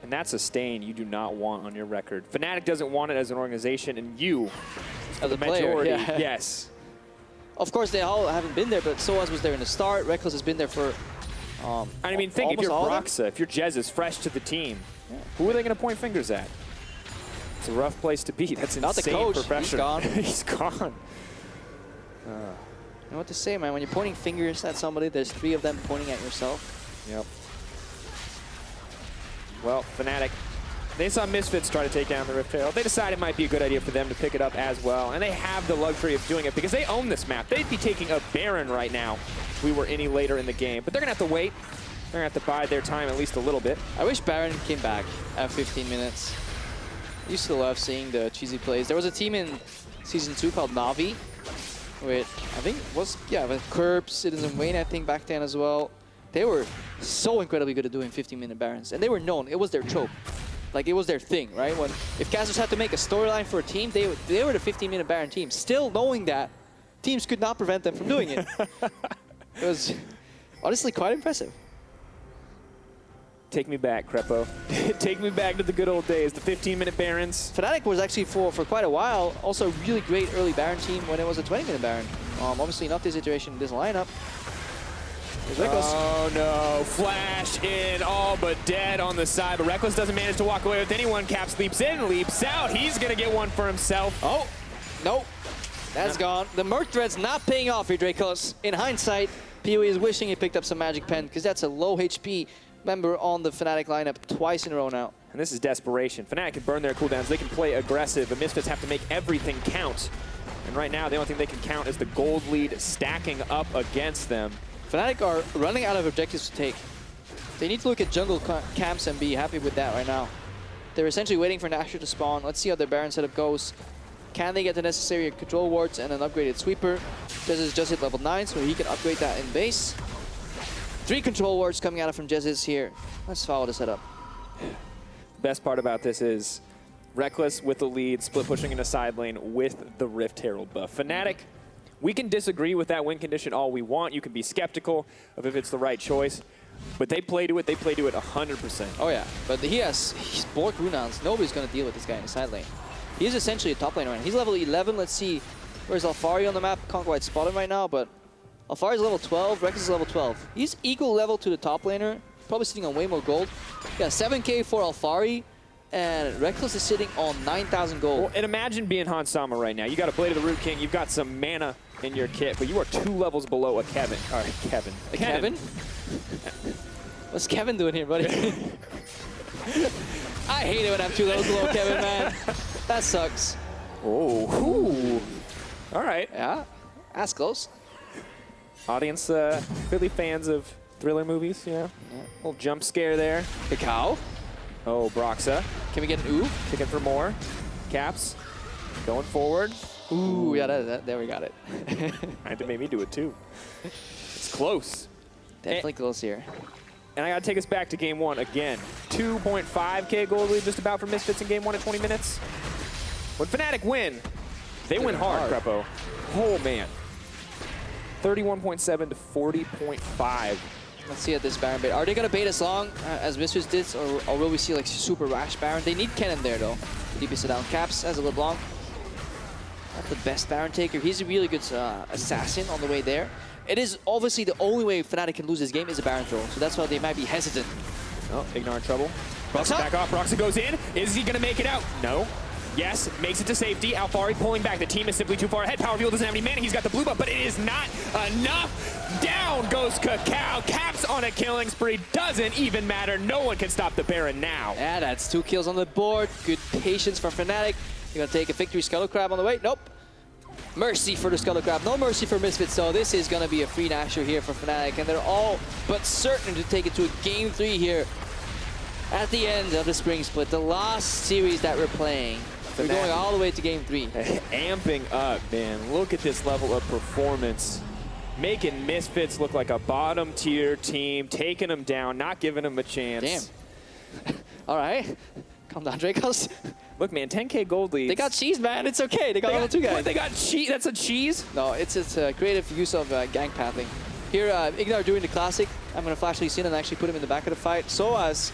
And that's a stain you do not want on your record. Fnatic doesn't want it as an organization, and you, as the a player, majority, yeah. yes. Of course, they all haven't been there, but Soaz was there in the start. Reckless has been there for I mean, think if you're Broxa, if you're Jez is fresh to the team, who are they going to point fingers at? It's a rough place to be. That's not insane the coach. for pressure. He's gone. He's gone. You know what to say, man. When you're pointing fingers at somebody, there's 3 of them pointing at yourself. Yep. Well, Fnatic, they saw Misfits try to take down the Rift Herald. They decided it might be a good idea for them to pick it up as well. And they have the luxury of doing it because they own this map. They'd be taking a Baron right now if we were any later in the game. But they're going to have to wait. They're going to have to bide their time at least a little bit. I wish Baron came back at 15 minutes. I used to love seeing the cheesy plays. There was a team in Season 2 called Navi with, I think, with Curb, Citizen Wayne, I think, back then as well. They were so incredibly good at doing 15-minute Barons. And they were known. It was their trope. Like, it was their thing, right? When if casters had to make a storyline for a team, they were the 15-minute Baron team. Still knowing that, teams could not prevent them from doing it. It was honestly quite impressive. Take me back, Crepo. Take me back to the good old days, the 15-minute Barons. Fnatic was actually, for quite a while, also a really great early Baron team when it was a 20-minute Baron. Obviously not this iteration in this lineup. Oh no, Flash in, all but dead on the side, but Reckless doesn't manage to walk away with anyone. Caps leaps in, leaps out, he's gonna get one for himself. Oh, nope, that's gone. The Merc Thread's not paying off here, Draculus. In hindsight, PoE is wishing he picked up some Magic Pen, because that's a low HP member on the Fnatic lineup twice in a row now. And this is desperation. Fnatic can burn their cooldowns, they can play aggressive, but Misfits have to make everything count. And right now, the only thing they can count is the gold lead stacking up against them. Fnatic are running out of objectives to take. They need to look at jungle camps and be happy with that right now. They're essentially waiting for Nashor to spawn. Let's see how their Baron setup goes. Can they get the necessary control wards and an upgraded sweeper? Jez is just hit level 9, so he can upgrade that in base. 3 control wards coming out from Jez here. Let's follow the setup. Best part about this is Reckless with the lead, split pushing in a side lane with the Rift Herald buff. Fnatic, we can disagree with that win condition all we want. You can be skeptical of if it's the right choice, but they play to it 100%. Oh yeah, but he's Bork Runans. Nobody's going to deal with this guy in the side lane. He's essentially a top laner right now. He's level 11. Let's see, where's Alphari on the map? Can't quite spot him right now, but Alphari's level 12, Rex is level 12. He's equal level to the top laner, probably sitting on way more gold. Yeah, 7k for Alphari, and Reckless is sitting on 9,000 gold. Well, and imagine being Hans Sama right now. You got a Blade of the Root King, you've got some mana in your kit, but you are 2 levels below a Kevin. All right, Kevin. Kevin? What's Kevin doing here, buddy? I hate it when I'm 2 levels below Kevin, man. That sucks. Oh, ooh. All right. Yeah, that's close. Audience clearly fans of thriller movies, you know? Yeah. Little jump scare there. The cow. Oh, Broxa. Can we get an ooh? Kicking for more. Caps. Going forward. Ooh, yeah, there we got it. I had to make me do it too. It's close. Definitely close here. And I got to take us back to game 1 again. 2.5k gold lead just about for Misfits in game 1 at 20 minutes. When Fnatic win, they win hard, Crepo. Oh, man. 31.7 to 40.5. Let's see at this Baron bait. Are they going to bait as long as Misfits did, or will we see like super rash Baron? They need Kennen there, though. DPS it down. Caps as a LeBlanc. Not the best Baron taker. He's a really good assassin on the way there. It is obviously the only way Fnatic can lose this game is a Baron throw, so that's why they might be hesitant Oh, Ignar in trouble. Broxah back off. Broxah goes in. Is he going to make it out? No. Yes, makes it to safety. Alfari pulling back. The team is simply too far ahead. Power Fuel doesn't have any mana. He's got the blue buff, but it is not enough. Down goes Kakao. Caps on a killing spree. Doesn't even matter. No one can stop the Baron now. Yeah, that's 2 kills on the board. Good patience for Fnatic. You're going to take a victory. Scuttle Crab on the way. Nope. Mercy for the Scuttle Crab. No mercy for Misfits, so this is going to be a free Nasher here for Fnatic, and they're all but certain to take it to a Game 3 here at the end of the Spring Split. The last series that we're playing. We're going all the way to Game 3. Amping up, man. Look at this level of performance. Making Misfits look like a bottom-tier team, taking them down, not giving them a chance. Damn. All right. Calm down, Dracos. Look, man, 10K gold leads. They got cheese, man. It's okay. They got level 2 guys. What, they got cheese? That's a cheese? No, it's a creative use of gang pathing. Here, Ignar doing the classic. I'm going to flash Lee Sin and actually put him in the back of the fight. Soaz,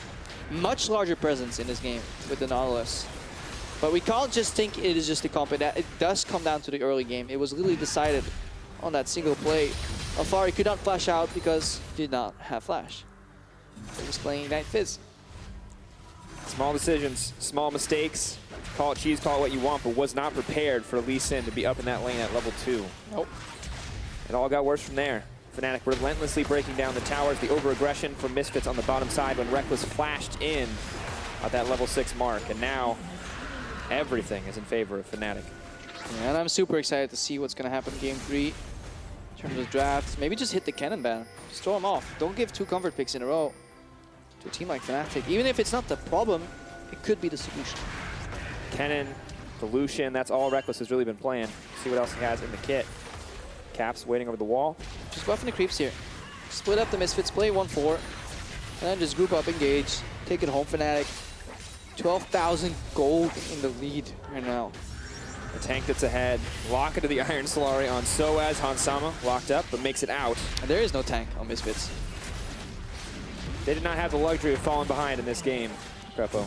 much larger presence in this game with the Nautilus. But we can't just think it is just a comp. It does come down to the early game. It was literally decided on that single play. Alfari could not flash out because he did not have flash. He was playing Ignite Fizz. Small decisions, small mistakes. Call it cheese, call it what you want, but was not prepared for Lee Sin to be up in that lane at level 2. Nope. It all got worse from there. Fnatic relentlessly breaking down the towers, the over-aggression from Misfits on the bottom side when Reckless flashed in at that level 6 mark, and now everything is in favor of Fnatic. Yeah, and I'm super excited to see what's going to happen in Game 3 in terms of drafts. Maybe just hit the cannon ban. Just throw them off. Don't give 2 comfort picks in a row to a team like Fnatic. Even if it's not the problem, it could be the solution. Kennen, the Lucian, that's all Reckless has really been playing. See what else he has in the kit. Caps waiting over the wall. Just buffing the creeps here. Split up the Misfits, play 1-4, and then just group up, engage, take it home, Fnatic. 12,000 gold in the lead right now. The tank that's ahead. Lock into the Iron Solari on Soaz. Hansama locked up, but makes it out. And there is no tank on Misfits. They did not have the luxury of falling behind in this game, Crepo.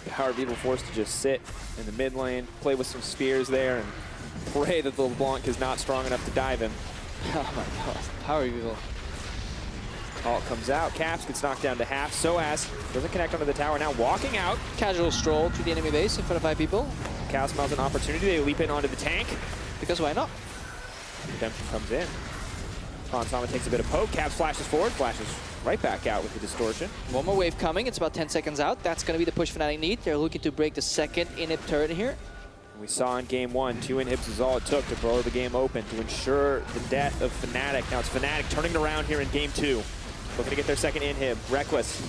Power Beetle forced to just sit in the mid lane, play with some spears there, and pray that the LeBlanc is not strong enough to dive him. Oh my god, Power Beetle. Ult comes out, Caps gets knocked down to half. Soaz doesn't connect onto the tower, now walking out. Casual stroll to the enemy base in front of 5 people. Cow smells an opportunity, they leap in onto the tank. Because why not? Redemption comes in. Hansama takes a bit of poke, Caps flashes forward, flashes right back out with the distortion. One more wave coming, it's about 10 seconds out. That's going to be the push Fnatic need. They're looking to break the second inhib turret here. We saw in game 1, 2 inhibs is all it took to blow the game open, to ensure the death of Fnatic. Now it's Fnatic turning it around here in game 2. Looking to get their second inhib. Reckless.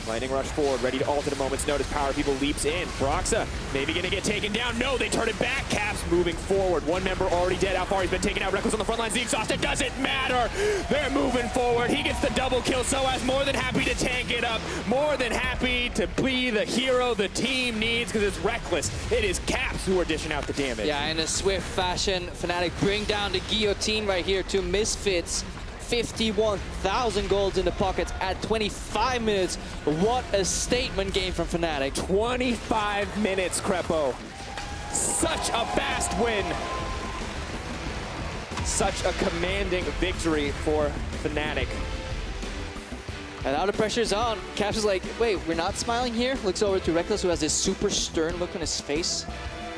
Lightning rush forward, ready to ult at a moment's notice. Power People leaps in. Broxah maybe gonna get taken down. No, they turn it back. Caps moving forward. One member already dead. Alfari's been taken out. Reckless on the front lines. The exhaust. It doesn't matter. They're moving forward. He gets the double kill. Soaz more than happy to tank it up. More than happy to be the hero the team needs because it's Reckless. It is Caps who are dishing out the damage. Yeah, in a swift fashion, Fnatic bring down the guillotine right here to Misfits. 51,000 golds in the pockets at 25 minutes. What a statement game from Fnatic. 25 minutes, Crepo. Such a fast win. Such a commanding victory for Fnatic. And now the pressure's on. Caps is like, wait, we're not smiling here? Looks over to Reckless, who has this super stern look on his face.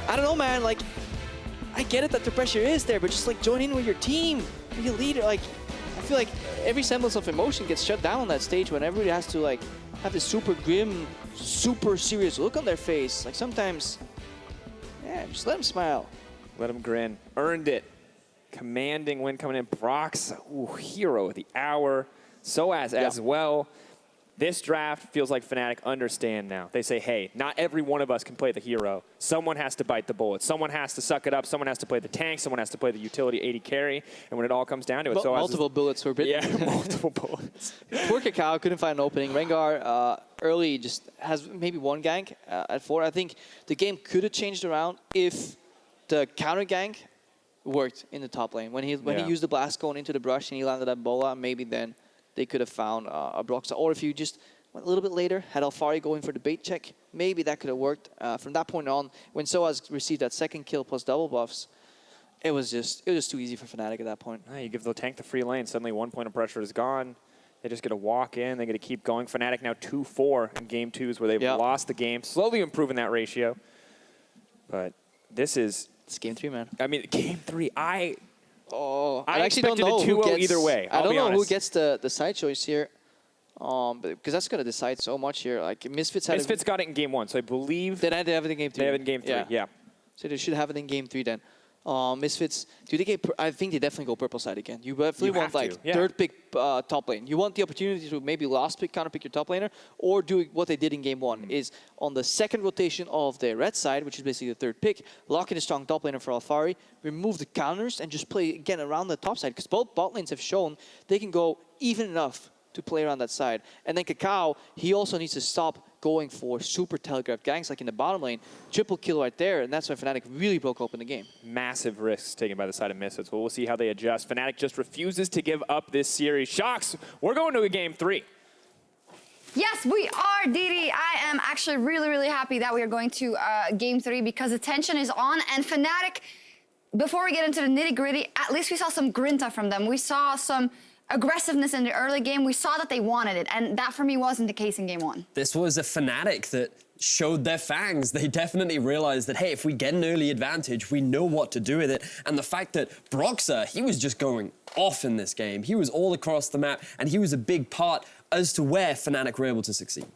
I don't know, man. Like, I get it that the pressure is there, but just like join in with your team. Be a leader. Like, I feel like every semblance of emotion gets shut down on that stage when everybody has to like have this super grim, super serious look on their face. Like sometimes, yeah, just let them smile. Let them grin. Earned it. Commanding win coming in. Brox, ooh, hero of the hour. Soaz as well. This draft feels like Fnatic understand now. They say, hey, not every one of us can play the hero. Someone has to bite the bullet. Someone has to suck it up. Someone has to play the tank. Someone has to play the utility 80 carry. And when it all comes down to it, Soaz multiple bullets were bitten. Yeah, multiple bullets. Poor Kakao couldn't find an opening. Rengar early just has maybe one gank at 4. I think the game could have changed around if the counter gank worked in the top lane. When he used the blast going into the brush and he landed that bola, maybe then they could have found a Broxah. Or if you just went a little bit later, had Alfari going for the bait check, maybe that could have worked. From that point on, when Soaz received that second kill plus double buffs, it was just too easy for Fnatic at that point. You give the tank the free lane, suddenly 1 point of pressure is gone. They're just going to walk in. They're going to keep going. Fnatic now 2-4 in game 2s where they've lost the game. Slowly improving that ratio. But this is... It's game 3, man. I mean, game 3, I actually don't expected know a 2-0 who gets, either way. I don't know who honest. gets the side choice here. Because that's going to decide so much here. Like Misfits got it in game 1, so I believe... They have it in game 3. They have it in game 3, yeah. So they should have it in game 3 then. Misfits, do they get? I think they definitely go purple side again. You definitely want like third pick top lane. You want the opportunity to maybe last pick, counter pick your top laner, or do what they did in game 1 is on the second rotation of the red side, which is basically the third pick, lock in a strong top laner for Alphari, remove the counters, and just play again around the top side. Because both bot lanes have shown they can go even enough to play around that side. And then Kakao, he also needs to stop going for super telegraphed ganks like in the bottom lane. Triple kill right there, and that's when Fnatic really broke open the game. Massive risks taken by the side of Misfits. Well, we'll see how they adjust. Fnatic just refuses to give up this series. Shocks, we're going to a game 3. Yes, we are, Didi. I am actually really, really happy that we are going to game 3 because the tension is on, and Fnatic, before we get into the nitty-gritty, at least we saw some grinta from them. We saw some aggressiveness in the early game. We saw that they wanted it, and that for me wasn't the case in game 1. This was a Fnatic that showed their fangs. They definitely realized that, hey, if we get an early advantage, we know what to do with it. And the fact that Broxah, he was just going off in this game. He was all across the map, and he was a big part as to where Fnatic were able to succeed.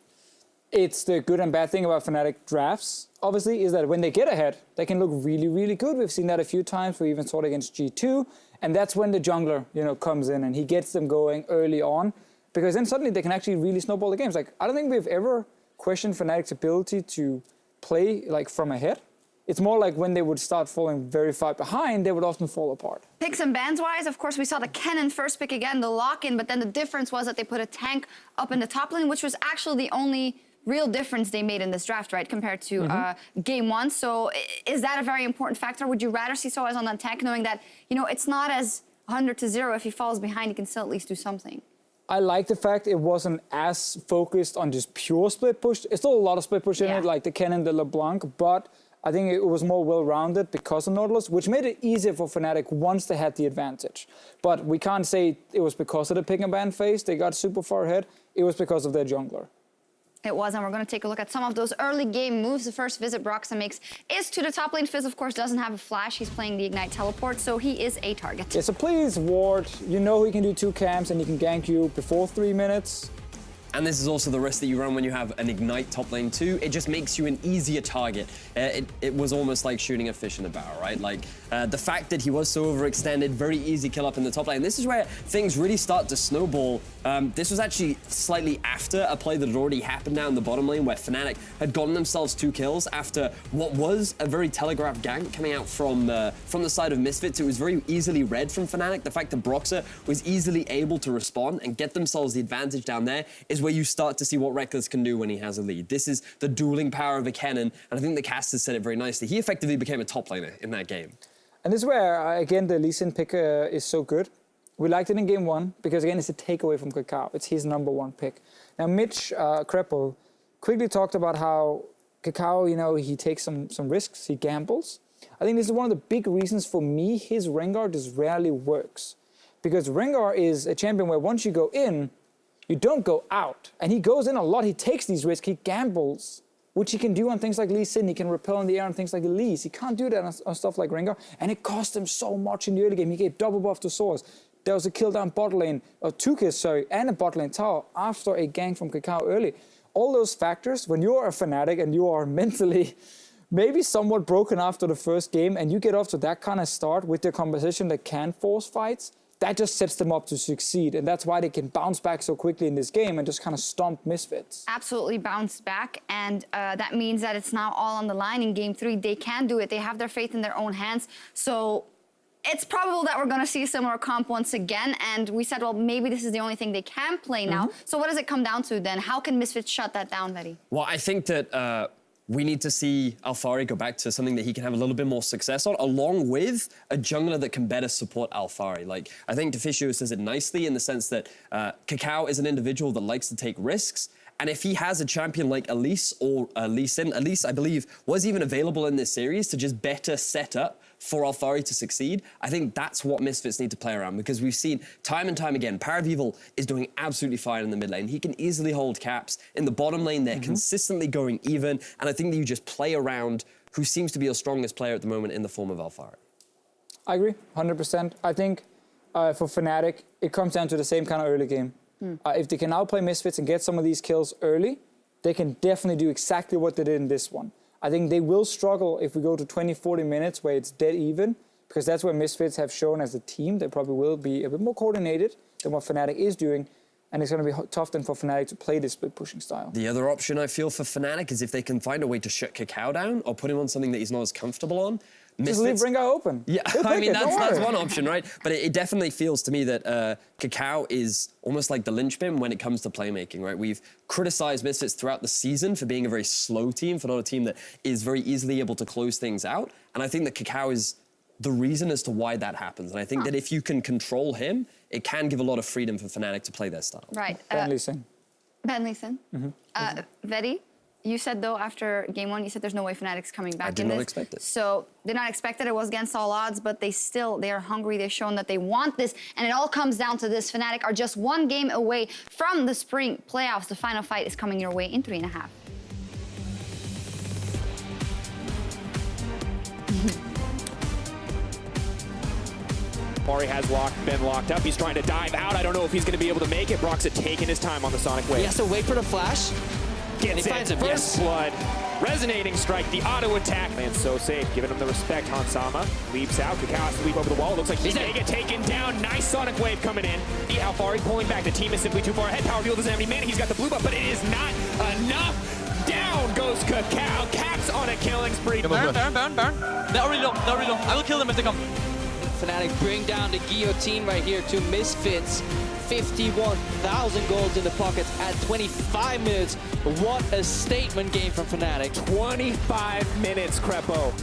It's the good and bad thing about Fnatic drafts, obviously, is that when they get ahead, they can look really, really good. We've seen that a few times. We even saw it against G2. And that's when the jungler, comes in and he gets them going early on, because then suddenly they can actually really snowball the games. Like, I don't think we've ever questioned Fnatic's ability to play like from ahead. It's more like when they would start falling very far behind, they would often fall apart. Picks and bans wise, of course, we saw the Kennen first pick again, the lock-in, but then the difference was that they put a tank up in the top lane, which was actually the only real difference they made in this draft, right, compared to game 1. So is that a very important factor? Would you rather see Soaz on that tank, knowing that, it's not as 100-0. If he falls behind, he can still at least do something? I like the fact it wasn't as focused on just pure split push. There's still a lot of split push in it, like the Kennen, the LeBlanc, but I think it was more well-rounded because of Nautilus, which made it easier for Fnatic once they had the advantage. But we can't say it was because of the pick and ban phase. They got super far ahead. It was because of their jungler. It was, and we're going to take a look at some of those early game moves. The first visit Broxah makes is to the top lane. Fizz, of course, doesn't have a flash. He's playing the Ignite teleport, so he is a target. Yeah, so please ward. He can do 2 camps and he can gank you before 3 minutes. And this is also the risk that you run when you have an Ignite top lane too. It just makes you an easier target. It was almost like shooting a fish in a barrel, right? Like the fact that he was so overextended, very easy kill up in the top lane. This is where things really start to snowball. This was actually slightly after a play that had already happened now in the bottom lane where Fnatic had gotten themselves 2 kills after what was a very telegraphed gank coming out from the side of Misfits. It was very easily read from Fnatic. The fact that Broxah was easily able to respond and get themselves the advantage down there is where you start to see what Reckless can do when he has a lead. This is the dueling power of a Kennen, and I think the casters said it very nicely. He effectively became a top laner in that game. And this is where, again, the Lee Sin pick is so good. We liked it in game 1, because again, it's a takeaway from Kakao. It's his #1 pick. Now, Mitch Kreppel quickly talked about how Kakao, he takes some risks, he gambles. I think this is one of the big reasons for me his Rengar just rarely works. Because Rengar is a champion where once you go in, you don't go out. And he goes in a lot, he takes these risks, he gambles, which he can do on things like Lee Sin. He can repel in the air on things like Elise. He can't do that on stuff like Rengar. And it cost him so much in the early game. He gave double buff to Soaz. There was a kill down bot lane, or 2 kills, sorry, and a bot lane tower after a gank from Kakao early. All those factors, when you are a Fnatic and you are mentally maybe somewhat broken after the first game, and you get off to that kind of start with the composition that can force fights, that just sets them up to succeed. And that's why they can bounce back so quickly in this game and just kind of stomp Misfits. Absolutely bounce back. And that means that it's now all on the line in game 3. They can do it. They have their faith in their own hands. So it's probable that we're going to see a similar comp once again. And we said, well, maybe this is the only thing they can play now. So what does it come down to then? How can Misfits shut that down, Vetty? Well, I think that we need to see Alphari go back to something that he can have a little bit more success on, along with a jungler that can better support Alphari. Like, I think Deficio says it nicely in the sense that Kakao is an individual that likes to take risks, And if he has a champion like Elise or Elise, I believe, was even available in this series to just better set up for Alphari to succeed, I think that's what Misfits need to play around, because we've seen time and time again, Power of Evil is doing absolutely fine in the mid lane. He can easily hold caps. In the bottom lane, they're consistently going even, and I think that you just play around who seems to be your strongest player at the moment in the form of Alphari. I agree, 100%. I think for Fnatic, it comes down to the same kind of early game. If they can outplay Misfits and get some of these kills early, they can definitely do exactly what they did in this one. I think they will struggle if we go to 20, 40 minutes where it's dead even, because that's where Misfits have shown as a team. They probably will be a bit more coordinated than what Fnatic is doing, and it's going to be tough then for Fnatic to play this split pushing style. The other option I feel for Fnatic is if they can find a way to shut Kakao down or put him on something that he's not as comfortable on. Just leave Ringo open. Yeah, I mean, that's one option, right? But it definitely feels to me that Kakao is almost like the linchpin when it comes to playmaking, right? We've criticized Misfits throughout the season for being a very slow team, for not a team that is very easily able to close things out. And I think that Kakao is the reason as to why that happens. And I think that if you can control him, it can give a lot of freedom for Fnatic to play their style. Right. Ben Lee Sin. Ben Lee Sin. Vedi, you said, though, after game one, you said there's no way Fnatic's coming back in this. I did not expect it. So, did not expect it. It was against all odds, but they are hungry. They've shown that they want this, and it all comes down to this. Fnatic are just one game away from the spring playoffs. The final fight is coming your way in 3.5. Mari has been locked up. He's trying to dive out. I don't know if he's going to be able to make it. Brock's taking his time on the Sonic Wave. He has to wait for the flash. Gets he finds it. him. First blood. Resonating strike. The auto attack. Man's so safe. Giving him the respect. Hansama leaps out. Kakao has to leap over the wall. Looks like he's going to get taken down. Nice Sonic Wave coming in. Alphari pulling back. The team is simply too far ahead. Power Fuel doesn't have any mana. He's got the blue buff, but it is not enough. Down goes Kakao. Caps on a killing spree. Baron. They're already low. I will kill them if they come. Fnatic bring down the guillotine right here to Misfits. 51,000 gold in the pocket at 25 minutes. What a statement game from Fnatic. 25 minutes, Crepo.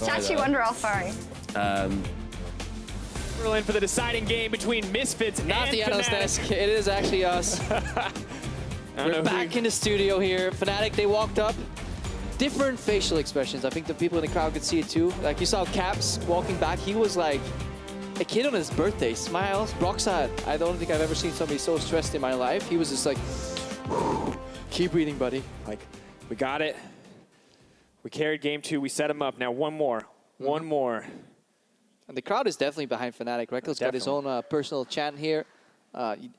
It's Chachi Wonder Alfari. We're in for the deciding game between Misfits Not and the analyst Fnatic. desk. It is actually us. We're back in the studio here. Fnatic, they walked up. Different facial expressions. I think the people in the crowd could see it too. Like you saw Caps walking back. He was like a kid on his birthday. Smiles. Broxad, I don't think I've ever seen somebody so stressed in my life. He was just like, keep breathing, buddy. Like, we got it. We carried game 2. We set him up. Now one more. One more. And the crowd is definitely behind Fnatic. Reckless got his own personal chant here.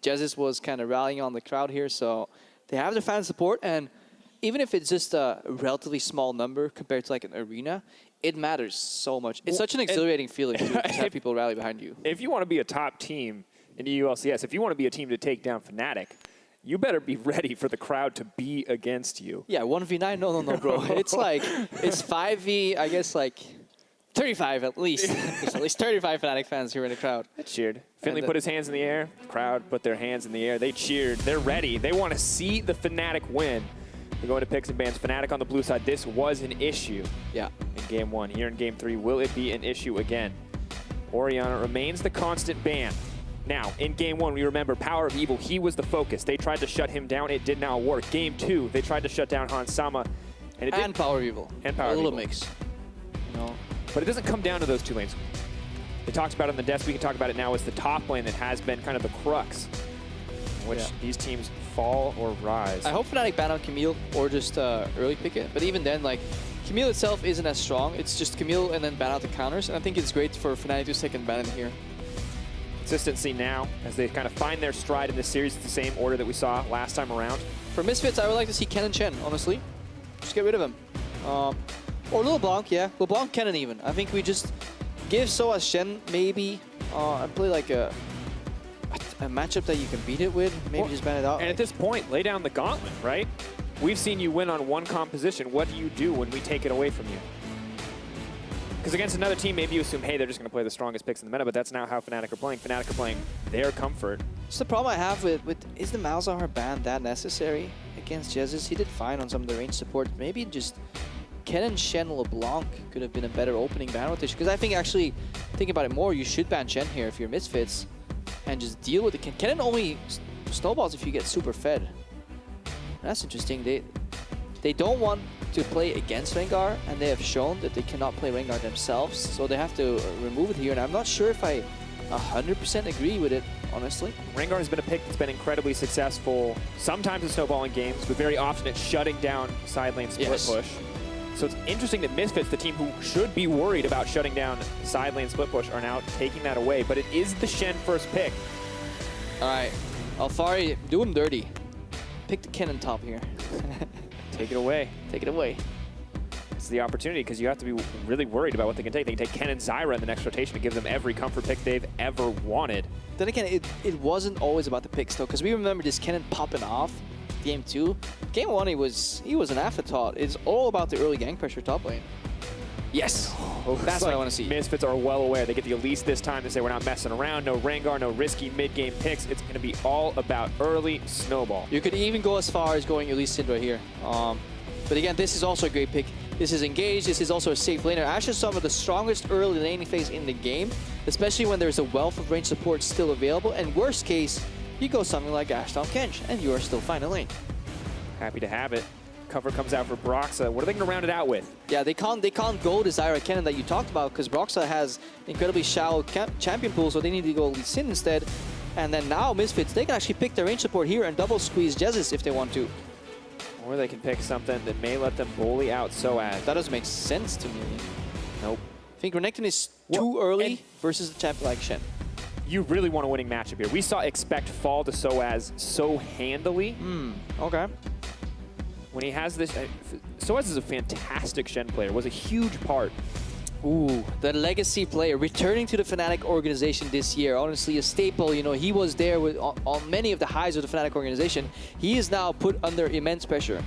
Jesus was kind of rallying on the crowd here, so they have their fan support. And even if it's just a relatively small number compared to like an arena, it matters so much. It's such an exhilarating feeling to have people rally behind you. If you want to be a top team in the EULCS, if you want to be a team to take down Fnatic, you better be ready for the crowd to be against you. Yeah, 1v9? No, bro. It's like, it's 5v, I guess like 35 at least. There's at least 35 Fnatic fans who are in the crowd. They cheered. Finley put his hands in the air. The crowd put their hands in the air. They cheered. They're ready. They want to see the Fnatic win. We're going to picks and bans. Fnatic on the blue side. This was an issue. Yeah. In game 1. Here in game 3, will it be an issue again? Orianna remains the constant ban. Now, in game 1, we remember Power of Evil. He was the focus. They tried to shut him down. It did not work. Game 2, they tried to shut down Hans Sama. And Power of Evil. And Power a of little Evil. mix. You know. But it doesn't come down to those 2 lanes. They talked about it on the desk. We can talk about it now as the top lane that has been kind of the crux in which these teams fall or rise. I hope Fnatic ban on Camille or just early pick it. But even then, like, Camille itself isn't as strong. It's just Camille and then ban out the counters. And I think it's great for Fnatic to second ban in here. Consistency now as they kind of find their stride in this series. It's the same order that we saw last time around. For Misfits, I would like to see Ken and Chen, honestly. Just get rid of him. Or LeBlanc, yeah. LeBlanc, Kennen even. I think we just give Soaz Shen maybe and play like a matchup that you can beat it with. Maybe just ban it out. And at this point, lay down the gauntlet, right? We've seen you win on one composition. What do you do when we take it away from you? Because against another team, maybe you assume, hey, they're just going to play the strongest picks in the meta, but that's not how Fnatic are playing. Fnatic are playing their comfort. It's the problem I have with is the Malzahar ban that necessary against Jesus? He did fine on some of the range support. Maybe just Kennen, Shen, LeBlanc could have been a better opening ban rotation. Because I think actually, think about it more, you should ban Shen here if you're Misfits and just deal with it. Kennen only snowballs if you get super fed. That's interesting. They don't want to play against Rengar, and they have shown that they cannot play Rengar themselves, so they have to remove it here. And I'm not sure if I 100% agree with it, honestly. Rengar has been a pick that's been incredibly successful, sometimes in snowballing games, but very often at shutting down side lane split push. So it's interesting that Misfits, the team who should be worried about shutting down side lane split push, are now taking that away. But it is the Shen first pick. All right, Alfari, do him dirty. Pick the Kennen top here. Take it away. Take it away. It's the opportunity because you have to be really worried about what they can take. They can take Ken and Zyra in the next rotation to give them every comfort pick they've ever wanted. Then again, it wasn't always about the picks though, because we remember this Kennen popping off game 2. Game 1, he was an afterthought. It's all about the early gang pressure top lane. Yes, that's what I want to see. Misfits are well aware. They get the Elise this time. They say we're not messing around. No Rengar, no risky mid-game picks. It's going to be all about early snowball. You could even go as far as going Elise Syndra here. But again, this is also a great pick. This is engaged. This is also a safe laner. Ash is some of the strongest early laning phase in the game, especially when there's a wealth of range support still available. And worst case, you go something like Ashe Tom Kench, and you are still fine in lane. Happy to have it. Cover comes out for Broxa. What are they going to round it out with? Yeah, they can't go the Zyra Kennen that you talked about because Broxa has incredibly shallow champion pool, so they need to go Lee Sin instead. And then now Misfits, they can actually pick their range support here and double squeeze Jesus if they want to. Or they can pick something that may let them bully out Soaz. That doesn't make sense to me. Nope. I think Renekton is too early versus a champion like Shen. You really want a winning matchup here. We saw Expect fall to Soaz so handily. Okay. When he has this, Soaz is a fantastic Shen player. Was a huge part. Ooh, the legacy player returning to the Fnatic organization this year. Honestly, a staple. You know, he was there with on many of the highs of the Fnatic organization. He is now put under immense pressure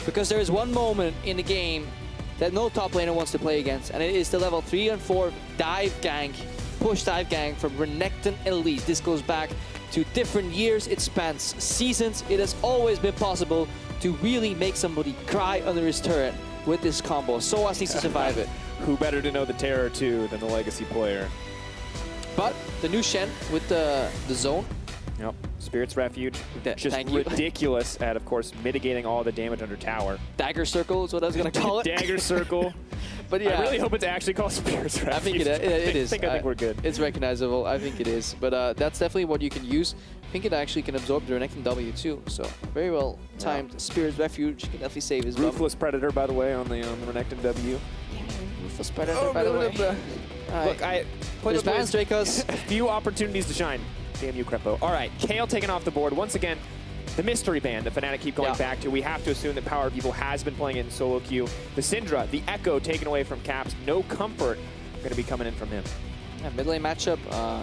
because there is one moment in the game that no top laner wants to play against, and it is the level 3 and 4 dive gank, push dive gank from Renekton Elite. This goes back to different years. It spans seasons. It has always been possible to really make somebody cry under his turret with this combo. Soaz needs to survive it. who better to know the terror too than the legacy player? But the new Shen with the zone. Yep. Spirit's Refuge, just thank you. ridiculous at, of course, mitigating all the damage under tower. Dagger Circle is what I was going to call it. Dagger Circle. But yeah. I really hope it's actually called Spirit's Refuge. I think it is. I think we're good. It's recognizable. I think it is. But that's definitely what you can use. I think it actually can absorb the Renekton W too. So very well timed. Spirit's Refuge can definitely save his Ruthless Predator, by the way, on the Renekton W. Ruthless Predator, by the way. Look, I played with Dracos. A few opportunities to shine. Damn you, Crepo. All right, Kale taken off the board. Once again, the mystery band that Fnatic keep going back to. We have to assume that Power of Evil has been playing it in solo queue. The Syndra, the Echo taken away from Caps. No comfort going to be coming in from him. Yeah, mid lane matchup.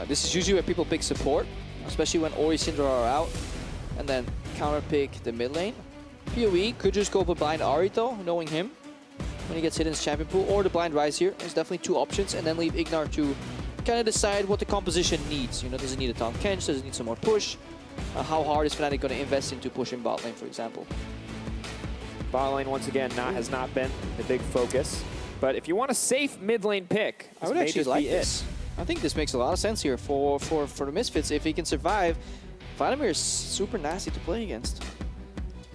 This is usually where people pick support, especially when Ori Syndra are out, and then counter pick the mid lane. PoE could just go for blind Ahri though, knowing him when he gets hit in his champion pool, or the blind Rise here. There's definitely two options, and then leave Ignar to kind of decide what the composition needs. You know, does it need a Tom Kench? Does it need some more push? How hard is Fnatic going to invest into pushing bot lane, for example? Bot lane, once again, has not been the big focus. But if you want a safe mid lane pick, I would actually like this. I think this makes a lot of sense here for the Misfits. If he can survive, Vladimir is super nasty to play against.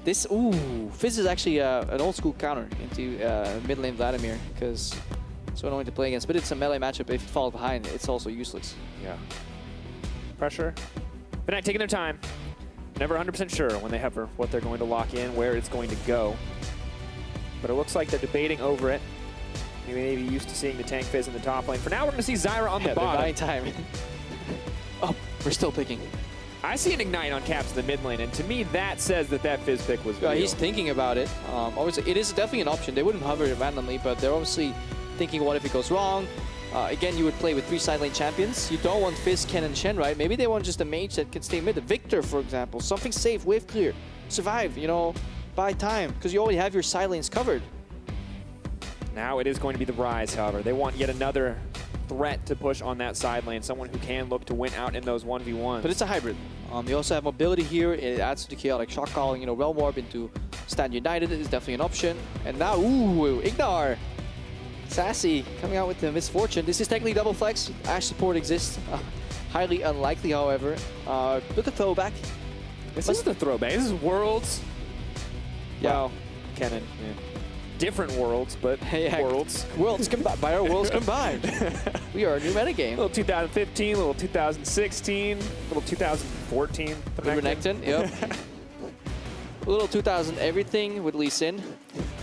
This, Fizz is actually an old school counter into mid lane Vladimir, because so annoying to play against, but it's a melee matchup. If you fall behind, it's also useless. Yeah. Pressure. Fnatic taking their time. Never 100% sure when they have what they're going to lock in, where it's going to go. But it looks like they're debating over it. Maybe used to seeing the tank Fizz in the top lane. For now, we're going to see Zyra on the bottom. They're buying time. Oh, we're still picking. I see an Ignite on Caps in the mid lane, and to me, that says that Fizz pick was real. He's thinking about it. Obviously, it is definitely an option. They wouldn't hover it randomly, but they're obviously thinking, what if it goes wrong? Again, you would play with 3 side lane champions. You don't want Fizz, Ken, and Shen, right? Maybe they want just a mage that can stay mid. The Victor, for example. Something safe, wave clear. Survive, you know, buy time. Because you already have your side lanes covered. Now it is going to be the Rise, however. They want yet another threat to push on that side lane. Someone who can look to win out in those 1v1s. But it's a hybrid. You also have mobility here. It adds to the chaotic shock calling. You know, Realm Warp into Stand United is definitely an option. And now, Ignar. Sassy coming out with the Misfortune. This is technically double flex. Ashe support exists. Highly unlikely, however. Look at throwback. This isn't a throwback. This is Worlds. Yeah. Well, Kennen. Yeah. Different worlds, but worlds. Worlds combined. By our worlds combined. We are a new metagame. A little 2015, a little 2016, a little 2014. Renekton, yep. A little 2000 everything with Lee Sin.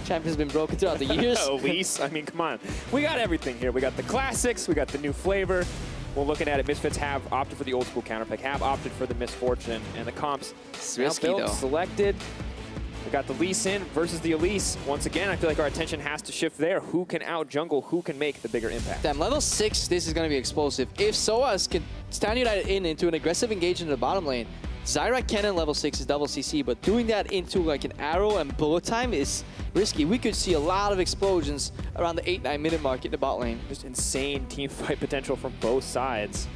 Champion's been broken throughout the years. Elise, I mean, come on. We got everything here. We got the classics, we got the new flavor. We're looking at it. Misfits have opted for the old school counter pick, have opted for the Misfortune, and the comps it's risky, though. Selected. We got the Lee Sin versus the Elise. Once again, I feel like our attention has to shift there. Who can out-jungle? Who can make the bigger impact? Damn, level 6, this is going to be explosive. If Soaz can stand United into an aggressive engagement in the bottom lane, Zyra Kennen level 6 is double CC, but doing that into like an arrow and bullet time is risky. We could see a lot of explosions around the 8-9 minute mark in the bot lane. Just insane team fight potential from both sides.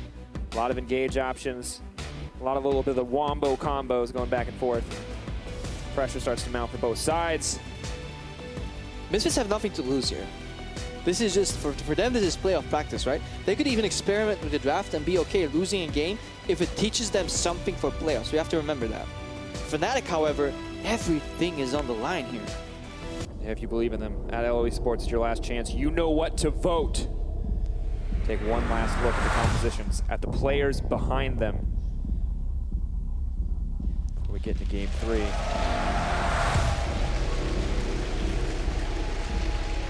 A lot of engage options. A lot of little bit of the wombo combos going back and forth. Pressure starts to mount for both sides. Misfits have nothing to lose here. This is just, for them, this is playoff practice, right? They could even experiment with the draft and be okay losing a game if it teaches them something for playoffs. We have to remember that. Fnatic, however, everything is on the line here. Yeah, if you believe in them, at LCS Esports, it's your last chance. You know what to vote. Take one last look at the compositions, at the players behind them. Before we get into game 3.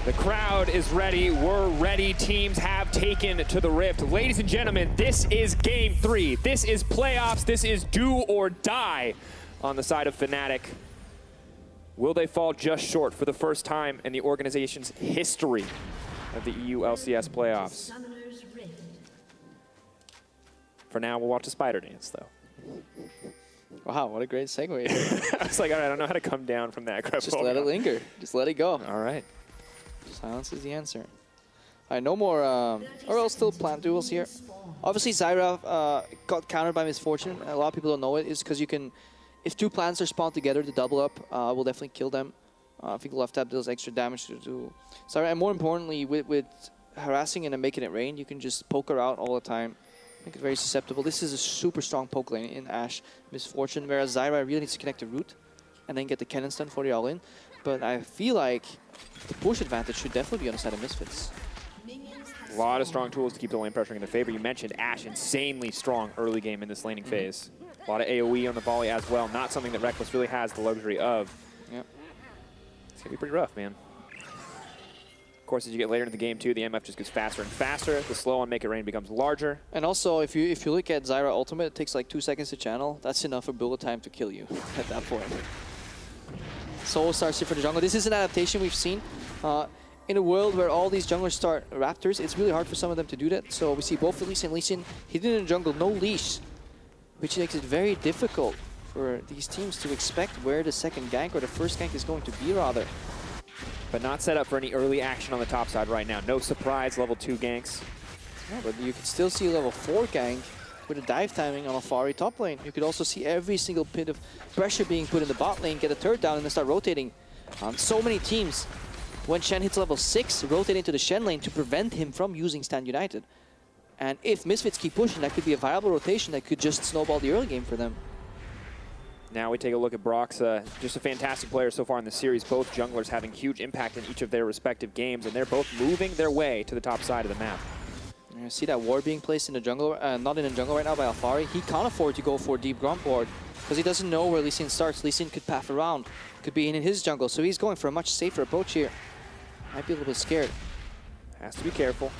The crowd is ready. We're ready. Teams have taken to the Rift. Ladies and gentlemen, this is game 3. This is playoffs. This is do or die on the side of Fnatic. Will they fall just short for the first time in the organization's history of the EULCS playoffs? For now, we'll watch the spider dance, though. Wow, what a great segue. I was like, all right, I don't know how to come down from that. Just let it linger. Just let it go. All right. Silence is the answer. All right, no more, or else still plant duels here. Obviously, Zyra got countered by Misfortune. A lot of people don't know it. It's because you can, if 2 plants are spawned together, the double up will definitely kill them. I think left tap deals extra damage to Zyra. And more importantly, with harassing and making it rain, you can just poke her out all the time. Make it very susceptible. This is a super strong poke lane in Ashe Misfortune, whereas Zyra really needs to connect the root and then get the cannon stun for the all-in. But I feel like the push advantage should definitely be on the side of Misfits. A lot of strong tools to keep the lane pressuring in their favor. You mentioned Ashe, insanely strong early game in this laning phase. A lot of AoE on the volley as well. Not something that Reckless really has the luxury of. Yep. It's going to be pretty rough, man. Of course, as you get later into the game, too, the MF just gets faster and faster. The slow on Make It Rain becomes larger. And also, if you look at Zyra ultimate, it takes like 2 seconds to channel. That's enough for bullet time to kill you at that point. Soul starts here for the jungle. This is an adaptation we've seen. In a world where all these junglers start Raptors, it's really hard for some of them to do that. So we see both the Lee Sin and Lee Sin hidden in the jungle, no leash, which makes it very difficult for these teams to expect where the second gank or the first gank is going to be, rather. But not set up for any early action on the top side right now. No surprise level 2 ganks. Yeah, but you could still see level 4 gank with a dive timing on Alphari top lane. You could also see every single bit of pressure being put in the bot lane, get a turret down, and then start rotating. So many teams, when Shen hits level 6, rotate into the Shen lane to prevent him from using Stand United. And if Misfits keep pushing, that could be a viable rotation that could just snowball the early game for them. Now we take a look at Broxa, just a fantastic player so far in the series. Both junglers having huge impact in each of their respective games, and they're both moving their way to the top side of the map. You see that ward being placed in the jungle, not in the jungle right now by Alphari. He can't afford to go for a deep Gromp ward because he doesn't know where Lee Sin starts. Lee Sin could path around, could be in his jungle, so he's going for a much safer approach here. Might be a little bit scared. Has to be careful.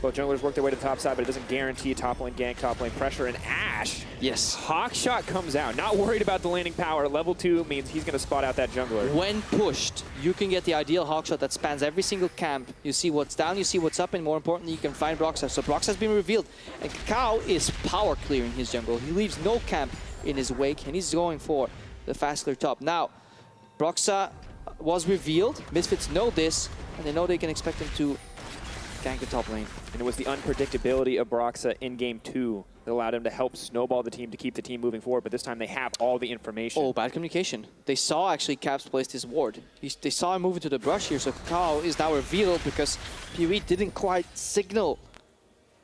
Both junglers work their way to the top side, but it doesn't guarantee top lane gank, top lane pressure. And Ashe, yes, Hawkshot comes out. Not worried about the laning power. Level 2 means he's going to spot out that jungler. When pushed, you can get the ideal Hawkshot that spans every single camp. You see what's down, you see what's up, and more importantly, you can find Broxa. So Broxa has been revealed, and Kakao is power clearing his jungle. He leaves no camp in his wake, and he's going for the fast clear top. Now, Broxa was revealed. Misfits know this, and they know they can expect him to gank the top lane. And it was the unpredictability of Broxa in Game 2 that allowed him to help snowball the team to keep the team moving forward, but this time they have all the information. Oh, bad communication. They saw actually Caps placed his ward. They saw him move into the brush here, so Kakao is now revealed because PoE didn't quite signal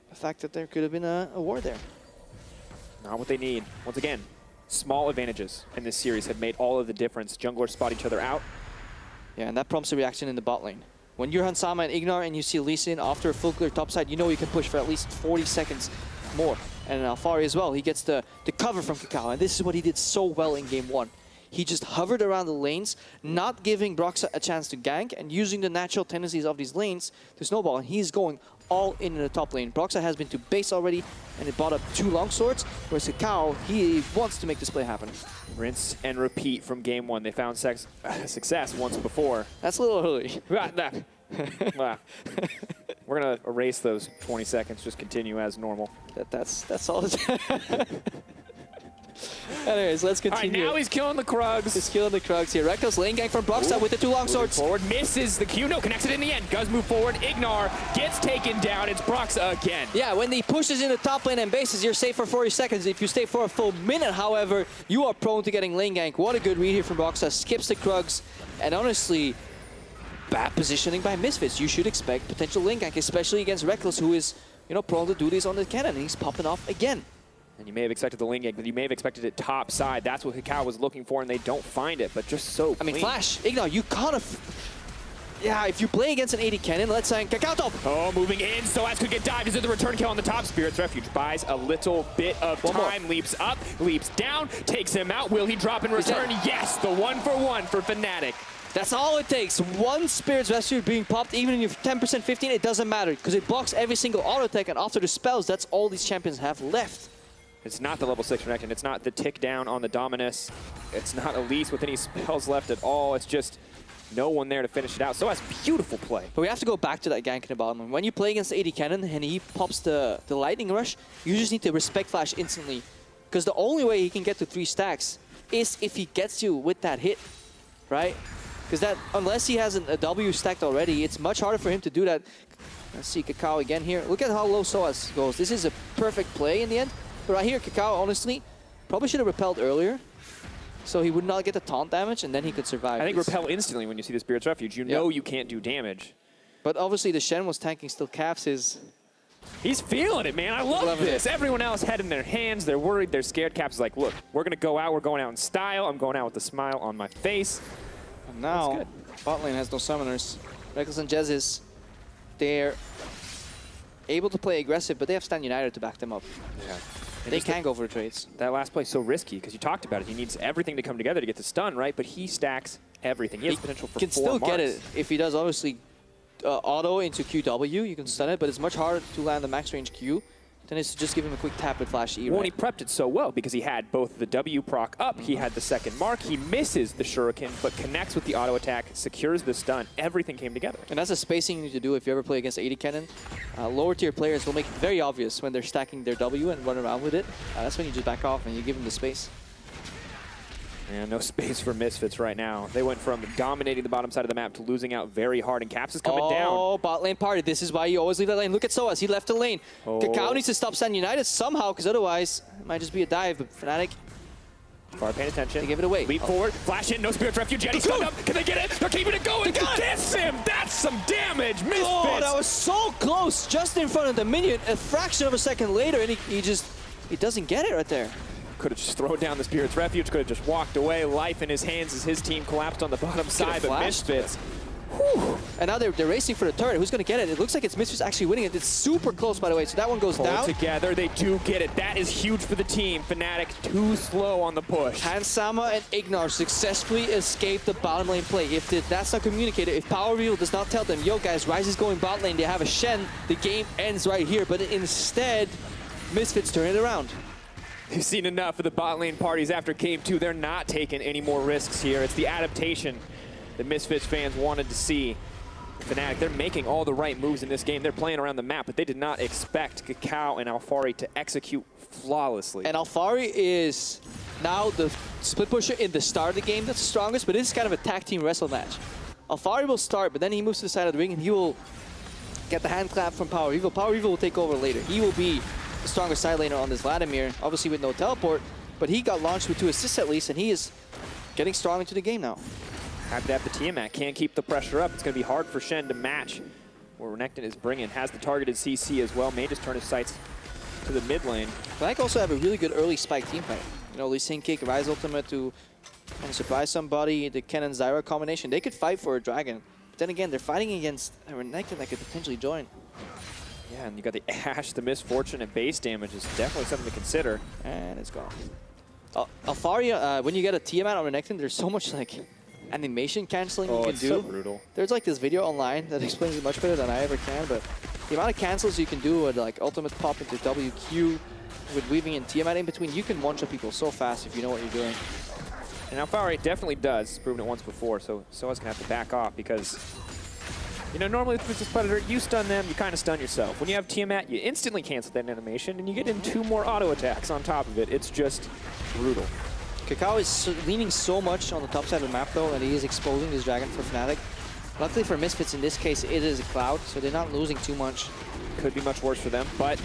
the fact that there could have been a ward there. Not what they need. Once again, small advantages in this series have made all of the difference. Junglers spot each other out. Yeah, and that prompts a reaction in the bot lane. When you're Hansama and Ignar and you see Lee Sin after a full clear topside, you know you can push for at least 40 seconds more. And Alphari as well, he gets the cover from Kakao, and this is what he did so well in Game 1. He just hovered around the lanes, not giving Broxa a chance to gank, and using the natural tendencies of these lanes to snowball, and he's going all in the top lane. Broxa has been to base already, and it bought up 2 longswords, whereas Kakao, he wants to make this play happen. Rinse and repeat from Game 1. They found success once before. That's a little early. Wow. We're going to erase those 20 seconds, just continue as normal. That's all. Anyways, let's continue. All right, now he's killing the Krugs. He's killing the Krugs here. Reckless lane gank from Broxa with the 2 longswords. Forward, misses the Q. No, connects it in the end. Does move forward. Ignar gets taken down. It's Broxa again. Yeah, when he pushes in the top lane and bases, you're safe for 40 seconds. If you stay for a full minute, however, you are prone to getting lane gank. What a good read here from Broxa. Skips the Krugs. And honestly, bad positioning by Misfits. You should expect potential lane gank, especially against Reckless, who is, prone to do this on the cannon. And he's popping off again. And you may have expected the lane gank, but you may have expected it top side. That's what Kakao was looking for, and they don't find it, but just so clean. Flash, Ignar, you kind of... Yeah, if you play against an 80 cannon, let's say Kakao top. Oh, moving in. Soaz could get dived. Is it the return kill on the top? Spirit's Refuge buys a little bit of time. Leaps up, leaps down, takes him out. Will he drop in return? Yes, the 1-for-1 for Fnatic. That's all it takes. One Spirit's Refuge being popped, even if you're 10%, 15, it doesn't matter, because it blocks every single auto attack, and after the spells, that's all these champions have left. It's not the level 6 connection. It's not the tick down on the Dominus. It's not Elise with any spells left at all. It's just no one there to finish it out. So that's beautiful play. But we have to go back to that gank in the bottom lane. When you play against 80 cannon and he pops the lightning rush, you just need to respect Flash instantly. Because the only way he can get to 3 stacks is if he gets you with that hit, right? Because that, unless he has a W stacked already, it's much harder for him to do that. Let's see Kakao again here. Look at how low Soaz goes. This is a perfect play in the end. But right here, Kakao, honestly, probably should have repelled earlier. so he would not get the taunt damage, and then he could survive. I think repel instantly when you see the Spirit's Refuge. You know you can't do damage. But obviously the Shen was tanking still. Caps is... He's feeling it, man. I love this. Everyone else had in their hands. They're worried. They're scared. Caps is like, look, we're going to go out. We're going out in style. I'm going out with a smile on my face. And now, bot lane has no summoners. Reckless and Jezis, they're able to play aggressive, but they have Stand United to back them up. Yeah. They can go for the trades. That last play is so risky because you talked about it. He needs everything to come together to get the stun, right? But he stacks everything. He has potential for 4 He can still marks. get it if he does, obviously, auto into QW. You can stun it, but it's much harder to land the max range Q than it's to just give him a quick tap with Flash E. Well, he prepped it so well because he had both the W proc up, he had the second mark, he misses the Shuriken, but connects with the auto attack, secures the stun. Everything came together. And that's the spacing you need to do if you ever play against AD Cannon. Lower tier players will make it very obvious when they're stacking their W and run around with it. That's when you just back off and you give them the space. And no space for Misfits right now. They went from dominating the bottom side of the map to losing out very hard, and Caps is coming down. Oh, bot lane party. This is why you always leave that lane. Look at Soaz. He left the lane. Kakao needs to stop Stand United somehow, because otherwise it might just be a dive. But Fnatic, Far paying attention. They give it away. Leap forward, flash in, no Spirit's Refuge yet. He's stunned up. Can they get it? They're keeping it going. Kiss him. That's some damage. Misfits. Oh, that was so close. Just in front of the minion. A fraction of a second later, and he doesn't get it right there. Could have just thrown down the Spirit's Refuge, could have just walked away. Life in his hands as his team collapsed on the bottom side, but Misfits. Whew. And now they're racing for the turret. Who's going to get it? It looks like it's Misfits actually winning it. It's super close, by the way, so that one goes down. Together, they do get it. That is huge for the team. Fnatic too slow on the push. Hansama and Ignar successfully escaped the bottom lane play. If that's not communicated, if Power Reveal does not tell them, yo guys, Ryze is going bot lane, they have a Shen, the game ends right here. But instead, Misfits turn it around. They've seen enough of the bot lane parties after Game 2. They're not taking any more risks here. It's the adaptation that Misfits fans wanted to see. Fnatic, they're making all the right moves in this game. They're playing around the map, but they did not expect Kakao and Alphari to execute flawlessly. And Alphari is now the split pusher in the start of the game that's the strongest, but this is kind of a tag team wrestle match. Alphari will start, but then he moves to the side of the ring and he will get the hand clap from Power Reveal. Power Reveal will take over later. He will be the strongest side laner on this Vladimir, obviously with no teleport, but he got launched with 2 assists at least, and he is getting strong into the game now. Happy to have the Tiamat. Can't keep the pressure up. It's going to be hard for Shen to match where Renekton is bringing. Has the targeted CC as well. May just turn his sights to the mid lane. Fnatic also have a really good early spike team fight. You know, Lee Sin kick, Ryze ultimate to surprise somebody, the Kennen Zyra combination. They could fight for a dragon. But then again, they're fighting against a Renekton that could potentially join. Yeah, and you got the Ash, the Misfortune, and base damage is definitely something to consider. And it's gone. Alphari, when you get a Tiamat on Renekton, there's so much like animation canceling you can do. So brutal. There's like this video online that explains it much better than I ever can, but the amount of cancels you can do with like ultimate pop into WQ with weaving in Tiamat in between, you can one-shot people so fast if you know what you're doing. And Alphari definitely does. Proven it once before, so Soaz gonna have to back off because, you know, normally with Princess Predator, you stun them, you kind of stun yourself. When you have Tiamat, you instantly cancel that animation, and you get in 2 more auto attacks on top of it. It's just brutal. Kakao is leaning so much on the top side of the map, though, and he is exposing this dragon for Fnatic. Luckily for Misfits, in this case, it is a Cloud, so they're not losing too much. Could be much worse for them, but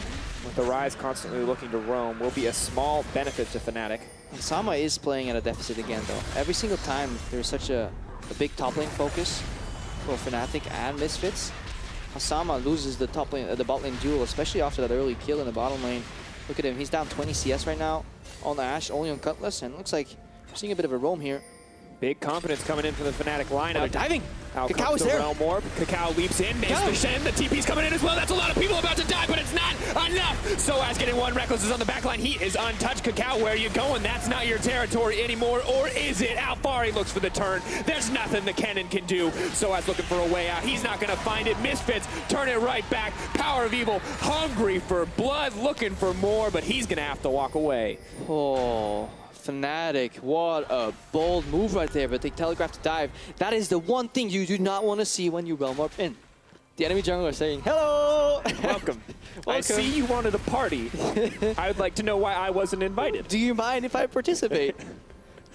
with the Ryze constantly looking to roam, will be a small benefit to Fnatic. And Sama is playing at a deficit again, though. Every single time there's such a big top lane focus for Fnatic and Misfits, Hasama loses the top lane, the bot lane duel, especially after that early kill in the bottom lane. Look at him, he's down 20 CS right now on the Ashe, only on Cutlass, and it looks like we're seeing a bit of a roam here. Big confidence coming in for the Fnatic lineup. They're diving! Out Kakao is the there! Realm Orb. Kakao leaps in, misses the Shen, the TP's coming in as well. That's a lot of people about to die, but it's not enough! Soaz getting one, Reckless is on the back line. He is untouched. Kakao, where are you going? That's not your territory anymore, or is it? Alphari looks for the turn. There's nothing the Kennen can do. Soaz looking for a way out. He's not gonna find it. Misfits turn it right back. Power of Evil, hungry for blood, looking for more, but he's gonna have to walk away. Oh. Fnatic, what a bold move right there, but they telegraph to dive. That is the one thing you do not want to see when you realm up in. The enemy jungler is saying, hello! Welcome. I see you wanted a party. I would like to know why I wasn't invited. Do you mind if I participate?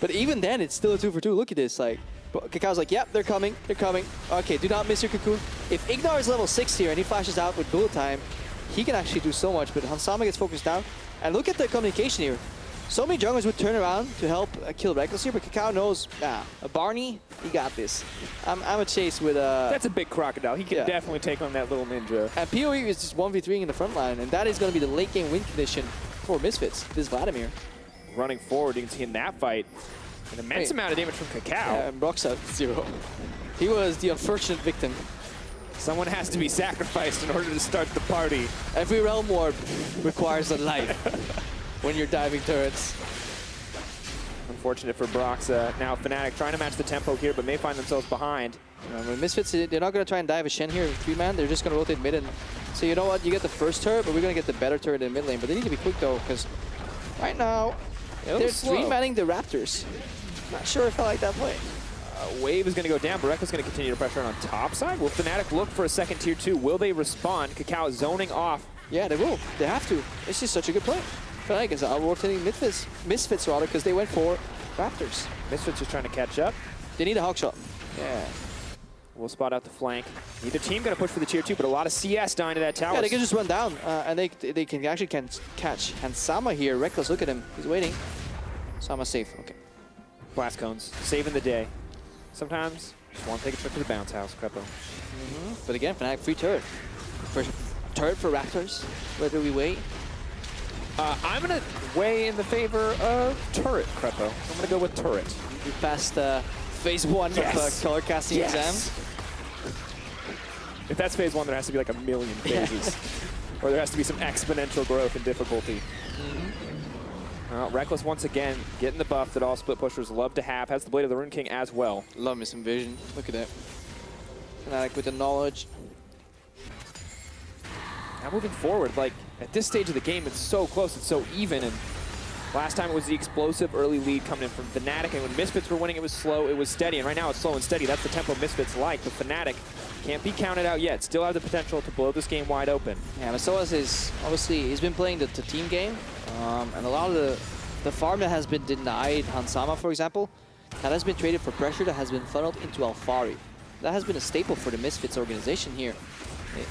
But even then, it's still a 2 for 2. Look at this. Like, Kakao's like, yep, they're coming. They're coming. Okay, do not miss your cocoon. If Ignar is level 6 here and he flashes out with bullet time, he can actually do so much, but Hansama gets focused down. And look at the communication here. So many junglers would turn around to help kill Reckless here, but Kakao knows, Barney, he got this. I'm a chase with That's a big crocodile. He can definitely take on that little ninja. And PoE is just 1v3 in the front line, and that is going to be the late game win condition for Misfits. This Vladimir. Running forward, you can see in that fight an immense amount of damage from Kakao. Yeah, and Brock's at 0. He was the unfortunate victim. Someone has to be sacrificed in order to start the party. Every realm warp requires a life when you're diving turrets. Unfortunate for Broxa. Now Fnatic trying to match the tempo here, but may find themselves behind. Misfits, they're not going to try and dive a Shen here with 3-man. They're just going to rotate mid and say, you know what, you get the first turret, but we're going to get the better turret in mid lane. But they need to be quick though, because right now, they're 3-manning the Raptors. Not sure if I like that play. Wave is going to go down. Barekka's going to continue to pressure on top side. Will Fnatic look for a second tier 2? Will they respond? Kakao zoning off. Yeah, they will. They have to. This is such a good play. Fnatic is out-rotating Misfits rather, because they went for Raptors. Misfits is trying to catch up. They need a hawk shot. Yeah. We'll spot out the flank. Neither team going to push for the tier 2, but a lot of CS dying to that tower. Yeah, they can just run down, and they can actually catch Hansama here. Reckless, look at him. He's waiting. Sama's safe. Okay. Blast cones, saving the day. Sometimes, just want to take a trip to the bounce house, Crepo. But again, Fnatic, free turret. Turret for Raptors. Where do we wait? I'm going to weigh in the favor of turret, Crepo. I'm going to go with turret. We passed phase 1 of color casting exam. If that's phase 1, there has to be like a million phases. Or there has to be some exponential growth in difficulty. Reckless once again getting the buff that all split pushers love to have. Has the Blade of the Rune King as well. Love me some vision. Look at that. Fnatic with the knowledge. Now moving forward, like at this stage of the game, it's so close, it's so even. And last time it was the explosive early lead coming in from Fnatic. And when Misfits were winning, it was slow, it was steady. And right now it's slow and steady. That's the tempo Misfits like. But Fnatic can't be counted out yet. Still have the potential to blow this game wide open. Yeah, but so is obviously he's been playing the team game. And a lot of the farm that has been denied Hansama, for example, that has been traded for pressure that has been funneled into Alphari. That has been a staple for the Misfits organization here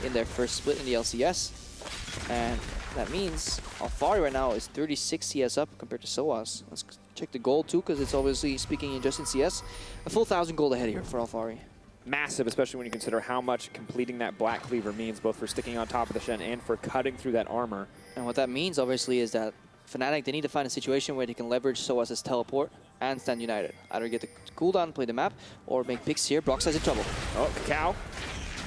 in their first split in the LCS. And that means Alphari right now is 36 CS up compared to SOAS. Let's check the gold too, because it's obviously speaking in just in CS. A full 1,000 gold ahead here for Alphari. Massive, especially when you consider how much completing that Black Cleaver means, both for sticking on top of the Shen and for cutting through that armor. And what that means, obviously, is that Fnatic, they need to find a situation where they can leverage SOAS' teleport and stand united. Either get the cooldown, play the map, or make picks here. Broxa's in trouble. Oh, Kakao.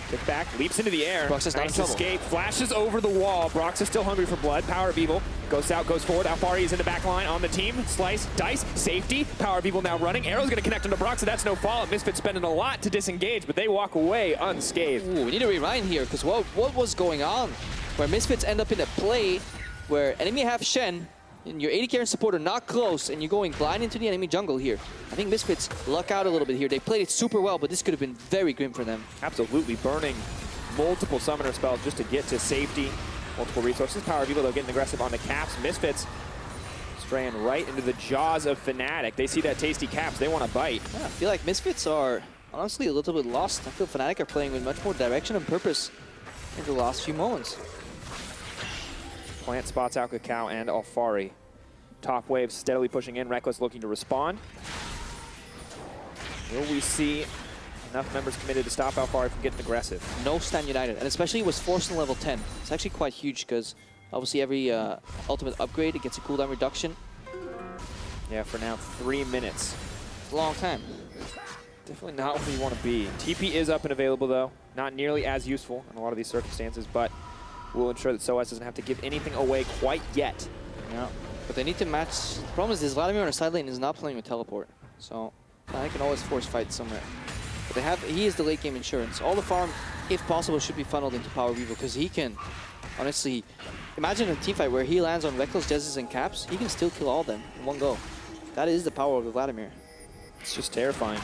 Kick back, leaps into the air. Broxa's not in trouble. Escape, flashes over the wall. Brox is still hungry for blood. Power of Evil goes out, goes forward. Alphari is in the back line on the team. Splyce, Dice, safety. Power of Evil now running. Arrow's going to connect onto Brox, so that's no fallout. Misfits spending a lot to disengage, but they walk away unscathed. Ooh, we need to rewind here, because what was going on? Where Misfits end up in a play where enemy have Shen, and your AD carry and support are not close, and you're going blind into the enemy jungle here. I think Misfits luck out a little bit here. They played it super well, but this could have been very grim for them. Absolutely, burning multiple summoner spells just to get to safety. Multiple resources. Power of Evil, though, getting aggressive on the caps. Misfits straying right into the jaws of Fnatic. They see that tasty caps. They want to bite. Yeah, I feel like Misfits are honestly a little bit lost. I feel Fnatic are playing with much more direction and purpose in the last few moments. Plant spots out Kakao and Alphari. Top wave steadily pushing in. Reckless looking to respond. Will we see enough members committed to stop Alphari from getting aggressive? No stand united, and especially it was forced in level 10. It's actually quite huge because obviously every ultimate upgrade, it gets a cooldown reduction. Yeah, for now, 3 minutes. It's a long time. Definitely not where you want to be. TP is up and available, though. Not nearly as useful in a lot of these circumstances, but will ensure that SOAS doesn't have to give anything away quite yet. Yeah, but they need to match. The problem is this Vladimir on the side lane is not playing with teleport, so I can always force fight somewhere. But they have. He is the late game insurance. All the farm, if possible, should be funneled into Power of Evil because he can. Honestly, imagine a team fight where he lands on Reckless, Jezus, and Caps. He can still kill all of them in one go. That is the power of the Vladimir. It's just terrifying.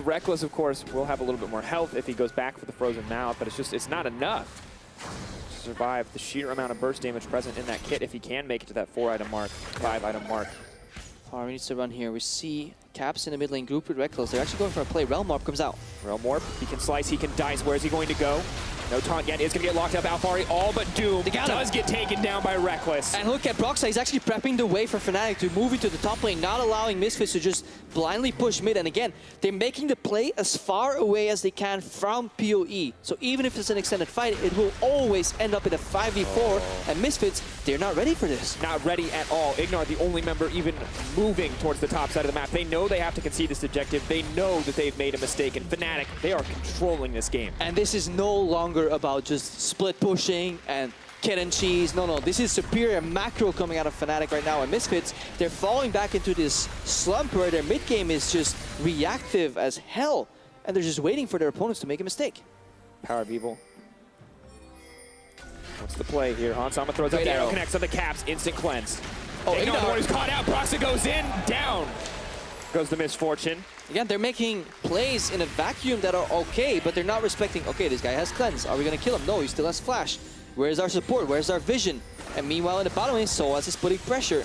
Reckless, of course, will have a little bit more health if he goes back for the Frozen Mouth, but it's not enough to survive the sheer amount of burst damage present in that kit if he can make it to that 4-item mark, 5-item mark. Farm needs to run here. We see Caps in the mid lane group with Reckless. They're actually going for a play. Realm Warp comes out. Realm Warp, he can slice, he can dice. Where's he going to go? No taunt yet. It's going to get locked up. Alfari all but Doom does get taken down by Reckless. And look at Broxah. He's actually prepping the way for Fnatic to move into the top lane, not allowing Misfits to just blindly push mid. And again, they're making the play as far away as they can from PoE. So even if it's an extended fight, it will always end up in a 5v4. And Misfits, they're not ready for this. Not ready at all. Ignar, the only member even moving towards the top side of the map. They know they have to concede this objective. They know that they've made a mistake. And Fnatic, they are controlling this game. And this is no longer about just split pushing and kid and cheese. No, this is superior macro coming out of Fnatic right now. And Misfits, they're falling back into this slump where their mid game is just reactive as hell. And they're just waiting for their opponents to make a mistake. Power of Evil. What's the play here? Hansama throws up the arrow, connects on the caps, instant cleanse. Oh, Ignar, the one who's caught out. Broxah goes in, down. Goes the Misfortune. Again, they're making plays in a vacuum that are okay, but they're not respecting, okay, this guy has cleanse. Are we going to kill him? No, he still has flash. Where's our support? Where's our vision? And meanwhile, in the bottom lane, Soaz is putting pressure.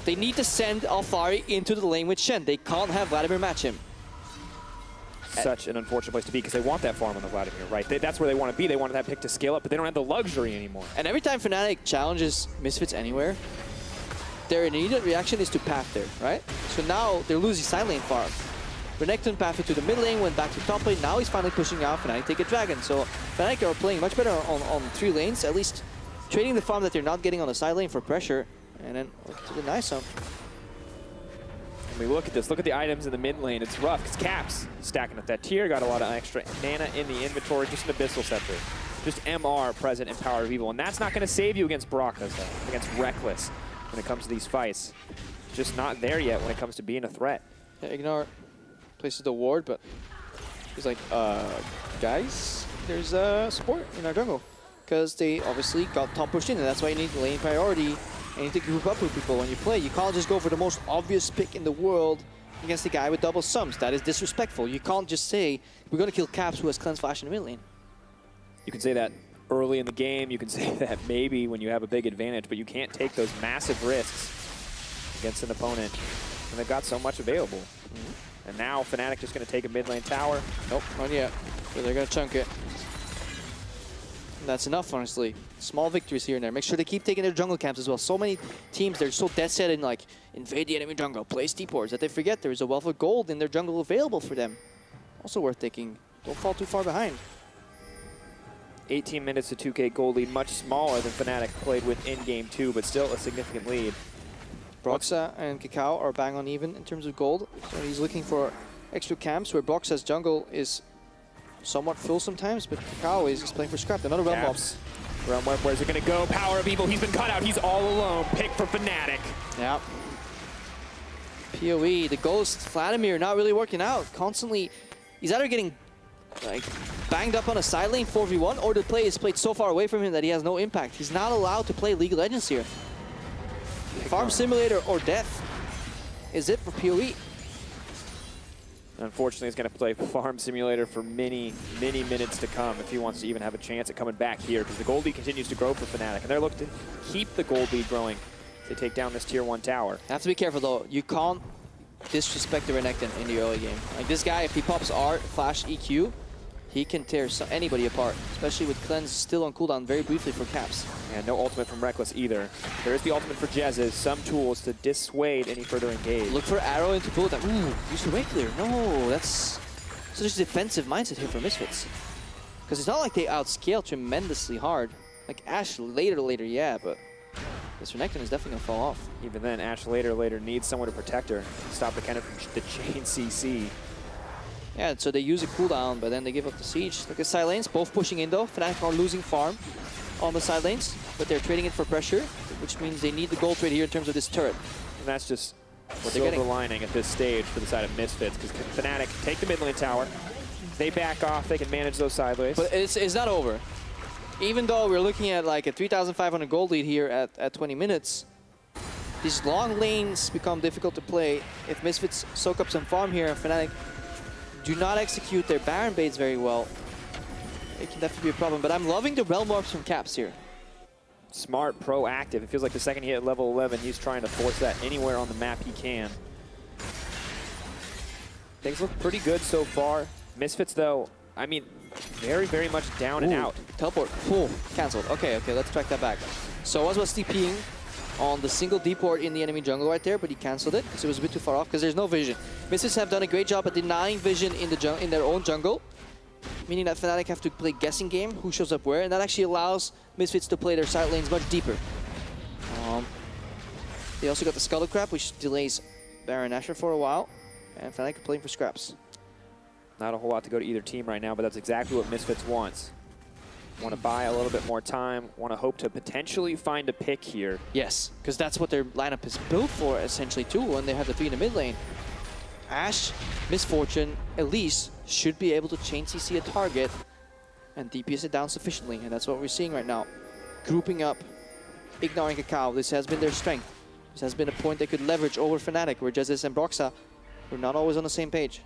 They need to send Alfari into the lane with Shen. They can't have Vladimir match him. Such an unfortunate place to be because they want that farm on the Vladimir, right? That's where they want to be. They want that pick to scale up, but they don't have the luxury anymore. And every time Fnatic challenges Misfits anywhere, their immediate reaction is to path there, right? So now they're losing side lane farm. Renekton pathed to the mid lane, went back to top lane. Now he's finally pushing out. Fnatic take a dragon. So Fnatic are playing much better on 3 lanes, at least trading the farm that they're not getting on the side lane for pressure. And then to the nice up. I mean, look at this. Look at the items in the mid lane. It's rough. It's Caps stacking up that tier. Got a lot of extra mana in the inventory. Just an Abyssal Scepter. Just MR present in Power of Evil. And that's not going to save you against Broxah, though. Against Reckless when it comes to these fights. It's just not there yet when it comes to being a threat. Yeah, Ignar places the ward, but he's like, guys, there's support in our jungle. Because they obviously got top pushed in, and that's why you need lane priority. And you need to group up with people when you play. You can't just go for the most obvious pick in the world against the guy with double sums. That is disrespectful. You can't just say, we're going to kill Caps who has cleanse flash in the mid lane. You can say that early in the game. You can say that maybe when you have a big advantage, but you can't take those massive risks against an opponent. And they've got so much available. And now Fnatic just going to take a mid lane tower. Nope, not yet. But they're going to chunk it. And that's enough, honestly. Small victories here and there. Make sure they keep taking their jungle camps as well. So many teams, they're so dead set in like, invade the enemy jungle, play steep wards, that they forget there is a wealth of gold in their jungle available for them. Also worth taking. Don't fall too far behind. 18 minutes to 2K gold lead, much smaller than Fnatic played with in game 2, but still a significant lead. Broxah and Kakao are bang on even in terms of gold. So he's looking for extra camps where Broxah's jungle is somewhat full sometimes, but Kakao is playing for scrap. Another Realm Warp. Realm Warp, where's it going to go? Power of Evil, he's been cut out. He's all alone. Pick for Fnatic. Yeah. PoE, the Ghost, Vladimir, not really working out. Constantly, he's either getting like banged up on a side lane 4v1, or the play is played so far away from him that he has no impact. He's not allowed to play League of Legends here. Farm Simulator or death is it for PoE. Unfortunately, he's going to play Farm Simulator for many, many minutes to come if he wants to even have a chance at coming back here, because the gold lead continues to grow for Fnatic, and they're looking to keep the gold lead growing to take down this tier 1 tower. Have to be careful though. You can't disrespect the Renekton in the early game. Like this guy, if he pops R, flash, EQ, he can tear anybody apart, especially with Cleanse still on cooldown very briefly for Caps. And no ultimate from Reckless either. There is the ultimate for Jez's, some tools to dissuade any further engage. Look for arrow into bullet time. Ooh, use the way clear. No, that's such a defensive mindset here for Misfits. Because it's not like they outscale tremendously hard. Like Ashe later, yeah, but this Renekton is definitely going to fall off. Even then, Ashe later needs someone to protect her. Stop the Kennen from the chain CC. Yeah, so they use a cooldown, but then they give up the siege. Look at side lanes, both pushing in though. Fnatic are losing farm on the side lanes, but they're trading it for pressure, which means they need the gold trade here in terms of this turret. And that's just what they're silver lining at this stage for the side of Misfits, because Fnatic take the mid lane tower, they back off, they can manage those side lanes. But it's not over. Even though we're looking at like a 3,500 gold lead here at 20 minutes, these long lanes become difficult to play. If Misfits soak up some farm here and Fnatic do not execute their Baron baits very well, it can definitely be a problem. But I'm loving the Realm Warps from Caps here. Smart, proactive. It feels like the second he hit level 11, he's trying to force that anywhere on the map he can. Things look pretty good so far. Misfits, though, I mean, very, very much down and out. Teleport. Cancelled. Okay, let's track that back. Soaz was TPing on the single deport in the enemy jungle right there, but he cancelled it because it was a bit too far off because there's no vision. Misfits have done a great job at denying vision in their own jungle, meaning that Fnatic have to play guessing game, who shows up where, and that actually allows Misfits to play their side lanes much deeper. They also got the Scuttle Crab, which delays Baron Nashor for a while, and Fnatic are playing for scraps. Not a whole lot to go to either team right now, but that's exactly what Misfits wants. Want to buy a little bit more time, want to hope to potentially find a pick here. Yes, because that's what their lineup is built for, essentially, too, when they have the 3 in the mid lane. Ashe, Misfortune, Elise should be able to chain CC a target and DPS it down sufficiently, and that's what we're seeing right now. Grouping up, ignoring Kakao. This has been their strength. This has been a point they could leverage over Fnatic, where Jezis and Broxa were not always on the same page.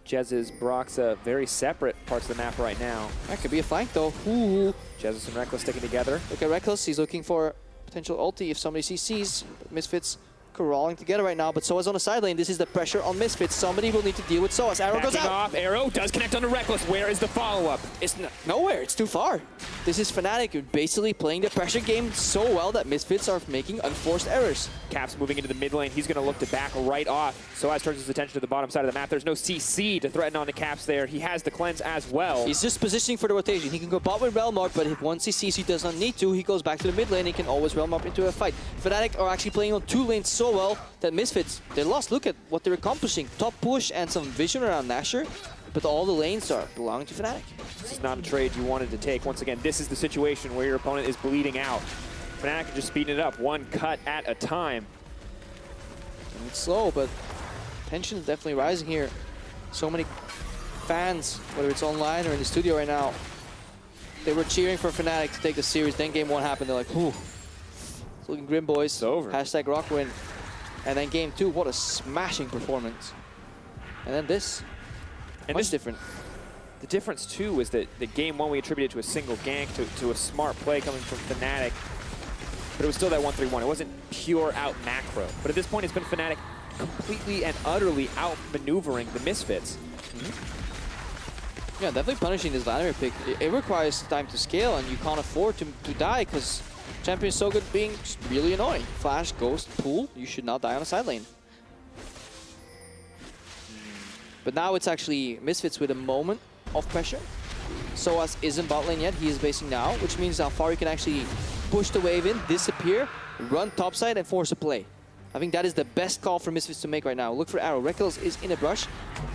Jezis, Broxa, very separate parts of the map right now. That could be a flank, though. Ooh. Jezis and Reckless sticking together. Look at Reckless. He's looking for potential ulti if somebody CCs. Misfits crawling together right now, but Soaz on the side lane. This is the pressure on Misfits. Somebody will need to deal with Soaz. Arrow goes out. Off. Arrow does connect onto Reckless. Where is the follow-up? It's nowhere. It's too far. This is Fnatic basically playing the pressure game so well that Misfits are making unforced errors. Caps moving into the mid lane. He's going to look to back right off. Soaz turns his attention to the bottom side of the map. There's no CC to threaten on the Caps there. He has the cleanse as well. He's just positioning for the rotation. He can go bot with Realm Art, but if once he sees he does not need to, he goes back to the mid lane. He can always Realm Up into a fight. Fnatic are actually playing on 2 lanes so well that Misfits, they're lost. Look at what they're accomplishing. Top push and some vision around Nashor, but all the lanes are belonging to Fnatic. This is not a trade you wanted to take. Once again, this is the situation where your opponent is bleeding out. Fnatic are just speeding it up, 1 cut at a time. And it's slow, but tension is definitely rising here. So many fans, whether it's online or in the studio right now, they were cheering for Fnatic to take the series. Then game 1 happened. They're like, whew, it's looking grim, boys. It's over. Hashtag rock win. And then game 2, what a smashing performance. And then this, much different. The difference, too, is that the game 1 we attributed to a single gank, to a smart play coming from Fnatic. But it was still that 1-3-1. It wasn't pure out macro. But at this point, it's been Fnatic completely and utterly outmaneuvering the Misfits. Yeah, definitely punishing this Vladimir pick. It requires time to scale, and you can't afford to die, because champion is so good at being really annoying. Flash, Ghost, Pool, you should not die on a side lane. But now it's actually Misfits with a moment of pressure. Soaz isn't bot lane yet, he is basing now, which means Alphari can actually push the wave in, disappear, run topside, and force a play. I think that is the best call for Misfits to make right now. Look for Arrow. Reckless is in a brush.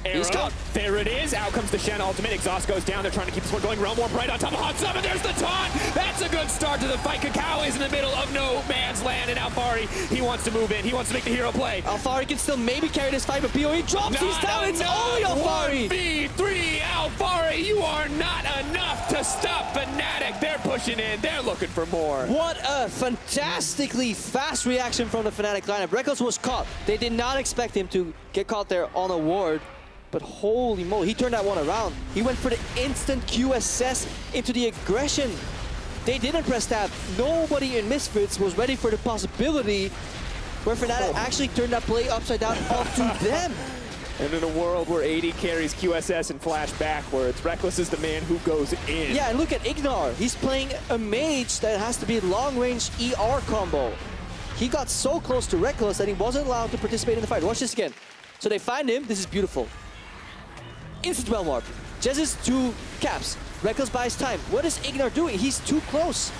He's Arrow, there it is. Out comes the Shen ultimate. Exhaust goes down. They're trying to keep this one going. Realm Warp right on top of Hot Summon. There's the taunt. That's a good start to the fight. Kakao is in the middle of no man's land, and Alphari, he wants to move in. He wants to make the hero play. Alphari can still maybe carry this fight, but PoE drops. He's down. It's only Alphari. 1v3, Alphari, you are not enough to stop Fnatic. They're pushing in. They're looking for more. What a fantastically fast reaction from the Fnatic lineup. Reckless was caught. They did not expect him to get caught there on a ward, but holy moly, he turned that one around. He went for the instant QSS into the aggression. They didn't press tab. Nobody in Misfits was ready for the possibility where Fnatic actually turned that play upside down onto them. And in a world where AD carries QSS and flash backwards, Reckless is the man who goes in. Yeah, and look at Ignar. He's playing a mage that has to be long-range ER combo. He got so close to Reckless that he wasn't allowed to participate in the fight. Watch this again. So they find him. This is beautiful. Instant Realm Warp. Jezis to Caps. Reckless buys time. What is Ignar doing? He's too close.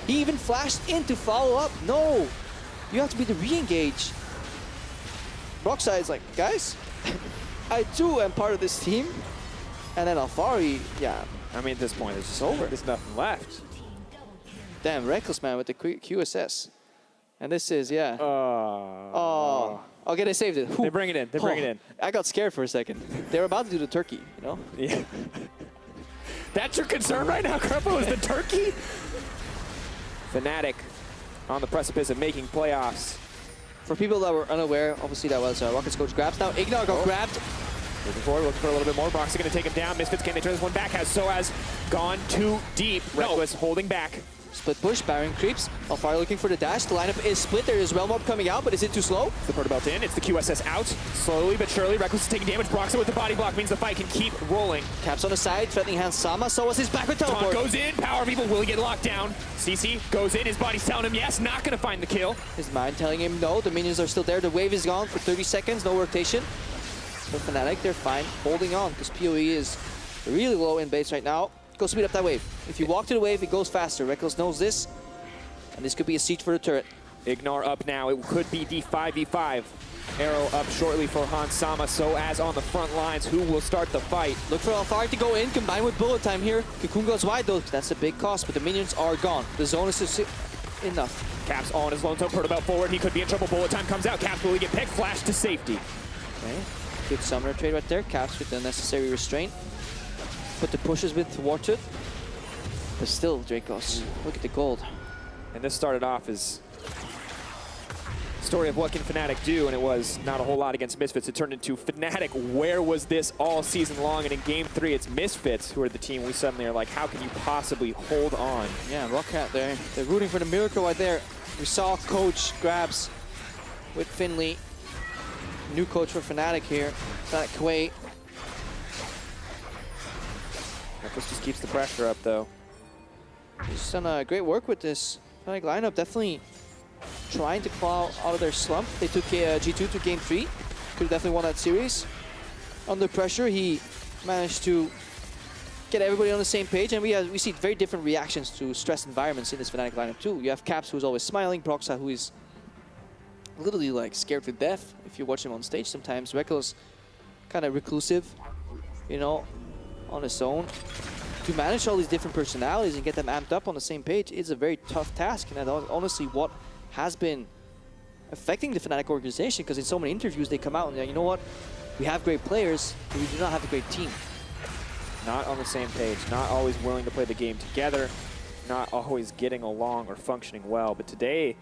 He even flashed in to follow up. No. You have to be the re-engage. Broxa is like, guys, I too am part of this team. And then Alphari, yeah. I mean, at this point, it's just over. There's nothing left. Damn, Reckless, man, with the QSS. And this is, yeah. Oh. Okay, they saved it. They bring it in. They bring it in. I got scared for a second. They were about to do the turkey, you know? Yeah. That's your concern right now, Crepo, is the turkey? Fnatic on the precipice of making playoffs. For people that were unaware, obviously that was Rocket's coach grabs. Now Ignar got grabbed. Moving forward, looking for a little bit more. Brox is going to take him down. Misfits, can they turn this one back? Has Soaz gone too deep? Reckless holding back. Split push, Baron creeps. Alfari looking for the dash. The lineup is split. There is Realm Orb coming out, but is it too slow? The Proto Belt in. It's the QSS out. Slowly but surely, Reckless is taking damage. Broxah with the body block means the fight can keep rolling. Caps on the side, threatening Hans Sama. So was his backward teleport. Taunt goes in. Power of Evil will get locked down. CC goes in. His body's telling him yes. Not going to find the kill. His mind telling him no. The minions are still there. The wave is gone for 30 seconds. No rotation. But Fnatic, they're fine. Holding on because PoE is really low in base right now. Go speed up that wave. If you walk to the wave, it goes faster. Reckless knows this. And this could be a siege for the turret. Ignar up now. It could be the 5v5. Arrow up shortly for Hans Sama. So as on the front lines, who will start the fight? Look for Alfari to go in, combined with bullet time here. Cocoon goes wide though. That's a big cost, but the minions are gone. The zone is enough. Caps on his lone toe. Proto Belt forward. He could be in trouble. Bullet time comes out. Caps will get picked. Flash to safety. Okay. Good summoner trade right there. Caps with the necessary restraint. Put the pushes with thwarted. But still, Dracos. Look at the gold. And this started off as a story of what can Fnatic do, and it was not a whole lot against Misfits. It turned into Fnatic, where was this all season long? And in game 3, it's Misfits who are the team we suddenly are like, how can you possibly hold on? Yeah, Rocket, they're rooting for the miracle right there. We saw coach grabs with Finley. New coach for Fnatic here, Fnatic Kuwait. Reckless just keeps the pressure up though. He's done great work with this Fnatic lineup, definitely trying to claw out of their slump. They took G2 to game 3. Could have definitely won that series. Under pressure, he managed to get everybody on the same page, and we see very different reactions to stress environments in this Fnatic lineup too. You have Caps, who's always smiling, Broxah, who is literally like scared to death if you watch him on stage sometimes. Reckless, kind of reclusive, you know, on his own. To manage all these different personalities and get them amped up on the same page is a very tough task, and that's honestly what has been affecting the Fnatic organization, because in so many interviews they come out and they're, you know what, we have great players, but we do not have a great team. Not on the same page, not always willing to play the game together, not always getting along or functioning well. But today,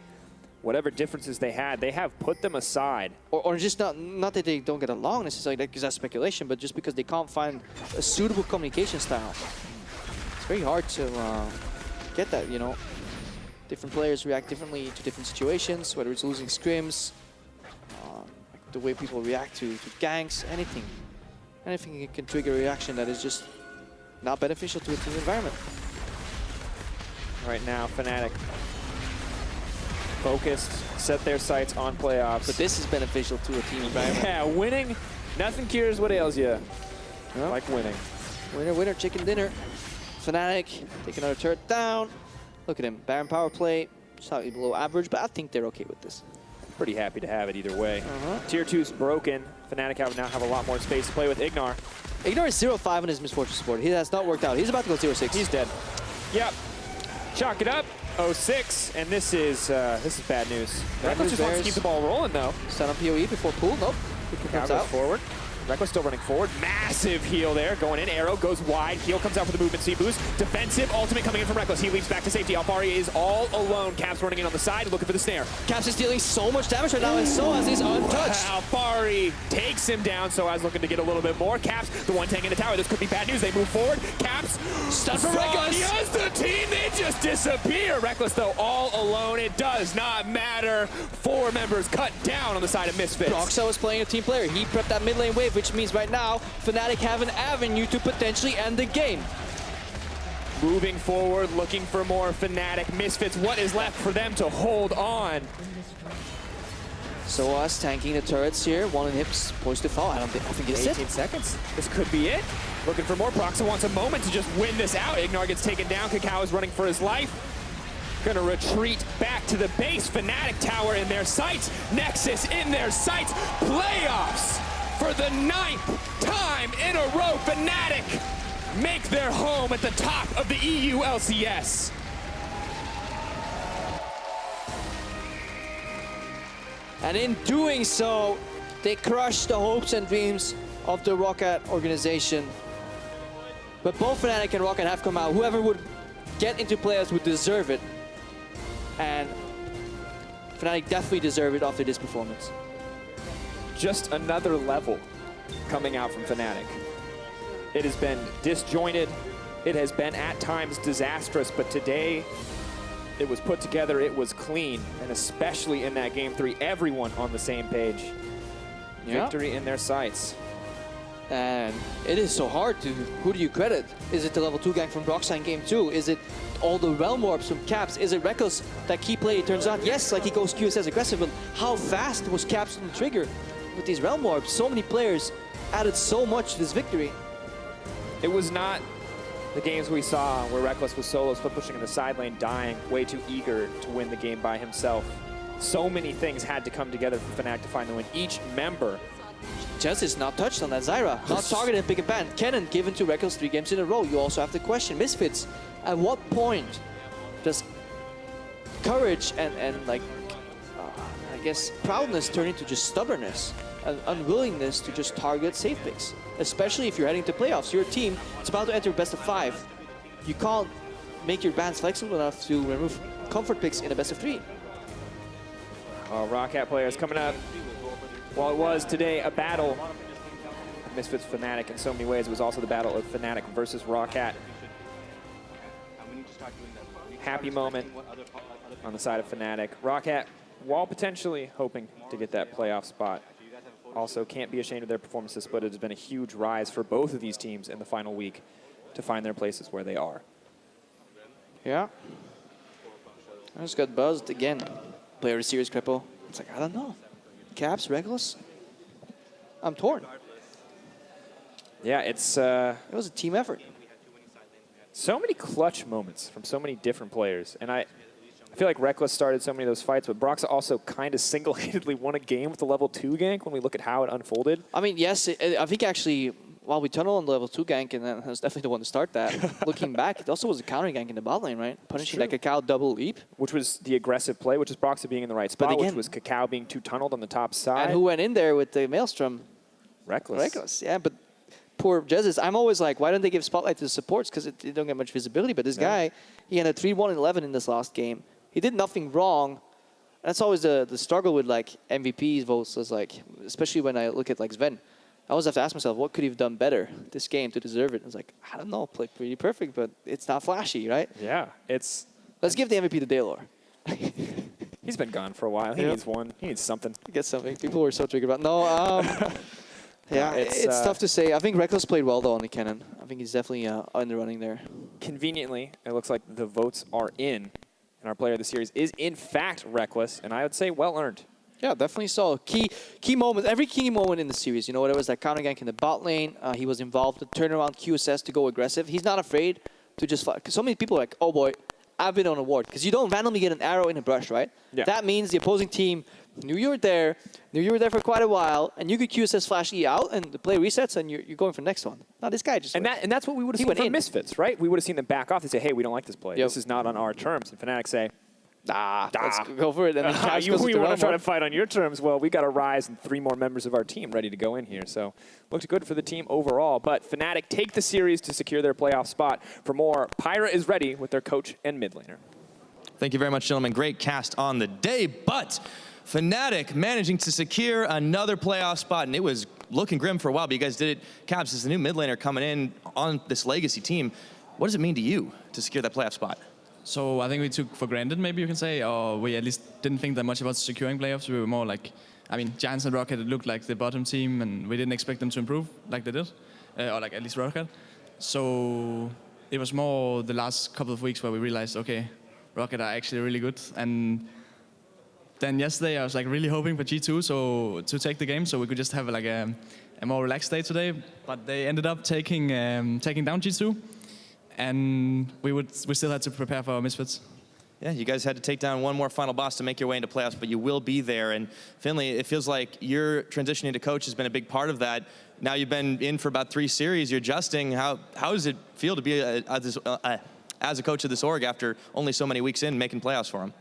whatever differences they had, they have put them aside. Or just not that they don't get along necessarily, because that's speculation, but just because they can't find a suitable communication style. It's very hard to get that, you know. Different players react differently to different situations, whether it's losing scrims, the way people react to ganks, anything. Anything can trigger a reaction that is just not beneficial to a team environment. Right now, Fnatic focused, set their sights on playoffs. But this is beneficial to a team environment. Yeah, winning, nothing cures what ails you. Yep. Like winning. Winner, winner, chicken dinner. Fnatic, take another turret down. Look at him, Baron power play, slightly below average, but I think they're okay with this. Pretty happy to have it either way. Tier 2's broken. Fnatic now have a lot more space to play with Ignar. Ignar is 0-5 on his Misfortune support. He has not worked out. He's about to go 0-6. He's dead. Yep. Chalk it up. 0-6, and this is bad news. Reckless just wants to keep the ball rolling though. Stun on PoE before pool. Nope. Comes out forward. Reckless still running forward. Massive heal there. Going in. Arrow goes wide. Heal comes out for the movement speed boost. Defensive ultimate coming in from Reckless. He leaps back to safety. Alfari is all alone. Caps running in on the side, looking for the snare. Caps is dealing so much damage right now, and Soaz is untouched. Alfari takes him down. Soaz looking to get a little bit more. Caps, the one tank in the tower. This could be bad news. They move forward. Caps, stun from Reckless. Yes, the team, they just disappear. Reckless, though, all alone. It does not matter. 4 members cut down on the side of Misfits. Broxah was playing a team player. He prepped that mid lane wave, which means right now, Fnatic have an avenue to potentially end the game. Moving forward, looking for more Fnatic. Misfits, what is left for them to hold on? So us tanking the turrets here. One in hips, poised to fall. I think it's 18 seconds. This could be it. Looking for more. Broxah wants a moment to just win this out. Ignar gets taken down. Kakao is running for his life. Gonna retreat back to the base. Fnatic tower in their sights. Nexus in their sights. Playoffs for the 9th time in a row. Fnatic make their home at the top of the EULCS. And in doing so, they crushed the hopes and dreams of the Rocket organization. But both Fnatic and Rocket have come out. Whoever would get into playoffs would deserve it. And Fnatic definitely deserve it after this performance. Just another level coming out from Fnatic. It has been disjointed. It has been at times disastrous, but today It was put together, it was clean, and especially in that game 3, everyone on the same page. Yeah. Victory in their sights. And it is so hard to, who do you credit? Is it the level 2 gang from Rockstar in game 2? Is it all the realm orbs from Caps? Is it Reckless that key play? It turns out, yes, like he goes QSS aggressive, but how fast was Caps on the trigger with these realm orbs? So many players added so much to this victory. It was not the games we saw where Reckless was solo split pushing in the side lane, dying, way too eager to win the game by himself. So many things had to come together for Fnatic to find the win. Each member. Justice not touched on that. Zyra not targeted, pick and ban. Kennen given to Reckless 3 games in a row. You also have to question Misfits. At what point does courage and like, I guess, proudness turn into just stubbornness? An unwillingness to just target safe picks, especially if you're heading to playoffs. Your team is about to enter best of 5. You can't make your bans flexible enough to remove comfort picks in a best of 3. Roccat players coming up. While it was today a battle, Misfits Fnatic in so many ways, it was also the battle of Fnatic versus Roccat. Happy moment on the side of Fnatic. Roccat, while potentially hoping to get that playoff spot, also can't be ashamed of their performances, but it has been a huge rise for both of these teams in the final week to find their places where they are. Yeah. I just got buzzed again. Player of the series, Cripple. It's like, I don't know. Caps, Reckless? I'm torn. Yeah, it's... it was a team effort. So many clutch moments from so many different players. And I feel like Reckless started so many of those fights, but Broxa also kind of single-handedly won a game with the level 2 gank when we look at how it unfolded. I mean, yes, I think actually, while we tunnel on the level 2 gank, and that was definitely the one to start that, looking back, it also was a counter gank in the bot lane, right? Punishing that Cacao double leap. Which was the aggressive play, which is Broxa being in the right spot, But again, which was Cacao being too tunneled on the top side. And who went in there with the Maelstrom? Reckless. Reckless, yeah, but poor Jesus. I'm always like, why don't they give spotlight to the supports? Because they don't get much visibility. But this guy, he ended 3-1-11 in this last game. He did nothing wrong. That's always the struggle with like MVPs votes. Is like, especially when I look at like Sven, I always have to ask myself, what could he have done better this game to deserve it? I was like, I don't know, played pretty perfect, but it's not flashy, right? Yeah, it's. Let's give the MVP to Daylor. He's been gone for a while. He needs one. He needs something. Get something. People were so triggered about. No. Yeah, it's tough to say. I think Reckless played well, though, on the Kennen. I think he's definitely in the running there. Conveniently, it looks like the votes are in, and our player of the series is, in fact, Reckless, and I would say well-earned. Yeah, definitely so. Key moment, every key moment in the series. You know, whether it was that counter gank in the bot lane, he was involved to turn around QSS to go aggressive. He's not afraid to just fight. Because so many people are like, oh boy, I've been on a ward. Because you don't randomly get an arrow in a brush, right? Yeah. That means the opposing team knew you were there for quite a while, and you could QSS flash E out, and the play resets, and you're going for the next one. Now this guy just and that's what we would have seen from Misfits, right? We would have seen them back off and say, hey, we don't like this play. This is not on our terms. And Fnatic say, let's go for it. And then you want to try to fight on your terms. Well, we got a Rise and 3 more members of our team ready to go in here. So looked good for the team overall. But Fnatic take the series to secure their playoff spot. For more, Pyra is ready with their coach and mid laner. Thank you very much, gentlemen. Great cast on the day, but Fnatic managing to secure another playoff spot, and it was looking grim for a while, but you guys did it. Caps is the new mid laner coming in on this legacy team. What does it mean to you to secure that playoff spot? So I think we took for granted, maybe you can say, or we at least didn't think that much about securing playoffs. We were more like, I mean, Giants and Rocket looked like the bottom team, and we didn't expect them to improve like they did, or like at least Rocket. So it was more the last couple of weeks where we realized, okay, Rocket are actually really good. And then yesterday I was like really hoping for G2 to take the game, so we could just have like a more relaxed day today. But they ended up taking down G2. And we still had to prepare for Misfits. Yeah, you guys had to take down one more final boss to make your way into playoffs, but you will be there. And Finley, it feels like your transitioning to coach has been a big part of that. Now you've been in for about 3 series. You're adjusting. How does it feel to be as a coach of this org after only so many weeks in making playoffs for them?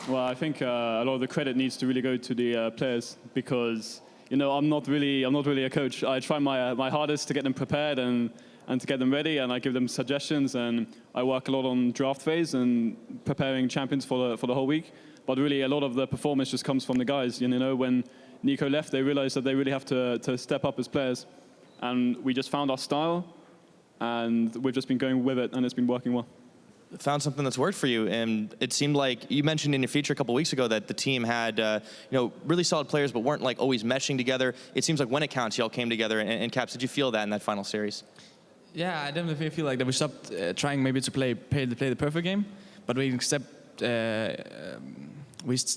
Well, I think a lot of the credit needs to really go to the players because, you know, I'm not really a coach. I try my hardest to get them prepared and to get them ready, and I give them suggestions, and I work a lot on draft phase and preparing champions for the whole week. But really, a lot of the performance just comes from the guys. You know, when Nico left, they realized that they really have to step up as players, and we just found our style, and we've just been going with it, and it's been working well. found something that's worked for you, and it seemed like you mentioned in your feature a couple weeks ago that the team had really solid players but weren't like always meshing together. It seems like when it counts, y'all came together. And Caps, did you feel that in that final series? Yeah, I definitely feel like that we stopped trying maybe to play the perfect game, but we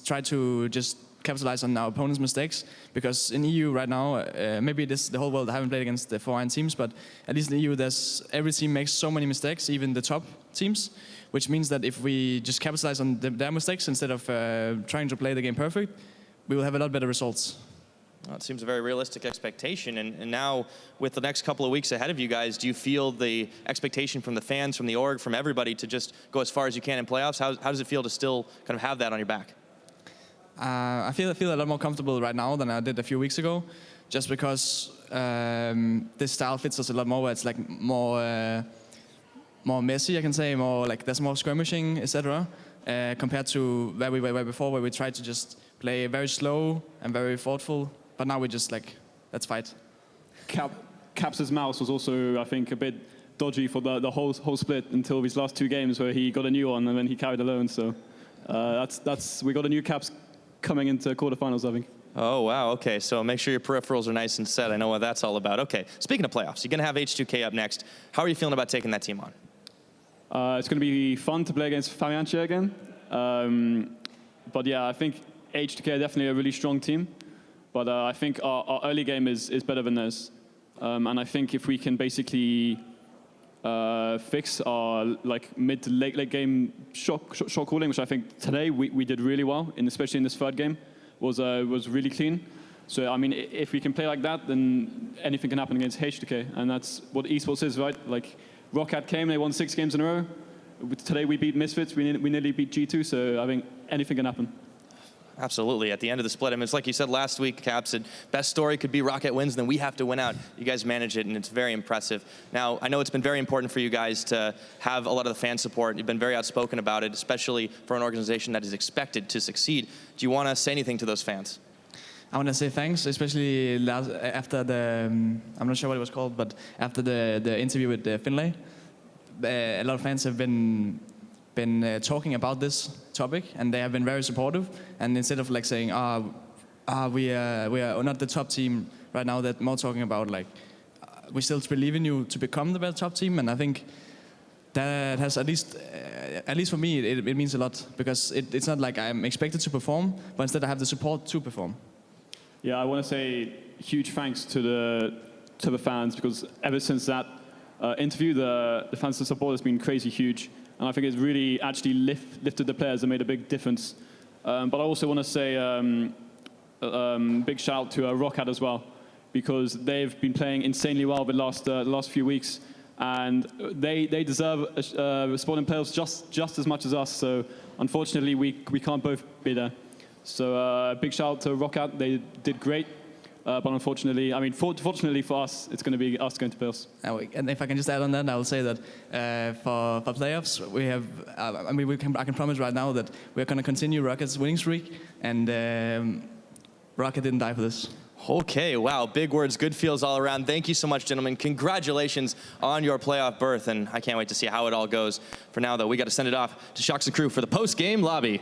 tried to just capitalize on our opponent's mistakes, because in EU right now, maybe the whole world haven't played against the 4 teams, but at least in EU, every team makes so many mistakes, even the top teams, which means that if we just capitalize on their mistakes instead of trying to play the game perfect, we will have a lot better results. Well, it seems a very realistic expectation, and now with the next couple of weeks ahead of you guys, do you feel the expectation from the fans, from the org, from everybody to just go as far as you can in playoffs? How does it feel to still kind of have that on your back? I feel a lot more comfortable right now than I did a few weeks ago, just because this style fits us a lot more, where it's like more messy, I can say, more like there's more skirmishing, etc. Compared to where we were before, where we tried to just play very slow and very thoughtful, but now we just like, let's fight. Caps' mouse was also, I think, a bit dodgy for the whole split until these last 2 games, where he got a new one and then he carried alone. So we got a new Caps coming into quarterfinals, I think. Oh, wow. Okay, so make sure your peripherals are nice and set. I know what that's all about. Okay, speaking of playoffs, you're going to have H2K up next. How are you feeling about taking that team on? It's going to be fun to play against FNC again. But yeah, I think H2K are definitely a really strong team. But I think our early game is better than theirs. And I think if we can basically fix our like mid to late game shot calling, which I think today we did really well, especially in this 3rd game, was really clean. So I mean, if we can play like that, then anything can happen against H2K, and that's what esports is, right? Like Rocket came, they won 6 games in a row. Today we beat Misfits, we nearly beat G2, so I think anything can happen. Absolutely. At the end of the split, I mean, it's like you said last week, Caps, best story could be Rocket wins, then we have to win out. You guys manage it, and it's very impressive. Now, I know it's been very important for you guys to have a lot of the fan support. You've been very outspoken about it, especially for an organization that is expected to succeed. Do you want to say anything to those fans? I want to say thanks, especially after the, I'm not sure what it was called, but after the interview with Finlay. A lot of fans have been talking about this topic, and they have been very supportive. And instead of like saying, we are not the top team right now, they're more talking about like, we still believe in you to become the best top team. And I think that has at least for me, it means a lot, because it's not like I'm expected to perform, but instead I have the support to perform. Yeah, I want to say huge thanks to the fans, because ever since that interview, the fans' support has been crazy huge. And I think it's really actually lifted the players and made a big difference. But I also want to say big shout out to Rocket as well, because they've been playing insanely well the last few weeks, and they deserve a spot in playoffs just as much as us. So unfortunately, we can't both be there. So big shout out to Rocket. They did great. But unfortunately, I mean, fortunately for us, it's going to be us going to playoffs. And if I can just add on that, I will say that for playoffs, we have, I can promise right now that we're going to continue Rocket's winning streak, and Rocket didn't die for this. Okay, wow, big words, good feels all around. Thank you so much, gentlemen. Congratulations on your playoff berth, and I can't wait to see how it all goes. For now, though, we got to send it off to Shocks and Crew for the post-game lobby.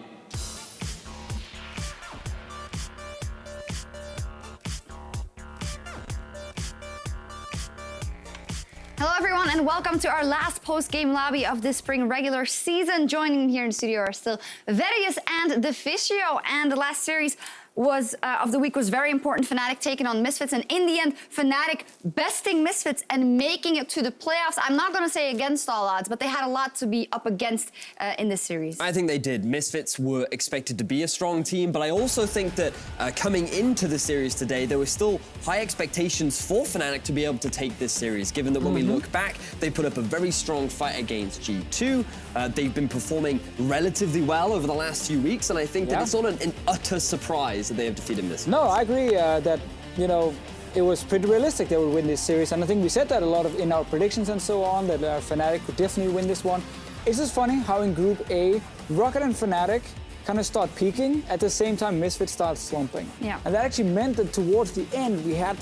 Hello everyone, and welcome to our last post-game lobby of this spring regular season. Joining me here in the studio are still Verius and the Fishio, and the last series of the week was very important. Fnatic taking on Misfits, and in the end, Fnatic besting Misfits and making it to the playoffs. I'm not going to say against all odds, but they had a lot to be up against in this series. I think they did. Misfits were expected to be a strong team, but I also think that coming into the series today, there were still high expectations for Fnatic to be able to take this series, given that when we look back, they put up a very strong fight against G2. They've been performing relatively well over the last few weeks, and I think that it's not an utter surprise that they have defeated Misfits. No, I agree that, you know, it was pretty realistic they would win this series, and I think we said that a lot in our predictions and so on, that Fnatic could definitely win this one. It's just funny how in Group A, Rocket and Fnatic kind of start peaking, at the same time Misfits starts slumping. Yeah. And that actually meant that towards the end we had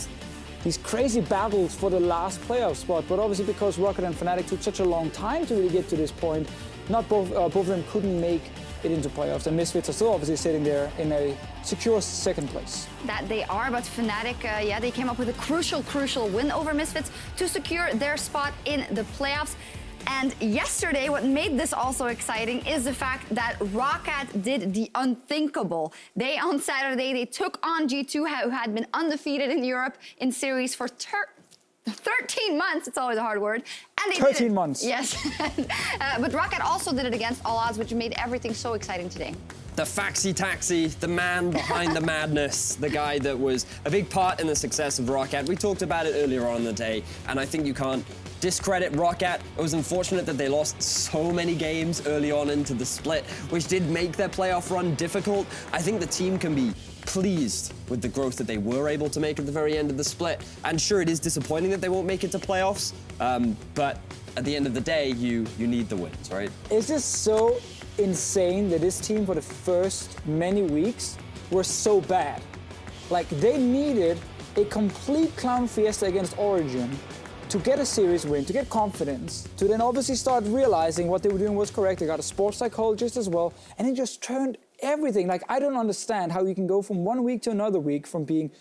these crazy battles for the last playoff spot, but obviously because Rocket and Fnatic took such a long time to really get to this point, not both of them couldn't make it into playoffs, and Misfits are still obviously sitting there in a secure second place. That they are, but Fnatic, yeah, they came up with a crucial win over Misfits to secure their spot in the playoffs. And yesterday, what made this also exciting is the fact that Roccat did the unthinkable. On Saturday, they took on G2, who had been undefeated in Europe in series for 13 months. It's always a hard word. And they 13 months. Yes. But Roccat also did it against all odds, which made everything so exciting today. The Faxi Taxi, the man behind the madness, the guy that was a big part in the success of Roccat. We talked about it earlier on in the day, and I think you can't discredit Roccat. It was unfortunate that they lost so many games early on into the split, which did make their playoff run difficult. I think the team can be pleased with the growth that they were able to make at the very end of the split. And sure, it is disappointing that they won't make it to playoffs, but at the end of the day, you need the wins, right? It's just so insane that this team for the first many weeks were so bad. Like, they needed a complete clown fiesta against Origin to get a series win, to get confidence, to then obviously start realizing what they were doing was correct. They got a sports psychologist as well, and it just turned everything. Like, I don't understand how you can go from one week to another week from being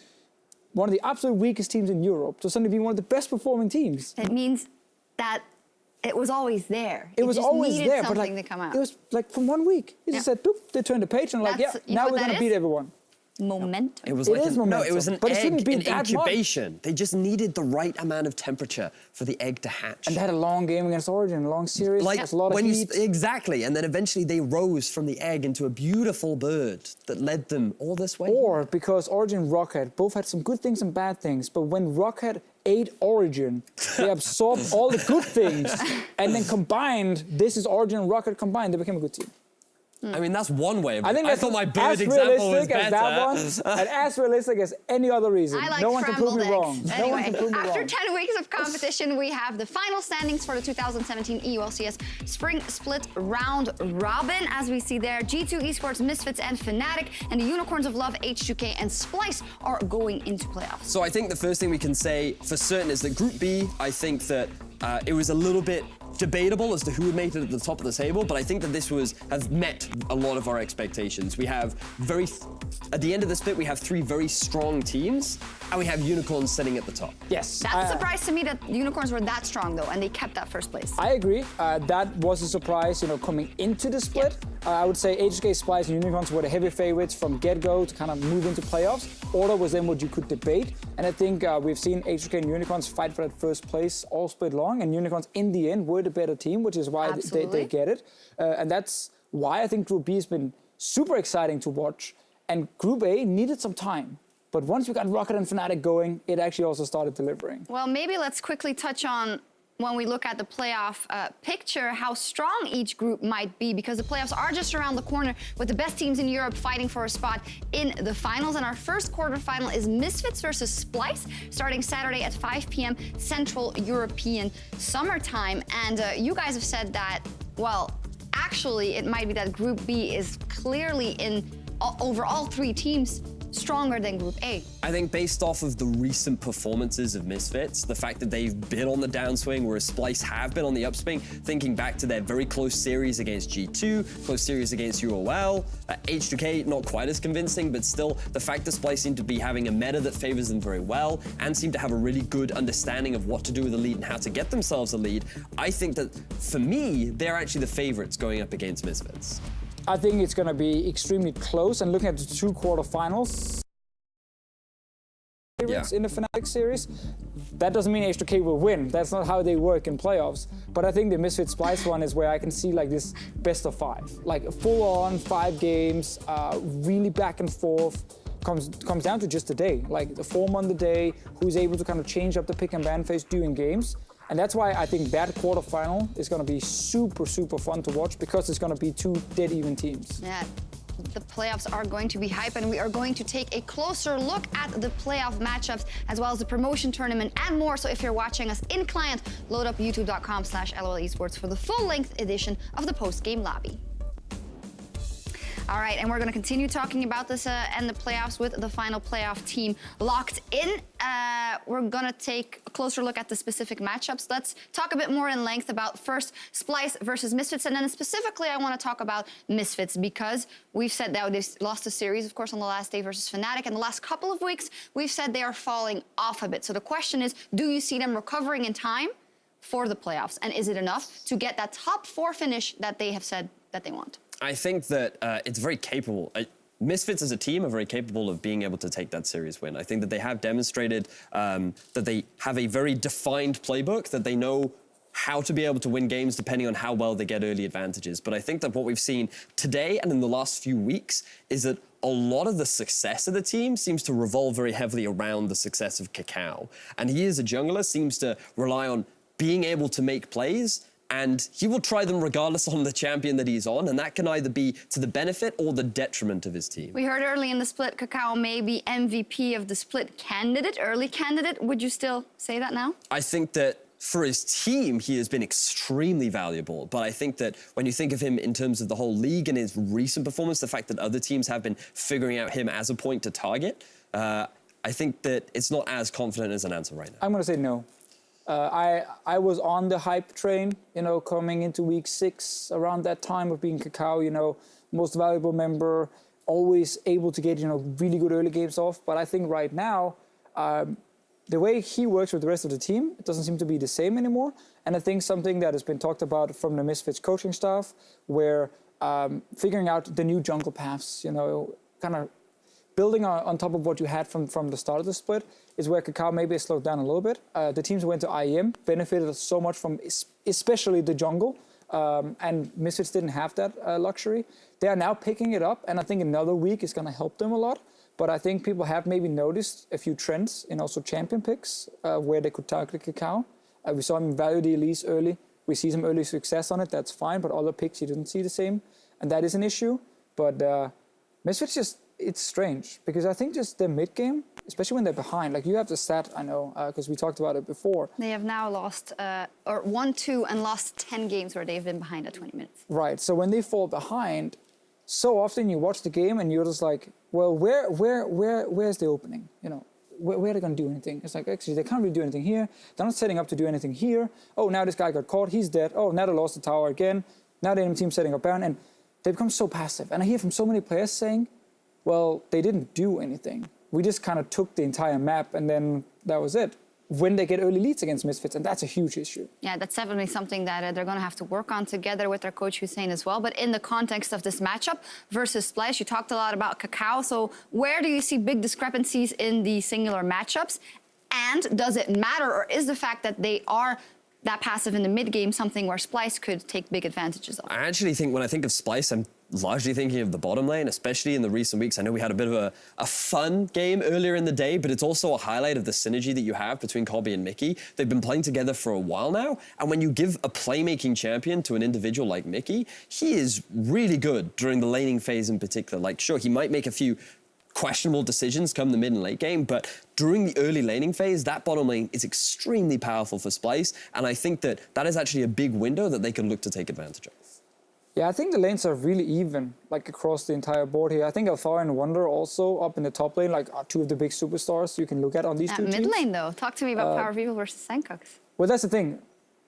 one of the absolute weakest teams in Europe to suddenly being one of the best performing teams. It means that it was always there. It was always there, but like, to come out. it was like from 1 week. You just said, boop, they turned the page and like, yeah, now we're gonna beat everyone. Momentum. It was like no, it was an but it egg shouldn't be in that incubation. much. They just needed the right amount of temperature for the egg to hatch. And they had a long game against Origin, a long series, Like there's a lot of when heat. exactly, and then eventually they rose from the egg into a beautiful bird that led them all this way. Or because Origin and Roccat both had some good things and bad things, but when Roccat ate Origin, they absorbed all the good things, and then combined, this is Origin and Roccat combined, they became a good team. I mean, that's one way of it. I think I thought my bird example was better. as that one, and as realistic as any other reason. I like no one can prove me wrong. Anyway, no one can prove me after wrong. 10 weeks of competition, we have the final standings for the 2017 EULCS Spring Split Round Robin. As we see there, G2, Esports, Misfits, and Fnatic, and the Unicorns of Love, H2K, and Splyce are going into playoffs. So I think the first thing we can say for certain is that Group B, I think that it was a little bit debatable as to who would make it at the top of the table, but I think that this has met a lot of our expectations. We have at the end of the split, we have 3 very strong teams, and we have Unicorns sitting at the top. Yes. That's a surprise to me that the Unicorns were that strong, though, and they kept that first place. I agree. That was a surprise, coming into the split. I would say H2K, Splyce, and Unicorns were the heavy favorites from get-go to kind of move into playoffs. Order was then what you could debate, and I think we've seen H2K and Unicorns fight for that first place all split long, and Unicorns in the end were the better team, which is why they get it. And that's why I think Group B has been super exciting to watch, and Group A needed some time. But once we got Roccat and Fnatic going, it actually also started delivering. Well, maybe let's quickly touch on, when we look at the playoff picture, how strong each group might be, because the playoffs are just around the corner with the best teams in Europe fighting for a spot in the finals. And our first quarterfinal is Misfits versus Splyce, starting Saturday at 5 p.m. Central European summertime. And you guys have said that, well, actually, it might be that Group B is clearly over all 3 teams stronger than Group A. I think based off of the recent performances of Misfits, the fact that they've been on the downswing, whereas Splyce have been on the upswing, thinking back to their very close series against G2, close series against EULCS, H2K, not quite as convincing, but still, the fact that Splyce seem to be having a meta that favors them very well, and seem to have a really good understanding of what to do with the lead and how to get themselves a lead, I think that, for me, they're actually the favorites going up against Misfits. I think it's going to be extremely close, and looking at the 2 quarterfinals in the Fnatic series, that doesn't mean H2K will win. That's not how they work in playoffs. But I think the Misfits Splyce one is where I can see like this best of 5, like full on 5 games, really back and forth. Comes down to just the day, like the form on the day, who's able to kind of change up the pick and ban phase during games. And that's why I think that quarterfinal is going to be super, super fun to watch, because it's going to be 2 dead even teams. Yeah, the playoffs are going to be hype, and we are going to take a closer look at the playoff matchups, as well as the promotion tournament and more. So if you're watching us in client, load up youtube.com/LOL Esports for the full-length edition of the post-game lobby. All right, and we're going to continue talking about this and the playoffs with the final playoff team locked in. We're going to take a closer look at the specific matchups. Let's talk a bit more in length about first Splyce versus Misfits, and then specifically I want to talk about Misfits because we've said that they lost a series, of course, on the last day versus Fnatic, and the last couple of weeks we've said they are falling off a bit. So the question is, do you see them recovering in time for the playoffs, and is it enough to get that top 4 finish that they have said that they want? I think that it's very capable. Misfits as a team are very capable of being able to take that series win. I think that they have demonstrated that they have a very defined playbook, that they know how to be able to win games depending on how well they get early advantages. But I think that what we've seen today and in the last few weeks is that a lot of the success of the team seems to revolve very heavily around the success of Kakao. And he as a jungler seems to rely on being able to make plays, and he will try them regardless on the champion that he's on, and that can either be to the benefit or the detriment of his team. We heard early in the split, Kakao may be MVP of the split candidate, early candidate. Would you still say that now? I think that for his team, he has been extremely valuable. But I think that when you think of him in terms of the whole league and his recent performance, the fact that other teams have been figuring out him as a point to target, I think that it's not as confident as an answer right now. I'm going to say no. I was on the hype train, you know, coming into week 6, around that time of being Kakao, you know, most valuable member, always able to get, you know, really good early games off. But I think right now, the way he works with the rest of the team, it doesn't seem to be the same anymore. And I think something that has been talked about from the Misfits coaching staff, where figuring out the new jungle paths, you know, kind of building on top of what you had from the start of the split, is where Kakao maybe has slowed down a little bit. The teams who went to IEM benefited so much from especially the jungle, and Misfits didn't have that luxury. They are now picking it up, and I think another week is going to help them a lot. But I think people have maybe noticed a few trends in also champion picks where they could target Kakao. We saw him value the Elise early. We see some early success on it, that's fine, but other picks you didn't see the same, and that is an issue. But Misfits just, it's strange, because I think just the mid game, especially when they're behind, like you have the stat, I know, because we talked about it before. They have now lost, or won 2 and lost 10 games where they've been behind at 20 minutes. Right, so when they fall behind, so often you watch the game and you're just like, well, where's the opening? You know, where are they going to do anything? It's like, actually, they can't really do anything here. They're not setting up to do anything here. Oh, now this guy got caught, he's dead. Oh, now they lost the tower again. Now the enemy team's setting up Baron, and they become so passive. And I hear from so many players saying, well, they didn't do anything. We just kind of took the entire map and then that was it. When they get early leads against Misfits, and that's a huge issue. Yeah, that's definitely something that they're going to have to work on together with their coach Hussein as well. But in the context of this matchup versus Splyce, you talked a lot about Kakao. So where do you see big discrepancies in the singular matchups? And does it matter, or is the fact that they are that passive in the mid game something where Splyce could take big advantages of? I actually think when I think of Splyce, I'm largely thinking of the bottom lane, especially in the recent weeks. I know we had a bit of a fun game earlier in the day, but it's also a highlight of the synergy that you have between Kobbe and Mickey. They've been playing together for a while now, and when you give a playmaking champion to an individual like Mickey, he is really good during the laning phase in particular. Like, sure, he might make a few questionable decisions come the mid and late game, but during the early laning phase, that bottom lane is extremely powerful for Splyce, and I think that that is actually a big window that they can look to take advantage of. Yeah, I think the lanes are really even, like across the entire board here. I think Alpha and Wonder also up in the top lane, like are 2 of the big superstars you can look at on these two teams. Mid lane though, talk to me about Power Vivo versus Senkox. Well, that's the thing.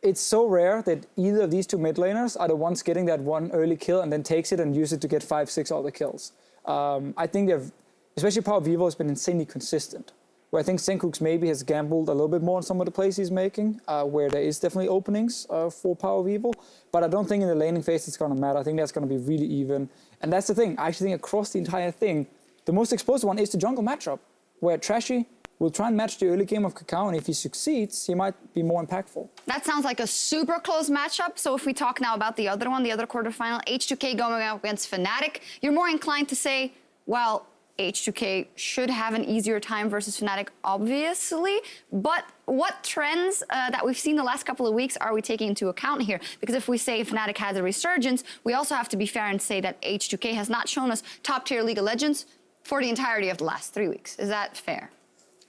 It's so rare that either of these 2 mid laners are the ones getting that one early kill and then takes it and use it to get 5, 6 other kills. I think they've, especially Power Vivo has been insanely consistent. Where I think Senkox maybe has gambled a little bit more on some of the plays he's making, where there is definitely openings for Power Vivo. But I don't think in the laning phase it's going to matter. I think that's going to be really even. And that's the thing. I actually think across the entire thing, the most exposed one is the jungle matchup, where Trashy will try and match the early game of Kakao, and if he succeeds, he might be more impactful. That sounds like a super close matchup. So if we talk now about the other one, the other quarterfinal, H2K going up against Fnatic, you're more inclined to say, well, H2K should have an easier time versus Fnatic, obviously. But what trends that we've seen the last couple of weeks are we taking into account here? Because if we say Fnatic has a resurgence, we also have to be fair and say that H2K has not shown us top-tier League of Legends for the entirety of the last 3 weeks. Is that fair?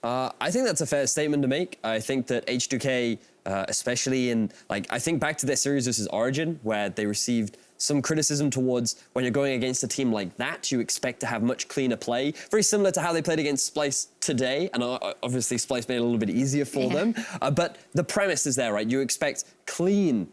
I think that's a fair statement to make. I think that H2K, especially in, like, I think back to their series versus Origin, where they received some criticism towards when you're going against a team like that, you expect to have much cleaner play. Very similar to how they played against Splyce today, and obviously Splyce made it a little bit easier for them. But the premise is there, right? You expect clean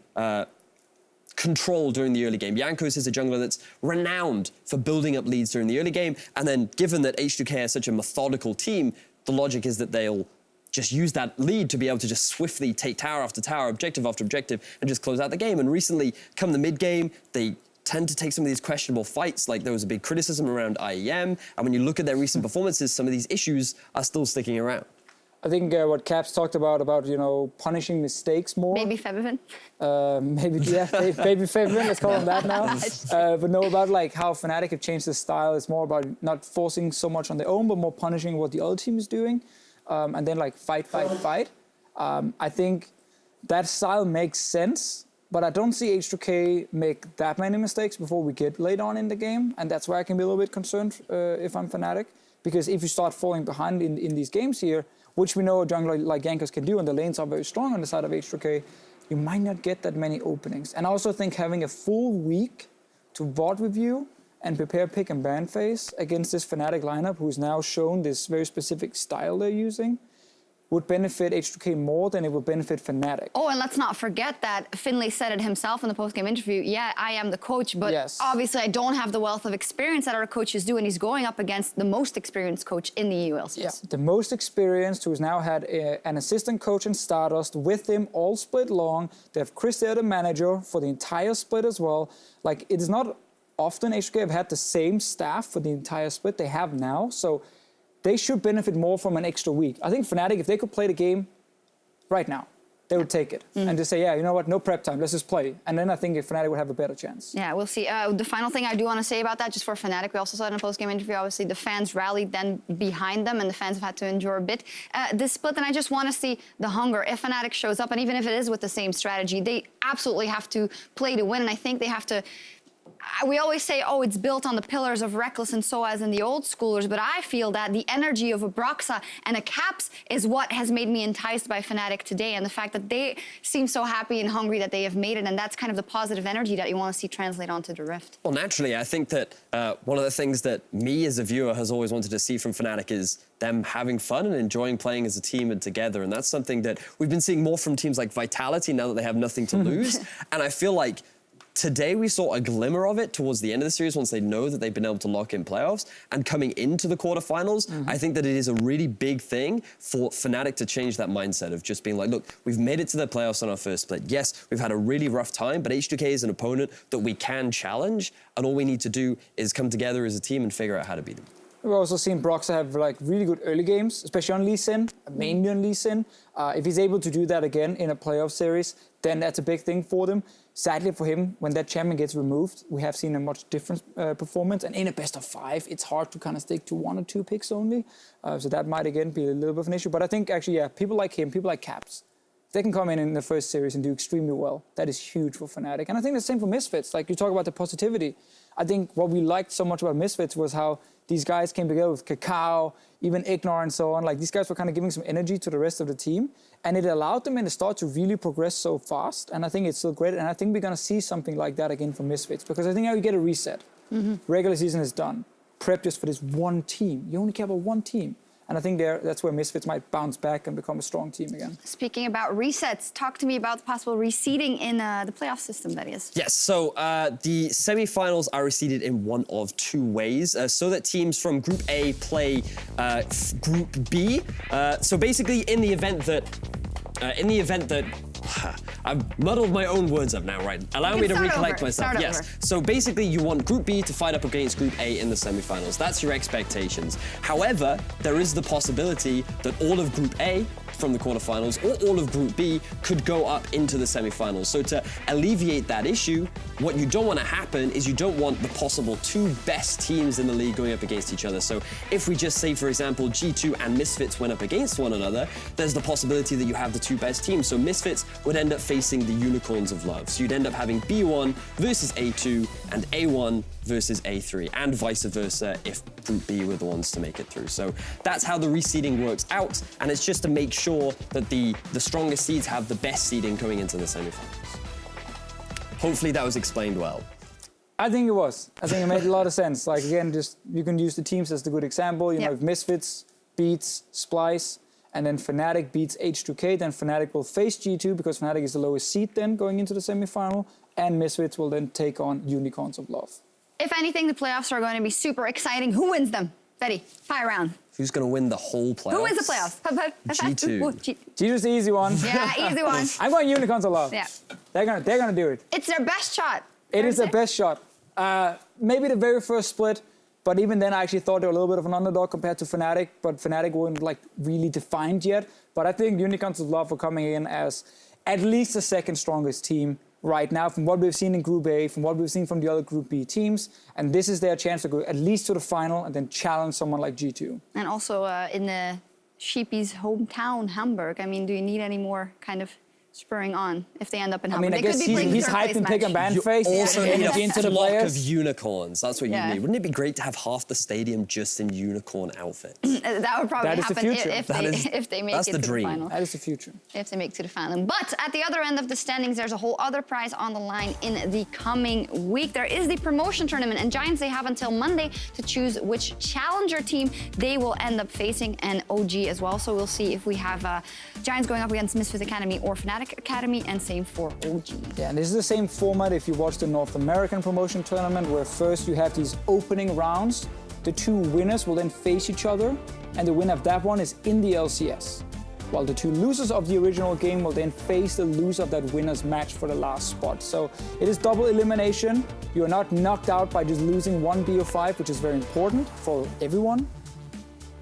control during the early game. Jankos is a jungler that's renowned for building up leads during the early game, and then given that H2K is such a methodical team, the logic is that they'll just use that lead to be able to just swiftly take tower after tower, objective after objective, and just close out the game. And recently, come the mid game, they tend to take some of these questionable fights. Like there was a big criticism around IEM, and when you look at their recent performances, some of these issues are still sticking around. I think what Caps talked about punishing mistakes more. Maybe Fevin. Maybe Fevin, let's call him that now. But no, about like how Fnatic have changed the style. It's more about not forcing so much on their own, but more punishing what the other team is doing. And then like fight. I think that style makes sense, but I don't see H2K make that many mistakes before we get late on in the game. And that's where I can be a little bit concerned if I'm Fnatic. Because if you start falling behind in these games here, which we know a jungler like Jankos can do, and the lanes are very strong on the side of H2K, you might not get that many openings. And I also think having a full week to VOD review and prepare pick and ban phase against this Fnatic lineup, who's now shown this very specific style they're using, would benefit H2K more than it would benefit Fnatic. Oh, and let's not forget that Finlay said it himself in the post-game interview. Yeah, I am the coach, but obviously I don't have the wealth of experience that our coaches do, and he's going up against the most experienced coach in the EULCS. Yeah, the most experienced, who's now had an assistant coach in Stardust with him all split long. They have Chris there, the manager, for the entire split as well. Like, it is not often H2K have had the same staff for the entire split they have now, so they should benefit more from an extra week. I think Fnatic, if they could play the game right now, they would take it and just say, yeah, you know what, no prep time, let's just play. And then I think Fnatic would have a better chance. Yeah, we'll see. The final thing I do want to say about that, just for Fnatic, we also saw it in a post-game interview, obviously the fans rallied then behind them, and the fans have had to endure a bit. This split, and I just want to see the hunger. If Fnatic shows up, and even if it is with the same strategy, they absolutely have to play to win, and I think they have to. We always say, oh, it's built on the pillars of Reckless and Soaz and the old schoolers, but I feel that the energy of a Broxa and a Caps is what has made me enticed by Fnatic today, and the fact that they seem so happy and hungry that they have made it, and that's kind of the positive energy that you want to see translate onto the Rift. Well, naturally, I think that one of the things that me as a viewer has always wanted to see from Fnatic is them having fun and enjoying playing as a team and together, and that's something that we've been seeing more from teams like Vitality now that they have nothing to lose, and I feel like today we saw a glimmer of it towards the end of the series once they know that they've been able to lock in playoffs, and coming into the quarterfinals, I think that it is a really big thing for Fnatic to change that mindset of just being like, look, we've made it to the playoffs on our first split. Yes, we've had a really rough time, but H2K is an opponent that we can challenge, and all we need to do is come together as a team and figure out how to beat them. We've also seen Broxa have like really good early games, especially on Lee Sin, mainly on Lee Sin. If he's able to do that again in a playoff series, then that's a big thing for them. Sadly for him, when that champion gets removed, we have seen a much different performance. And in a best of 5, it's hard to kind of stick to 1 or 2 picks only. So that might again be a little bit of an issue. But I think actually, yeah, people like him, people like Caps, they can come in the first series and do extremely well. That is huge for Fnatic. And I think the same for Misfits. Like you talk about the positivity. I think what we liked so much about Misfits was how these guys came together with Kakao, even Ignor and so on. Like these guys were kind of giving some energy to the rest of the team. And it allowed them in the start to really progress so fast. And I think it's still great. And I think we're going to see something like that again from Misfits. Because I think now you get a reset. Regular season is done. Prep just for this one team. You only care about one team. And I think that's where Misfits might bounce back and become a strong team again. Speaking about resets, talk to me about the possible reseeding in the playoff system, that is. Yes, so the semi-finals are reseeded in one of 2 ways, so that teams from Group A play Group B. So basically, in the event that I've muddled my own words up now, right? Allow me to recollect myself. Yes. So basically, you want Group B to fight up against Group A in the semi-finals. That's your expectations. However, there is the possibility that all of Group A from the quarterfinals or all of Group B could go up into the semi-finals. So to alleviate that issue, what you don't want to happen is you don't want the possible 2 best teams in the league going up against each other. So if we just say, for example, G2 and Misfits went up against one another, there's the possibility that you have the 2 best teams. So Misfits would end up facing the Unicorns of Love. So you'd end up having B1 versus A2 and A1 versus A3, and vice versa if Group B were the ones to make it through. So that's how the reseeding works out, and it's just to make sure that the strongest seeds have the best seeding coming into the semi-finals. Hopefully that was explained well. I think it was. I think it made a lot of sense. Like, again, just you can use the teams as the good example. You know, if Misfits beats Splyce and then Fnatic beats H2K, then Fnatic will face G2 because Fnatic is the lowest seed then going into the semi-final, and Misfits will then take on Unicorns of Love. If anything, the playoffs are going to be super exciting. Who wins them? Betty, fire round. Who's going to win the whole playoffs? Who wins the playoffs? G2. G2's the easy one. Yeah, easy one. I'm going Unicorns of Love. Yeah. They're gonna do it. It's their best shot. It is their best shot. Maybe the very first split, but even then I actually thought they were a little bit of an underdog compared to Fnatic, but Fnatic weren't like really defined yet. But I think Unicorns of Love are coming in as at least the second strongest team right now from what we've seen in Group A, from what we've seen from the other Group B teams. And this is their chance to go at least to the final and then challenge someone like G2. And also in the Sheepy's hometown, Hamburg, I mean, do you need any more kind of spurring on if they end up in Hamburg? I mean, I guess he's hyped in pick and ban face. You also need a into the flock players. of unicorns. That's what you need. Wouldn't it be great to have half the stadium just in unicorn outfits? That would probably happen if they make it to the final. That is the future. If they make it to the final. But at the other end of the standings, there's a whole other prize on the line in the coming week. There is the promotion tournament, and Giants, they have until Monday to choose which challenger team they will end up facing, and OG as well. So we'll see if we have Giants going up against Misfits Academy or Fnatic Academy, and same for OG. Yeah, and this is the same format if you watch the North American promotion tournament, where first you have these opening rounds. The two winners will then face each other, and the winner of that one is in the LCS. While the two losers of the original game will then face the loser of that winner's match for the last spot. So it is double elimination. You are not knocked out by just losing one BO5, which is very important for everyone.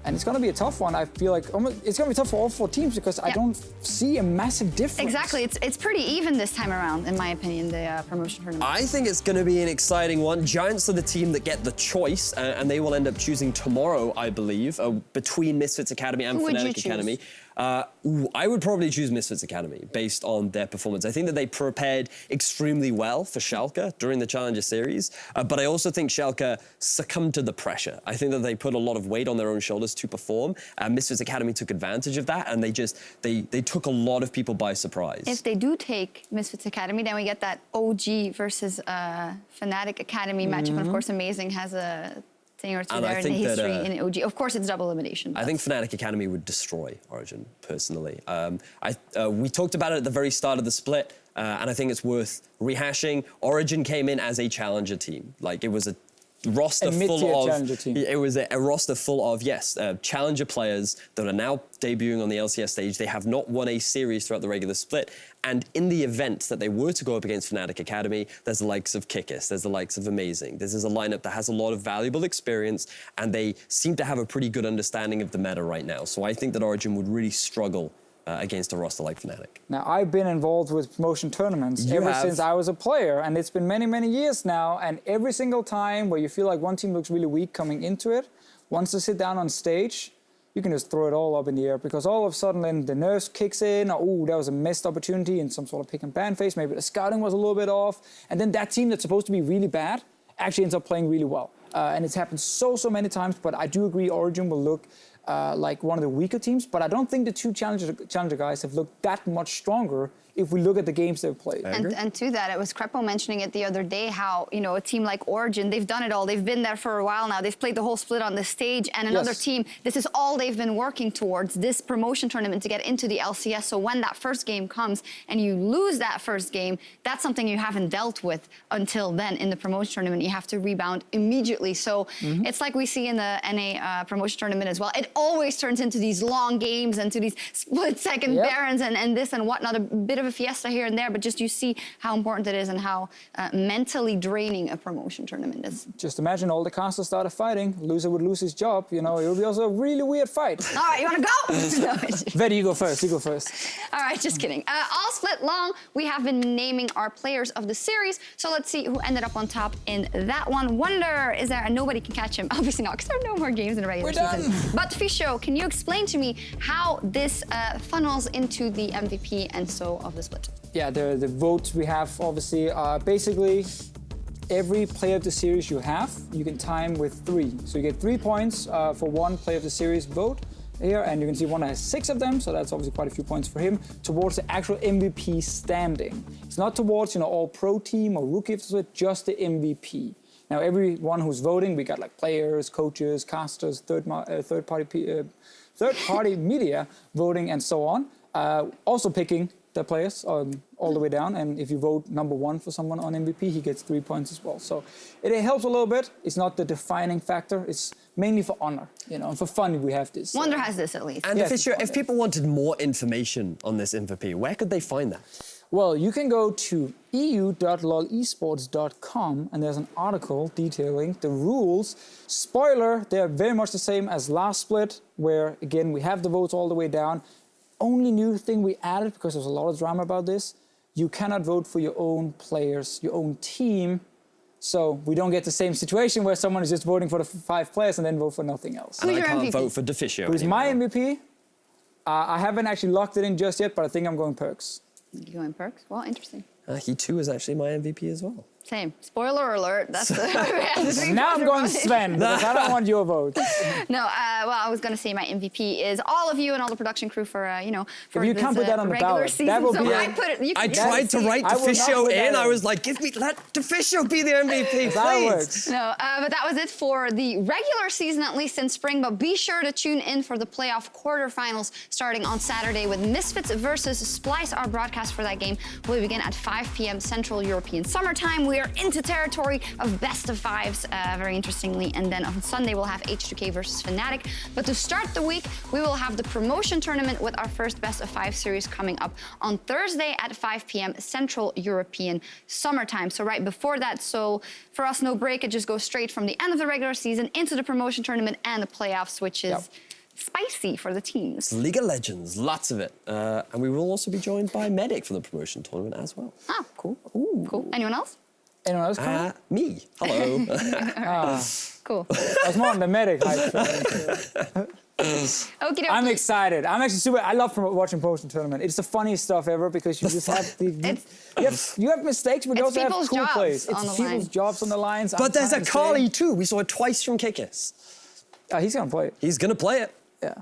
And it's going to be a tough one. I feel like it's going to be tough for all four teams because I don't see a massive difference. Exactly. It's pretty even this time around, in my opinion, the promotion tournament. I think it's going to be an exciting one. Giants are the team that get the choice, and they will end up choosing tomorrow, I believe, between Misfits Academy and Fnatic Academy. I would probably choose Misfits Academy based on their performance. I think that they prepared extremely well for Schalke during the Challenger Series, but I also think Schalke succumbed to the pressure. I think that they put a lot of weight on their own shoulders to perform. Misfits Academy took advantage of that, and they took a lot of people by surprise. If they do take Misfits Academy, then we get that OG versus Fnatic Academy matchup. And of course, Amazing has a thing or two there in the history in OG. Of course, it's double elimination. I think Fnatic Academy would destroy Origin, personally. We talked about it at the very start of the split, and I think it's worth rehashing. Origin came in as a challenger team. Like, it was a roster full of it was a roster full of challenger players that are now debuting on the LCS stage. They have not won a series throughout the regular split, and in the event that they were to go up against Fnatic Academy, there's the likes of Kikis, there's the likes of Amazing. This is a lineup that has a lot of valuable experience, and they seem to have a pretty good understanding of the meta right now. So I think that Origin would really struggle against a roster like Fnatic. Now, I've been involved with promotion tournaments ever since I was a player, and it's been many, many years now, and every single time where you feel like one team looks really weak coming into it, once they sit down on stage, you can just throw it all up in the air, because all of a sudden then the nerves kicks in, or ooh, that was a missed opportunity in some sort of pick and ban phase, maybe the scouting was a little bit off, and then that team that's supposed to be really bad actually ends up playing really well. And it's happened so many times, but I do agree Origin will look like one of the weaker teams, but I don't think the two challenger guys have looked that much stronger if we look at the games they've played. And to that, it was Crepo mentioning it the other day, how, you know, a team like Origin, they've done it all. They've been there for a while now. They've played the whole split on the stage, and another team, this is all they've been working towards, this promotion tournament to get into the LCS. So when that first game comes and you lose that first game, that's something you haven't dealt with until then in the promotion tournament. You have to rebound immediately. So it's like we see in the NA promotion tournament as well. It always turns into these long games and to these split-second barons and this and whatnot, a bit of a fiesta here and there, but just you see how important it is and how mentally draining a promotion tournament is. Just imagine all the casters started fighting. Loser would lose his job. You know, it would be also a really weird fight. All right, you want to go? Betty, you go first. You go first. All right, just kidding. All split long, we have been naming our players of the series. So let's see who ended up on top in that one. Wonder, is there? And nobody can catch him. Obviously not, because there are no more games in the regular season. But Fisho, can you explain to me how this funnels into the MVP and so of the split? Yeah, the votes we have obviously are basically every player of the series you have, you can time with 3. So you get 3 points for one player of the series vote. here, and you can see Wonder has 6 of them, so that's obviously quite a few points for him towards the actual MVP standing. It's not towards, you know, all pro team or rookie, just the MVP. Now, everyone who's voting, we got like players, coaches, casters, third-party media voting, and so on. Also picking the players all the way down, and if you vote number 1 for someone on MVP, he gets 3 points as well. So it helps a little bit. It's not the defining factor. It's mainly for honor, you know, and for fun we have this. Wonder has this at least. And yes, if people wanted more information on this MVP, where could they find that? Well, you can go to eu.lolesports.com, and there's an article detailing the rules. Spoiler, they're very much the same as last split, where, again, we have the votes all the way down. Only new thing we added, because there's a lot of drama about this, you cannot vote for your own players, your own team, so we don't get the same situation where someone is just voting for the 5 players and then vote for nothing else. And I can't vote for Deficio. Who's my MVP? I haven't actually locked it in just yet, but I think I'm going Perks. You going Perks? Well, interesting. He too is actually my MVP as well. Same. Spoiler alert. That's the. Now I'm going Sven, because I don't want your vote. No, well, I was going to say my MVP is all of you and all the production crew for, you know, for you this, can't put that on the regular ballot. season. That will so be I put it. You I can tried to write Deficio in. I was like, let Deficio be the MVP, please. That works. No, but that was it for the regular season, at least in spring. But be sure to tune in for the playoff quarterfinals starting on Saturday with Misfits versus Splyce. Our broadcast for that game will begin at 5 p.m. Central European Summertime. We are into territory of best of 5s, very interestingly. And then on Sunday, we'll have H2K versus Fnatic. But to start the week, we will have the promotion tournament with our first best of 5 series coming up on Thursday at 5 p.m. Central European Summertime. So right before that, so for us, no break. It just goes straight from the end of the regular season into the promotion tournament and the playoffs, which is spicy for the teams. League of Legends, lots of it. And we will also be joined by Medic from the promotion tournament as well. Ah, cool. Ooh. Cool. Anyone else? Anyone else coming? Me. Hello. Cool. I was more on the Medic. I'm excited. I'm actually super. I love watching promotion tournament. It's the funniest stuff ever because you just have you have mistakes, but you also have cool plays. It's people's jobs on the lines. But there's a Kali too. We saw it twice from Kikis. He's gonna play it. He's gonna play it. Yeah.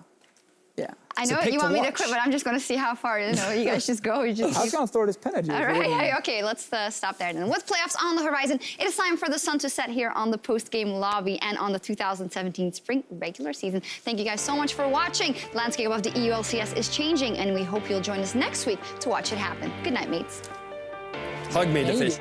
Yeah. I know you want me to quit, but I'm just going to see how far you guys just go. I was going to throw this pen at you. All right. Okay, let's stop there then. With playoffs on the horizon, it is time for the sun to set here on the post-game lobby and on the 2017 spring regular season. Thank you guys so much for watching. The landscape of the EULCS is changing, and we hope you'll join us next week to watch it happen. Good night, mates. Hug me, the fish.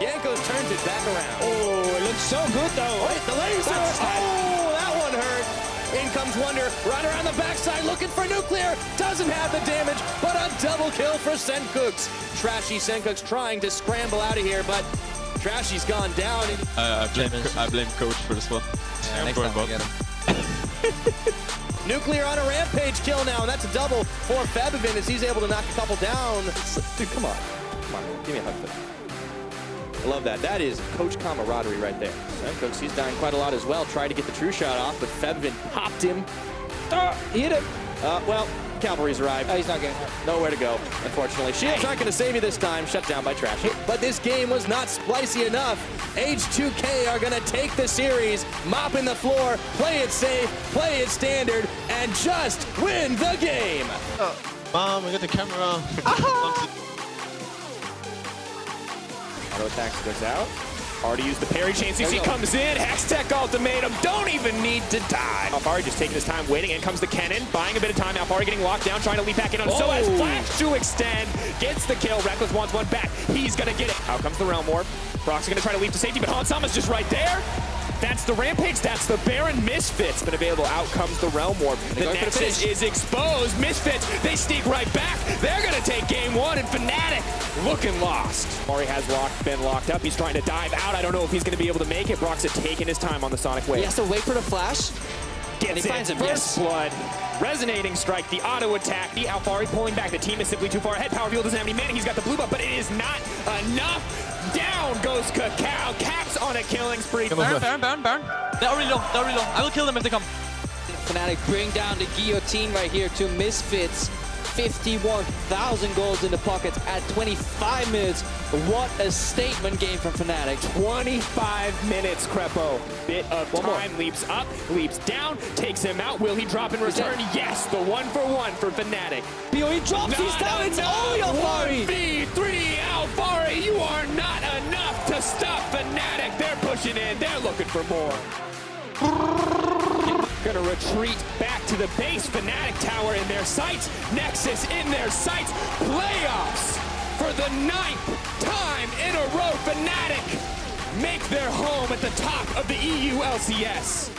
Jankos turns it back around. Oh, it looks so good, though. Wait, the laser! Oh, that one hurt. In comes Wonder, right around the backside, looking for Nuclear. Doesn't have the damage, but a double kill for Sencooks. Trashy Sencooks trying to scramble out of here, but Trashy's gone down. I blame Coach for this one. Yeah, next time we get him. Nuclear on a rampage kill now, and that's a double for Febivin as he's able to knock a couple down. Dude, come on. Come on, give me a hug for that. I love that. That is coach camaraderie right there. Sencooks, he's dying quite a lot as well. Tried to get the true shot off, but Febivin popped him. He hit him. Well, Cavalry's arrived. He's not getting hurt. Nowhere to go, unfortunately. Shield's not going to save you this time. Shut down by Trashy. But this game was not splicey enough. H2K are going to take the series, mopping the floor, play it safe, play it standard, and just win the game. Mom, we got the camera. Auto attacks goes out. Already used the parry chain. CC comes in. Hextech ultimatum. Don't even need to die. Alfari just taking his time waiting. In comes the cannon. Buying a bit of time. Alfari getting locked down. Trying to leap back in on So has flash to extend. Gets the kill. Reckless wants one back. He's going to get it. Out comes the Realm Warp. Brock's going to try to leap to safety, but Hansama's just right there. That's the Rampage. That's the Baron. Misfits been available. Out comes the Realm Warp. The Nexus is exposed. Misfits, they sneak right back. They're going to take game one, and Fnatic looking lost. Mari has been locked up. He's trying to dive out. I don't know if he's going to be able to make it. Brock's taking his time on the Sonic Wave. He has to wait for the flash. Gets it. First blood. Resonating strike. The auto attack. The Alfari pulling back. The team is simply too far ahead. Power Field doesn't have any mana. He's got the blue buff, but it is not enough. Down goes Cacao. Caps on a killing spree. Baron. They're already low. I will kill them if they come. Fnatic bring down the guillotine right here to Misfits. 51,000 goals in the pocket at 25 minutes. What a statement game from Fnatic. 25 minutes, Crepo. Bit of time, leaps up, leaps down, takes him out. Will he drop in return? Yes, the 1-for-1 for Fnatic. He drops, he's down, it's only Alfari! 1v3, Alfari, you are not enough to stop Fnatic. They're pushing in, they're looking for more. Gonna retreat back to the base. Fnatic tower in their sights, Nexus in their sights. Playoffs for the 9th time in a row. Fnatic make their home at the top of the EULCS.